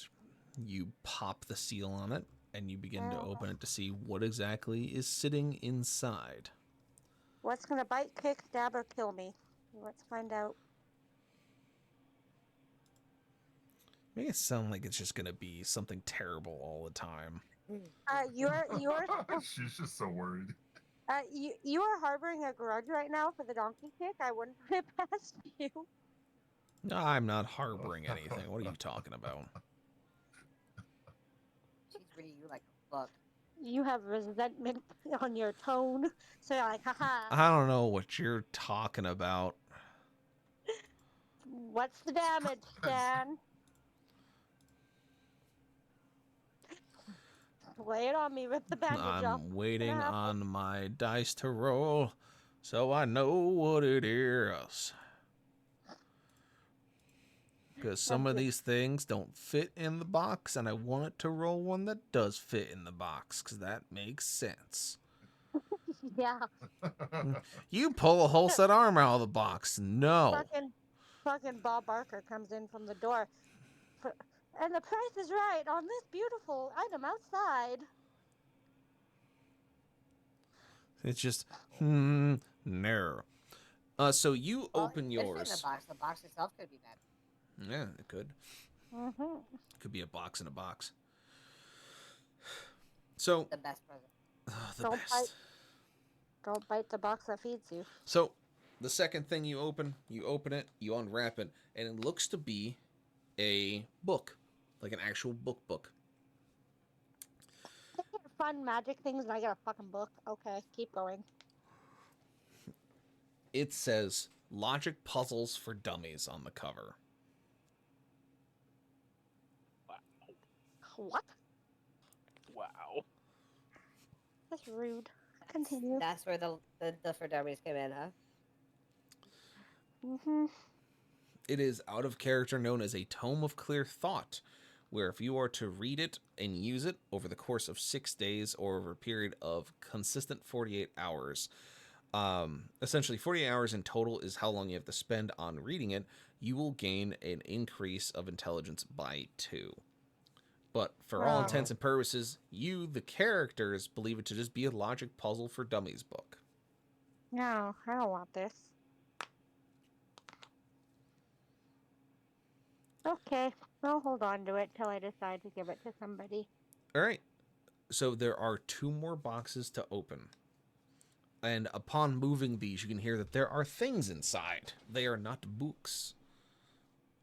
S1: you pop the seal on it, and you begin to open it to see what exactly is sitting inside.
S5: What's gonna bite, kick, stab, or kill me? Let's find out.
S1: Make it sound like it's just going to be something terrible all the time.
S5: You're
S3: She's just so worried.
S5: you are harboring a grudge right now for the donkey kick. I wouldn't put it past you.
S1: No, I'm not harboring anything. What are you talking about?
S4: She's reading you like a book.
S5: You have resentment on your tone, so you're like, haha.
S1: I don't know what you're talking about.
S5: What's the damage, Stan? Lay it on me. Rip the bandage off.
S1: I'm waiting on my dice to roll, so I know what it is. Because some of these things don't fit in the box, and I want it to roll one that does fit in the box, because that makes sense.
S5: Yeah.
S1: You pull a whole set of armor out of the box. No.
S5: Fucking Bob Barker comes in from the door. And the price is right on this beautiful item outside.
S1: It's just, no. So you
S4: Well,
S1: open
S4: it could fit in
S1: yours.
S4: the box. The box itself could be bad.
S1: Yeah, it could.
S5: Mm-hmm.
S1: Could be a box in a box. So,
S4: The best present.
S1: the
S5: Don't
S1: best.
S5: bite. Don't bite the box that feeds you.
S1: So, the second thing you open it, you unwrap it, and it looks to be a book, like an actual book.
S5: I get fun magic things and I get a fucking book. Okay, keep going.
S1: It says Logic Puzzles for Dummies on the cover.
S2: Wow.
S5: What?
S2: Wow.
S5: That's rude. Continue.
S4: That's where the for dummies came in, huh?
S5: Mm-hmm.
S1: It is out of character known as a Tome of Clear Thought, where if you are to read it and use it over the course of 6 days or over a period of consistent 48 hours, essentially 48 hours in total is how long you have to spend on reading it, you will gain an increase of intelligence by 2. But for all intents and purposes, you, the characters, believe it to just be a logic puzzle for dummies book.
S5: No, I don't want this. Okay, I'll hold on to it till I decide to give it to somebody.
S1: All right. So there are 2 more boxes to open. And upon moving these, you can hear that there are things inside. They are not books.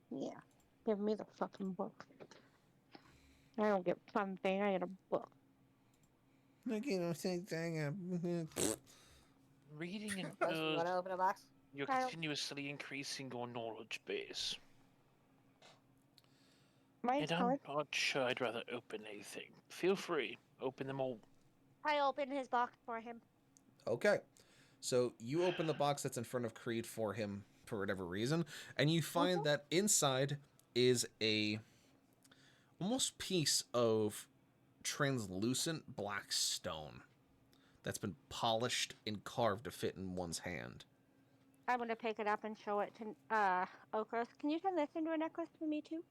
S5: Yeah, give me the fucking book. I don't get fun thing, I get a book.
S2: Reading and
S4: Rose, you want to open a box?
S2: you're
S5: I don't-
S2: continuously increasing your knowledge base.
S5: Mine's
S2: And
S5: fine.
S2: I'm not sure I'd rather open anything. Feel free, open them all.
S5: I opened his box for him.
S1: Okay. So you open the box that's in front of Creed for him for whatever reason, and you find that inside is a almost piece of translucent black stone that's been polished and carved to fit in one's hand.
S5: I'm gonna pick it up and show it to Okros. Can you turn this into a necklace for me too?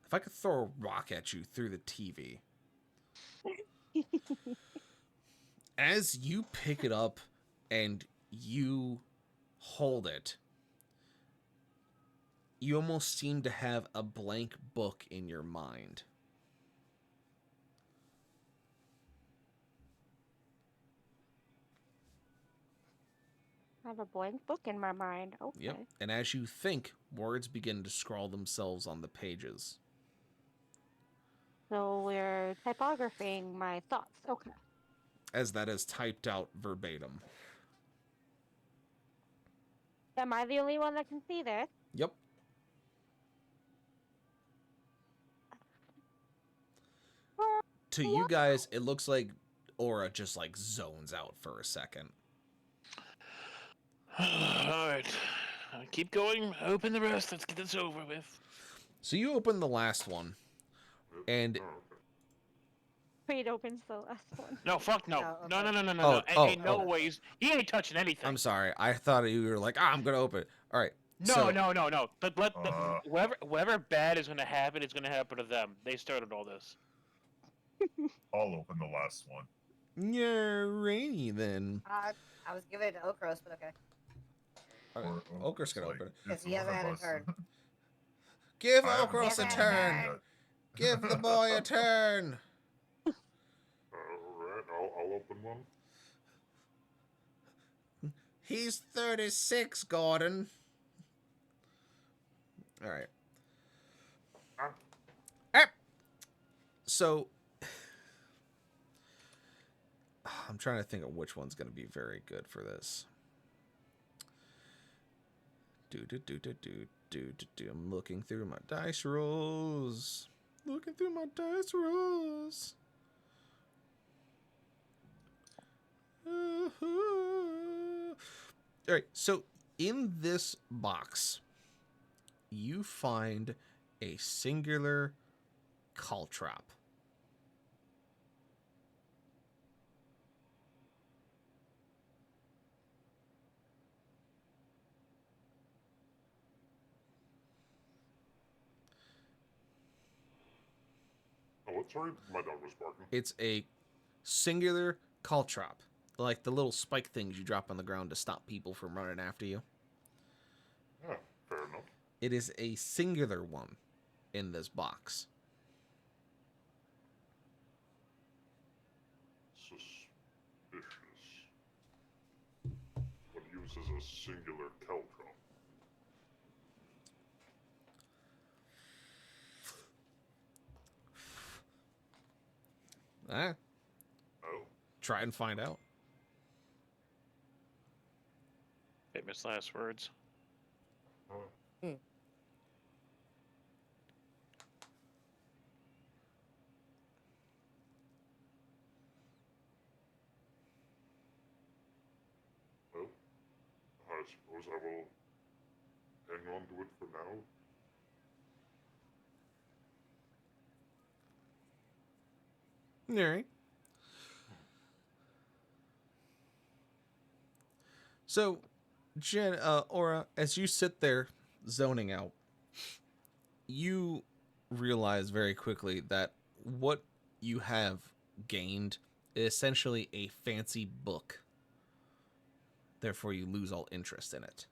S1: If I could throw a rock at you through the TV. As you pick it up and you hold it, you almost seem to have a blank book in your mind.
S5: I have a blank book in my mind. Okay.
S1: Yep. And as you think, words begin to scrawl themselves on the pages.
S5: So we're typographing my thoughts. Okay.
S1: As that is typed out verbatim.
S5: Am I the only one that can see this?
S1: Yep. To you guys, it looks like Aura just like zones out for a second.
S2: Alright. Keep going. Open the rest. Let's get this over with.
S1: So you open the last one, and
S7: Oh, okay.
S5: Creed opens the last one.
S2: No, fuck no.
S4: No,
S2: No,
S4: okay.
S2: no, no, no, no,
S1: Oh,
S2: no.
S1: oh,
S2: Ain't no
S1: oh.
S2: ways. He ain't touching anything.
S1: I'm sorry, I thought you were like, I'm gonna open it. All right.
S2: No,
S1: so,
S2: no. But
S3: Uh.
S2: whoever bad is gonna happen is gonna happen to them. They started all this.
S3: I'll open the last one.
S1: Yeah, rainy then.
S4: I was giving it to Okros, but okay.
S1: All right,
S3: Or
S1: Okar's gonna
S3: like,
S1: open it.
S3: it's
S4: He hasn't
S3: one of
S4: had a
S3: us.
S4: turn.
S1: Give
S3: I haven't
S1: Okros a
S3: opened
S1: turn.
S3: it yet.
S1: Give the boy a turn.
S7: Alright, I'll open one.
S1: He's 36, Gordon. All right.
S7: Ah.
S1: So, I'm trying to think of which one's going to be very good for this. I'm looking through my dice rolls. Looking through my dice rolls. All right, so in this box, you find a singular caltrop.
S7: Oh, what? Sorry, my dog was barking.
S1: It's a singular caltrop, like the little spike things you drop on the ground to stop people from running after you.
S7: Yeah, fair enough.
S1: It is a singular one in this box.
S7: Suspicious. What uses a singular caltrop?
S1: Ah,
S7: Oh,
S1: try and find out.
S2: Famous last words.
S7: oh. Well, I suppose I will hang on to it for now.
S1: All right. So, Aura, as you sit there zoning out, you realize very quickly that what you have gained is essentially a fancy book. Therefore, you lose all interest in it.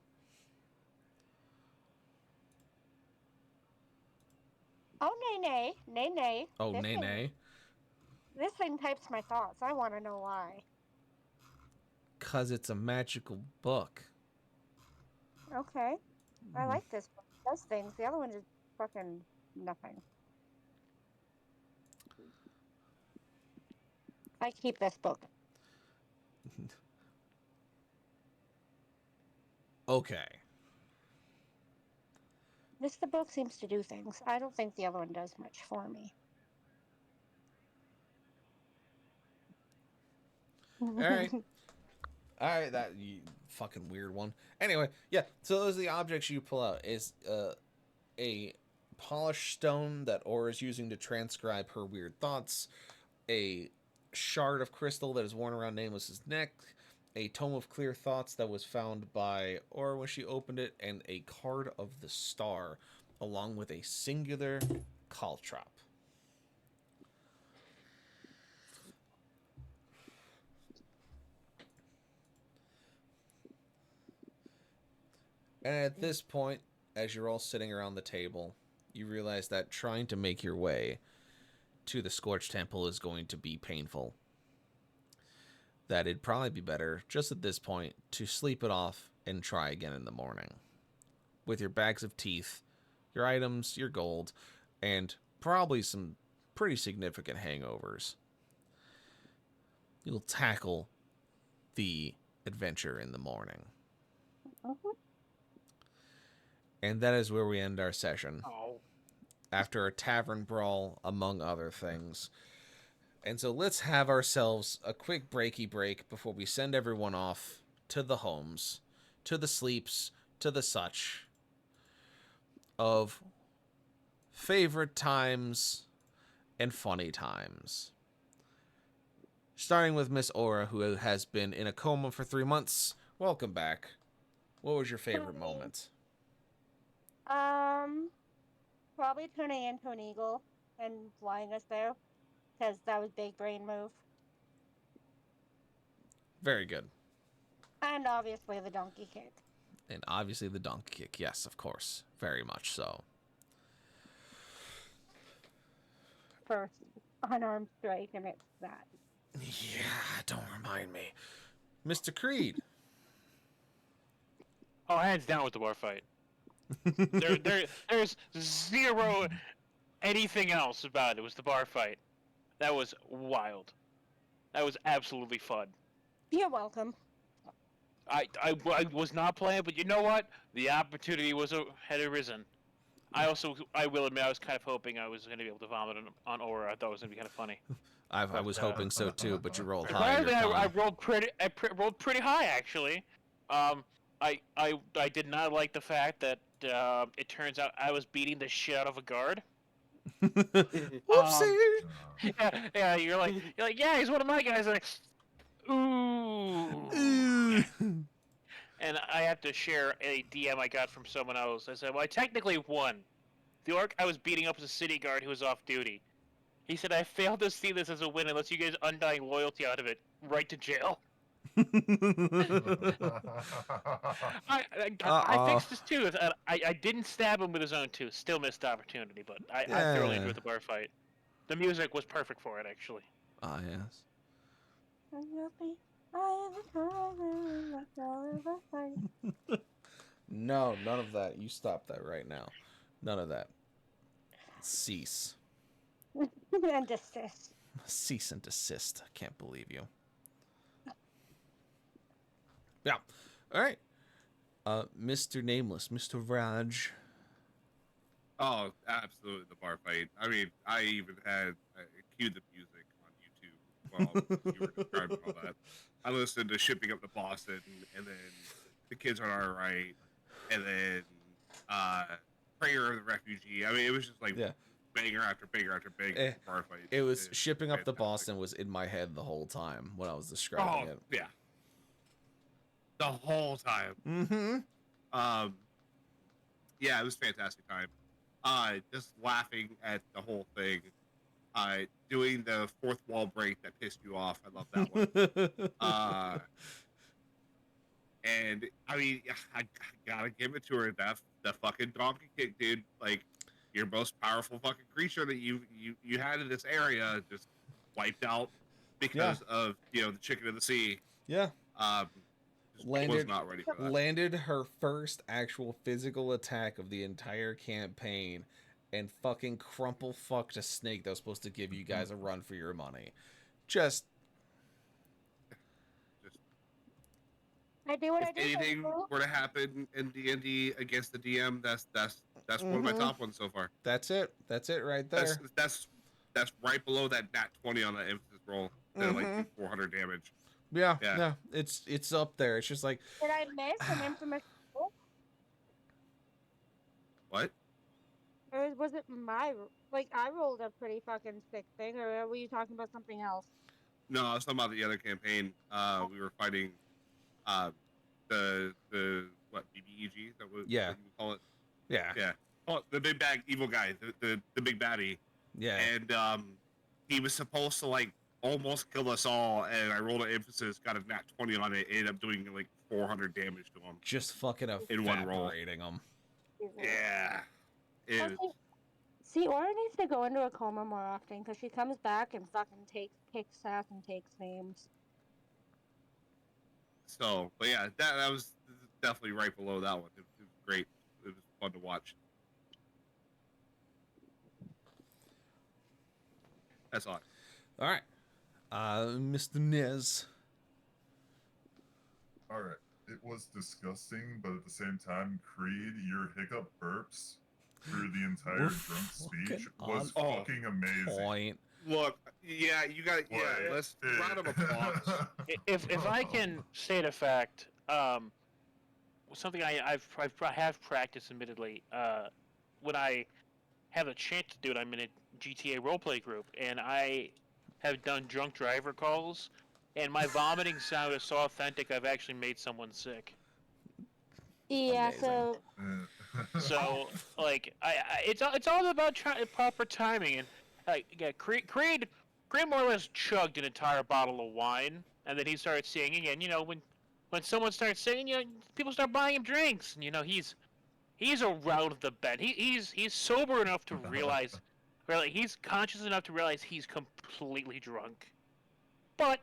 S5: Oh, nay.
S1: Oh,
S5: This
S1: nay,
S5: thing-
S1: nay.
S5: This thing types my thoughts. I want to know why.
S1: 'Cause it's a magical book.
S5: Okay. I like this book. It does things. The other one is fucking nothing. I keep this book.
S1: Okay.
S5: The book seems to do things. I don't think the other one does much for me.
S1: All right. All right, that you fucking weird one. Anyway, yeah. So those are the objects you pull out. Is a polished stone that Aura is using to transcribe her weird thoughts, a shard of crystal that is worn around Nameless's neck, a tome of clear thoughts that was found by Aura when she opened it, and a card of the star, along with a singular Caltrop. And at this point, as you're all sitting around the table, you realize that trying to make your way to the Scorched Temple is going to be painful. That it'd probably be better, just at this point, to sleep it off and try again in the morning. With your bags of teeth, your items, your gold, and probably some pretty significant hangovers, you'll tackle the adventure in the morning. And that is where we end our session.
S2: Oh.
S1: After a tavern brawl, among other things. And so let's have ourselves a quick breaky break before we send everyone off to the homes, to the sleeps, to the such of favorite times and funny times. Starting with Miss Aura, who has been in a coma for 3 months. Welcome back. What was your favorite moment?
S5: Probably turning into an eagle and flying us there, because that was big brain move.
S1: Very good.
S5: And obviously the donkey kick.
S1: And obviously the donkey kick. Yes, of course. Very much so.
S5: First unarmed strike, and it's that.
S1: Yeah, don't remind me. Mr. Creed.
S2: Oh, hands down with the bar fight. There's zero anything else about it. It was the bar fight. That was wild. That was absolutely fun.
S5: You're welcome.
S2: I was not playing, but you know what? The opportunity had arisen. I will admit, I was kind of hoping I was going to be able to vomit on Aura. I thought it was going to be kind of funny.
S1: I was hoping so too, but you rolled high.
S2: Surprisingly, I rolled pretty high actually. I did not like the fact that it turns out I was beating the shit out of a guard.
S1: Whoopsie!
S2: Yeah, you're like, yeah, he's one of my guys. I'm like, ooh. And I had to share a DM I got from someone else. I said, well, I technically won. The orc I was beating up was a city guard who was off duty. He said, I failed to see this as a win unless you guys undying loyalty out of it. Right to jail. I fixed his tooth. I didn't stab him with his own tooth. Still missed the opportunity, but I thoroughly enjoyed the bar fight. The music was perfect for it, actually.
S1: Ah, yes. No, none of that. You stop that right now. None of that. Cease.
S5: And desist.
S1: Cease and desist. I can't believe you. Yeah. All right. Mr. Nameless, Mr. Raj.
S10: Oh, absolutely, the bar fight. I mean, I even had cued the music on YouTube while you were describing all that. I listened to Shipping Up to Boston, and then The Kids on Our Right, and then Prayer of the Refugee. I mean, it was just like banger after banger after banger bar fight.
S1: It was Shipping Up to Boston was in my head the whole time when I was describing it.
S10: Yeah. The whole time.
S1: Mm-hmm.
S10: Yeah, it was a fantastic time. Just laughing at the whole thing. Doing the fourth wall break that pissed you off. I love that one. And I mean, I gotta give it to her. That fucking donkey kick, dude. Like, your most powerful fucking creature that you had in this area just wiped out because of the chicken of the sea.
S1: Yeah.
S10: Was not ready for that.
S1: Landed her first actual physical attack of the entire campaign, and fucking crumple fucked a snake that was supposed to give you guys a run for your money. Just
S5: I do what
S10: if
S5: I do.
S10: anything were to happen in D&D against the DM, that's one of my top ones so far.
S1: That's it. That's it right there.
S10: That's right below that nat 20 on the emphasis roll. That like 400 damage.
S1: Yeah. It's up there. It's just like,
S5: did I miss an infamous roll?
S10: What?
S5: Or was it my I rolled a pretty fucking sick thing, or were you talking about something else?
S10: No, I was talking about the other campaign. We were fighting the what, BBEG? That was what you call it?
S1: Yeah.
S10: oh, the big bad evil guy, the big baddie.
S1: Yeah.
S10: And he was supposed to like almost kill us all, and I rolled an emphasis, got a nat 20 on it, ended up doing like 400 damage to him.
S1: Just fucking
S10: In one roll.
S1: evaporating them.
S10: Yeah. It,
S5: See, Aura needs to go into a coma more often because she comes back and fucking kicks ass and takes names.
S10: so, but yeah, that was definitely right below that one. It was great. It was fun to watch. That's all.
S1: All right. Mr. Nez.
S3: All right. It was disgusting, but at the same time, Creed, your hiccup burps through the entire
S1: We're
S3: drunk speech
S1: fucking
S3: was
S10: on
S3: fucking amazing.
S1: Point.
S10: Look, yeah, you got yeah.
S3: Like,
S10: Let's round of applause.
S2: If I can state a fact, something I have practiced, admittedly. When I have a chance to do it, I'm in a GTA roleplay group, and I have done drunk driver calls, and my vomiting sound is so authentic. I've actually made someone sick.
S5: Yeah,
S1: Amazing.
S5: so
S2: So like, it's all about proper timing, and like, yeah, Creed more or less chugged an entire bottle of wine, and then he started singing. And you know, when someone starts singing, you know, people start buying him drinks. And you know, he's around the bend. He's sober enough to realize, really, he's conscious enough to realize he's completely drunk. But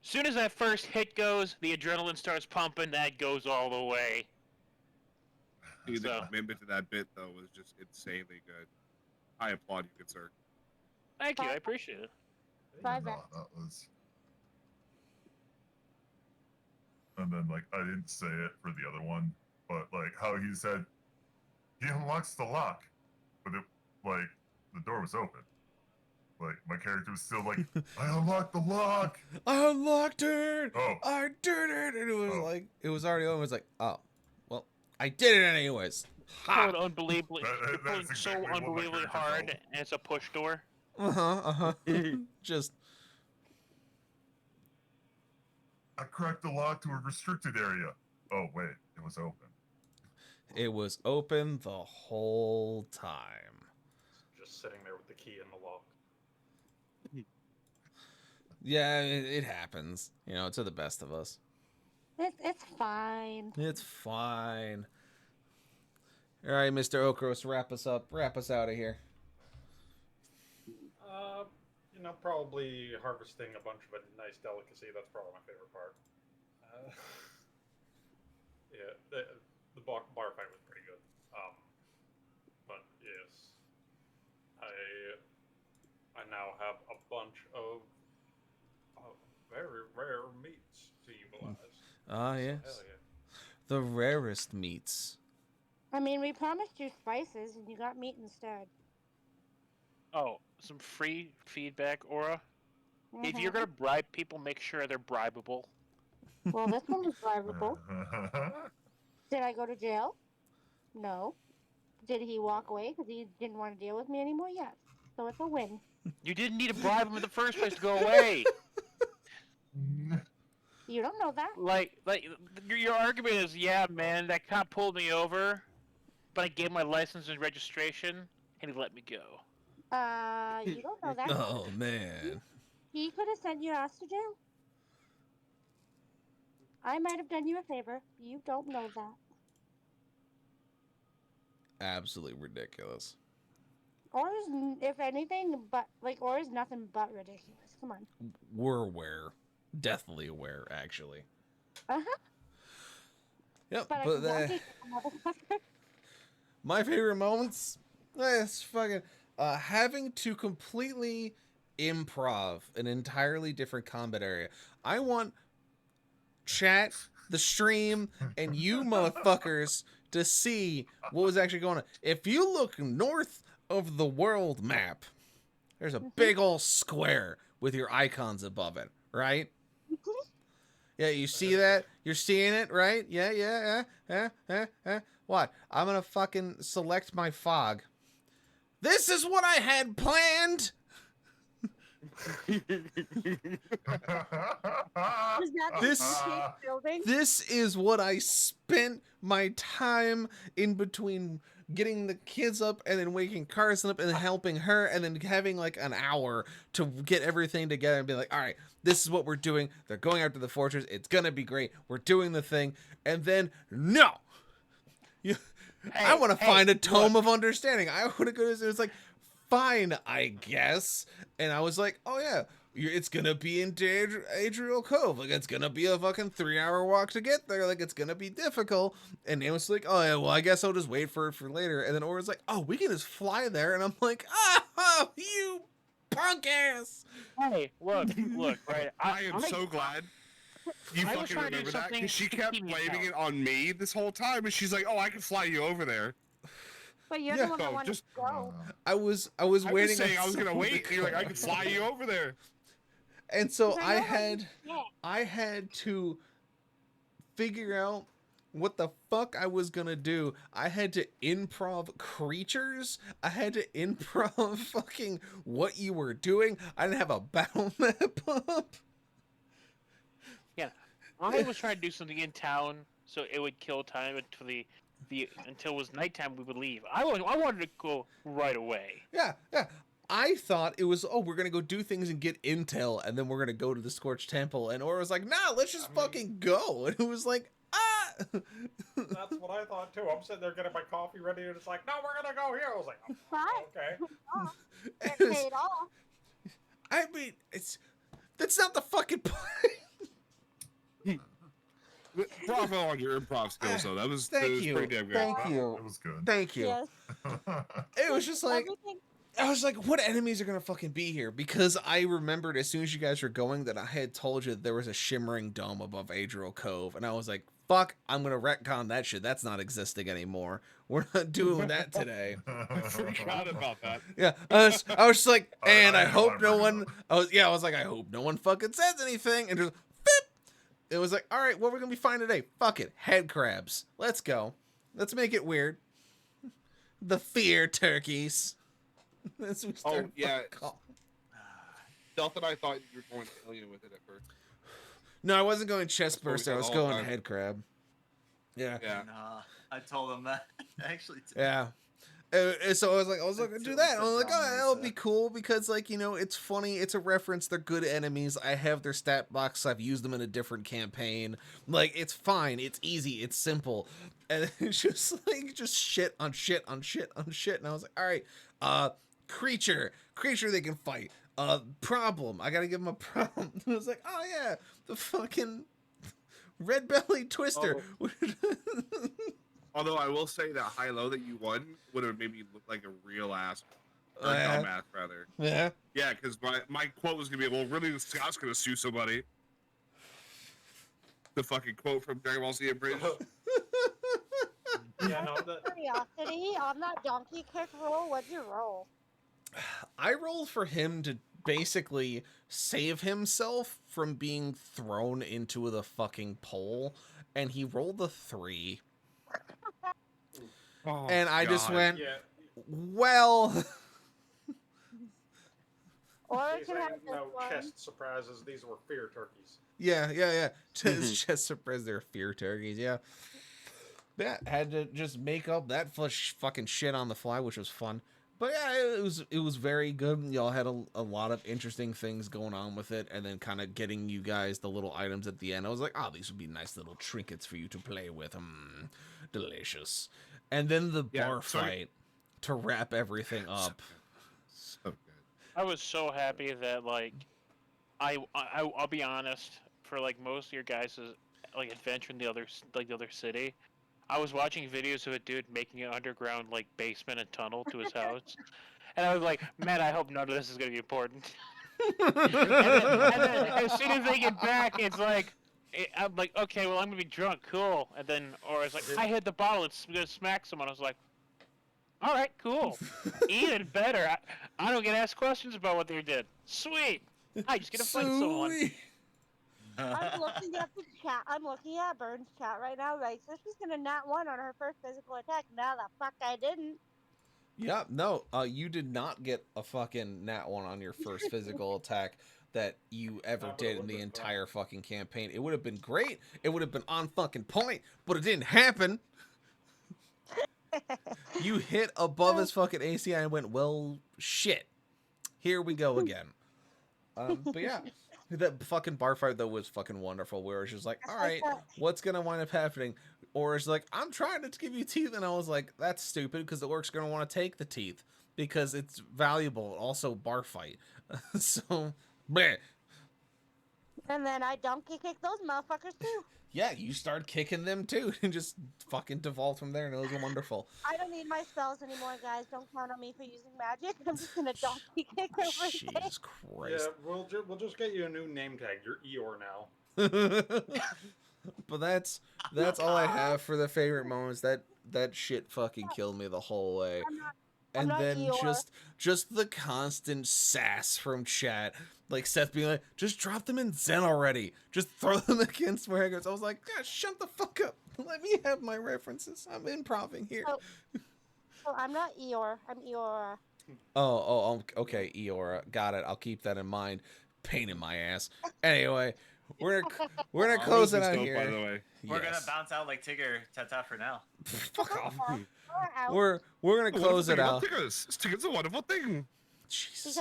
S2: soon as that first hit goes, the adrenaline starts pumping. That goes all the way.
S10: Dude, the
S2: So-
S10: commitment to that bit though was just insanely good. I applaud you, good sir.
S2: Thank you, I appreciate it.
S5: Bye,
S3: No, that was. And then, like, I didn't say it for the other one, but like how he said he unlocks the lock, but it, like, the door was open. Like, my character was still like, I unlocked the lock.
S1: I unlocked it.
S3: Oh.
S1: I did it. And it was
S3: Oh.
S1: like, it was already over. It was like, oh, well, I did it anyways. Ha.
S2: Pulling unbelievably,
S3: That-
S2: you're pulling
S3: that's exactly
S2: so
S3: what my
S2: unbelievably
S3: character
S2: hard,
S3: felt.
S2: and it's a push door.
S1: Just
S3: I cracked the lock to a restricted area. Oh wait, it was open.
S1: it was open the whole time.
S9: Just sitting there with the key in the lock.
S1: Yeah, it happens. You know, to the best of us.
S5: it's fine.
S1: It's fine. All right, Mr. Okros, wrap us up. Wrap us out of here.
S9: You know, probably harvesting a bunch of a nice delicacy. That's probably my favorite part. Yeah, the bar fight was pretty good. But yes, I now have a bunch of very rare meats to utilize.
S1: Ah,
S9: So,
S1: yes.
S9: hell yeah.
S1: The rarest meats.
S5: I mean, we promised you spices, and you got meat instead.
S2: Oh, some free feedback, Aura. If
S5: Mhm.
S2: you're gonna bribe people, make sure they're bribable.
S5: Well, this one was drivable. Did I go to jail? No. Did he walk away because he didn't want to deal with me anymore? Yes. So it's a win.
S2: You didn't need to bribe them in the first place to go away.
S5: You don't know that.
S2: Like your argument is, yeah, man, that cop pulled me over, but I gave him my license and registration, and he let me go.
S5: You don't know that.
S1: Oh, man.
S5: He could have sent your ass to jail. I might have done you a favor. You don't know that.
S1: Absolutely ridiculous.
S5: Or is, if anything, but like, or is nothing but ridiculous. Come on.
S1: We're aware. Deathly aware, actually.
S5: Uh huh.
S1: Yep,
S5: But I
S1: but
S5: can walk it, motherfucker.
S1: my favorite moments, it's fucking having to completely improv an entirely different combat area. I want chat, the stream, and you motherfuckers to see what was actually going on. If you look north of the world map, there's a big old square with your icons above it, right? Yeah, you see that? You're seeing it, right? Yeah. What? I'm gonna fucking select my fog. This is what I had planned.
S5: Is that the
S1: This-
S5: same building?
S1: This is what I spent my time in between getting the kids up and then waking Carson up and then helping her and then having like an hour to get everything together and be like, all right, this is what we're doing. They're going after the fortress. It's going to be great. We're doing the thing. And then, no. I want to find a tome of understanding. I want to go to, it's like, fine, I guess. And I was like, oh yeah, it's gonna be in Adriel Cove. Like, it's gonna be a fucking 3-hour walk to get there. Like, it's gonna be difficult. And it was like, oh yeah, well, I guess I'll just wait for it for later. And then Aura's like, oh, we can just fly there. And I'm like, oh, you punk ass.
S2: Hey, look, right?
S10: I am so glad you
S2: I was
S10: fucking
S2: trying to do
S10: remember that
S2: something
S10: because she
S2: to
S10: kept
S2: keep me
S10: blaming
S2: out.
S10: it on me this whole time, and she's like, "Oh, I can fly you over there."
S5: But you're
S1: Yeah.
S5: the one that
S10: Oh,
S5: wanted
S10: just-
S5: to go.
S1: I was
S10: I
S1: waiting.
S10: was saying
S1: on
S10: I was gonna
S1: someone to
S10: wait. And you're like, "I
S1: come.
S10: can fly you over there."
S1: And so
S5: 'Cause
S1: I
S5: know how you
S1: had
S5: get.
S1: I had to figure out what the fuck I was gonna do. I had to improv creatures. I had to improv fucking what you were doing. I didn't have a battle map up.
S2: Yeah, I was trying to do something in town so it would kill time until until it was nighttime. We would leave. I wanted to go right away.
S1: Yeah. I thought it was, oh, we're gonna go do things and get intel, and then we're gonna go to the Scorched Temple. And Aura was like, nah, let's just fucking go. And it was like, ah.
S9: That's what I thought too. I'm sitting there getting my coffee ready, and it's like, no, we're gonna go here. I was like, oh,
S5: Fine.
S9: okay.
S5: Get
S1: It was-
S5: paid off.
S1: I mean, that's not the fucking point.
S10: Bravo on your improv skills, though. That was
S1: Thank you.
S10: pretty damn good.
S1: Thank you.
S3: It was good.
S1: Thank you.
S5: Yes.
S1: It was just like,
S5: Everything.
S1: I was like, what enemies are gonna fucking be here? Because I remembered as soon as you guys were going that I had told you that there was a shimmering dome above Adriel Cove, and I was like, fuck, I'm gonna retcon that shit. That's not existing anymore. We're not doing that today.
S10: I forgot about that.
S1: Yeah, I was just like, and I
S3: I know,
S1: hope
S3: I
S1: no
S3: remember
S1: one. I was like, I hope no one fucking says anything. And just, beep. It was like, all right, what we're gonna be finding today? Fuck it, head crabs. Let's go. Let's make it weird. The fear turkeys. That's what we
S10: Oh,
S1: started
S10: yeah.
S1: fucking calling.
S10: Stealth and I thought you were going alien with it at first.
S1: No, I wasn't going chest
S10: That's what we
S1: burster. I
S10: said
S1: was
S10: all the
S1: going
S10: time.
S1: head crab. Yeah,
S10: Yeah.
S6: Nah, I told him that actually. Too.
S1: yeah. So I was like,
S6: Until
S1: do
S6: we
S1: that.
S6: sat
S1: I was like,
S6: down
S1: oh,
S6: and
S1: that'll
S6: said-
S1: be cool because, like, you know, it's funny. It's a reference. They're good enemies. I have their stat box. I've used them in a different campaign. Like, it's fine. It's easy. It's simple. And it's just like, just shit on shit on shit on shit. And I was like, all right, creature they can fight. Problem. I gotta give them a problem. I was like, oh yeah, the fucking red belly twister.
S10: Although I will say that high-low that you won would have made me look like a real ass. Or
S1: Yeah.
S10: dumbass, rather.
S1: Yeah.
S10: Yeah, because my quote was going to be, well, really, Scott's going to sue somebody. The fucking quote from Dragon Ball Z Abridged.
S9: Yeah, no,
S5: Curiosity on that donkey kick roll. What'd you roll?
S1: I rolled for him to basically save himself from being thrown into the fucking pole, and he rolled a 3.
S10: Oh,
S1: And I just
S10: God.
S1: went,
S9: yeah.
S1: well,
S5: Or it
S9: These
S5: can have
S9: ain't
S5: this
S9: no
S5: one.
S9: chest surprises. These were fear turkeys.
S1: yeah. Just surprised they're fear turkeys, yeah. Yeah, had to just make up that fucking shit on the fly, which was fun. But yeah, it was very good. Y'all had a lot of interesting things going on with it, and then kind of getting you guys the little items at the end. I was like, oh, these would be nice little trinkets for you to play with. Delicious. And then the
S10: Yeah,
S1: bar
S10: so-
S1: fight to wrap everything up.
S10: So good.
S2: I was so happy that like I'll be honest, for like most of your guys' like adventure in the other city, I was watching videos of a dude making an underground like basement and tunnel to his house, and I was like, man, I hope none of this is gonna be important. and then as soon as they get back, it's like. I'm like, okay, well, I'm gonna be drunk, cool. And then, or it's like, I hit the bottle, it's gonna smack someone. I was like, all right, cool. Even better. I don't get asked questions about what they did. Sweet. I just get to fight someone.
S1: Sweet.
S5: I'm looking at the chat. I'm looking at Burns' chat right now. Like, so she's gonna nat 1 on her first physical attack. Now the fuck I didn't.
S1: Yeah, no, you did not get a fucking nat 1 on your first physical attack that you ever
S9: Not with a
S1: did in the
S9: wonder
S1: entire fucking campaign. It would have been great. It would have been on fucking point, but it didn't happen. You hit above his fucking AC and I went, well, shit. Here we go again. But yeah, that fucking bar fight though was fucking wonderful. Where it's just like, all right, what's gonna wind up happening? Or it's like, I'm trying to give you teeth, and I was like, that's stupid because the orc's gonna want to take the teeth because it's valuable. Also, bar fight. So, bleh.
S5: And then I donkey kick those motherfuckers too.
S1: Yeah, you start kicking them too, and just fucking devolve from there, and it was wonderful.
S5: I don't need my spells anymore, guys. Don't count on me for using magic. I'm just gonna donkey kick everything.
S1: Jesus
S9: Yeah,
S1: Christ.
S9: we'll just get you a new name tag. You're Eeyore now.
S1: But that's all I have for the favorite moments. That shit fucking killed me the whole way.
S5: I'm
S1: And
S5: not
S1: then
S5: Eeyore.
S1: just the constant sass from chat, like Seth being like, "Just drop them in Zen already. Just throw them against Warhammers." I was like, "God, shut the fuck up. Let me have my references. I'm improving here."
S5: So I'm not Eeyore. I'm Eeyora.
S1: Okay, Eeyora, got it. I'll keep that in mind. Pain in my ass. Anyway, we're gonna close it out
S10: Dope,
S1: here.
S10: by the way.
S11: We're gonna
S1: Yes.
S11: bounce out like Tigger Tata for now.
S1: Fuck off.
S5: Out.
S1: We're gonna close it out.
S10: Tickets a wonderful thing.
S1: Jesus.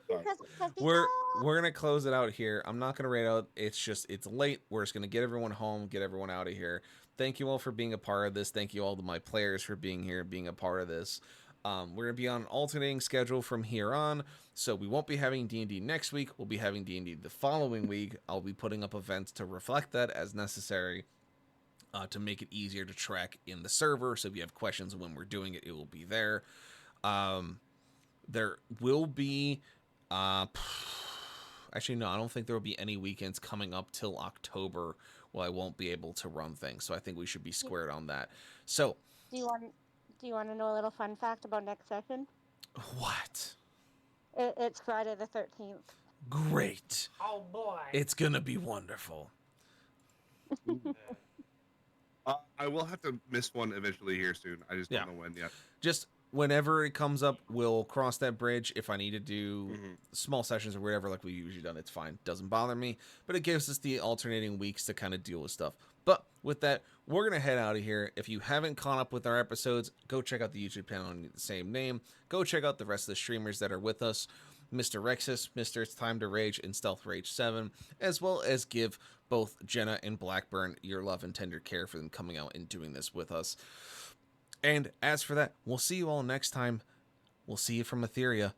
S5: Because
S1: We're gonna close it out here. I'm not gonna rate out. It's late. We're just gonna get everyone home, get everyone out of here. Thank you all for being a part of this. Thank you all to my players for being here and being a part of this. We're gonna be on an alternating schedule from here on, so we won't be having D&D next week. We'll be having D&D the following week. I'll be putting up events to reflect that as necessary, to make it easier to track in the server. So if you have questions when we're doing it, it will be there. There will be, actually no, I don't think there will be any weekends coming up till October. Well, I won't be able to run things, so I think we should be squared on that. So,
S5: Do you want to know a little fun fact about next session?
S1: what?
S5: It's Friday the 13th.
S1: Great.
S9: Oh boy.
S1: It's gonna be wonderful.
S10: I will have to miss one eventually here soon. I just don't
S1: Yeah.
S10: know when yet.
S1: Just whenever it comes up, we'll cross that bridge. If I need to do small sessions or whatever, like we've usually done, it's fine. Doesn't bother me. But it gives us the alternating weeks to kind of deal with stuff. But with that, we're going to head out of here. If you haven't caught up with our episodes, go check out the YouTube channel under the same name. Go check out the rest of the streamers that are with us. Mr. Rexus, Mr. It's Time to Rage, and Stealth Rage 7, as well as give both Jenna and Blackburn your love and tender care for them coming out and doing this with us. And as for that, we'll see you all next time. We'll see you from Etheria.